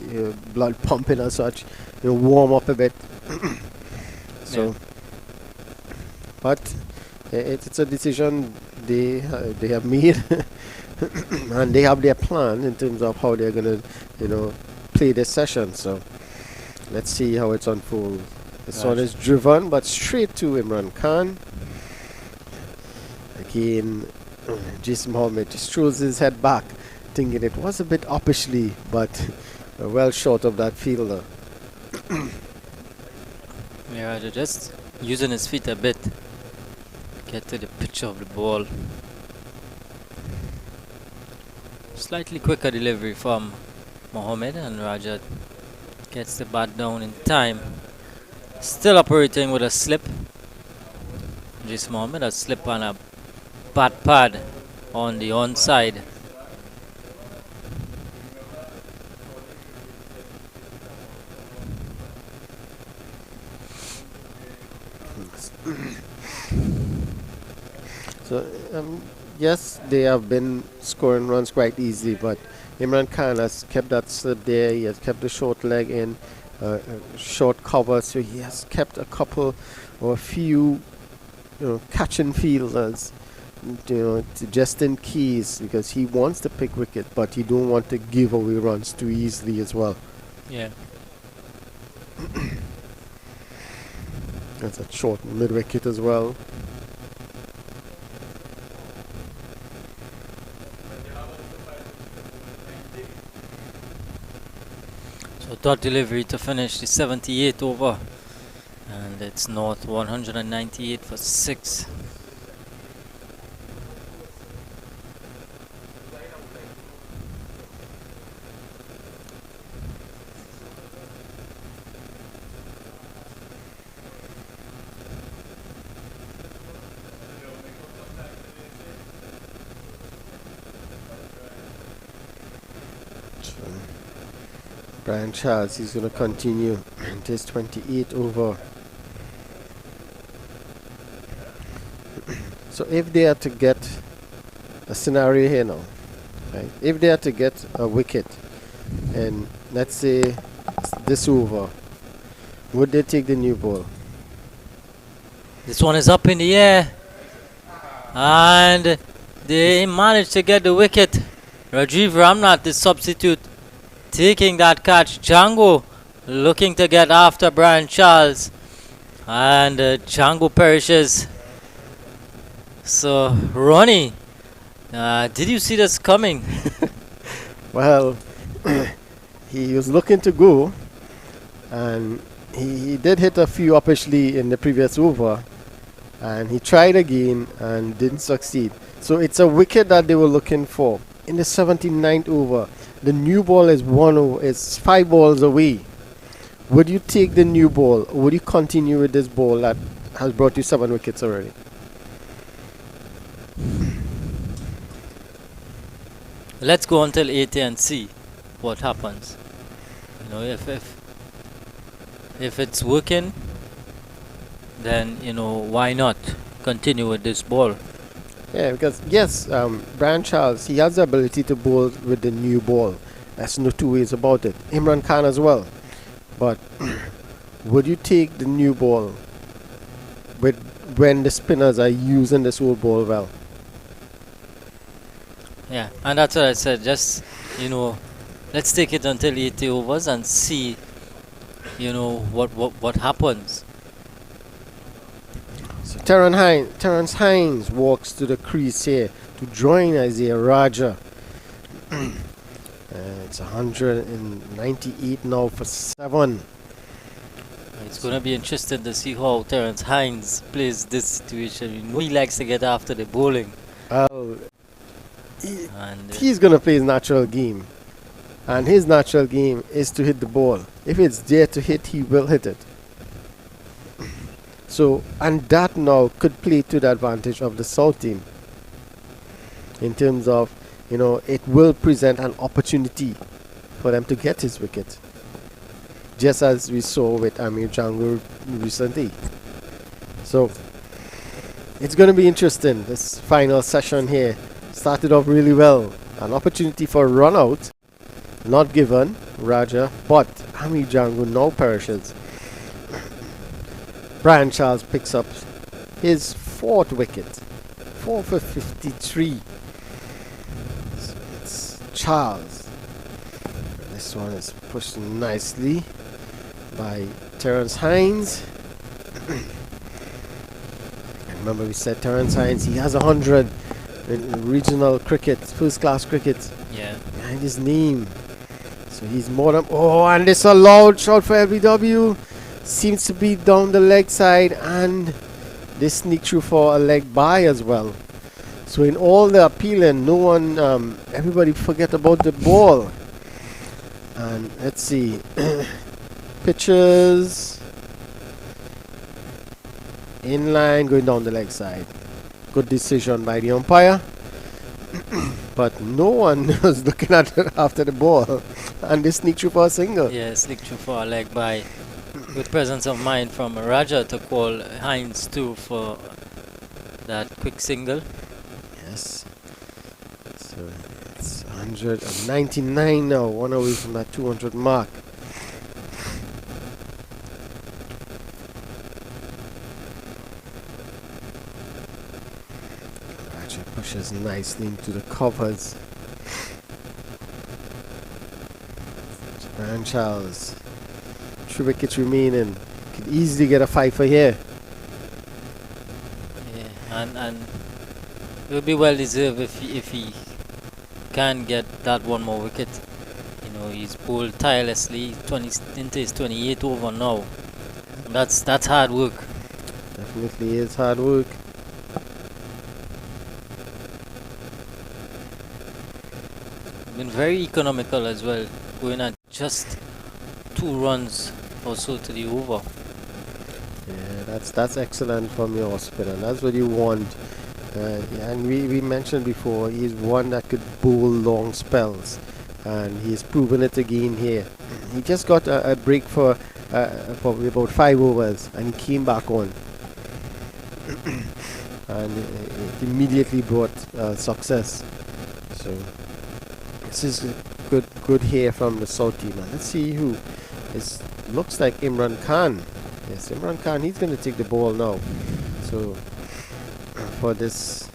[SPEAKER 2] blood pumping and such. Warm up a bit. So,
[SPEAKER 1] Yeah.
[SPEAKER 2] but it's a decision they have made, and they have their plan in terms of how they're gonna play this session. So let's see how it's unfolds. This one is driven, but straight to Imran Khan. Again, Jason Mohammed just throws his head back, thinking it was a bit uppishly, but well short of that fielder.
[SPEAKER 1] Yeah, they're just using his feet a bit. Get to the pitch of the ball. Slightly quicker delivery from Mohammed, and Rajat gets the bat down in time. Still operating with a slip. Jason Mohammed a slip on a bat pad on the onside.
[SPEAKER 2] So, yes, they have been scoring runs quite easily, but Imran Khan has kept that slip there. He has kept the short leg in, short cover, so he has kept a couple or a few, catching fielders, just in case, because he wants to pick wicket, but he don't want to give away runs too easily as well.
[SPEAKER 1] Yeah.
[SPEAKER 2] That's a short mid wicket as well.
[SPEAKER 1] So dot delivery to finish the 78th over, and it's North 198 for 6.
[SPEAKER 2] Brian Charles, he's going to continue into his 28th over. So if they are to get a scenario here now, right? If they are to get a wicket, and let's say this over, would they take the new ball?
[SPEAKER 1] This one is up in the air, and they managed to get the wicket. Rajiv Ramnath, the substitute, taking that catch. Django looking to get after Brian Charles, and Django perishes. So, Ronnie, did you see this coming?
[SPEAKER 2] Well, he was looking to go, and he did hit a few uppishly in the previous over, and he tried again and didn't succeed. So it's a wicket that they were looking for. In the 79th over, the new ball is 5 balls away. Would you take the new ball, or would you continue with this ball that has brought you 7 wickets already?
[SPEAKER 1] Let's go until 80 and see what happens. If it's working, then why not continue with this ball?
[SPEAKER 2] Yeah, because yes, Brian Charles, he has the ability to bowl with the new ball. There's no two ways about it. Imran Khan as well. But would you take the new ball with when the spinners are using this old ball well?
[SPEAKER 1] Yeah, and that's what I said. Just, let's take it until 80 overs and see, what happens.
[SPEAKER 2] So Terrence Hines walks to the crease here to join Isaiah Raja. It's 198 now for 7.
[SPEAKER 1] It's going to be interesting to see how Terrence Hines plays this situation. He likes to get after the bowling. And
[SPEAKER 2] He's going to play his natural game. And his natural game is to hit the ball. If it's there to hit, he will hit it. So, and that now could play to the advantage of the South team. In terms of, it will present an opportunity for them to get his wicket. Just as we saw with Amir Jangur recently. So, it's going to be interesting. This final session here started off really well. An opportunity for a run out. Not given, Raja, but Amir Jangur now perishes. Brian Charles picks up his 4th wicket. 4 for 53. So it's Charles. This one is pushed nicely by Terrence Hines. And remember we said Terrence Hines, he has 100 in regional cricket, first class cricket.
[SPEAKER 1] yeah,
[SPEAKER 2] Behind his name. So he's more than... Oh, and this a loud shot for LBW. Seems to be down the leg side, and they sneak through for a leg by as well. So in all the appealing, no one, everybody forget about the ball. And let's see. Pitches. In line, going down the leg side. Good decision by the umpire. But no one was looking at it after the ball. And they sneak through for a single.
[SPEAKER 1] yeah, slick through for a leg by. With presence of mind from Raja to call Hines too for that quick single.
[SPEAKER 2] Yes. So it's 199 now, one away from that 200 mark. Raja pushes nicely into the covers. Brian Charles. 3 wickets remaining. Could easily get a 5 for here.
[SPEAKER 1] Yeah, and it would be well deserved if he can get that one more wicket. He's bowled tirelessly into his 28th over now. That's hard work.
[SPEAKER 2] Definitely is hard work.
[SPEAKER 1] Been very economical as well, going at just 2 runs or so to the over.
[SPEAKER 2] Yeah, that's excellent from your spinner. That's what you want. And we mentioned before, he's one that could bowl long spells, and he's proven it again here. He just got a break for probably about 5 overs, and he came back on, and it immediately brought success. So this is good here from the South team. And let's see who. It looks like Imran Khan. Yes, Imran Khan, he's going to take the ball now. So, for this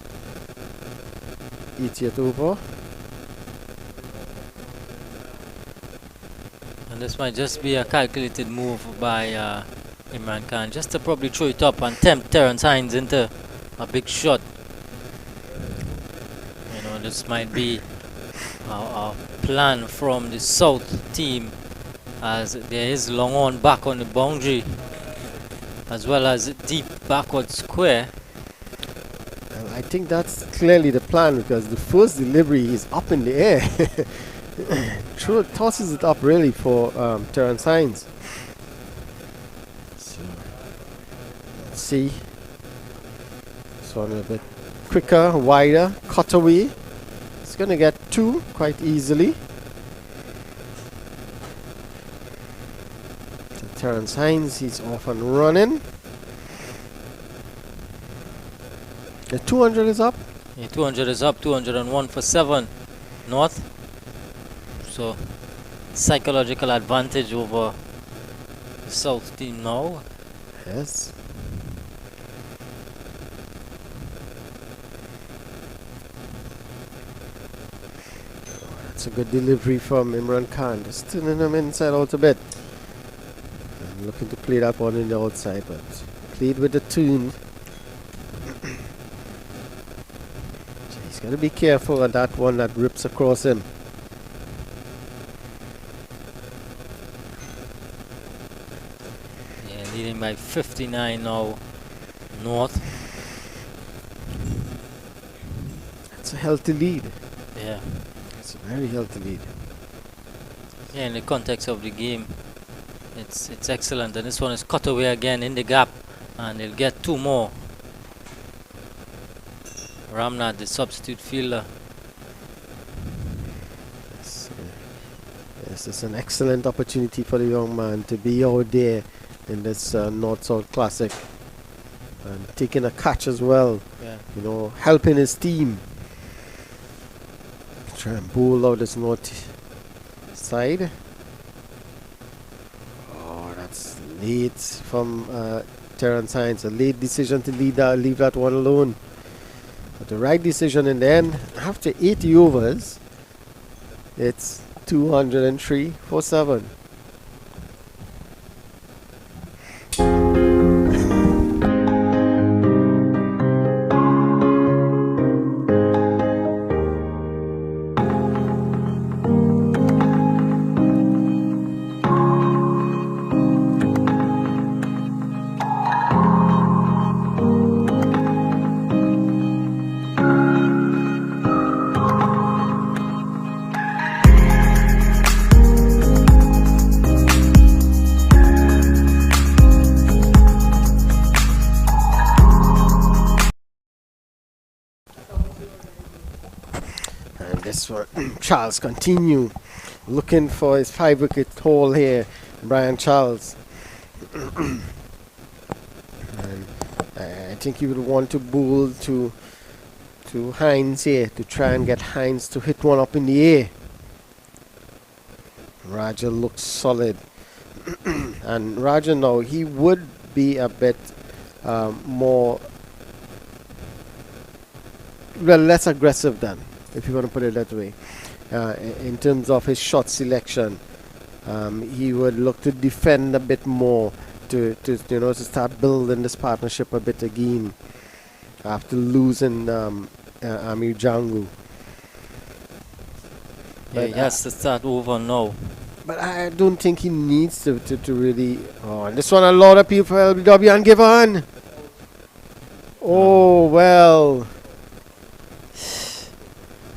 [SPEAKER 2] 80th over.
[SPEAKER 1] And this might just be a calculated move by Imran Khan, just to probably throw it up and tempt Terrence Hines into a big shot. This might be a plan from the South team, as there is long on back on the boundary as well as deep backward square.
[SPEAKER 2] And I think that's clearly the plan, because the first delivery is up in the air. Tosses it up really for Terrence Hines. So let's see. This one a bit quicker, wider, cut away. It's gonna get 2 quite easily. Terrence Hines, he's off and running. The 200 is up.
[SPEAKER 1] Yeah, 200 is up, 201 for 7 North. So psychological advantage over the South team now.
[SPEAKER 2] Yes. That's a good delivery from Imran Khan. Just turning him inside out a bit. I'm looking to play that one in the outside, but played with the tune. He's got to be careful on that one that rips across him.
[SPEAKER 1] Yeah, leading by 59 now, North.
[SPEAKER 2] That's a healthy lead.
[SPEAKER 1] Yeah.
[SPEAKER 2] It's a very healthy lead.
[SPEAKER 1] Yeah, in the context of the game, it's excellent. And this one is cut away again in the gap, and they'll get 2 more. Ramnath, the substitute fielder.
[SPEAKER 2] Yes, it's an excellent opportunity for the young man to be out there in this North-South Classic and taking a catch as well.
[SPEAKER 1] Yeah.
[SPEAKER 2] You know, helping his team. Try and bowl out this North side. Oh, that's late from Terrence Hines. A late decision to leave that one alone. But the right decision in the end. After 80 overs, it's 203 for 7. This one, Charles continue looking for his 5-wicket haul here, Brian Charles. And I think he would want to bowl to Hines here to try and get Hines to hit one up in the air. Raja looks solid. And Raja now, he would be a bit more, well, less aggressive than, if you want to put it that way. In terms of his shot selection, he would look to defend a bit more to start building this partnership a bit again after losing Amir Jangu.
[SPEAKER 1] Yeah, he has to start over now.
[SPEAKER 2] But I don't think he needs to really. Oh, and this one a lot of people for LBW and given. Oh well.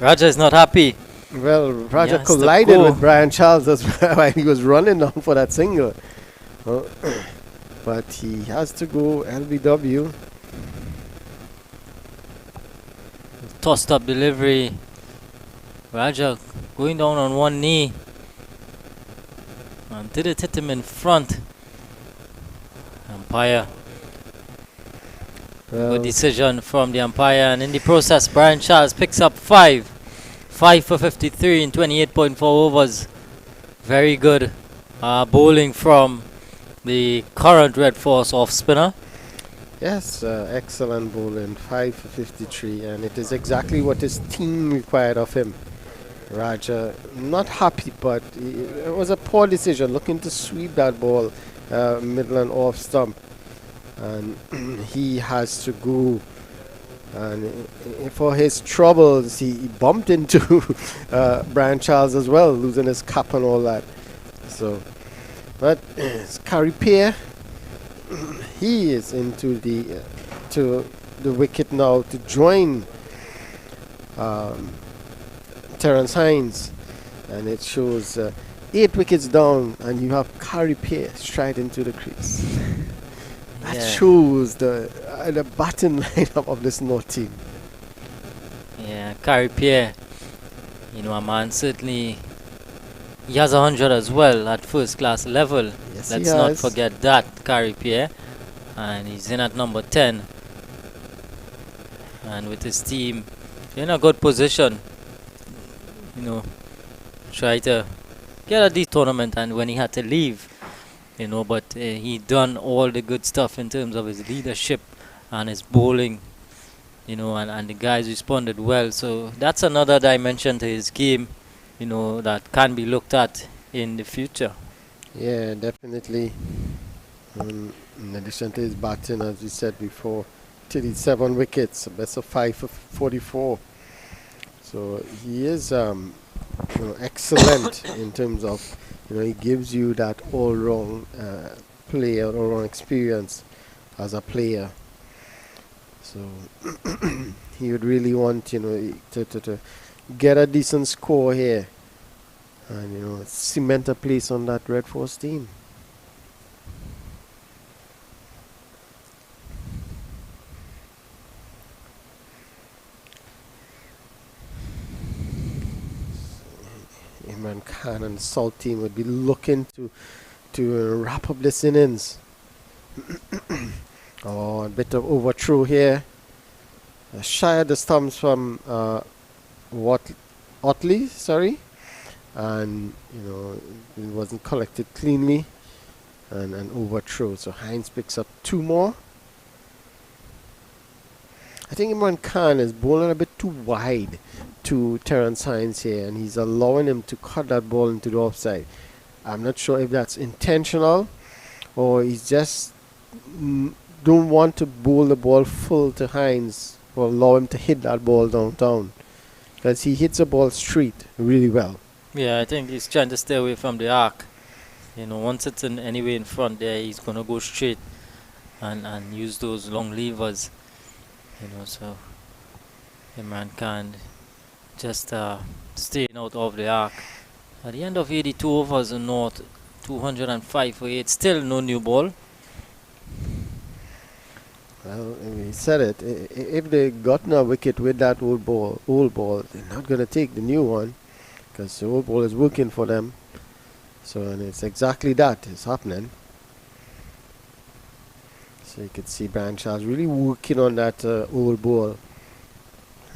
[SPEAKER 1] Raja is not happy.
[SPEAKER 2] Well, Raja
[SPEAKER 1] Yes, the
[SPEAKER 2] collided
[SPEAKER 1] goal.
[SPEAKER 2] with Brian Charles as well while he was running down for that single. Oh, but he has to go LBW.
[SPEAKER 1] Tossed up delivery. Raja going down on one knee. And did it hit him in front? Umpire. Good decision from the umpire, and in the process, Brian Charles picks up 5 for 53 in 28.4 overs. Very good bowling from the current Red Force off spinner.
[SPEAKER 2] Yes, excellent bowling, 5 for 53, and it is exactly what his team required of him. Raja, not happy, but it was a poor decision, looking to sweep that ball middle and off stump. And he has to go, and for his troubles he bumped into Brian Charles as well, losing his cap and all that. So, but it's Carripier. He is into the wicket now to join Terrence Hines, and it shows 8 wickets down, and you have Carripier straight into the crease. That shows the batting lineup of this North team.
[SPEAKER 1] Yeah, Carripier, a man certainly, he has 100 as well at first class level.
[SPEAKER 2] Yes,
[SPEAKER 1] Let's not forget that, Carripier. And he's in at number 10. And with his team in a good position, try to get at the tournament. And when he had to leave, but he done all the good stuff in terms of his leadership and his bowling, and the guys responded well. So that's another dimension to his game, that can be looked at in the future.
[SPEAKER 2] Yeah, definitely. In addition to his batting, as we said before, 37 wickets, a best of 5 for 44. So he is excellent in terms of, he gives you that all-round player, all-round experience as a player. So he would really want, to get a decent score here and, cement a place on that Red Force team. Imran Khan and the Salt team would be looking to wrap up this innings. Oh, a bit of overthrow here. Shy of the stumps from Otley, sorry. And, it wasn't collected cleanly. And an overthrow. So Hines picks up 2 more. I think Imran Khan is bowling a bit too wide to Terence Hines here, and he's allowing him to cut that ball into the offside. I'm not sure if that's intentional or he's just don't want to bowl the ball full to Hines or allow him to hit that ball downtown, because he hits the ball straight really well.
[SPEAKER 1] Yeah, I think he's trying to stay away from the arc. Once it's in anyway in front there, he's going to go straight and use those long levers. So Imran Khan just staying out of the arc. At the end of 82 overs in North, 205 for 8, still no new ball.
[SPEAKER 2] Well, he said it. If they gotten a wicket with that old ball, they're not going to take the new one, because the old ball is working for them. So, and it's exactly that is happening. So you can see Brian Charles really working on that old ball,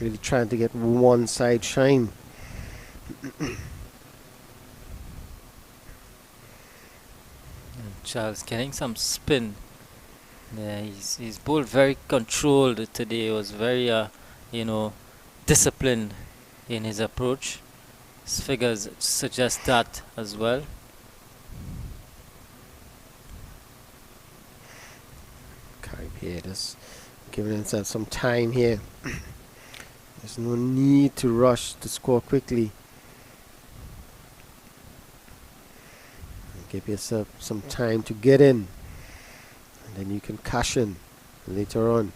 [SPEAKER 2] really trying to get one side shine.
[SPEAKER 1] Charles getting some spin. Yeah, he's bowled very controlled today. He was very disciplined in his approach. His figures suggest that as well.
[SPEAKER 2] Here, just giving himself some time here. There's no need to rush to score quickly. Give yourself some time to get in, and then you can cash in later on.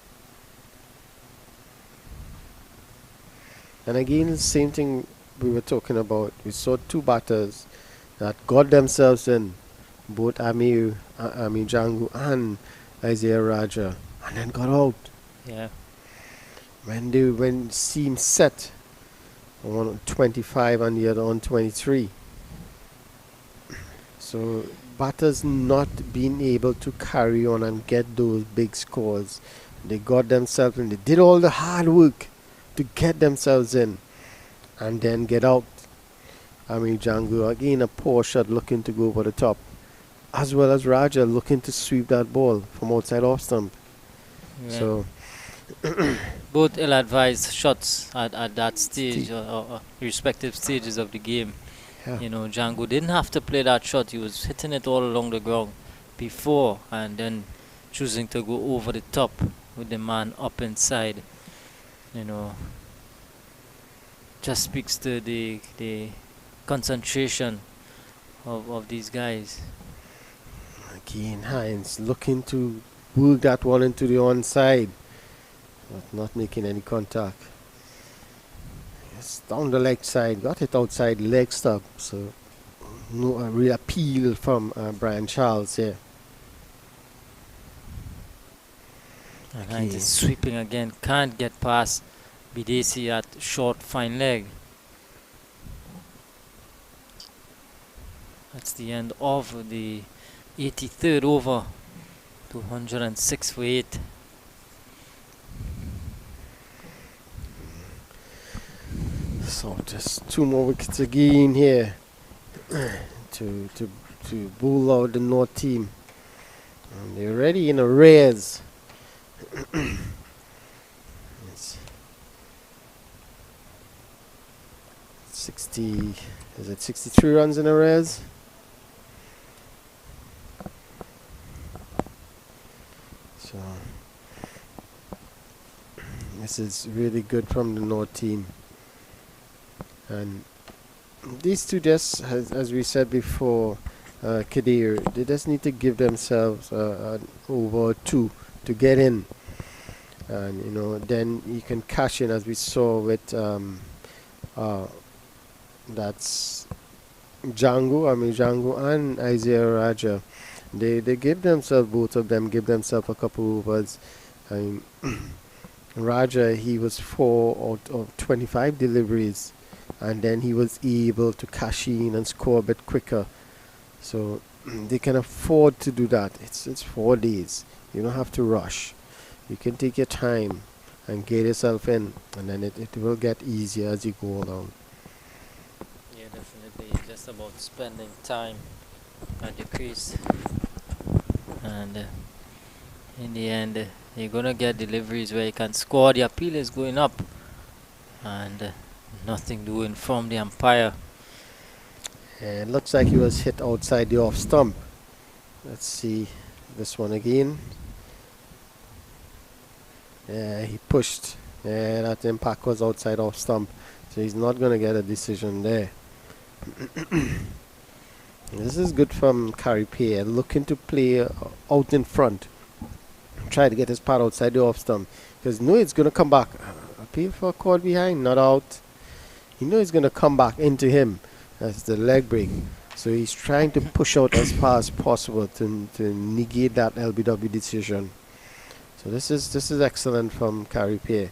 [SPEAKER 2] And again, the same thing we were talking about. We saw 2 batters that got themselves in, both Ami Jangu and Isaiah Raja, and then got out.
[SPEAKER 1] Yeah.
[SPEAKER 2] When seemed set, one on 25 and the other on 23. So batters not being able to carry on and get those big scores. They got themselves in. They did all the hard work to get themselves in and then get out. Django again, a poor shot looking to go over the top, as well as Raja looking to sweep that ball from outside off stump.
[SPEAKER 1] Yeah.
[SPEAKER 2] So
[SPEAKER 1] both ill-advised shots at that stage or respective stages of the game.
[SPEAKER 2] yeah.
[SPEAKER 1] Django didn't have to play that shot. He was hitting it all along the ground before and then choosing to go over the top with the man up inside. Just speaks to the concentration of these guys.
[SPEAKER 2] Again, Hines looking to work that one into the onside, but not making any contact. It's down the leg side, got it outside leg stop, so no real appeal from Brian Charles here.
[SPEAKER 1] And Hines is sweeping again, can't get past Bidesi at short fine leg. That's the end of the 83rd over. 206 for 8. So just 2 more wickets again here to
[SPEAKER 2] to bowl out the North team. And they're ready in arrears. It's 60, is it 63 runs in arrears? So this is really good from the North team. And these two just, as we said before, Kadir, they just need to give themselves an over or two to get in. And, you know, then you can cash in, as we saw with, that's Django and Isaiah Raja. They give themselves, both of them, give themselves a couple overs. Raja, he was 4 out of 25 deliveries. And then he was able to cash in and score a bit quicker. So they can afford to do that. It's 4 days. You don't have to rush. You can take your time and get yourself in, and then it will get easier as you go along.
[SPEAKER 1] Yeah, definitely. It's just about spending time at the crease. And in the end, you're going to get deliveries where you can score. The appeal is going up. And nothing doing from the umpire.
[SPEAKER 2] And it looks like he was hit outside the off stump. Let's see this one again. Yeah, he pushed. Yeah, that impact was outside off stump. So he's not going to get a decision there. This is good from Carey Pierre, looking to play out in front. Try to get his part outside the off stump. Because no, it's going to come back. Appeal for a call behind, not out. You know he's going to come back into him as the leg break. So he's trying to push out as far as possible to negate that LBW decision. So this is excellent from Carey Pierre.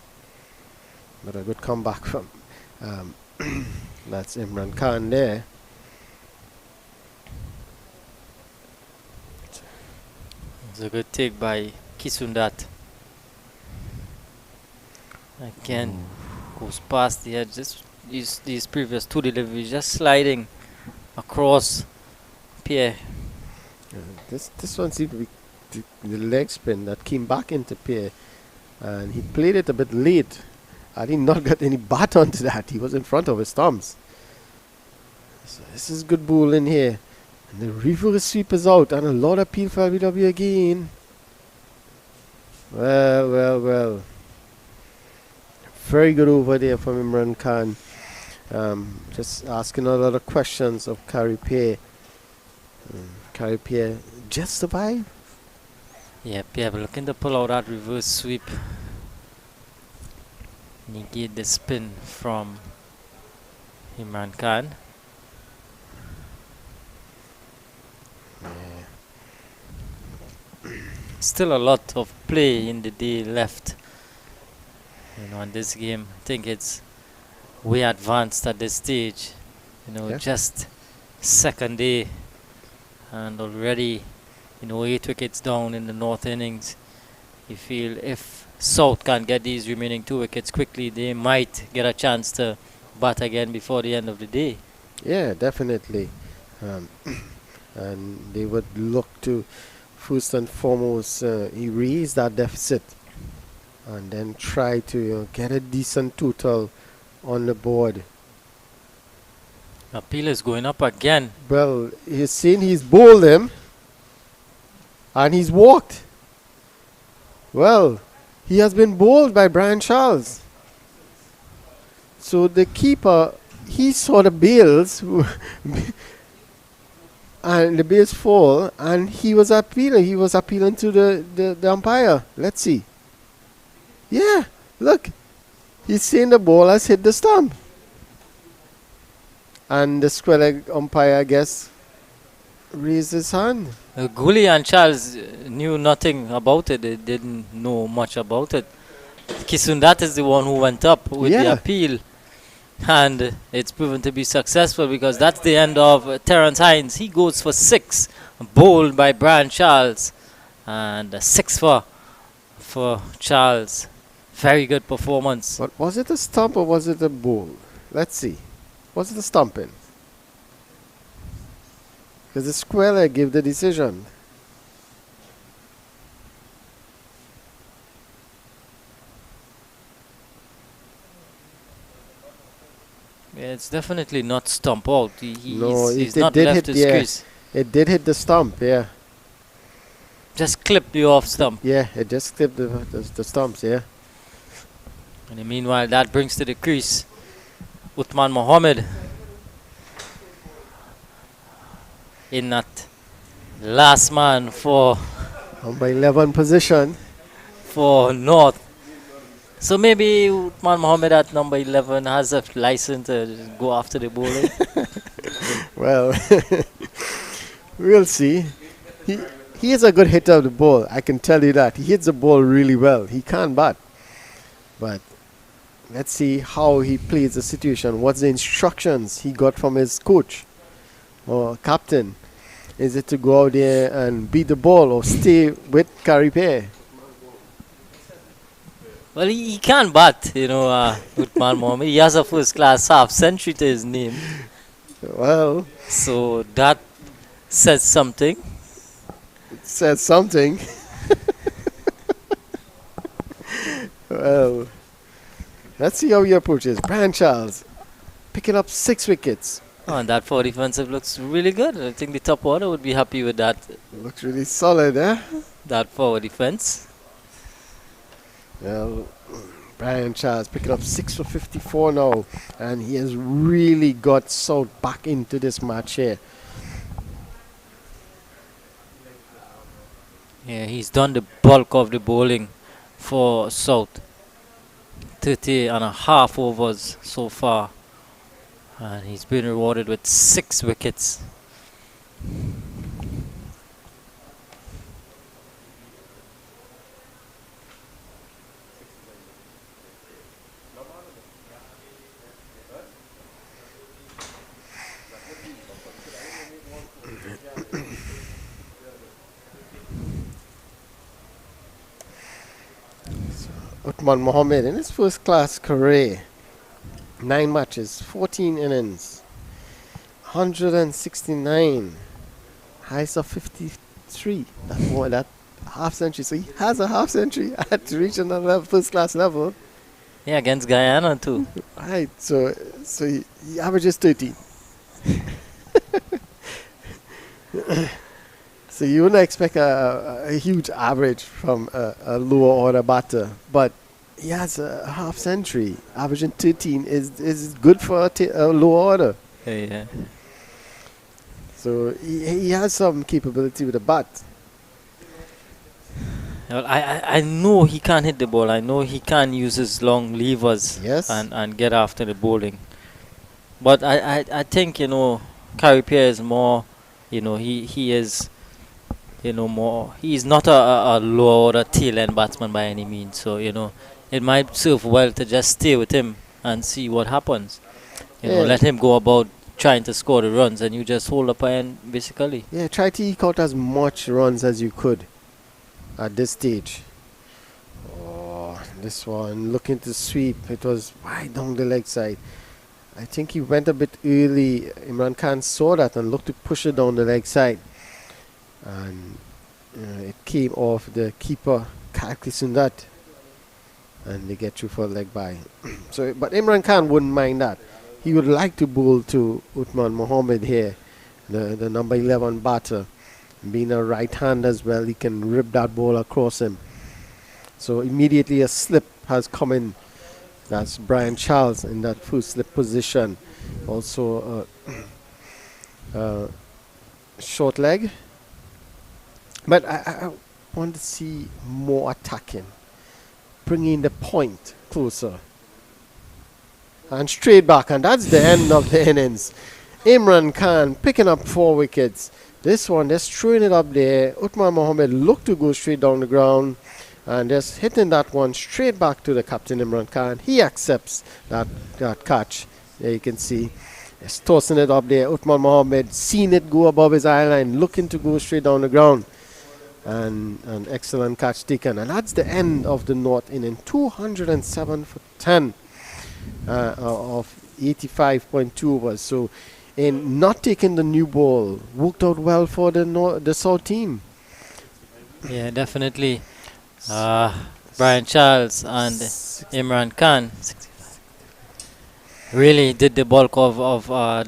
[SPEAKER 2] But a good comeback from that's Imran Khan there.
[SPEAKER 1] It's a good take by Kisundat. Again, goes past the edge. These previous 2 deliveries just sliding across Pierre.
[SPEAKER 2] This one seemed to be the leg spin that came back into Pierre, and he played it a bit late. I did not get any bat onto that. He was in front of his thumbs. So this is good ball in here. And the reverse sweep is out, and a lot of appeal for LBW again. Well. Very good over there from Imran Khan. Just asking a lot of questions of Carey Pierre. Carey Pierre just survived.
[SPEAKER 1] Yeah, Pierre looking to pull out that reverse sweep. Negate the spin from Imran Khan. Still a lot of play in the day left. You know, in this game, I think it's way advanced at this stage. You know, just second day, and already, you know, 8 wickets down in the North innings. You feel if South can get these remaining 2 wickets quickly, they might get a chance to bat again before the end of the day.
[SPEAKER 2] Yeah, definitely. And they would look to, first and foremost, erase that deficit. And then try to get a decent total on the board.
[SPEAKER 1] Appeal is going up again.
[SPEAKER 2] Well, he's saying he's bowled him. And he's walked. Well, he has been bowled by Brian Charles. So the keeper, he saw the bails. And the bails fall. And he was appealing. He was appealing to the umpire. Let's see. Yeah, look. He's saying the ball has hit the stump. And the square leg umpire, I guess, raised his hand.
[SPEAKER 1] Gully and Charles knew nothing about it. They didn't know much about it. Kisundat is the one who went up with the appeal. And it's proven to be successful because that's the end of Terence Hines. He goes for 6, bowled by Brian Charles. And 6 for Charles. Very good performance.
[SPEAKER 2] But was it a stump or was it a bowl? Let's see. Was it a stumping? Because the square leg gave the decision.
[SPEAKER 1] Yeah, it's definitely not stump out.
[SPEAKER 2] No,
[SPEAKER 1] He's
[SPEAKER 2] it
[SPEAKER 1] not
[SPEAKER 2] did
[SPEAKER 1] left
[SPEAKER 2] hit
[SPEAKER 1] his
[SPEAKER 2] the
[SPEAKER 1] crease.
[SPEAKER 2] it did hit the stump, yeah.
[SPEAKER 1] Just clipped the off stump.
[SPEAKER 2] Yeah, it just clipped the stumps, yeah.
[SPEAKER 1] And meanwhile, that brings to the crease Uthman Mohammed in that last man for
[SPEAKER 2] Number 11 position.
[SPEAKER 1] North. So maybe Uthman Mohammed at number 11 has a license to go after the bowling.
[SPEAKER 2] Well, we'll see. He is a good hitter of the ball, I can tell you that. He hits the ball really well. He can bat. But let's see how he plays the situation. What's the instructions he got from his coach or captain? Is it to go out there and beat the ball or stay with Caripé?
[SPEAKER 1] Well, he can bat, Uthman Mohammed. He has a first class half century to his name.
[SPEAKER 2] Well,
[SPEAKER 1] So that says something.
[SPEAKER 2] it says something. Well, let's see how he approaches. Brian Charles picking up 6 wickets.
[SPEAKER 1] Oh, and that for defensive looks really good. I think the top order would be happy with that
[SPEAKER 2] Looks really solid, eh?
[SPEAKER 1] forward defense.
[SPEAKER 2] Well, Brian Charles picking up 6 for 54 now, and he has really got South back into this match here.
[SPEAKER 1] Yeah, he's done the bulk of the bowling for South. 30 and a half overs so far. And he's been rewarded with 6 wickets.
[SPEAKER 2] Uthman Mohammed in his first class career, 9 matches, 14 innings, 169, highest of 53. That half century. So he has a half century at reaching that level, first class level.
[SPEAKER 1] Yeah, against Guyana too.
[SPEAKER 2] Right. So he averages 13. So you wouldn't expect a huge average from a lower order batter, but he has a half century. Averaging 13 is good for a lower order.
[SPEAKER 1] Yeah.
[SPEAKER 2] So he has some capability with the bat.
[SPEAKER 1] Well, I know he can hit the ball. I know he can use his long levers
[SPEAKER 2] Yes.
[SPEAKER 1] and get after the bowling. But I think, Caripé is more, he is, more. He's not a low order tail end batsman by any means. So, it might serve well to just stay with him and see what happens.
[SPEAKER 2] Yeah.
[SPEAKER 1] Let him go about trying to score the runs and you just hold up and basically.
[SPEAKER 2] Yeah, try to eke out as much runs as you could at this stage. Oh, this one looking to sweep. It was wide down the leg side. I think he went a bit early. Imran Khan saw that and looked to push it down the leg side. And it came off the keeper, Karki Sundat. And they get through for a leg by. But Imran Khan wouldn't mind that. He would like to bowl to Uthman Mohammed here, the number 11 batter. Being a right hand as well, he can rip that ball across him. So immediately a slip has come in. That's Brian Charles in that first slip position. Also short leg. But I want to see more attacking. Bringing the point closer. And straight back. And that's the end of the innings. Imran Khan picking up 4 wickets. This one, just throwing it up there. Uthman Mohammed looked to go straight down the ground. And just hitting that one straight back to the captain Imran Khan. He accepts that catch. There you can see. Just tossing it up there. Uthman Mohammed seen it go above his eye line. Looking to go straight down the ground. And an excellent catch taken. And that's the end of the North inning. 207 for 10 of 85.2 overs. So in not taking the new ball worked out well for the South team.
[SPEAKER 1] Yeah, definitely. Uh, Brian Charles and Imran Khan really did the bulk of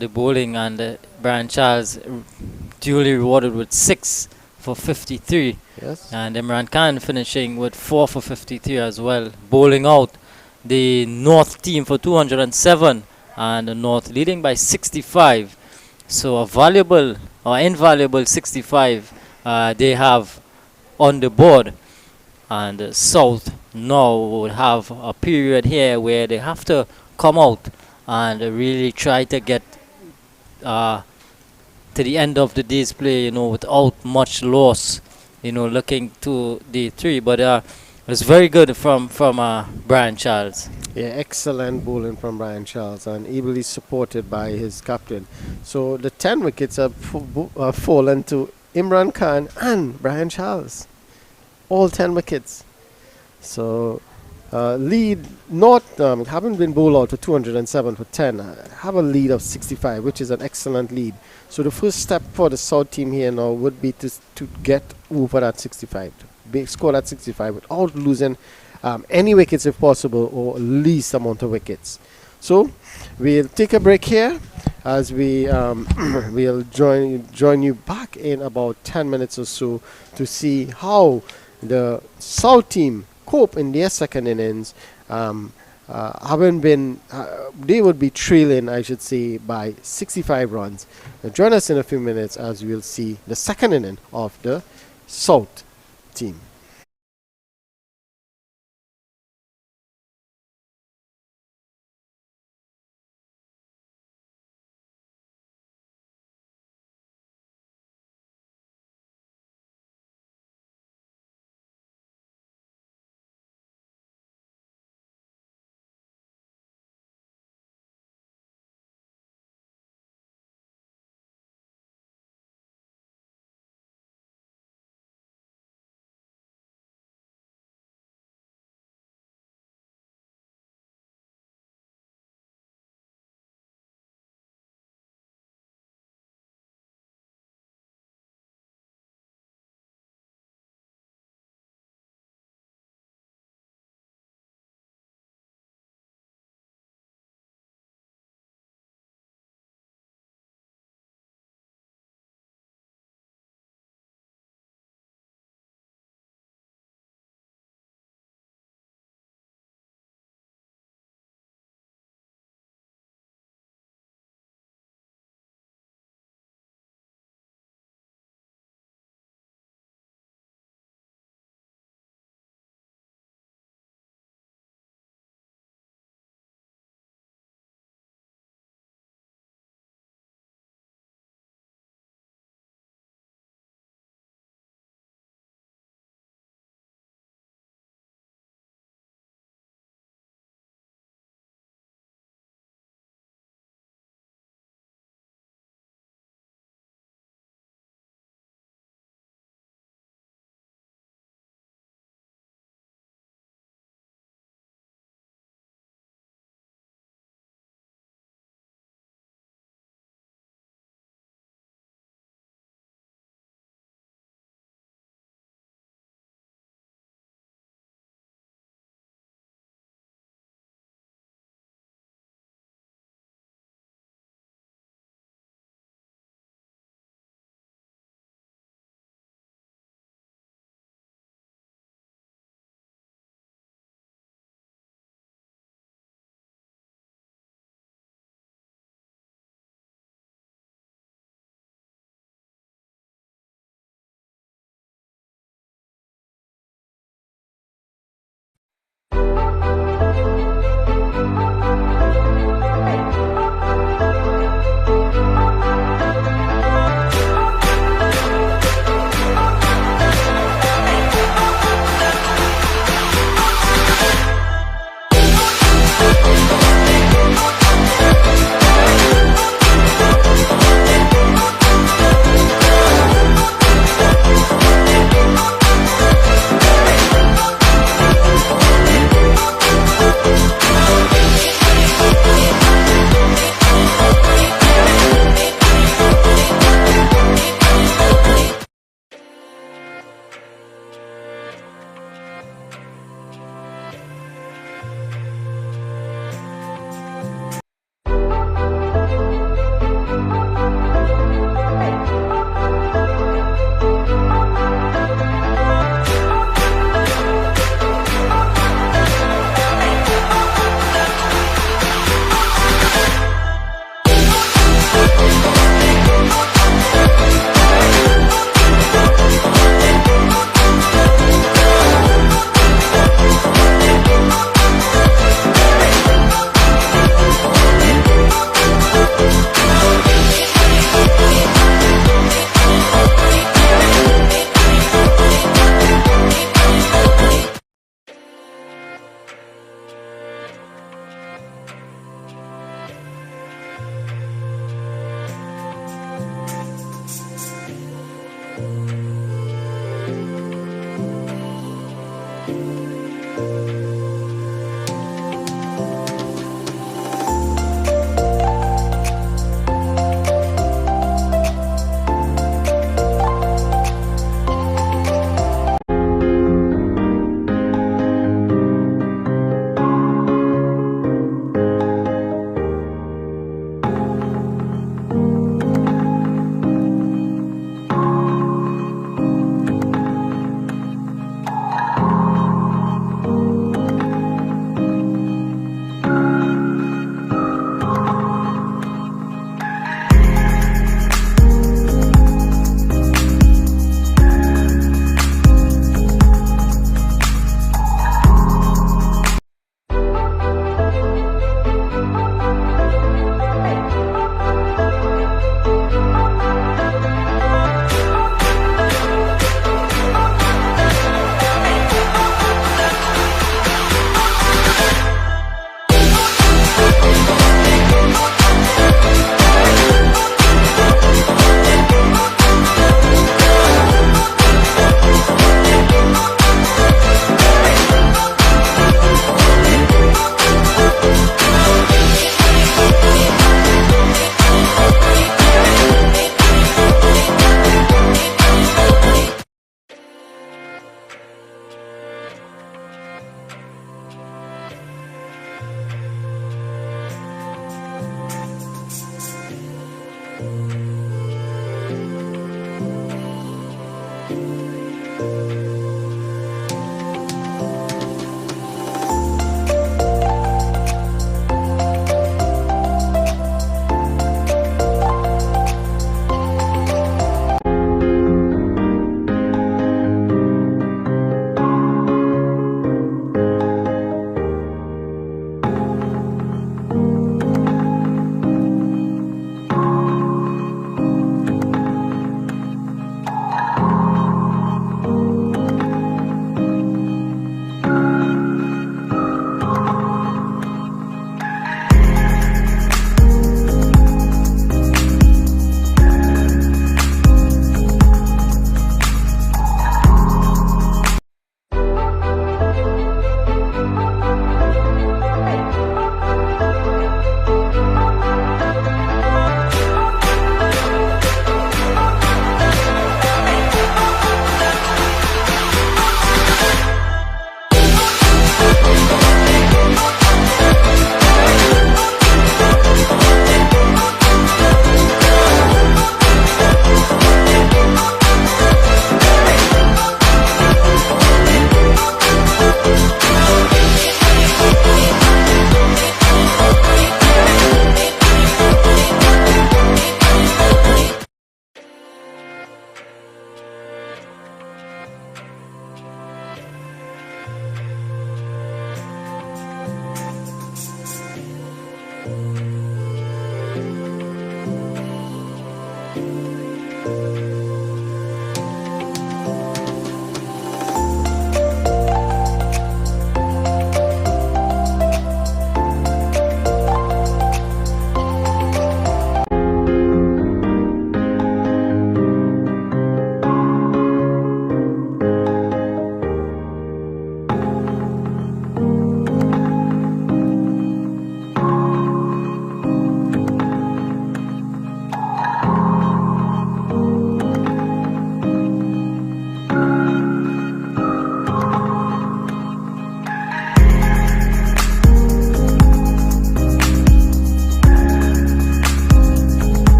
[SPEAKER 1] the bowling, and Brian Charles duly rewarded with 6 for 53,
[SPEAKER 2] Yes.
[SPEAKER 1] and Imran Khan finishing with 4 for 53 as well, bowling out the North team for 207, and the North leading by 65. So a valuable or invaluable 65 they have on the board, and South now would have a period here where they have to come out and really try to get uh, to the end of the day's play, without much loss, looking to the three. But it's very good from Brian Charles.
[SPEAKER 2] Yeah, excellent bowling from Brian Charles and ably supported by his captain. So the 10 wickets have fallen to Imran Khan and Brian Charles. All 10 wickets. So lead not haven't been bowled out for 207 for 10. Have a lead of 65, which is an excellent lead. So the first step for the South team here now would be to get over that 65, to score that 65 without losing any wickets if possible, or least amount of wickets. So we'll take a break here as we we'll join you back in about 10 minutes or so to see how the South team cope in their second innings. Haven't been they would be trailing, I should say, by 65 runs. Join us in a few minutes as we'll see the second inning of the South team.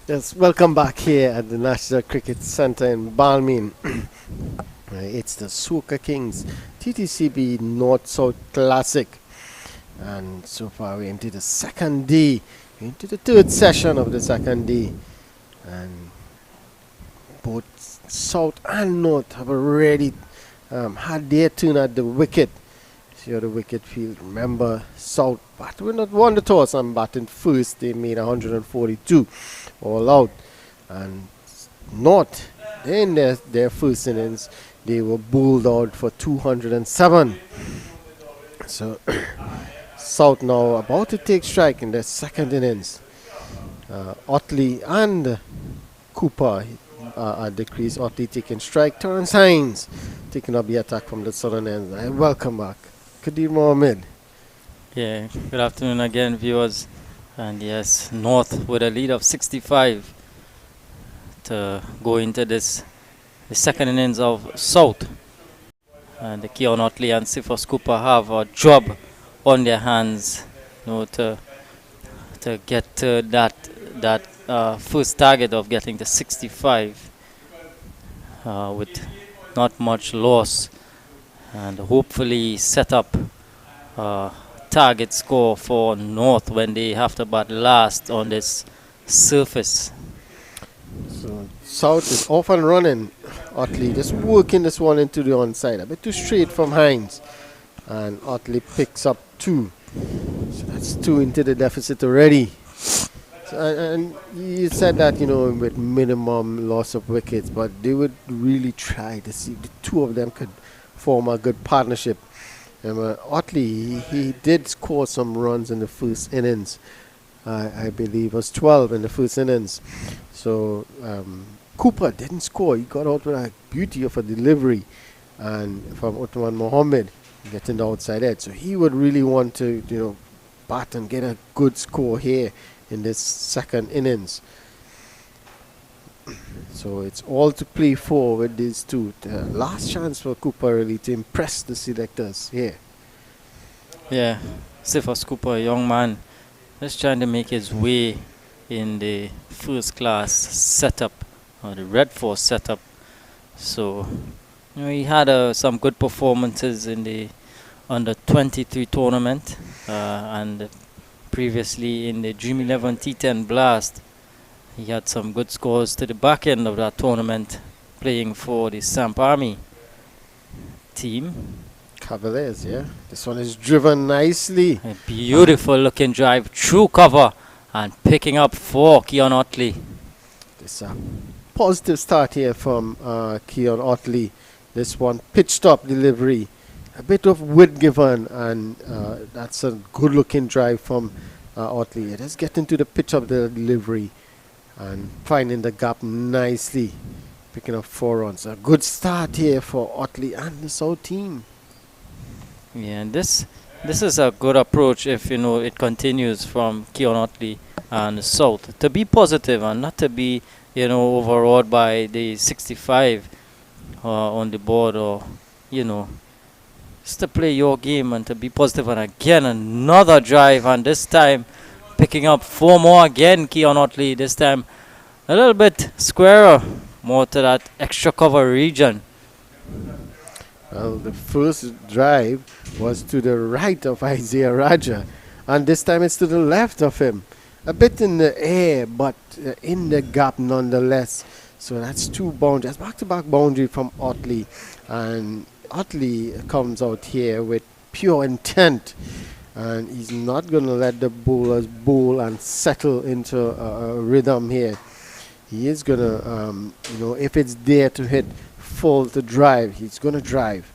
[SPEAKER 2] Yes, welcome back here at the National Cricket Centre in Balmain. It's the Soca Kings Ttcb North-South Classic. And so far we're into the second day, into the third session of the second day. And both South and North have already had their turn at the wicket. See how the wicket field. Remember, South batted not won the toss and batting first. They made 142 all out. And North, in their first innings, they were bowled out for 207. So South now about to take strike in their second innings. Otley and Cooper at the crease. Otley taking strike. Terrence Hines taking up the attack from the southern end. Welcome back, Kadir Mohammed.
[SPEAKER 1] Yeah, good afternoon again, viewers. And yes, North with a lead of 65 to go into the second innings of South. And the Keon Otley and Sifos Cooper have a job on their hands, to get that first target of getting to 65 with not much loss, and hopefully set up target score for North when they have to bat last on this surface.
[SPEAKER 2] So South is off and running. Otley just working this one into the onside. A bit too straight from Hines. And Otley picks up 2. So that's 2 into the deficit already. So, and you said that, with minimum loss of wickets, but they would really try to see if the two of them could form a good partnership. Otley, he did score some runs in the first innings. I believe it was 12 in the first innings. So Cooper didn't score. He got out with a beauty of a delivery, and from Uthman Mohammed getting the outside edge. So he would really want to, bat and get a good score here in this second innings. So it's all to play for with these two. The last chance for Cooper really to impress the selectors here.
[SPEAKER 1] Yeah, Sifos Cooper, a young man, just trying to make his way in the first class setup, or the Red Force setup. So, he had some good performances in the under 23 tournament, and previously in the Dream 11 T10 Blast. He had some good scores to the back end of that tournament, playing for the Samp Army team.
[SPEAKER 2] Cavaliers, yeah. This one is driven nicely.
[SPEAKER 1] A beautiful looking drive through cover and picking up for Keon Otley.
[SPEAKER 2] This positive start here from Keon Otley. This one pitched up delivery. A bit of width given, and that's a good looking drive from Otley. It is getting to the pitch of the delivery and finding the gap nicely, picking up 4 runs. A good start here for Otley and the South team.
[SPEAKER 1] Yeah, and this is a good approach if it continues from Keon Otley and the South, to be positive and not to be overawed by the 65 on the board, or just to play your game and to be positive. And again, another drive, and this time picking up 4 more again. Keon Otley, this time a little bit squarer, more to that extra cover region.
[SPEAKER 2] Well, the first drive was to the right of Isaiah Raja, and this time it's to the left of him. A bit in the air, but in the gap nonetheless. So that's 2 boundaries, back-to-back boundary from Otley. And Otley comes out here with pure intent, and he's not going to let the bowlers bowl and settle into a rhythm here. He is going to, if it's there to hit full to drive, he's going to drive.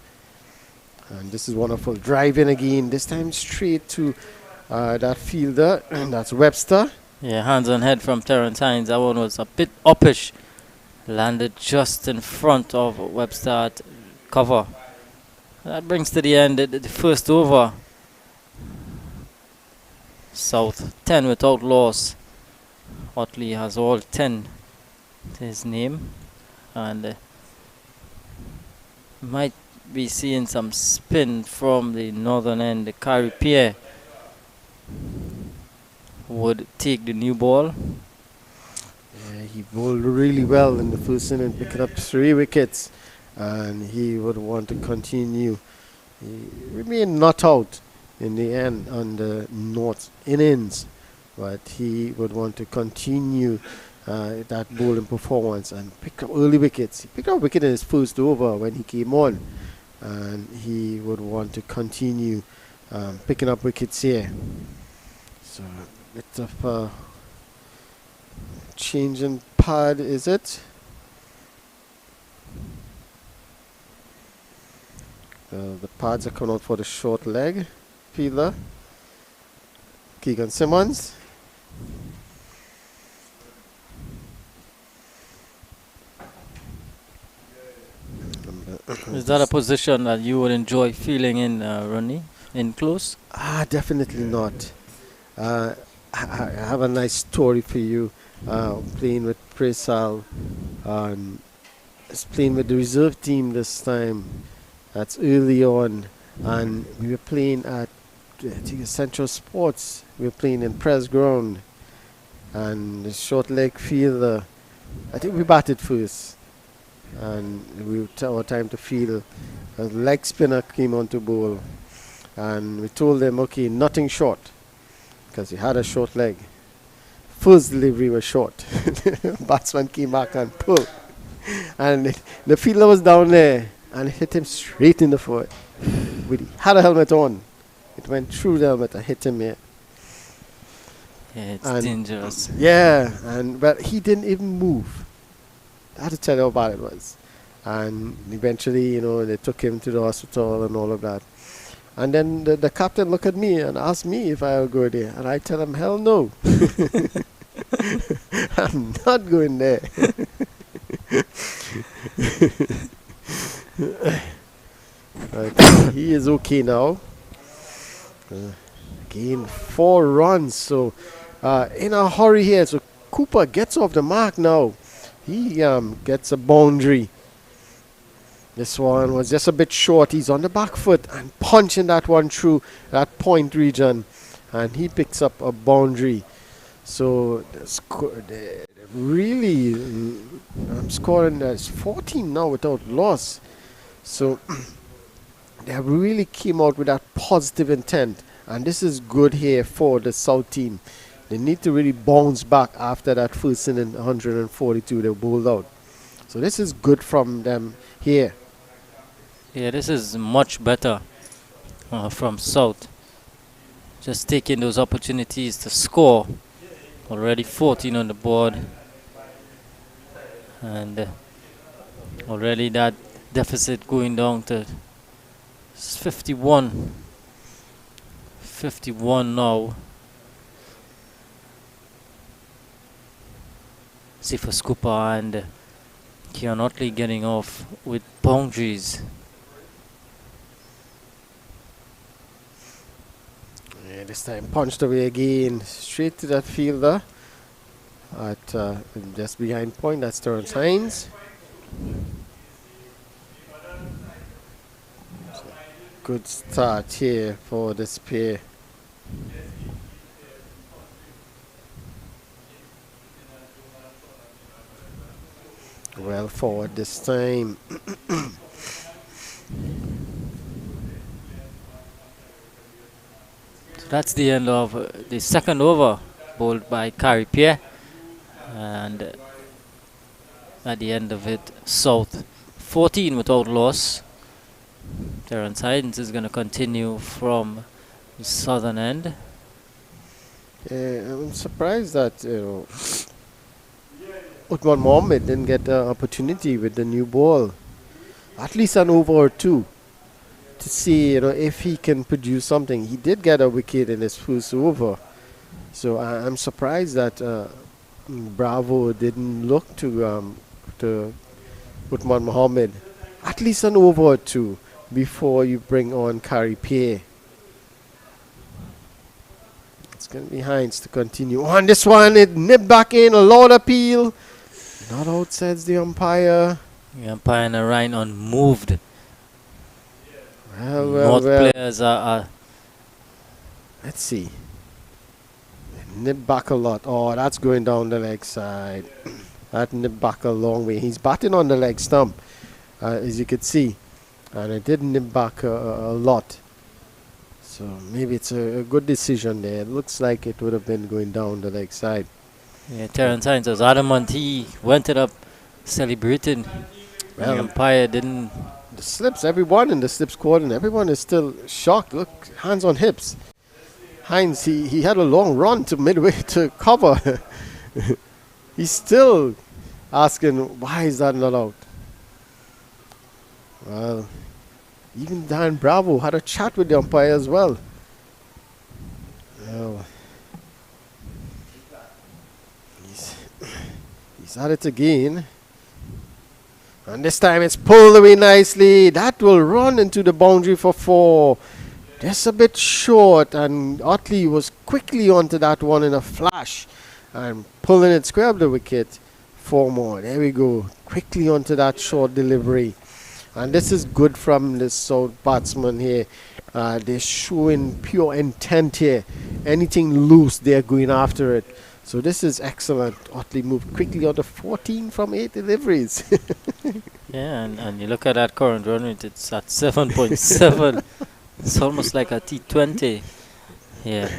[SPEAKER 2] And this is wonderful. Driving again, this time straight to that fielder, and that's Webster.
[SPEAKER 1] Yeah, hands on head from Terrence Hines. That one was a bit uppish. Landed just in front of Webster at cover. That brings to the end the first over. South 10 without loss. Otley has all 10 to his name, and might be seeing some spin from the northern end. The Kari Pierre would take the new ball.
[SPEAKER 2] he bowled really well in the first inning, picking up 3 wickets, and he would want to continue. He remained not out in the end on the North innings, but he would want to continue that bowling performance and pick up early wickets. He picked up a wicket in his first over when he came on, and he would want to continue picking up wickets here. So a bit of change in pad, is it? The pads are coming out for the short leg fielder, Keegan Simmons.
[SPEAKER 1] Is that a position that you would enjoy feeling in, Ronnie, in close?
[SPEAKER 2] Definitely not. I have a nice story for you. Playing with Presal, playing with the reserve team this time. That's early on, and we were playing at Central Sports. We were playing in Press Ground, and the short leg fielder, I think we batted first, and our time to field. A leg spinner came on to bowl, and we told them, okay, nothing short, because he had a short leg. First delivery was short. Batsman came back and pulled, and the fielder was down there, and it hit him straight in the foot. He had a helmet on. It went through the helmet and hit him here.
[SPEAKER 1] Yeah, it's dangerous.
[SPEAKER 2] Yeah, but he didn't even move. I had to tell you how bad it was. And eventually, they took him to the hospital and all of that. And then the captain looked at me and asked me if I would go there. And I tell him, hell no. I'm not going there. But he is okay now. Gained 4 runs. So in a hurry here. So Cooper gets off the mark now. He gets a boundary. This one was just a bit short. He's on the back foot and punching that one through that point region. And he picks up a boundary. So really, I'm scoring 14 now without loss. So they really came out with that positive intent. And this is good here for the South team. They need to really bounce back after that first inning, 142 they bowled out. So this is good from them here.
[SPEAKER 1] Yeah, this is much better from South. Just taking those opportunities to score. Already 14 on the board. And already that deficit going down to 51. 51 now. See for Scooper and Keon Otley getting off with boundaries.
[SPEAKER 2] Yeah, this time punched away again, straight to that fielder at just behind point. That's Terrence Hines. So good start here for this pair. Well forward this time.
[SPEAKER 1] So that's the end of the second over, bowled by Carrie Pierre. And at the end of it, South 14 without loss. Terrence Hines is going to continue from the southern end.
[SPEAKER 2] I'm surprised that Uthman Mohammed didn't get the opportunity with the new ball. At least an over or two to see if he can produce something. He did get a wicket in his first over. So I'm surprised that Bravo didn't look to Uthman Mohammed. At least an over or two before you bring on Carrie Pierre. It's going to be Hines to continue on this one. It nipped back in, a loud appeal. Not out, says the umpire.
[SPEAKER 1] The umpire and Ryan unmoved.
[SPEAKER 2] Well.
[SPEAKER 1] Players are
[SPEAKER 2] Let's see. Nip back a lot. Oh, that's going down the leg side. That nipped back a long way. He's batting on the leg stump, as you could see, and it did nip back a lot. So maybe it's a good decision there. It looks like it would have been going down the leg side.
[SPEAKER 1] Yeah, Terrence Hines was adamant. He went it up celebrating. The
[SPEAKER 2] Well,
[SPEAKER 1] umpire didn't.
[SPEAKER 2] the slips, everyone in the slips squad, and everyone is still shocked. Look, hands on hips. Hines, he had a long run to midway to cover. He's still asking, why is that not out? Well, even Dan Bravo had a chat with the umpire as well. Well, he's at it again. And this time it's pulled away nicely. That will run into the boundary for 4. Just a bit short, and Otley was quickly onto that one in a flash and pulling it square up the wicket. 4 more. There we go. Quickly onto that short delivery. And this is good from the South batsman here. They're showing pure intent here. Anything loose, they're going after it. So this is excellent. Otley moved quickly on to 14 from 8 deliveries.
[SPEAKER 1] Yeah, and you look at that current run rate, it's at 7.7. It's almost like a T20. Yeah.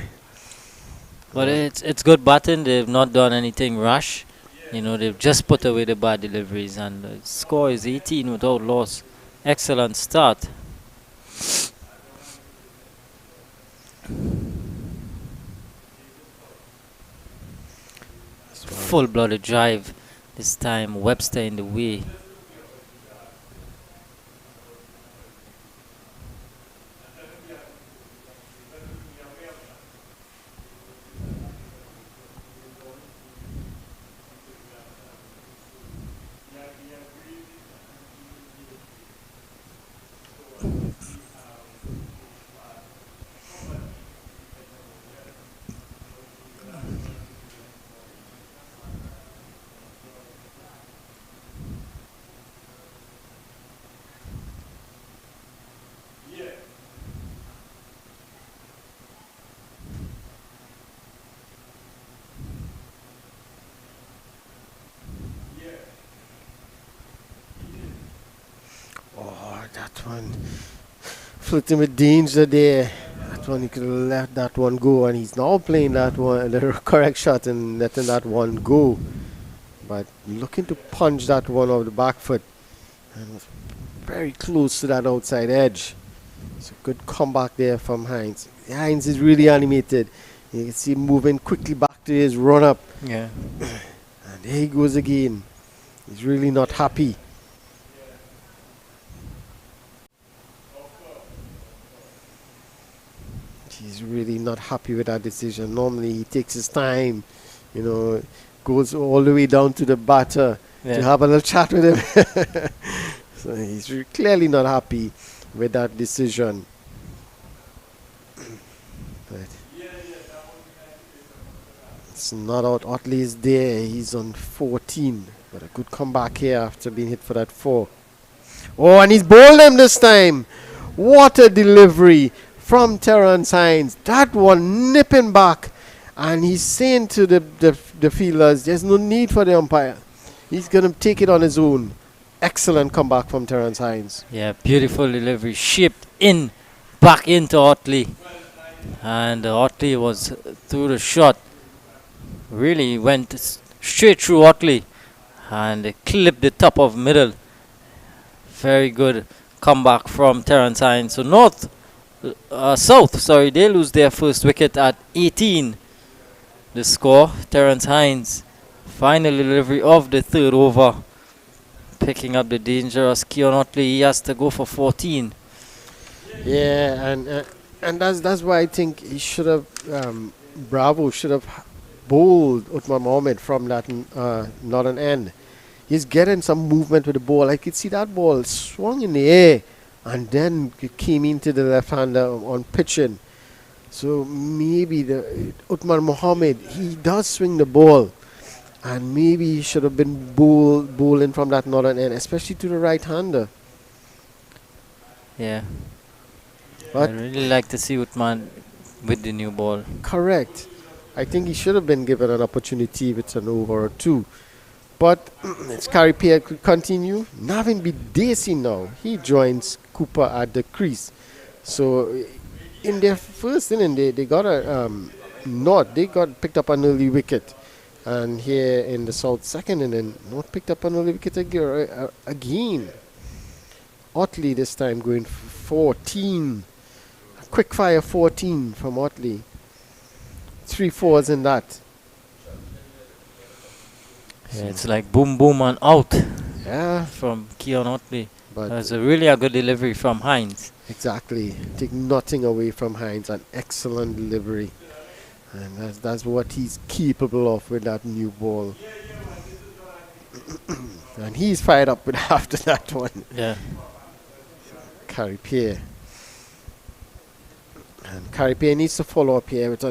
[SPEAKER 1] But it's good batting. They've not done anything rash. You know, they've just put away the bad deliveries, and the score is 18 without loss. Excellent start. Full-blooded drive. This time Webster in the way.
[SPEAKER 2] Oh, that one. Flirting with danger there. That one, he could have let that one go, and he's now playing that one, the correct shot, and letting that one go. But looking to punch that one off the back foot, and was very close to that outside edge. It's a good comeback there from Hines. Hines is really animated. You can see him moving quickly back to his run up.
[SPEAKER 1] Yeah.
[SPEAKER 2] And there he goes again. He's really not happy. He's really not happy with that decision. Normally he takes his time, you know, goes all the way down to the batter to have a little chat with him. So he's clearly not happy with that decision. But it's not out. Otley is there. He's on 14. But a good comeback here after being hit for that 4. Oh, and he's bowled him this time. What a delivery from Terrence Hines. That one nipping back. And he's saying to the fielders, there's no need for the umpire. He's going to take it on his own. Excellent comeback from Terrence Hines.
[SPEAKER 1] Yeah, beautiful delivery. Shipped in, back into Otley. And Otley was through the shot. Really went straight through Otley. And clipped the top of middle. Very good comeback from Terrence Hines. So South, they lose their first wicket at 18. The score, Terrence Hines, final delivery of the third over. Picking up the dangerous Keon Otley, he has to go for 14.
[SPEAKER 2] Yeah, and that's why I think he should have, Bravo should have bowled Uthman Mohammed from that northern end. He's getting some movement with the ball. I could see that ball swung in the air and then it came into the left-hander on pitching. So maybe the Uthman Mohammed, he does swing the ball. And maybe he should have been bowling from that northern end, especially to the right-hander.
[SPEAKER 1] Yeah.
[SPEAKER 2] But
[SPEAKER 1] I really like to see Uthman with the new ball.
[SPEAKER 2] Correct. I think he should have been given an opportunity with an over or 2. But it's Caripia could continue. Navin Bidesi now. He joins Cooper at the crease. So in their first inning, they got a North. They got picked up an early wicket. And here in the South second inning, North picked up an early wicket again. Otley this time going 14. Quick fire 14 from Otley. 3 fours in that.
[SPEAKER 1] Yeah, it's like boom, boom, and out
[SPEAKER 2] Yeah,
[SPEAKER 1] from Keon Otley.
[SPEAKER 2] but
[SPEAKER 1] That's a really a good delivery from Hines.
[SPEAKER 2] exactly. Take nothing away from Hines. An excellent delivery. And that's what he's capable of with that new ball. And he's fired up with after that one.
[SPEAKER 1] Yeah.
[SPEAKER 2] Caripia. And Caripia needs to follow up here with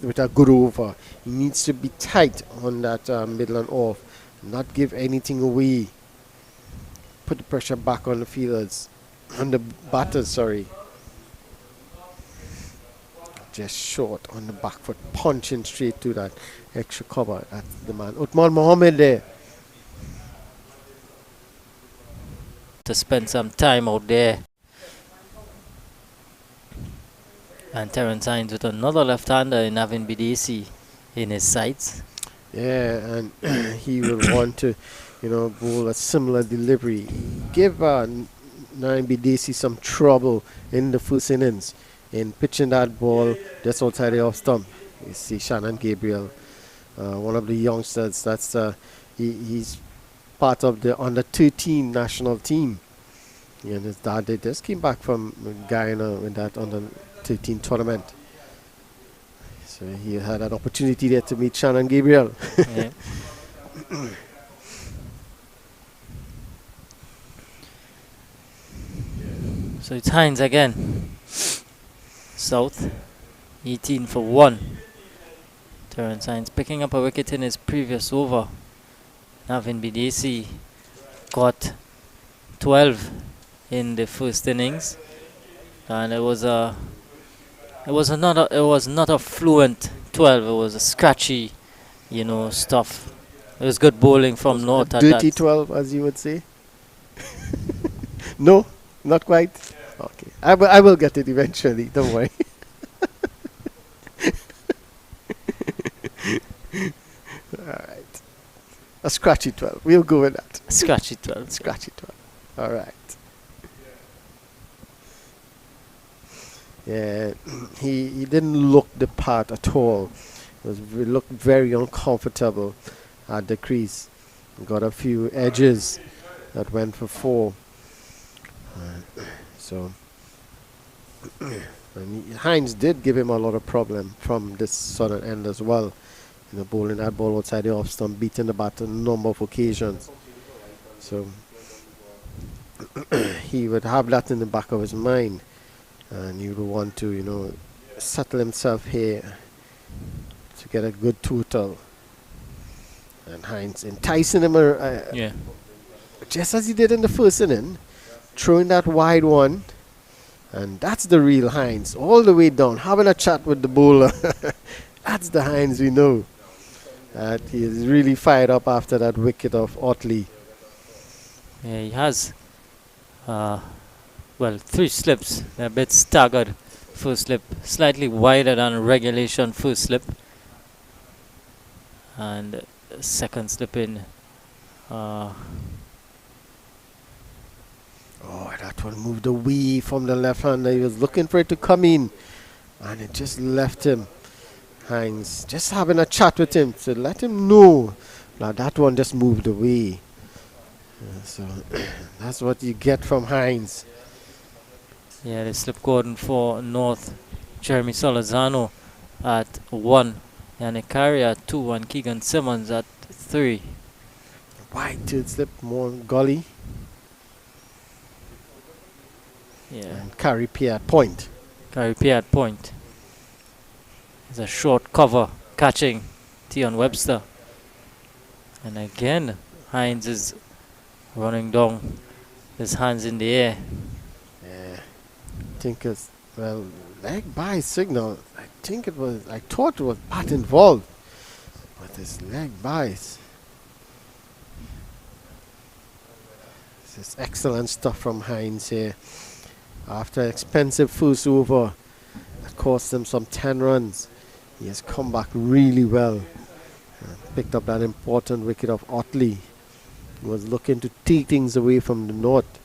[SPEAKER 2] with a good over. He needs to be tight on that middle and off. Not give anything away. Put the pressure back on the fielders. On the batters, sorry. Just short on the back foot. Punching straight to that extra cover. That's the man. Uthman Mohammed there.
[SPEAKER 1] To spend some time out there. And Terence Hines with another left-hander in Navin Bidesi in his sights.
[SPEAKER 2] Yeah, and he will want to, bowl a similar delivery. Give Nine Bidesi some trouble in the first innings in pitching that ball just outside the off stump. You see Shannon Gabriel, one of the youngsters. He's part of the under 13 national team. And his dad, they just came back from Guyana with that under 13 tournament. So he had an opportunity there to meet Shannon Gabriel.
[SPEAKER 1] Yeah. So it's Hines again. South, 18 for 1. Terence Hines picking up a wicket in his previous over. Navin Bidesi got 12 in the first innings, and it was not a fluent 12. It was a scratchy, stuff. It was good bowling from North. At
[SPEAKER 2] Dirty
[SPEAKER 1] that.
[SPEAKER 2] 12, as you would say. No, not quite. Okay, I will get it eventually. Don't worry. All right, a scratchy 12. We'll go with that.
[SPEAKER 1] Scratchy 12.
[SPEAKER 2] Scratchy 12. All right. Yeah, he didn't look the part at all. He looked very uncomfortable at the crease. Got a few edges that went for 4. So and Hines did give him a lot of problem from this southern end as well. Bowling that ball outside the off stump, beating the bat on a number of occasions. So he would have that in the back of his mind. And he would want to, settle himself here to get a good total. And Hines enticing him,
[SPEAKER 1] Yeah.
[SPEAKER 2] just as he did in the first inning, throwing that wide one. And that's the real Hines, all the way down, having a chat with the bowler. That's the Hines we know. That he is really fired up after that wicket of Otley.
[SPEAKER 1] Yeah, he has. 3 slips. They're a bit staggered. First slip slightly wider than regulation first slip. And second slip in.
[SPEAKER 2] Oh, that one moved away from the left hander. He was looking for it to come in. And it just left him. Hines just having a chat with him to let him know. Now that one just moved away. So that's what you get from Hines.
[SPEAKER 1] Yeah, they slip Gordon for North. Jeremy Solazano at 1. Yannick Carey at 2. And Keegan Simmons at 3.
[SPEAKER 2] Wide third slip, more gully.
[SPEAKER 1] Yeah.
[SPEAKER 2] And Carey Pierre at point.
[SPEAKER 1] Carey Pierre at point. It's a short cover catching Tion Webster. And again, Hines is running down his hands in the air.
[SPEAKER 2] Yeah. I think it's, leg by signal. I thought it was bat involved. But it's leg buys. This excellent stuff from Hines here. After an expensive first over that cost him some 10 runs, he has come back really well. Picked up that important wicket of Otley. He was looking to take things away from the North.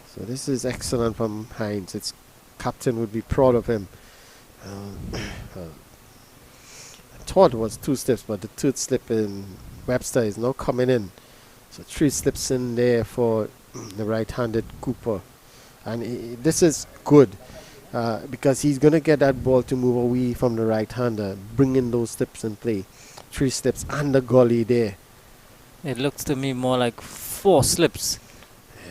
[SPEAKER 2] So this is excellent from Hines. Its captain would be proud of him. I thought it was 2 slips, but the 3rd slip in Webster is now coming in. So 3 slips in there for the right-handed Cooper. And this is good because he's going to get that ball to move away from the right-hander, bringing those slips in play. 3 slips and the gully there.
[SPEAKER 1] It looks to me more like 4 slips.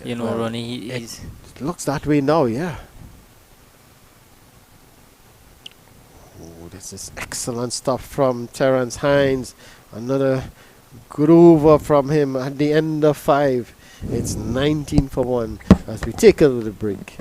[SPEAKER 1] You know,
[SPEAKER 2] Well,
[SPEAKER 1] Ronnie,
[SPEAKER 2] it looks that way now, yeah. Oh, this is excellent stuff from Terence Hines. Another good over from him at the end of 5. It's 19 for 1 as we take a little break.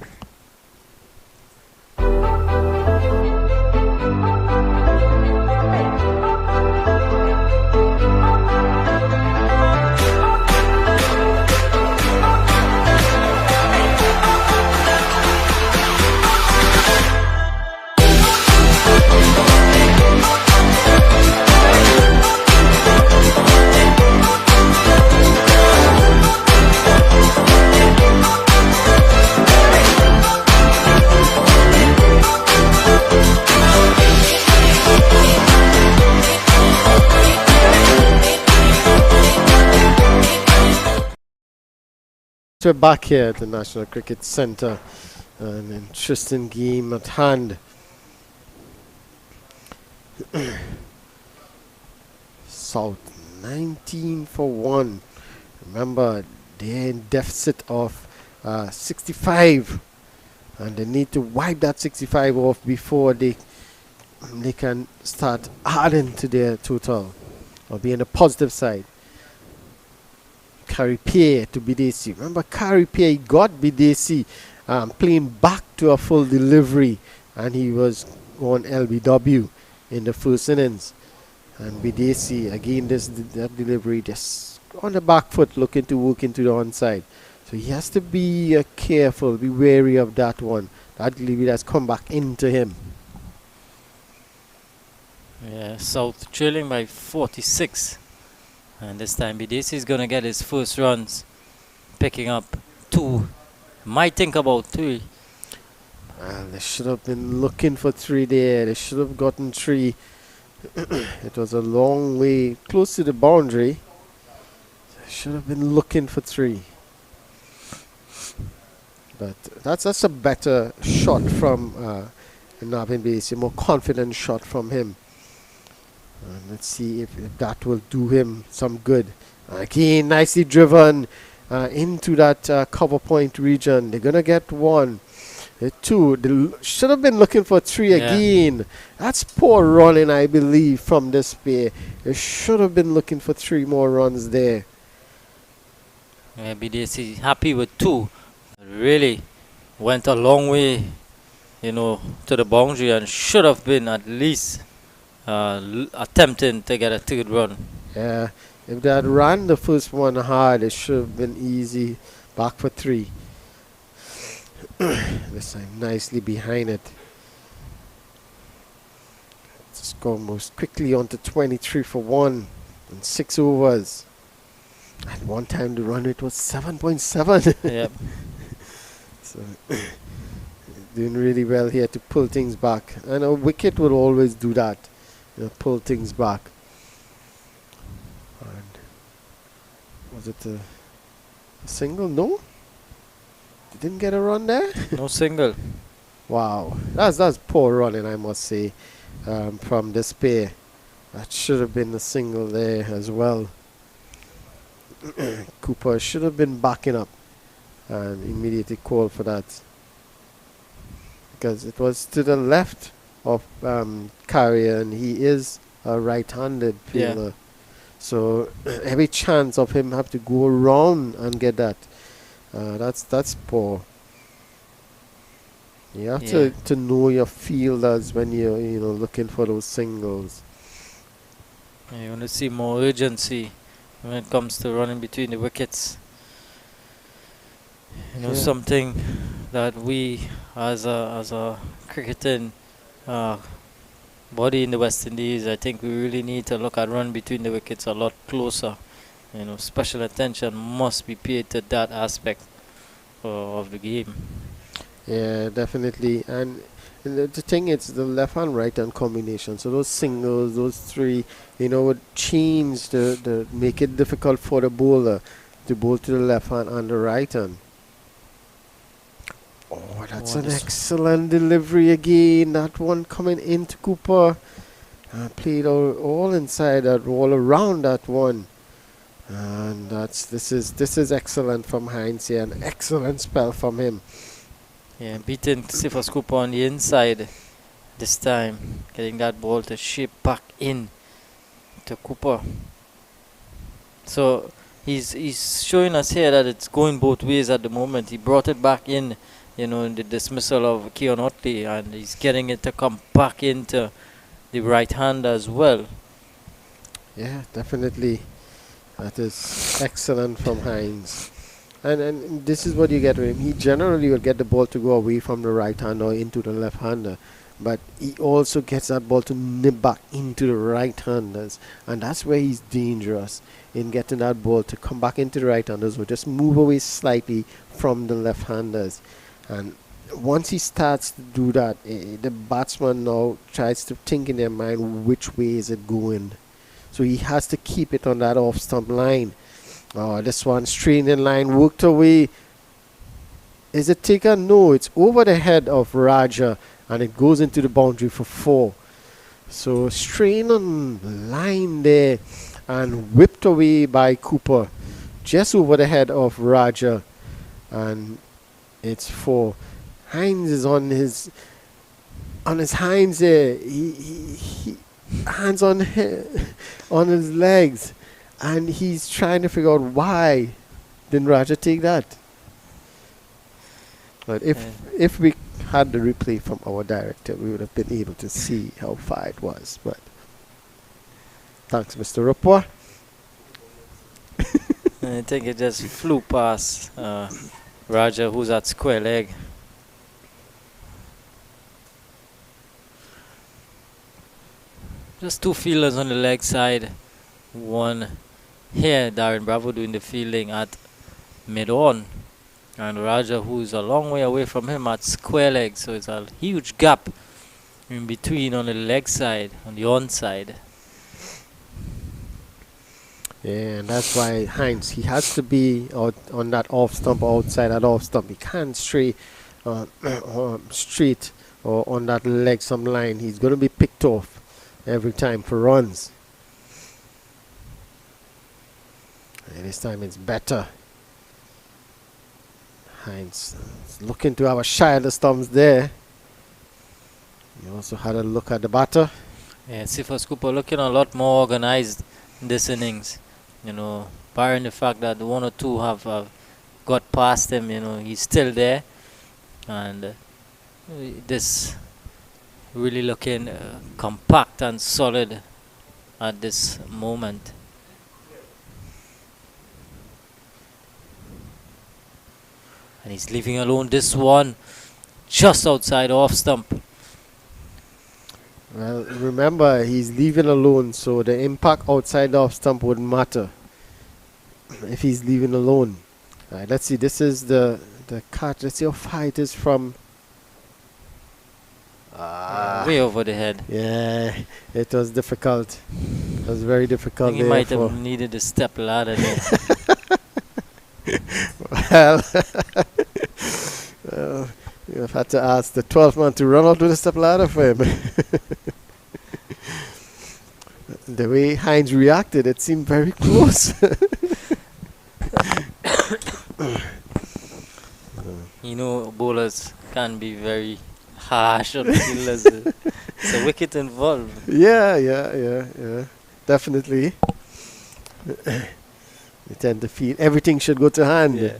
[SPEAKER 2] We're back here at the National Cricket Centre. An interesting game at hand. South 19 for 1. Remember, they're in deficit of 65, and they need to wipe that 65 off before they can start adding to their total or be on the positive side. Carripier to Bidesi. Remember, Carripier got Bidesi playing back to a full delivery, and he was on LBW in the first innings. And Bidesi again, that delivery just on the back foot, looking to work into the onside. So he has to be careful, be wary of that one. That delivery has come back into him.
[SPEAKER 1] yeah, South trailing by 46. And this time Bidesi is going to get his first runs, picking up 2. Might think about 3.
[SPEAKER 2] They should have been looking for 3 there. They should have gotten 3. It was a long way close to the boundary. They should have been looking for 3. But that's a better shot from Navin Bidesi, a more confident shot from him. Let's see if that will do him some good. Again, nicely driven into that cover point region. They're going to get 1. 2. They should have been looking for 3 again. That's poor running, I believe, from this pair. They should have been looking for 3 more runs there.
[SPEAKER 1] Yeah, Bidesi happy with 2. Really went a long way, you know, to the boundary and should have been at least attempting to get a 3rd run.
[SPEAKER 2] Yeah, if they had run the first one hard, it should have been easy. Back for 3. This time nicely behind it. Let's go most quickly on to 23 for 1 and 6 overs. At one time the run rate was 7.7.
[SPEAKER 1] Yep.
[SPEAKER 2] So doing really well here to pull things back. And a wicket will always do that. Pull things back. And was it a single? No, they didn't get a run there.
[SPEAKER 1] No single.
[SPEAKER 2] Wow, that's poor running, I must say, from this pair. That should have been a single there as well. Cooper should have been backing up and immediately called for that, because it was to the left of Carrier, and he is a right-handed fielder. So every chance of him have to go around and get that. That's poor. You have to know your fielders when you're looking for those singles.
[SPEAKER 1] You want to see more urgency when it comes to running between the wickets.
[SPEAKER 2] Yeah.
[SPEAKER 1] something that we as a cricketing uh, body in the West Indies, I think we really need to look at run between the wickets a lot closer. Special attention must be paid to that aspect of the game.
[SPEAKER 2] Yeah, definitely. And the thing is the left hand right hand combination. So those singles, those three, would change the make it difficult for the bowler to bowl to the left hand and the right hand. Oh, that's
[SPEAKER 1] Oh,
[SPEAKER 2] an
[SPEAKER 1] this
[SPEAKER 2] excellent delivery again. That one coming into Cooper. Played all inside that, all around that one. And this is excellent from Heinz here. An excellent spell from him.
[SPEAKER 1] Yeah, beating Sifas Cooper on the inside this time, getting that ball to shape back in to Cooper. So he's showing us here that it's going both ways at the moment. He brought it back in, in the dismissal of Keon Otley, and he's getting it to come back into the right hand as well.
[SPEAKER 2] Yeah, definitely. That is excellent from Heinz. And this is what you get with him. He generally will get the ball to go away from the right hand or into the left hander. But he also gets that ball to nip back into the right handers. And that's where he's dangerous, in getting that ball to come back into the right handers or just move away slightly from the left handers. And once he starts to do that, the batsman now tries to think in their mind which way is it going. So he has to keep it on that off stump line. Oh, this one straight in line, worked away. Is it taken? No, it's over the head of Raja and it goes into the boundary for 4. So strain on line there and whipped away by Cooper just over the head of Raja, and it's 4. Heinz is on his hinds there. He hands on his legs, and he's trying to figure out why didn't Raja take that. But if we had the replay from our director, we would have been able to see how far it was. But thanks, Mr. Rapport.
[SPEAKER 1] I think it just flew past Raja, who's at square leg. Just 2 fielders on the leg side. One here, Darren Bravo doing the fielding at mid-on. And Raja, who's a long way away from him, at square leg. So it's a huge gap in between on the leg side, on the on side.
[SPEAKER 2] Yeah, and that's why Heinz, he has to be out on that off stump, outside that off stump. He can't stray straight or on that leg some line. He's going to be picked off every time for runs. And this time it's better. Heinz is looking to have a shy of the stumps there. He also had a look at the batter.
[SPEAKER 1] Yeah, Sifas Cooper looking a lot more organized in this innings. Barring the fact that 1 or 2 have got past him, he's still there. And this really looking compact and solid at this moment. And he's leaving alone this one just outside off stump.
[SPEAKER 2] Well, remember, he's leaving alone, so the impact outside the off stump wouldn't matter if he's leaving alone. Alright, let's see. This is the catch. Let's see how far it is from.
[SPEAKER 1] Way over the head.
[SPEAKER 2] Yeah, it was difficult. It was very
[SPEAKER 1] I
[SPEAKER 2] difficult.
[SPEAKER 1] think he might have needed a step ladder there.
[SPEAKER 2] Well, you have had to ask the 12th man to run out with a step ladder for him. The way Heinz reacted, it seemed very close.
[SPEAKER 1] Bowlers can be very harsh on fielders. It's a wicket involved.
[SPEAKER 2] Yeah. Definitely. They tend to feel everything should go to hand.
[SPEAKER 1] Yeah.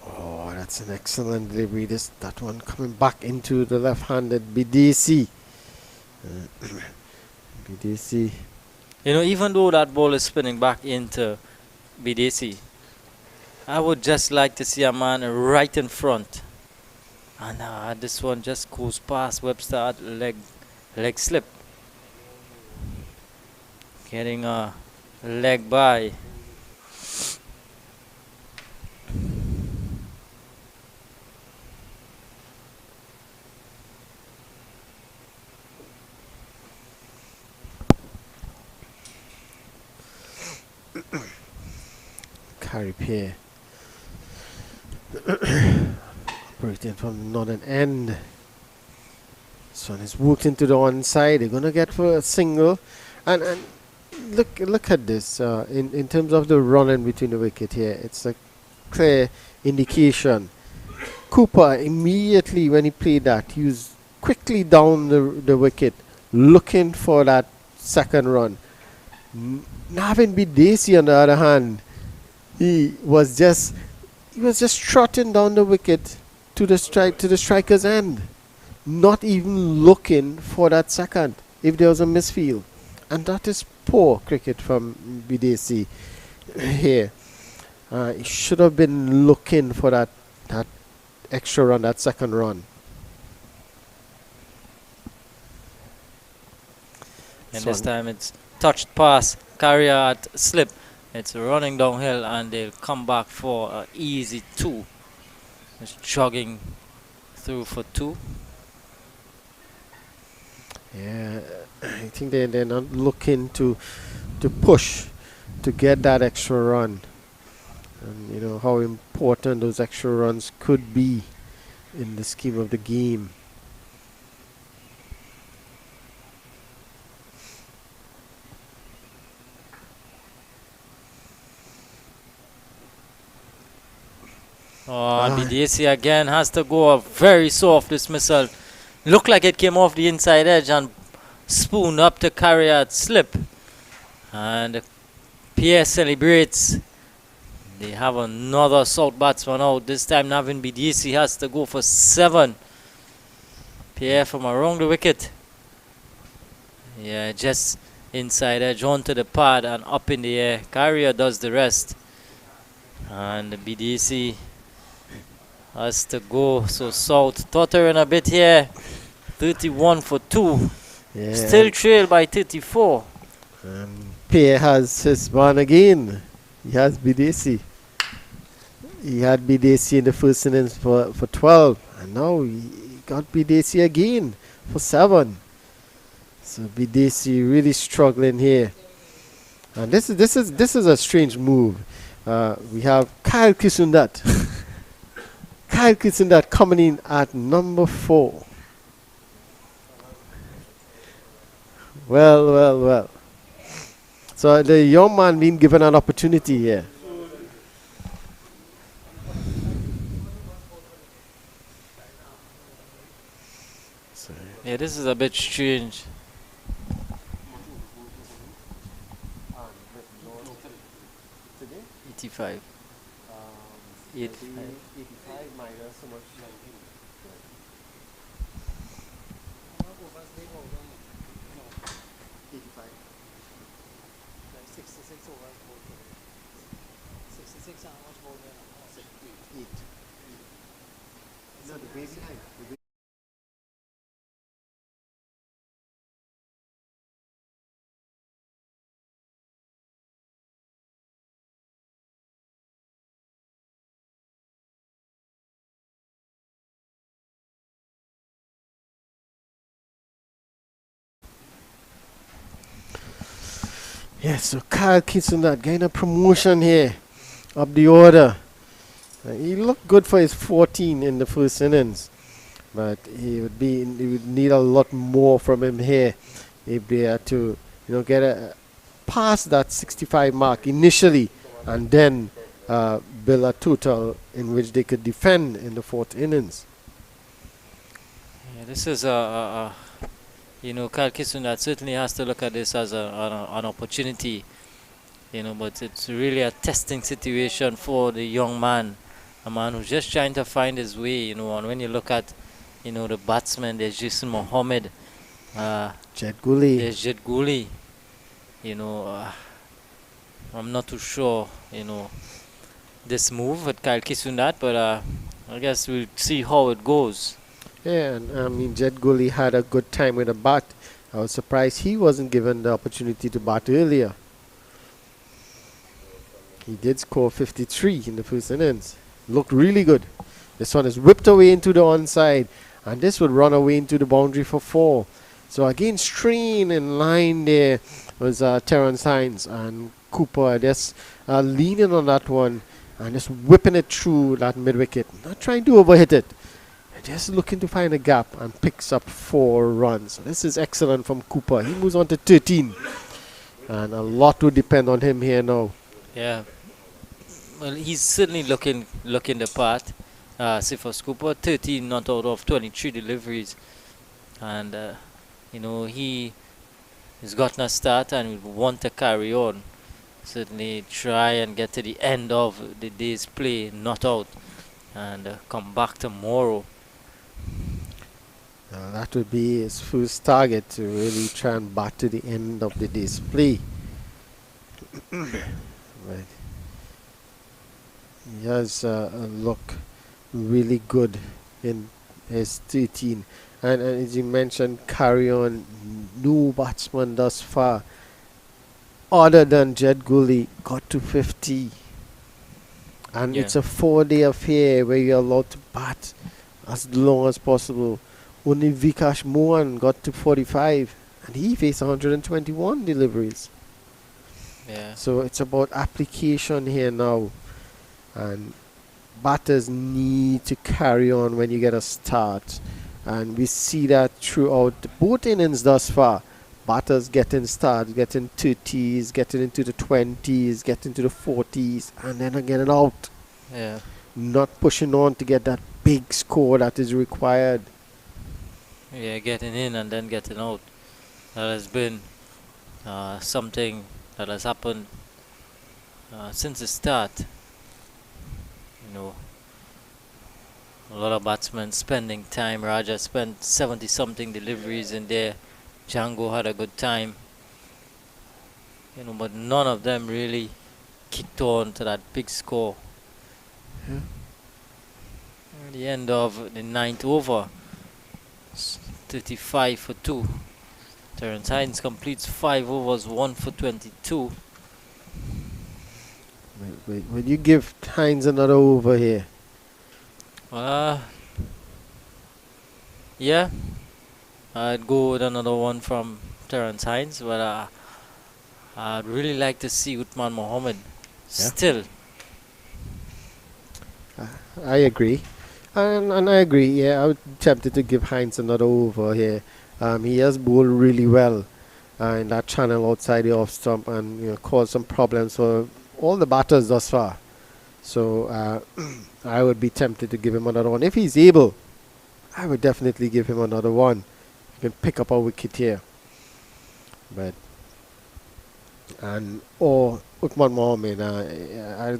[SPEAKER 2] Oh, that's an excellent delivery. That one coming back into the left-handed BDC. BDC
[SPEAKER 1] You know, even though that ball is spinning back into BDC, I would just like to see a man right in front. And this one just goes past Webster at leg slip. Getting a leg by.
[SPEAKER 2] Carry pair. Operating from the northern end. This one is worked into the one side. They're gonna get for a single. And look at this. In terms of the running between the wicket here, it's a clear indication. Cooper immediately when he played that, he was quickly down the wicket, looking for that second run. Navin Bidesi on the other hand, he was just trotting down the wicket to the striker's end, not even looking for that second if there was a misfield. And that is poor cricket from Bidesi here. He should have been looking for that extra run, that second run.
[SPEAKER 1] And this time it's touched pass, carrier at slip. It's running downhill and they'll come back for an easy 2. It's jogging through for 2.
[SPEAKER 2] Yeah, I think they're not looking to push to get that extra run. And you know how important those extra runs could be in the scheme of the game.
[SPEAKER 1] BDC again has to go a very soft dismissal. Looked like it came off the inside edge and spoon up to carry at slip. And Pierre celebrates. They have another South batsman out. This time Navin BDC has to go for 7. Pierre from around the wicket. Yeah, just inside edge onto the pad and up in the air. Carrier does the rest. And the BDC has to go. So South tottering a bit here. 31 for 2.
[SPEAKER 2] Yeah.
[SPEAKER 1] Still trail by 34.
[SPEAKER 2] Pierre has his man again. He has Bidesi. He had Bidesi in the first innings for 12. And now he got Bidesi again for 7. So Bidesi really struggling here. And this is a strange move. We have Kyle Kisundat. Kyle Kisundat coming in at number 4. Well. So the young man being given an opportunity here.
[SPEAKER 1] Yeah, this is a bit strange.
[SPEAKER 2] Today?
[SPEAKER 1] 85. 85.
[SPEAKER 2] 85 minus so much. 85.
[SPEAKER 4] 66 overs bowled. 66 how much bowled?
[SPEAKER 2] 8. No, the way behind. Yes, so Kyle Kisundat getting a promotion here up the order. He looked good for his 14 in the first innings, but he would need a lot more from him here if they are to get past that 65 mark initially, and then build a total in which they could defend in the 4th innings.
[SPEAKER 1] Yeah, this is Kyle Kisundat certainly has to look at this as an opportunity, but it's really a testing situation for the young man, a man who's just trying to find his way, and when you look at, the batsmen, there's Jason Mohammed,
[SPEAKER 2] Jet Gully.
[SPEAKER 1] there's Jet Gully, you know, I'm not too sure, this move with Kyle Kisundat, but I guess we'll see how it goes.
[SPEAKER 2] Yeah, and I mean, Jed Gully had a good time with a bat. I was surprised he wasn't given the opportunity to bat earlier. He did score 53 in the first innings. Looked really good. This one is whipped away into the onside, and this would run away into the boundary for 4. So again, strain in line there was Terrence Hines, and Cooper just leaning on that one and just whipping it through that mid wicket. Not trying to overhit it, just looking to find a gap, and picks up 4 runs. So this is excellent from Cooper. He moves on to 13, and a lot will depend on him here now.
[SPEAKER 1] Yeah. Well, he's certainly looking the part. Sifos Cooper, 13 not out of 23 deliveries, and he has gotten a start and will want to carry on. Certainly try and get to the end of the day's play, not out, and come back tomorrow.
[SPEAKER 2] That would be his first target, to really try and bat to the end of the day's play. Right. He has look really good in his 13. And as you mentioned, carry on. No batsman thus far, other than Jed Gully, got to 50. And
[SPEAKER 1] Yeah.
[SPEAKER 2] it's a 4-day affair where you're allowed to bat as long as possible. Only Vikash Mohan got to 45, and he faced 121 deliveries.
[SPEAKER 1] Yeah.
[SPEAKER 2] So it's about application here now, and batters need to carry on when you get a start, and we see that throughout both innings thus far. Batters getting starts, getting 30s, getting into the 20s, getting to the 40s, and then getting out.
[SPEAKER 1] Yeah.
[SPEAKER 2] Not pushing on to get that big score that is required.
[SPEAKER 1] Yeah, getting in and then getting out. That has been something that has happened since the start. A lot of batsmen spending time. Raja spent 70 something deliveries in there. Django had a good time. But none of them really kicked on to that big score.
[SPEAKER 2] Yeah.
[SPEAKER 1] At the end of the 9th over, 35 for 2. Terrence Hines completes 5 overs, 1 for 22.
[SPEAKER 2] Wait, will you give Hines another over here?
[SPEAKER 1] Yeah, I'd go with another one from Terrence Hines, but I'd really like to see Uthman Mohammed still.
[SPEAKER 2] I agree. And I agree, yeah, I was tempted to give Hines another over here. He has bowled really well in that channel outside the off stump, and caused some problems for all the batters thus far. So I would be tempted to give him another one. If he's able, I would definitely give him another one. He can pick up a wicket here. Or Uthman Mohammed,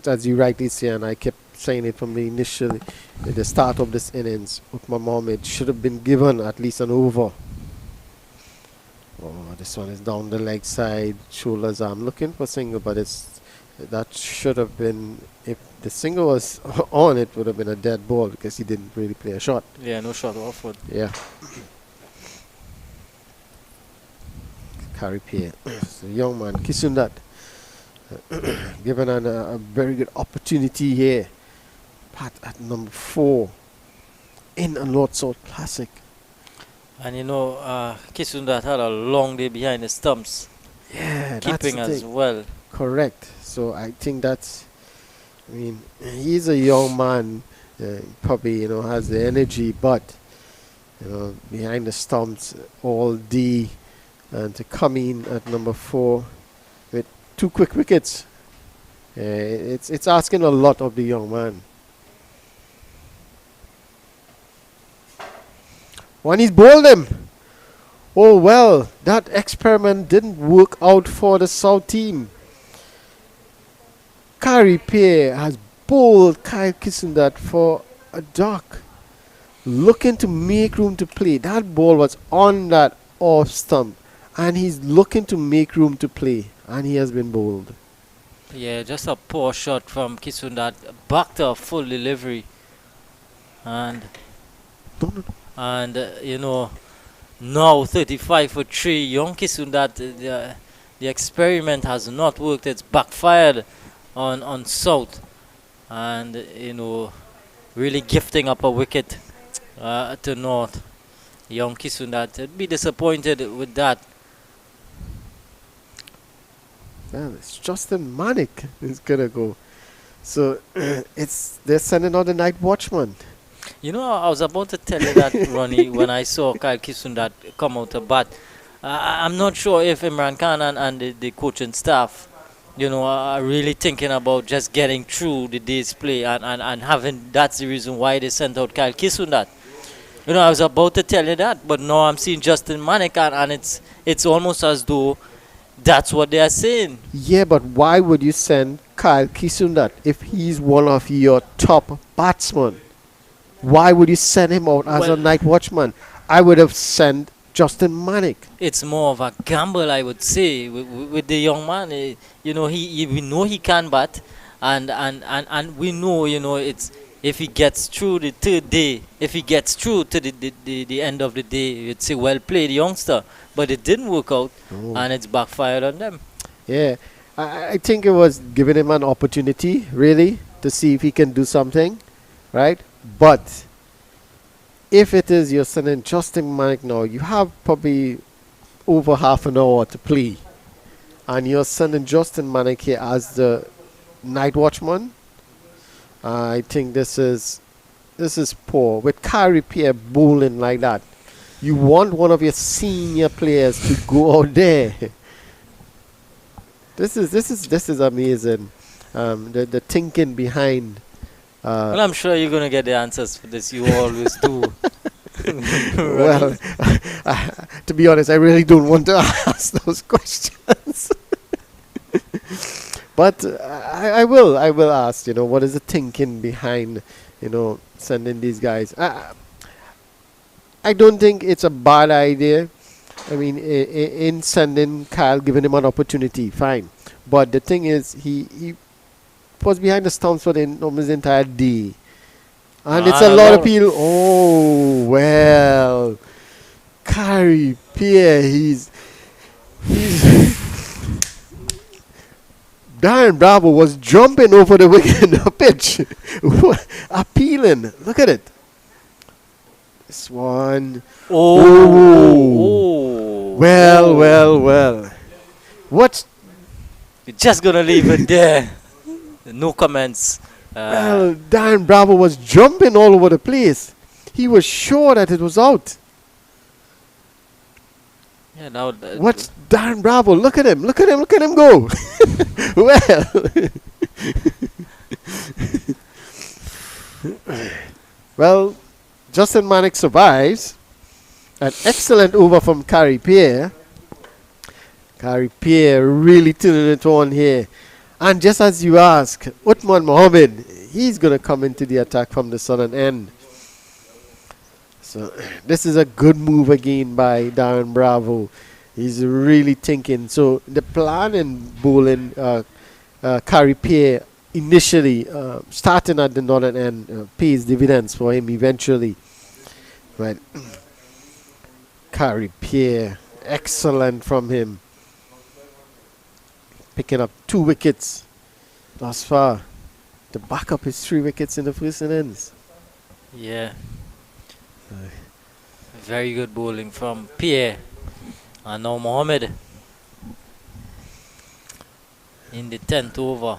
[SPEAKER 2] as you rightly say, and I kept saying it from the start of this innings, Uthman Mohammed should have been given at least an over. Oh, this one is down the leg side, shoulders. I'm looking for single, but that should have been, if the single was on, it would have been a dead ball because he didn't really play a shot.
[SPEAKER 1] Yeah, no shot offered.
[SPEAKER 2] Yeah. Carry Pierre. The young man, Kisundat, given a very good opportunity here. Pat at number 4 in a North South Classic.
[SPEAKER 1] And Kisundat had a long day behind the stumps,
[SPEAKER 2] Yeah,
[SPEAKER 1] keeping
[SPEAKER 2] that's the
[SPEAKER 1] as
[SPEAKER 2] thing.
[SPEAKER 1] well.
[SPEAKER 2] Correct. So I think he's a young man, probably, has the energy, but, behind the stumps all day, and to come in at number 4 with 2 quick wickets, it's asking a lot of the young man. When he's bowled him. Oh well, that experiment didn't work out for the South team. Kari Pierre has bowled Kyle Kisundat for a duck, looking to make room to play. That ball was on that off stump, and he's looking to make room to play, and he has been bowled.
[SPEAKER 1] Yeah, just a poor shot from Kisun that backed a full delivery. And,
[SPEAKER 2] No, no, no.
[SPEAKER 1] and you know, now 35 for 3. Young Kisun that the experiment has not worked. It's backfired on South. And, you know, really gifting up a wicket to North. Young Kisun that would be disappointed with that.
[SPEAKER 2] Well, it's Justin Manick is gonna go. So they're sending out the night watchman.
[SPEAKER 1] You know, I was about to tell you that, Ronnie, when I saw Kyle Kisun that come out to bat. I'm not sure if Imran Khan and the coaching staff, you know, are really thinking about just getting through the day's play and having that's the reason why they sent out Kyle Kisun that. You know, I was about to tell you that, but now I'm seeing Justin Manick and it's almost as though that's what they are saying.
[SPEAKER 2] Yeah, but why would you send Kyle Kisundat if he's one of your top batsmen? Why would you send him out as a
[SPEAKER 1] Well-
[SPEAKER 2] night watchman? I would have sent Justin Manick.
[SPEAKER 1] It's more of a gamble, I would say, with the young man. You know, we know he can bat, and we know, you know, it's if he gets through the third day, if he gets through to the end of the day, you'd say, well played, youngster. But it didn't work out,
[SPEAKER 2] Oh.
[SPEAKER 1] and it's backfired on them.
[SPEAKER 2] Yeah, I think it was giving him an opportunity, really, to see if he can do something, right? But if it is you're sending Justin Manick now, you have probably over half an hour to play, and you're sending Justin Manick here as the night watchman. I think this is poor. With Kyrie Pierre bowling like that, you want one of your senior players to go out there. This is amazing. The thinking behind.
[SPEAKER 1] Well, I'm sure you're gonna get the answers for this. You always do.
[SPEAKER 2] Well, to be honest, I really don't want to ask those questions. But I will ask. You know, what is the thinking behind, you know, sending these guys? I don't think it's a bad idea. I mean, in sending Kyle, giving him an opportunity, fine. But the thing is, he was behind the stumps for almost the entire day. And it's a lot of people. Oh, well. Kyrie Pierre, he's Darren Bravo was jumping over the wicket in the pitch. Appealing. Look at it. This one.
[SPEAKER 1] Oh.
[SPEAKER 2] Well. What?
[SPEAKER 1] We're just gonna leave it there. No comments.
[SPEAKER 2] Well, Darren Bravo was jumping all over the place. He was sure that it was out.
[SPEAKER 1] Yeah, now.
[SPEAKER 2] What's Darren Bravo? Look at him go. Well, Justin Manick survives. An excellent over from Kyrie Pierre. Kyrie Pierre really turning it on here. And just as you ask, Uthman Mohammed, he's going to come into the attack from the southern end. So this is a good move again by Darren Bravo. He's really thinking. So the plan in bowling Kyrie Pierre initially, starting at the northern end, pays dividends for him eventually. Right. Kyrie Pierre, excellent from him. Picking up 2 wickets thus far. To back up his 3 wickets in the first innings.
[SPEAKER 1] Yeah. Very good bowling from Pierre. And now Mohammed in the 10th over.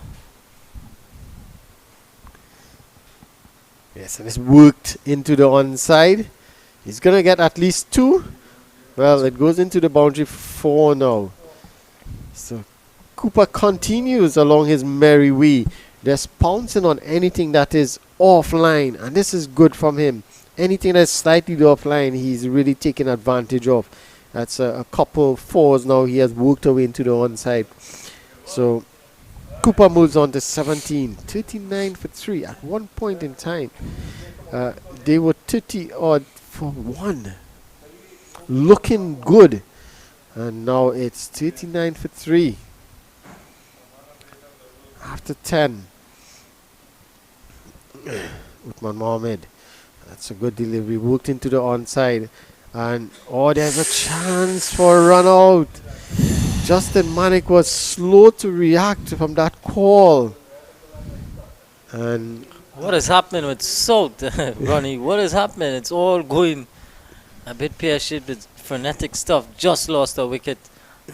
[SPEAKER 2] Yes, and it's worked into the onside. He's going to get at least 2. Well, it goes into the boundary 4 now. So Cooper continues along his merry way. Just pouncing on anything that is offline. And this is good from him. Anything that's slightly offline, he's really taking advantage of. That's a couple 4s now. He has worked away into the onside. So Cooper moves on to 17. 39 for 3 at one point in time. They were 30 odd for 1. Looking good. And now it's 39 for 3 after 10. Uthman Mohammed. That's a good delivery. Worked into the onside. And oh, there's a chance for a run out. Justin Manik was slow to react from that call. And
[SPEAKER 1] What is happening with South, Ronnie? What is happening? It's all going a bit pear-shaped with frenetic stuff. Just lost a wicket.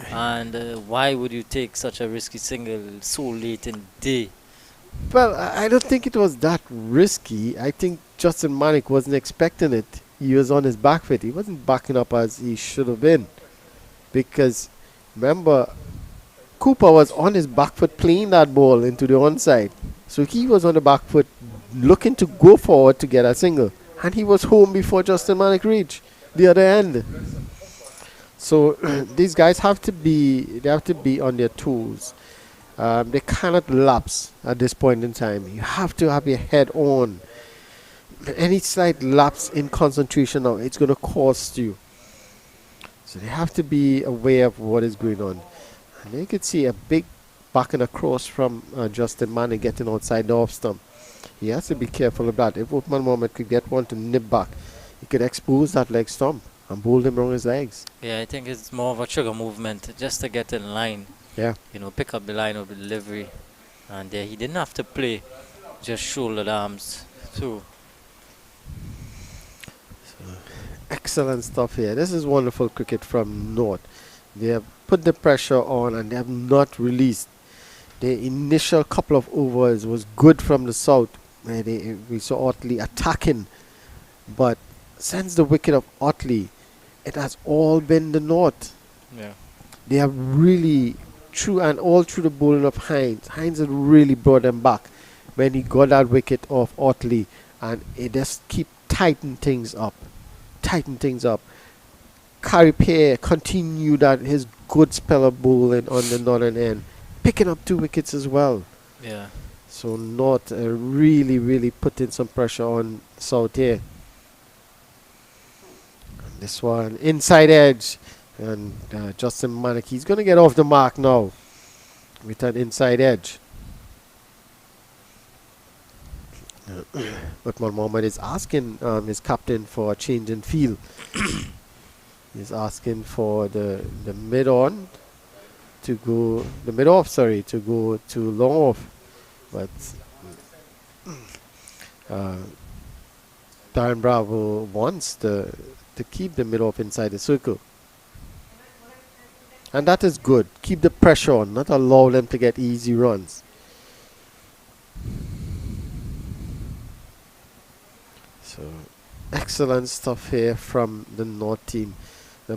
[SPEAKER 1] And why would you take such a risky single so late in the day?
[SPEAKER 2] well, I don't think it was that risky. I think Justin Manik wasn't expecting it. He was on his back foot. He wasn't backing up as he should have been. Because remember, Cooper was on his back foot playing that ball into the onside. So he was on the back foot looking to go forward to get a single. And he was home before Justin Manik reached the other end. So these guys have to be on their toes. They cannot lapse at this point in time. You have to have your head on. Any slight lapse in concentration now, it's going to cost you. So they have to be aware of what is going on. And you can see a big back and across from Justin Manning getting outside the off stump. He has to be careful of that. If Uthman Mohammed could get one to nip back, he could expose that leg stump and bowl him wrong his legs.
[SPEAKER 1] Yeah, I think it's more of a trigger movement just to get in line.
[SPEAKER 2] Yeah.
[SPEAKER 1] You know, pick up the line of the delivery. And he didn't have to play, just shouldered arms through.
[SPEAKER 2] Excellent stuff here. This is wonderful cricket from North. They have put the pressure on and they have not released. The initial couple of overs was good from the South, where we saw Otley attacking. But since the wicket of Otley, it has all been the North.
[SPEAKER 1] Yeah.
[SPEAKER 2] They have really, all through the bowling of Hines. Hines had really brought them back when he got that wicket off Otley, and it just keep tighten things up. Carey Pear continued that his good spell of bowling on the northern end, picking up 2 wickets as well.
[SPEAKER 1] Yeah.
[SPEAKER 2] So North really putting some pressure on South here. And this one inside edge, and Justin Manik, he's going to get off the mark now with an inside edge. Uthman Mohammed is asking his captain for a change in field. He's asking for the mid on to go, the mid off, sorry, to go to long off. But Darren Bravo wants to keep the mid off inside the circle. And that is good. Keep the pressure on, not allow them to get easy runs. So excellent stuff here from the North team. The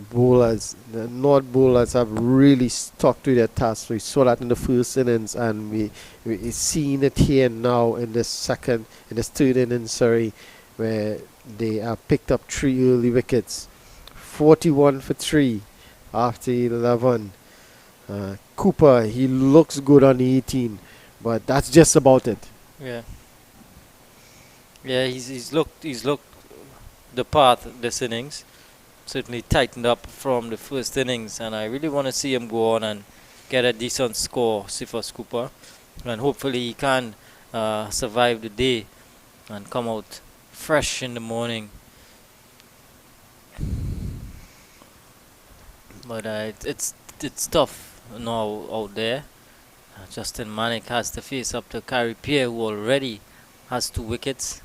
[SPEAKER 2] North bowlers have really stuck to their task. We saw that in the first innings, and we seen it here now in the third innings, where they have picked up 3 early wickets. 41 for 3 after 11. Cooper, he looks good on the 18, but that's just about it.
[SPEAKER 1] Yeah. Yeah, he's looked the path this innings. Certainly tightened up from the first innings, and I really want to see him go on and get a decent score, Sifas Cooper, and hopefully he can survive the day and come out fresh in the morning. But it's tough now out there. Justin Manik has to face up to Carey Pear, who already has 2 wickets.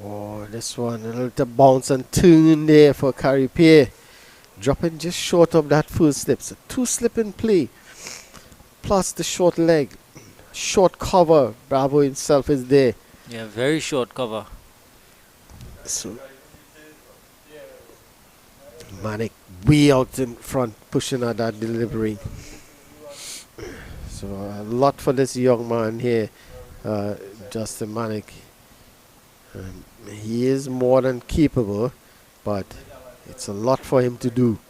[SPEAKER 2] Oh, this one, a little bounce and turn there for Carey Pear. Dropping just short of that first slip. So 2 slip in play. Plus the short leg. Short cover. Bravo himself is there.
[SPEAKER 1] Yeah, very short cover.
[SPEAKER 2] So Manik way out in front, pushing at that delivery. So a lot for this young man here, Justin Manik. He is more than capable, but it's a lot for him to do.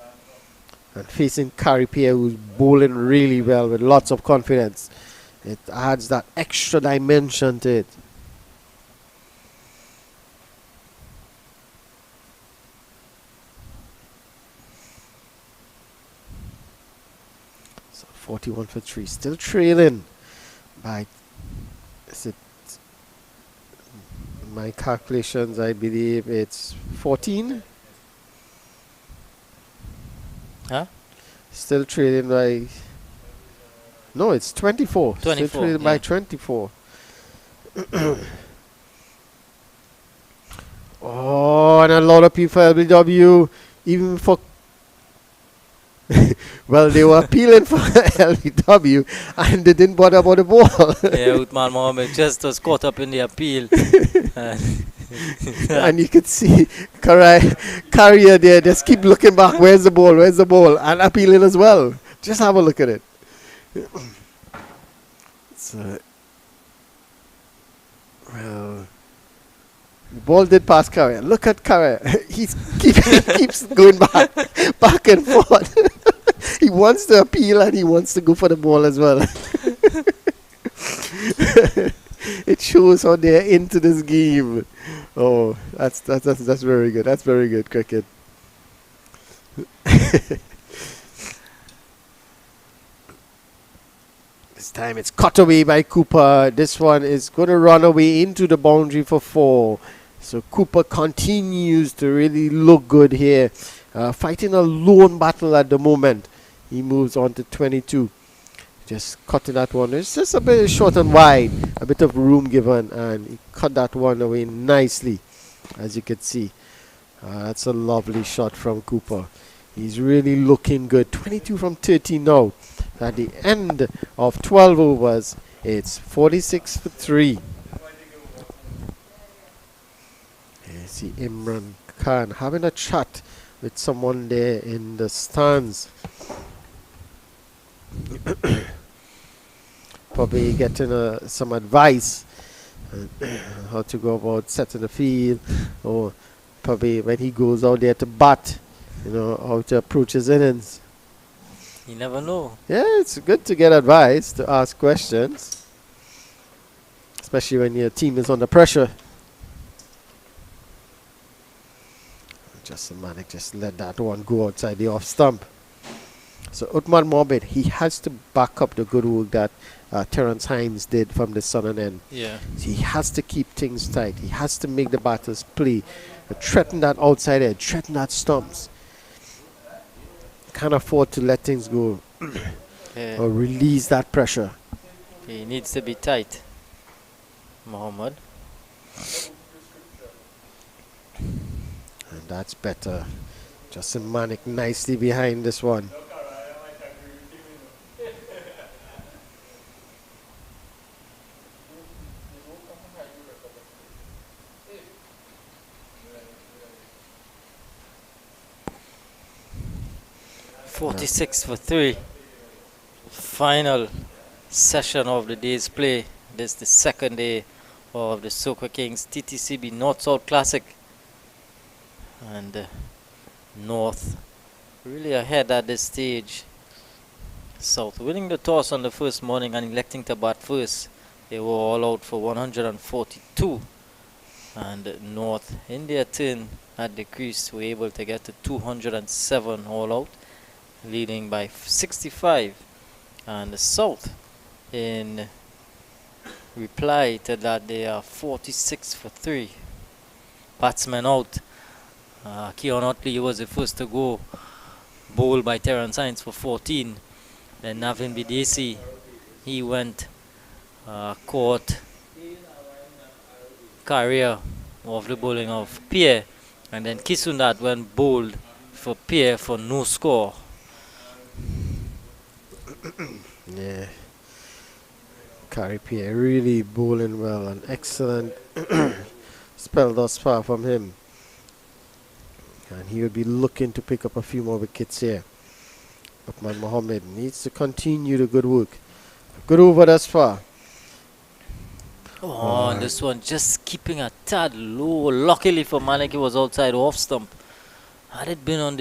[SPEAKER 2] And facing Carey Pear, who's bowling really well with lots of confidence, it adds that extra dimension to it. 41 for 3. Still trailing by, is it, my calculations, I believe it's 14.
[SPEAKER 1] Huh?
[SPEAKER 2] Still trailing by, no, it's 24.
[SPEAKER 1] 24,
[SPEAKER 2] Still trailing by
[SPEAKER 1] yeah.
[SPEAKER 2] 24. Oh, and a lot of people LBW, even for well, they were appealing for LBW and they didn't bother about the ball.
[SPEAKER 1] Yeah, Uthman Mohammed just was caught up in the appeal.
[SPEAKER 2] And you could see Carrier there just keep looking back. Where's the ball? Where's the ball? And appealing as well. Just have a look at it. So, well, the ball did pass Carrier. Look at Carrier. He keeps going back and forth. He wants to appeal and he wants to go for the ball as well. It shows how they're into this game. Oh, that's very good. That's very good cricket. This time it's cut away by Cooper. This one is going to run away into the boundary for 4. So Cooper continues to really look good here. Fighting a lone battle at the moment. He moves on to 22. Just cutting that one. It's just a bit short and wide. A bit of room given. And he cut that one away nicely. As you can see. That's a lovely shot from Cooper. He's really looking good. 22 from 30 now. At the end of 12 overs, it's 46 for 3. You see Imran Khan having a chat with someone there in the stands. Probably getting some advice how to go about setting the field, or probably when he goes out there to bat, how to approach his innings.
[SPEAKER 1] You never know.
[SPEAKER 2] Yeah, it's good to get advice, to ask questions, especially when your team is under pressure. Justin Manik just let that one go outside the off stump. So Uthman Mohammed, he has to back up the good work that Terence Himes did from the southern end.
[SPEAKER 1] Yeah.
[SPEAKER 2] He has to keep things tight. He has to make the batters play, threaten that outside edge, threaten that stumps. Can't afford to let things go or release that pressure.
[SPEAKER 1] He needs to be tight, Mohammed.
[SPEAKER 2] And that's better. Justin Manik nicely behind this one.
[SPEAKER 1] .46 for 3. Final session of the day's play. This is the second day of the Soca Kings Ttcb North-South Classic. And North really ahead at this stage. South winning the toss on the first morning and electing to bat first. They were all out for 142. And North, in their turn at the crease, were able to get to 207 all out, leading by 65. And the South, in reply to that, they are 46 for 3. Batsmen out. Keon Otley was the first to go, bowled by Terence Himes for 14. Then Navin Bidesi, he went, caught Carrier of the bowling of Pierre. And then Kisundat went bowled for Pierre for no score.
[SPEAKER 2] Yeah. Carrie Pierre really bowling well. An excellent spell thus far from him. And he will be looking to pick up a few more wickets here. Uthman Mohammed needs to continue the good work. Good over thus far.
[SPEAKER 1] Oh, and this one just keeping a tad low. Luckily for Manik, it was outside off stump. Had it been on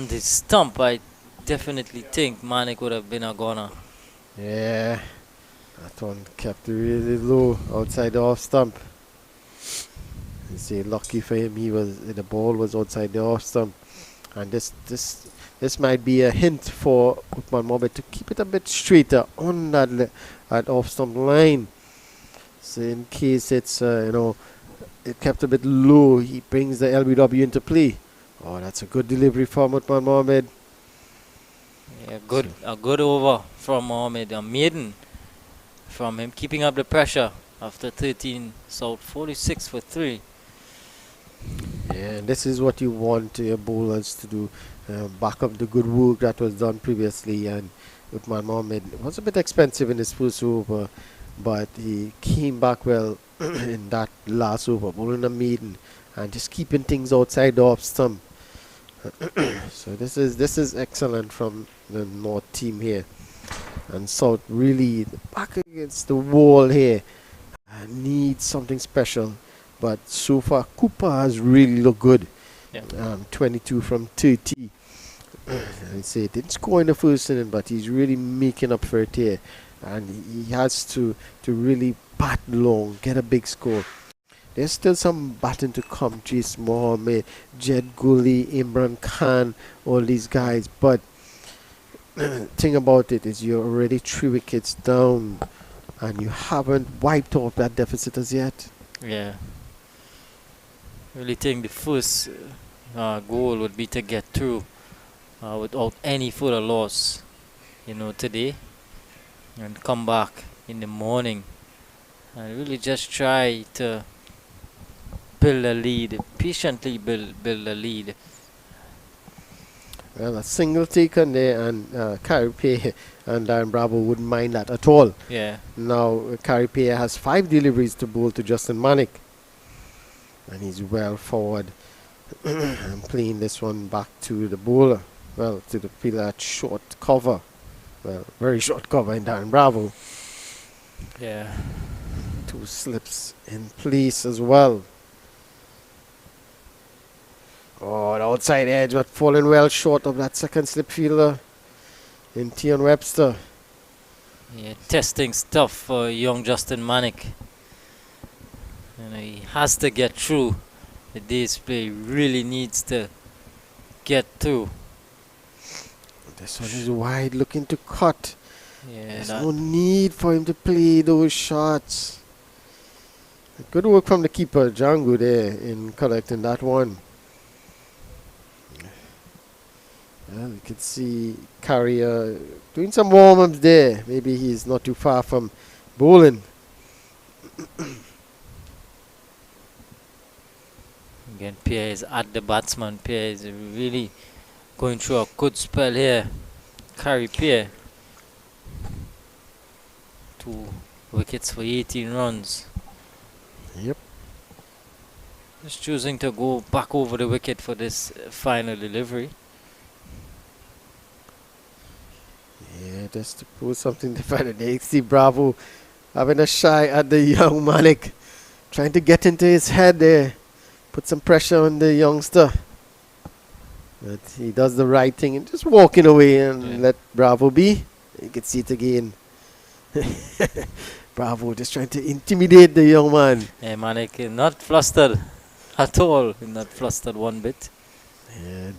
[SPEAKER 1] the stump, I definitely think Manik would have been a goner.
[SPEAKER 2] Yeah, that one kept really low outside the off stump. You see, lucky for him, the ball was outside the off stump. And this might be a hint for Uthman Mohamed to keep it a bit straighter on that off stump line. So in case it's it kept a bit low, he brings the LBW into play. Oh, that's a good delivery from Uthman Mohamed.
[SPEAKER 1] Yeah, a good over from Mohamed, a maiden from him, keeping up the pressure after 13 South, 46 for 3.
[SPEAKER 2] Yeah, and this is what you want your bowlers to do. Back up the good work that was done previously. And Uthman Mohamed was a bit expensive in his first over, but he came back well in that last over, bowling a maiden and just keeping things outside the off stump. So this is excellent from the North team here. And South really back against the wall here. Needs something special. But so far, Cooper has really looked good.
[SPEAKER 1] Yeah.
[SPEAKER 2] 22 from 30. I say didn't score in the first inning, but he's really making up for it here. And he has to really bat long, get a big score. There's still some batting to come. Jais Mohammed, Jed Gully, Imran Khan, all these guys. But thing about it is you're already 3 wickets down and you haven't wiped off that deficit as yet.
[SPEAKER 1] Yeah. Really think the first goal would be to get through without any further loss, today, and come back in the morning and really just try to build a lead, patiently build a lead.
[SPEAKER 2] Well, a single taken there, and Caripe and Darren Bravo wouldn't mind that at all.
[SPEAKER 1] Yeah.
[SPEAKER 2] Now, Caripe has 5 deliveries to bowl to Justin Manik. And he's well forward and playing this one back to the bowler. Well, to the fielder at short cover. Well, very short cover in Darren Bravo.
[SPEAKER 1] Yeah.
[SPEAKER 2] 2 slips in place as well. Oh, the outside edge, but falling well short of that second slip fielder in Tion Webster.
[SPEAKER 1] Yeah, testing stuff for young Justin Manik. He has to get through the day's play. He really needs to get through.
[SPEAKER 2] This one is wide, looking to cut.
[SPEAKER 1] Yeah,
[SPEAKER 2] There's no need for him to play those shots. Good work from the keeper, Django, there in collecting that one. Well, you can see Carrier doing some warm-ups there. Maybe he's not too far from bowling.
[SPEAKER 1] Again, Pierre is at the batsman. Pierre is really going through a good spell here. Carry Pierre. 2 wickets for 18 runs.
[SPEAKER 2] Yep.
[SPEAKER 1] Just choosing to go back over the wicket for this final delivery.
[SPEAKER 2] Yeah, just to prove something different. They see Bravo having a shy at the young Malik, trying to get into his head there, put some pressure on the youngster. But he does the right thing and just walking away and let Bravo be. You can see it again. Bravo just trying to intimidate the young man.
[SPEAKER 1] Yeah, Manik is not flustered at all. Not flustered one bit.
[SPEAKER 2] Yeah,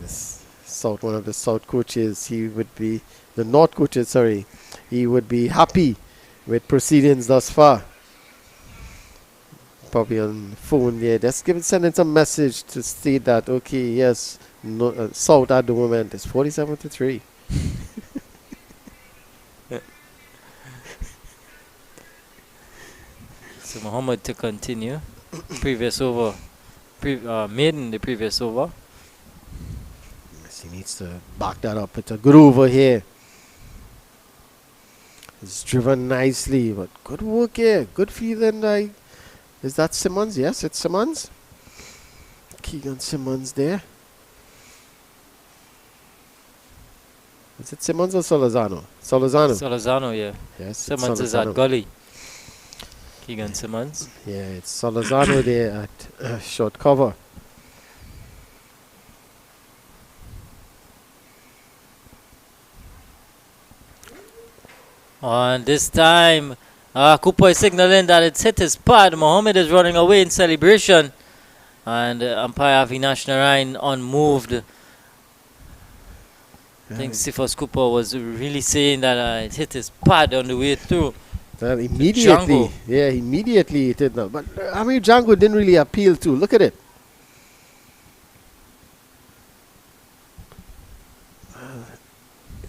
[SPEAKER 2] one of the South coaches, the North coaches, sorry, he would be happy with proceedings thus far. Probably on the phone there, just sending some message to state that, okay, yes, South at the moment is 47-3.
[SPEAKER 1] So Muhammad to continue. Previous over, made in the previous over.
[SPEAKER 2] Yes, he needs to back that up. It's a good over here. It's driven nicely, but good work here. Good feeling. Is that Simmons? Yes, it's Simmons. Keegan Simmons there. Is it Simmons or Solazano?
[SPEAKER 1] Solazano, yeah.
[SPEAKER 2] Yes,
[SPEAKER 1] Simmons is at gully. Keegan Simmons.
[SPEAKER 2] Yeah, it's Solazano there at short cover.
[SPEAKER 1] And this time, Cooper is signaling that it's hit his pad. Mohammed is running away in celebration. And umpire Avinash Narayan unmoved. I think Sifas Cooper was really saying that it hit his pad on the way through.
[SPEAKER 2] Well, immediately,
[SPEAKER 1] Django.
[SPEAKER 2] yeah, immediately it did not. But Amir Django didn't really appeal to. Look at it.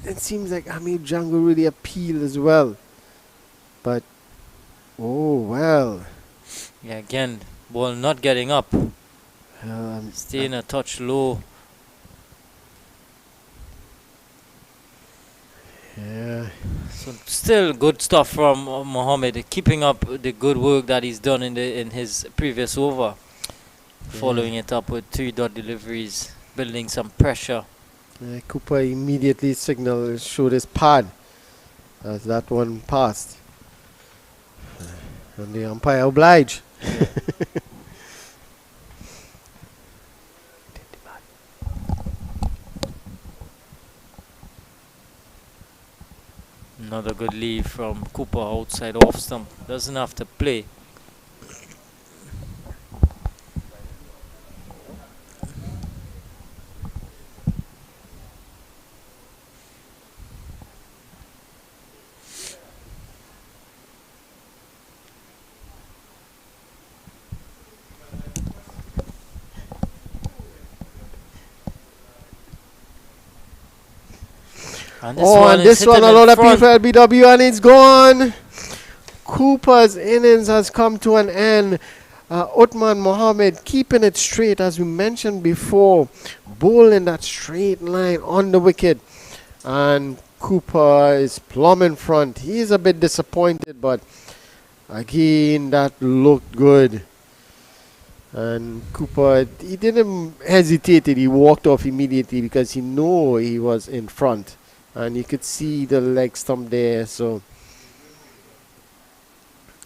[SPEAKER 2] It seems like Amir Django really appealed as well. But, oh, well.
[SPEAKER 1] Yeah, again, ball not getting up.
[SPEAKER 2] Um,
[SPEAKER 1] Staying a touch low.
[SPEAKER 2] yeah.
[SPEAKER 1] So still good stuff from Mohammed, keeping up the good work that he's done in his previous over. Following it up with 3-dot deliveries, building some pressure.
[SPEAKER 2] Cooper immediately showed his pad as that one passed. And the umpire obliged.
[SPEAKER 1] Another good lead from Cooper outside off stump. Doesn't have to play. And
[SPEAKER 2] this one, a lot of people for LBW, and it's gone. Cooper's innings has come to an end. Uthman Mohammed keeping it straight, as we mentioned before, bowling that straight line on the wicket. And Cooper is plumb in front. He's a bit disappointed, but again, that looked good. And Cooper, he didn't hesitate. He walked off immediately because he knew he was in front. And you could see the leg stump there, so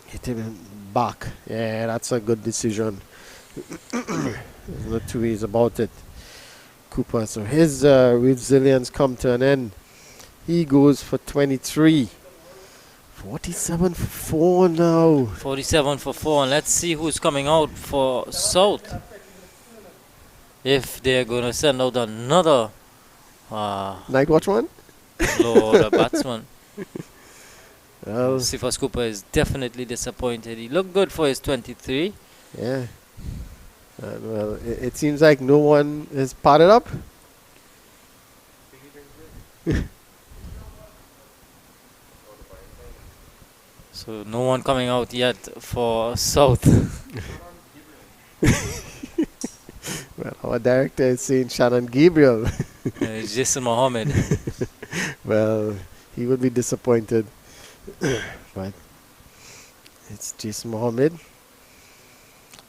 [SPEAKER 2] hit him back. Yeah, that's a good decision. There's no two ways about it. Cooper, so his resilience come to an end. He goes for 23. 47 for 4 now.
[SPEAKER 1] 47 for 4, and let's see who's coming out for South. If they're going to send out another
[SPEAKER 2] Night watchman?
[SPEAKER 1] Lord, a batsman.
[SPEAKER 2] Well,
[SPEAKER 1] Sifas Cooper is definitely disappointed. He looked good for his 23.
[SPEAKER 2] yeah. Well, it seems like no one is potted up.
[SPEAKER 1] So no one coming out yet for South.
[SPEAKER 2] Well, our director is saying Shannon Gabriel.
[SPEAKER 1] It's Jason Mohammed.
[SPEAKER 2] Well, he would be disappointed. But it's Jason Mohammed.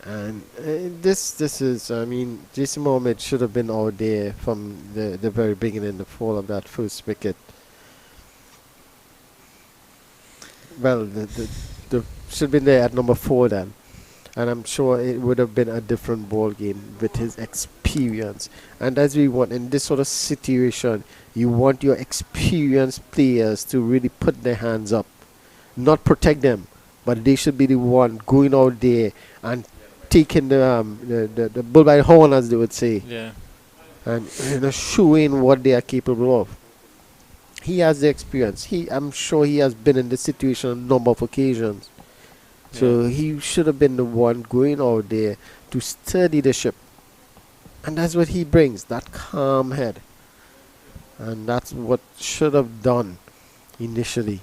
[SPEAKER 2] And this is, I mean, Jason Mohammed should have been out there from the very beginning, the fall of that first wicket. Well, the should have been there at number 4 then. And I'm sure it would have been a different ball game with his experience. And as we want in this sort of situation, you want your experienced players to really put their hands up, not protect them, but they should be the one going out there and taking the bull by the horn, as they would say,
[SPEAKER 1] Yeah.
[SPEAKER 2] and showing what they are capable of. He has the experience. I'm sure he has been in this situation a number of occasions. So he should have been the one going out there to steady the ship. And that's what he brings, that calm head. And that's what should have done initially.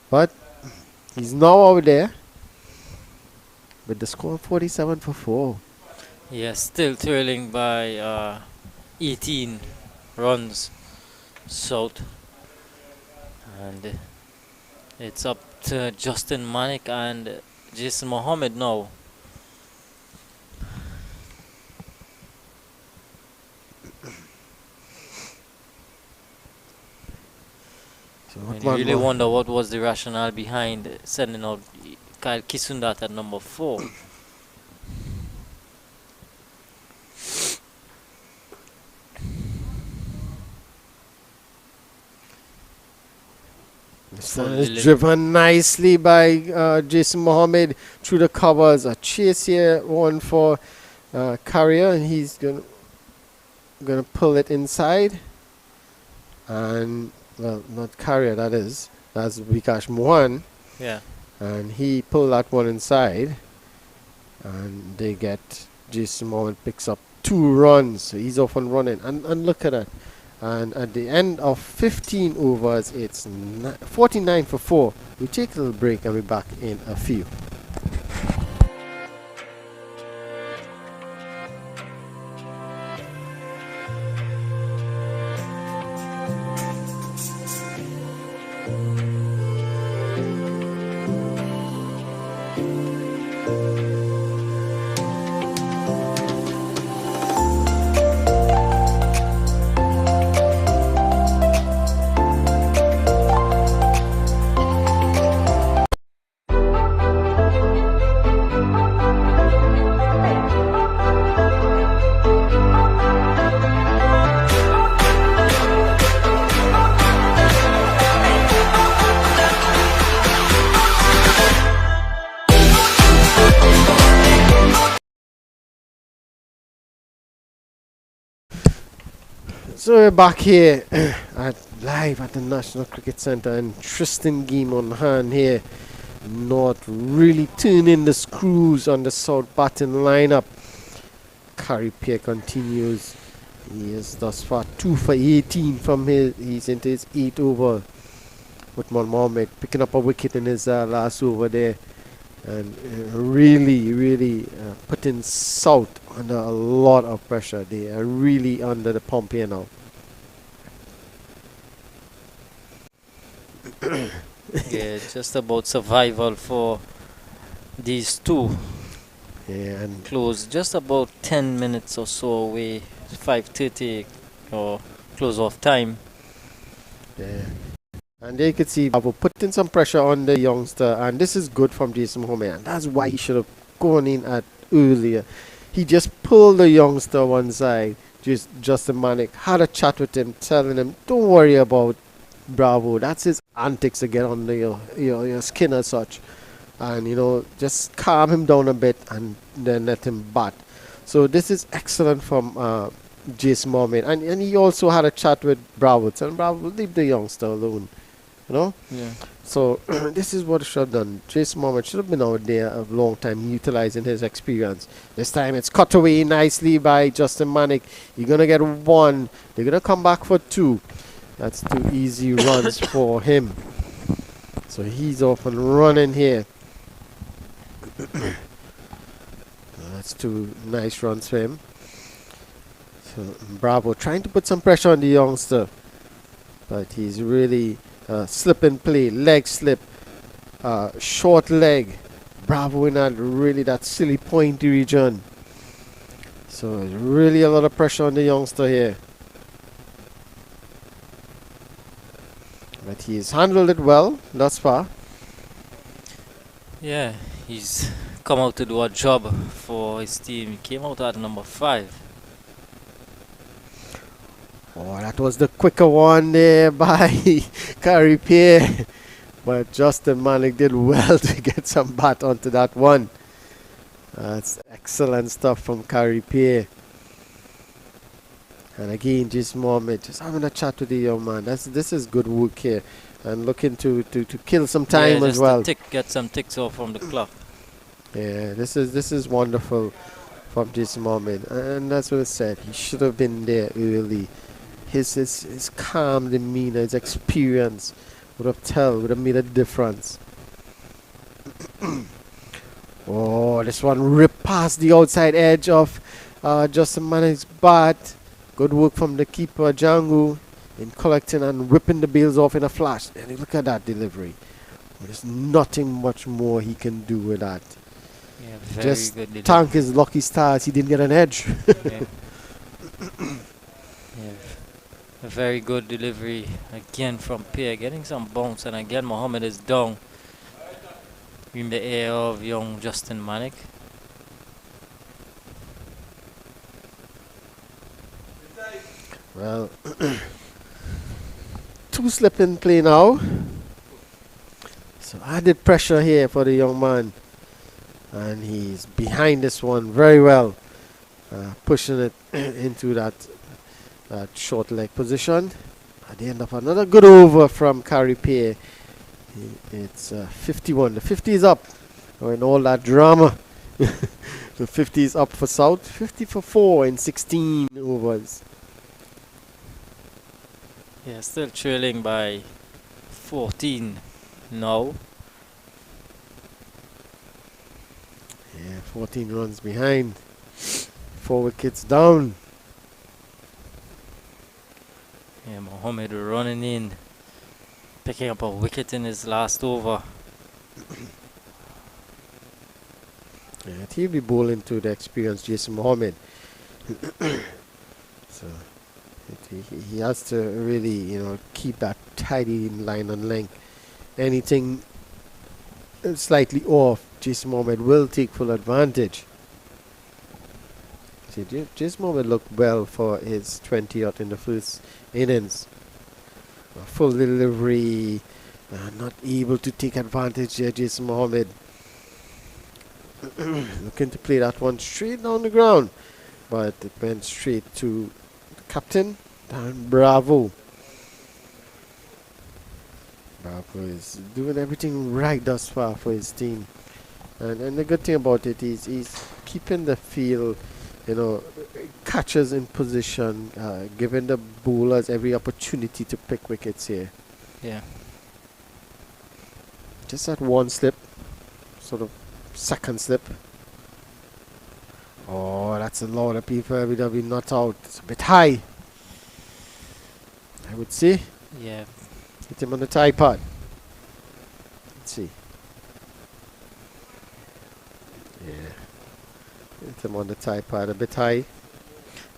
[SPEAKER 2] But he's now out there with the score 47 for 4.
[SPEAKER 1] Yeah, still trailing by 18 runs South. And it's up to Justin Manik and Jason Mohammed now.
[SPEAKER 2] So
[SPEAKER 1] And you really wonder what was the rationale behind sending out Kyle Kisundat at number 4.
[SPEAKER 2] This one is driven nicely by Jason Mohammed through the covers. A chase here, one for Carrier, and he's gonna pull it inside. and well, not carrier, that is. That's Vikash Mohan,
[SPEAKER 1] Yeah.
[SPEAKER 2] and he pulled that one inside, and they get Jason Mohan picks up 2 runs. So he's off and running, and look at that. And at the end of 15 overs, it's 49 for 4. We take a little break and we're back in a few. So we're back here live at the National Cricket Centre. Interesting game on hand here. Not really turning the screws on the South batting lineup. Carrier continues. He is thus far 2 for 18 from he's into his 8th over. Uthman Mohamed picking up a wicket in his last over there. And really putting South under a lot of pressure. They are really under the pump here now.
[SPEAKER 1] Yeah, just about survival for these two.
[SPEAKER 2] Yeah, and
[SPEAKER 1] Close just about 10 minutes or so away, 5:30 or close off time.
[SPEAKER 2] yeah. And there you could see Bravo putting some pressure on the youngster, and this is good from Jason Mohamed, and that's why he should have gone in at earlier. He just pulled the youngster one side. Justin Manik had a chat with him, telling him, "Don't worry about Bravo. That's his antics to get under your skin as such, and just calm him down a bit, and then let him bat." So this is excellent from Jason Mohamed, and he also had a chat with Bravo, telling Bravo, "Leave the youngster alone."
[SPEAKER 1] Yeah.
[SPEAKER 2] So this is what he should have done. Jason Mohamed should have been out there a long time utilizing his experience. This time it's cut away nicely by Justin Manik. You're going to get 1. They're going to come back for 2. That's 2 easy runs for him. So he's off and running here. That's 2 nice runs for him. So Bravo trying to put some pressure on the youngster. But he's really... slip and play, leg slip, short leg. Bravo in that silly pointy region. So there's really a lot of pressure on the youngster here. But he's handled it well thus far.
[SPEAKER 1] Yeah, he's come out to do a job for his team. He came out at number 5.
[SPEAKER 2] Oh, that was the quicker one there by Carrier. But Justin Manik did well to get some bat onto that one. That's excellent stuff from Carrier. And again, Jason Mohamed just having a chat with the young man. This is good work here. And looking to kill some time
[SPEAKER 1] Yeah,
[SPEAKER 2] as well.
[SPEAKER 1] Get some ticks off from the clock.
[SPEAKER 2] Yeah, this is wonderful from Jason Mohamed. And that's what I said. He should have been there early. His calm demeanor, his experience would have made a difference. Oh, this one ripped past the outside edge of Justin Manik's bat. Good work from the keeper, Django, in collecting and ripping the bails off in a flash. And look at that delivery. There's nothing much more he can do with that.
[SPEAKER 1] Yeah, very
[SPEAKER 2] Just
[SPEAKER 1] good delivery.
[SPEAKER 2] thank his lucky stars he didn't get an edge.
[SPEAKER 1] Yeah. Yeah. A very good delivery again from Pierre, getting some bounce, and again Mohammed is down in the air of young Justin Manik.
[SPEAKER 2] Well, 2 slip in play now. So added pressure here for the young man. And he's behind this one very well. Pushing it into that short leg position. At the end of another good over from Caripay, it's 51. The 50 is up. Oh, and all that drama. The 50 is up for South. 50 for 4 in 16 overs.
[SPEAKER 1] Yeah, still trailing by 14 now.
[SPEAKER 2] Yeah, 14 runs behind. 4 wickets down.
[SPEAKER 1] Yeah, Mohammed running in, picking up a wicket in his last over.
[SPEAKER 2] Yeah, he'll be bowling to the experienced Jason Mohammed. So he has to really, keep that tidy line and length. Anything slightly off, Jason Mohammed will take full advantage. See, Jason Mohammed looked well for his 20th in the first innings. A full delivery, not able to take advantage there, Jason Mohammed. Looking to play that one straight down the ground, but it went straight to the captain, Dan Bravo. Bravo is doing everything right thus far for his team. And the good thing about it is he's keeping the field, catchers in position, giving the bowlers every opportunity to pick wickets here.
[SPEAKER 1] Yeah.
[SPEAKER 2] Just that one slip, sort of second slip. Oh, that's a lot of people would have been not out. It's a bit high, I would say.
[SPEAKER 1] Yeah.
[SPEAKER 2] Hit him on the tie pad. Let's see. Yeah. Hit him on the tie pad, a bit high.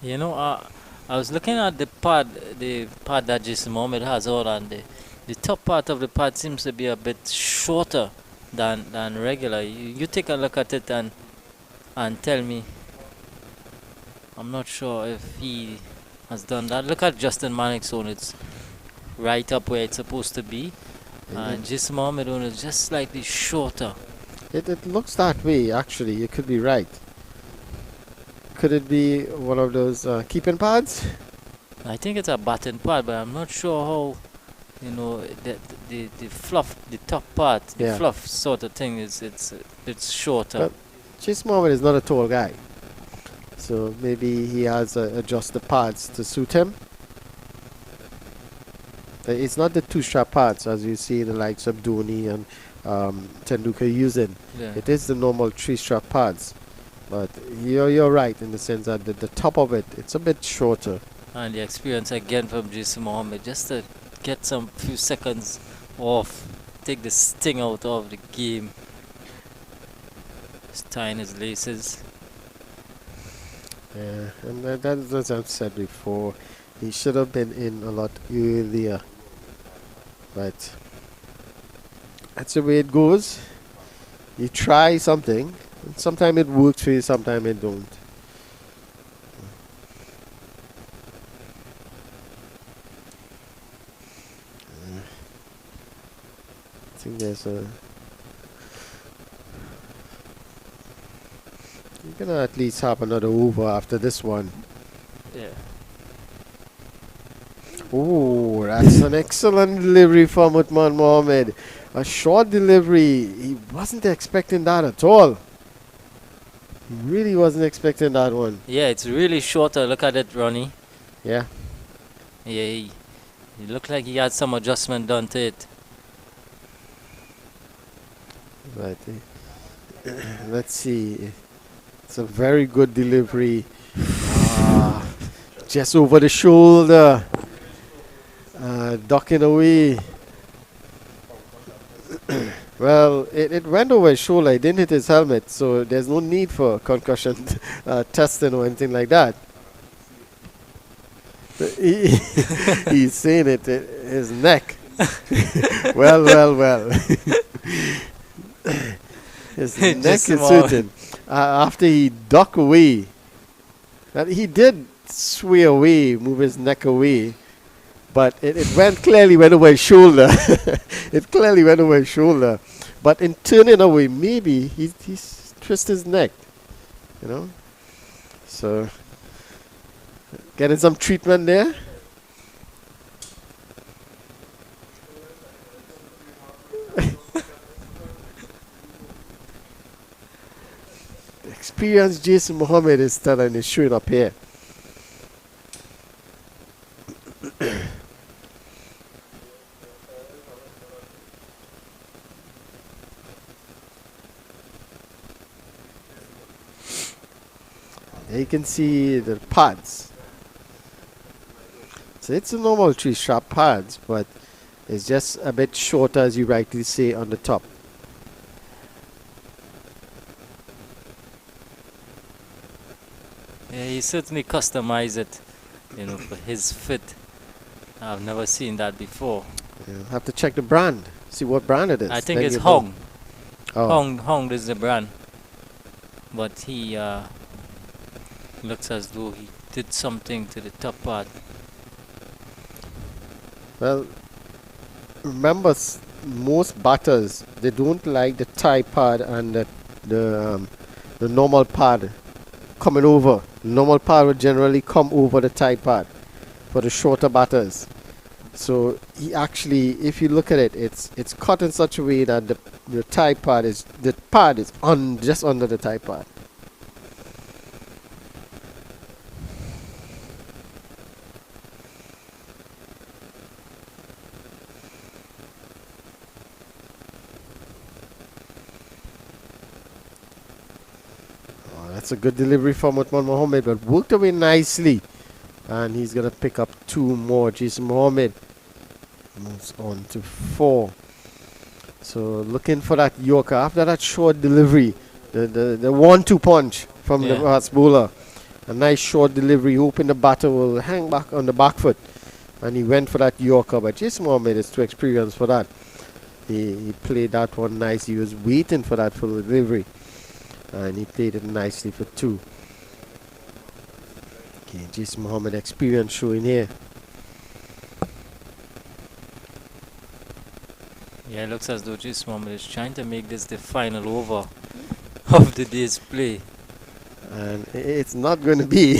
[SPEAKER 1] I was looking at the pad that Jason Mohammed has on, and the top part of the pad seems to be a bit shorter than regular. You take a look at it and tell me. I'm not sure if he has done that. Look at Justin Mannix on, it's right up where it's supposed to be. And Jason Mohammed on is just slightly shorter.
[SPEAKER 2] It looks that way, actually. You could be right. Could it be one of those keeping pads?
[SPEAKER 1] I think it's a batting pad, but I'm not sure how, the fluff, the top part, the
[SPEAKER 2] Yeah.
[SPEAKER 1] fluff sort of thing it's shorter.
[SPEAKER 2] But Chase Mohammed is not a tall guy, so maybe he has adjust the pads to suit him. It's not the two-strap pads as you see the likes of Dhoni and Tendulkar using.
[SPEAKER 1] Yeah.
[SPEAKER 2] It is the normal three-strap pads, but you're right in the sense that the top of it's a bit shorter.
[SPEAKER 1] And the experience again from Jason Mohammed, just to get some few seconds off, take the sting out of the game. Just tying his laces.
[SPEAKER 2] Yeah, and that's as I've said before, he should have been in a lot earlier. But that's the way it goes. You try something, and sometimes it works for you, sometimes it don't. I think there's a... You're gonna at least have another over after this one.
[SPEAKER 1] Yeah.
[SPEAKER 2] Oh, that's an excellent delivery from Uthman Mohammed. A short delivery. He wasn't expecting that at all. He really wasn't expecting that one.
[SPEAKER 1] Yeah, it's really shorter. Look at it, Ronnie.
[SPEAKER 2] Yeah.
[SPEAKER 1] Yeah, he looked like he had some adjustment done to it.
[SPEAKER 2] Right. Let's see. It's a very good delivery. Just over the shoulder. Ducking away. Well, it went over his shoulder. It didn't hit his helmet, so there's no need for concussion testing or anything like that. He's saying it, his neck. well. His neck is hurting. After he ducked away, and he did sway away, move his neck away, but it clearly went over his shoulder. It clearly went over his shoulder. But in turning away, maybe he's twisted his neck, So, getting some treatment there. experienced Jason Mohammed is telling is showing up here. There you can see the pads. So it's a normal 3-strap pads, but it's just a bit shorter, as you rightly say, on the top.
[SPEAKER 1] Yeah, he certainly customized it, for his fit. I've never seen that before.
[SPEAKER 2] You'll have to check the brand, see what brand it is.
[SPEAKER 1] I think
[SPEAKER 2] then
[SPEAKER 1] it's
[SPEAKER 2] you know.
[SPEAKER 1] Hong.
[SPEAKER 2] Oh.
[SPEAKER 1] Hong is the brand. But he looks as though he did something to the top part.
[SPEAKER 2] Well, remember, most batters, they don't like the tie pad and the normal pad coming over. The normal pad would generally come over the tie pad for the shorter batters. So he actually, if you look at it, it's cut in such a way that the tie pad is just under the tie pad. That's a good delivery from Uthman Mohammed, but worked away nicely. And he's going to pick up 2 more. Jason Mohammed moves on to 4. So looking for that Yorker. After that short delivery, the 1-2 punch from the fast bowler. A nice short delivery, hoping the batter will hang back on the back foot. And he went for that Yorker, but Jason Mohammed is too experienced for that. He played that one nice. He was waiting for that full delivery. And he played it nicely for 2. Okay, Jason Mohammed experience showing here.
[SPEAKER 1] Yeah, it looks as though Jason Mohammed is trying to make this the final over of the day's play.
[SPEAKER 2] And it's not going to be.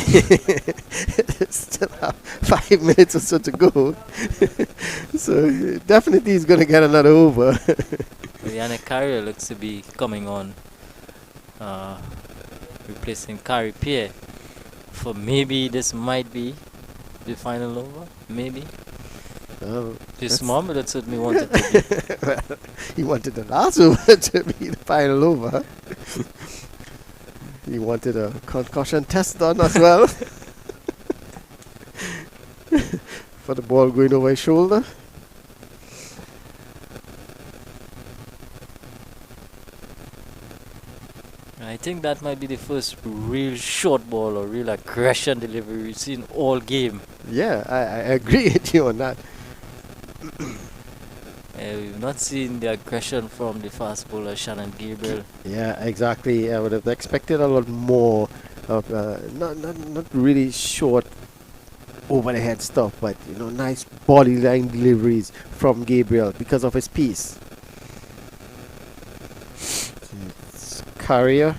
[SPEAKER 2] Still have 5 minutes or so to go. So definitely he's going to get another over.
[SPEAKER 1] Yannick Carrier looks to be coming on. Replacing Kari Pierre. For maybe this might be the final over. Maybe. Jason Mohammed that certainly wanted to be.
[SPEAKER 2] Well, he wanted the last over to be the final over. He wanted a concussion test done as well. For the ball going over his shoulder.
[SPEAKER 1] I think that might be the first real short ball or real aggression delivery we've seen all game.
[SPEAKER 2] Yeah, I agree with you on that.
[SPEAKER 1] We've not seen the aggression from the fast bowler Shannon Gabriel.
[SPEAKER 2] Yeah, exactly. I would have expected a lot more of not really short over the head stuff, but nice body line deliveries from Gabriel because of his piece. Carrier.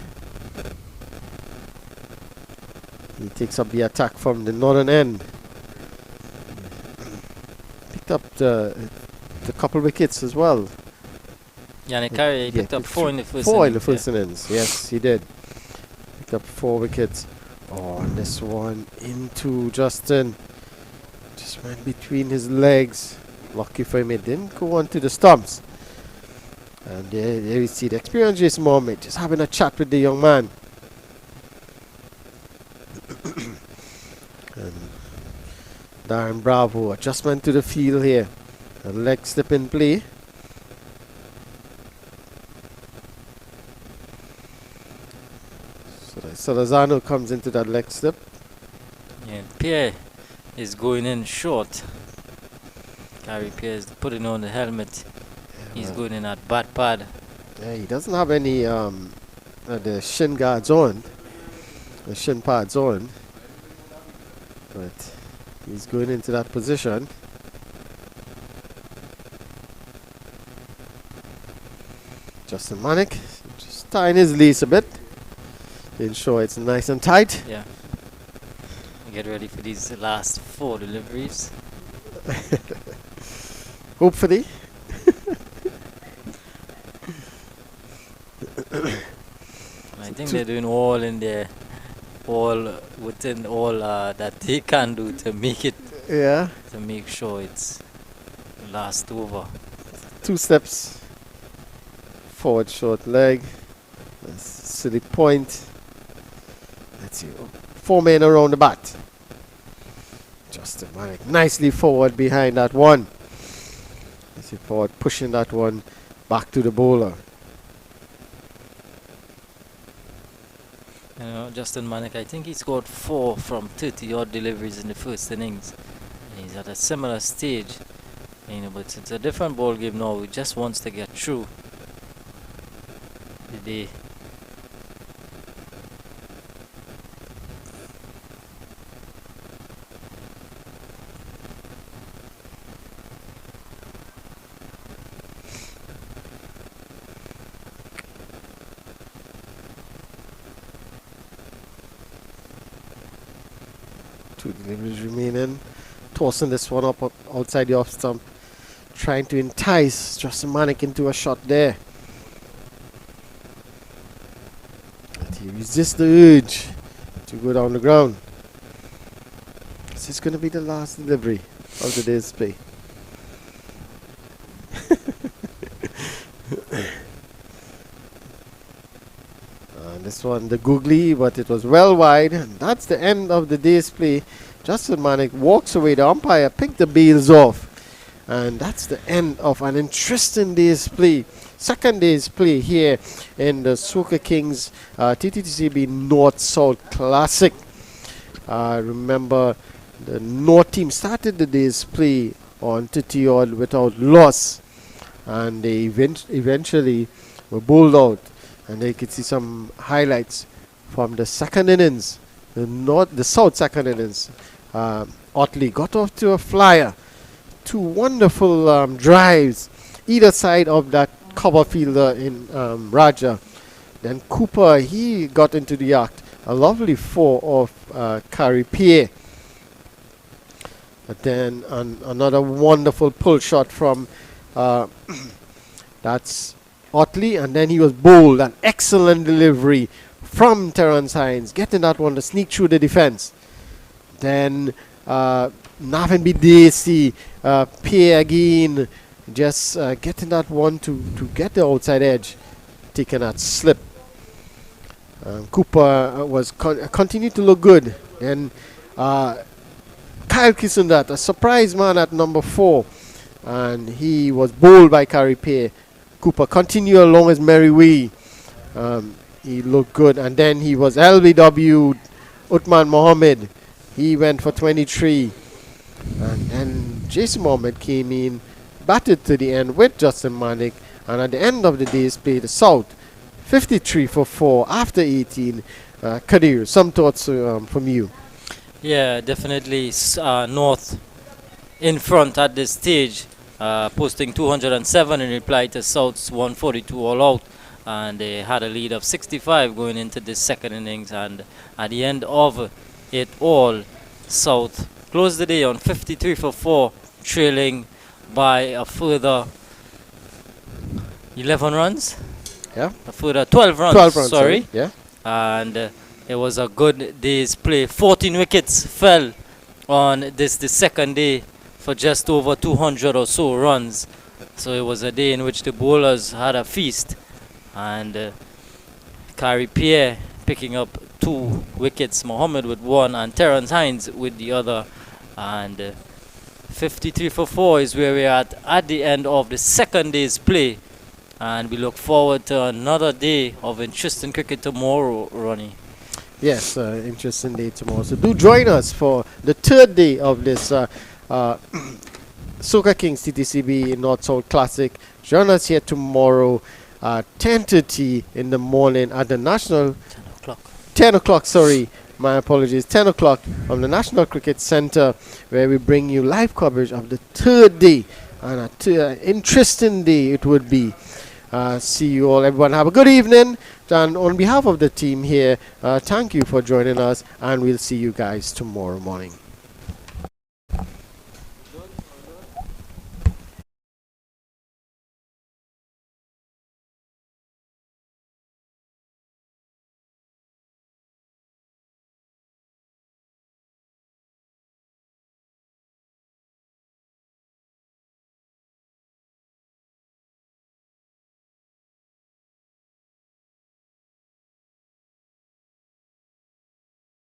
[SPEAKER 2] He takes up the attack from the northern end. Picked up the couple wickets as well.
[SPEAKER 1] Yannick Carrier picked up 4 in the first
[SPEAKER 2] 4
[SPEAKER 1] innings.
[SPEAKER 2] in the first innings. Yes, he did. Picked up 4 wickets. Oh, and this one into Justin. Just went between his legs. Lucky for him, it didn't go onto the stumps. And there you see the experienced Jason Mohammed just having a chat with the young man. And Darren Bravo, adjustment to the field here. A leg slip in play. So Salazano comes into that leg slip.
[SPEAKER 1] Yeah, Pierre is going in short. Gary Pierre is putting on the helmet. He's going in at bat pad.
[SPEAKER 2] Yeah, he doesn't have any the shin guards on, the shin pads on, but he's going into that position. Justin Manick just tying his lace a bit to ensure it's nice and tight.
[SPEAKER 1] Yeah. Get ready for these last 4 deliveries. think they're doing all in there, all within all that they can do to make it,
[SPEAKER 2] Yeah,
[SPEAKER 1] to make sure it's last over.
[SPEAKER 2] 2 steps forward, short leg. That's silly point. Let's see. 4 men around the bat. Justin Manick nicely forward behind that one. Let's see, forward pushing that one back to the bowler.
[SPEAKER 1] You know, Justin Manick, I think he scored 4 from 30 odd deliveries in the first innings. And he's at a similar stage, you know, but it's a different ball game now. He just wants to get through the day.
[SPEAKER 2] Two deliveries remaining. Tossing this one up outside the off stump. Trying to entice Justin Manick into a shot there. But he resists the urge to go down the ground. This is going to be the last delivery of the day's play. This one, the googly, but it was well wide. And that's the end of the day's play. Justin Manick walks away. The umpire picked the bails off. And that's the end of an interesting day's play. Second day's play here in the Soca Kings Ttcb North-South Classic. Remember, the North team started the day's play on 30 odd without loss. And they eventually were bowled out. And they could see some highlights from the second innings, the South second innings. Otley got off to a flyer. 2 wonderful drives either side of that cover fielder in Raja. Then Cooper, he got into the act. A lovely 4 of Carrie Pierre. But then another wonderful pull shot from that's Otley, and then he was bowled. An excellent delivery from Terrence Hines, getting that one to sneak through the defense. Then Navin Bidesi, Pierre again, just getting that one to get the outside edge, taking that slip. Cooper was continued to look good. Then Kyle Kisundat, a surprise man at number 4, and he was bowled by Carrie Pierre. Cooper continued along his merry way. He looked good, and then he was LBW Uthman Mohammed. He went for 23, and then Jason Mohammed came in, batted to the end with Justin Manick, and at the end of the day's play, the South 53 for 4 after 18. Kadir, some thoughts from you?
[SPEAKER 1] Yeah, definitely North in front at this stage, posting 207 in reply to South's 142 all out, and they had a lead of 65 going into this second innings, and at the end of it all, South closed the day on 53 for 4, trailing by a further 11 runs.
[SPEAKER 2] Yeah.
[SPEAKER 1] A further 12 runs.
[SPEAKER 2] 12 runs,
[SPEAKER 1] sorry.
[SPEAKER 2] Yeah.
[SPEAKER 1] And it was a good day's play. 14 wickets fell on the second day for just over 200 or so runs. So it was a day in which the bowlers had a feast. And Carrie Pierre picking up 2 wickets, Mohammed with 1 and Terrence Hines with the other. And 53 for 4 is where we're at the end of the second day's play. And we look forward to another day of interesting cricket tomorrow, Ronnie.
[SPEAKER 2] Yes, interesting day tomorrow. So do join us for the third day of this Soca Kings Ttcb North-South Classic. Join us here tomorrow at 10:30 in the morning at the National...
[SPEAKER 1] 10 o'clock.
[SPEAKER 2] 10 o'clock, sorry. My apologies. 10 o'clock from the National Cricket Centre, where we bring you live coverage of the third day. And an interesting day it would be. See you all. Everyone have a good evening. And on behalf of the team here, thank you for joining us. And we'll see you guys tomorrow morning.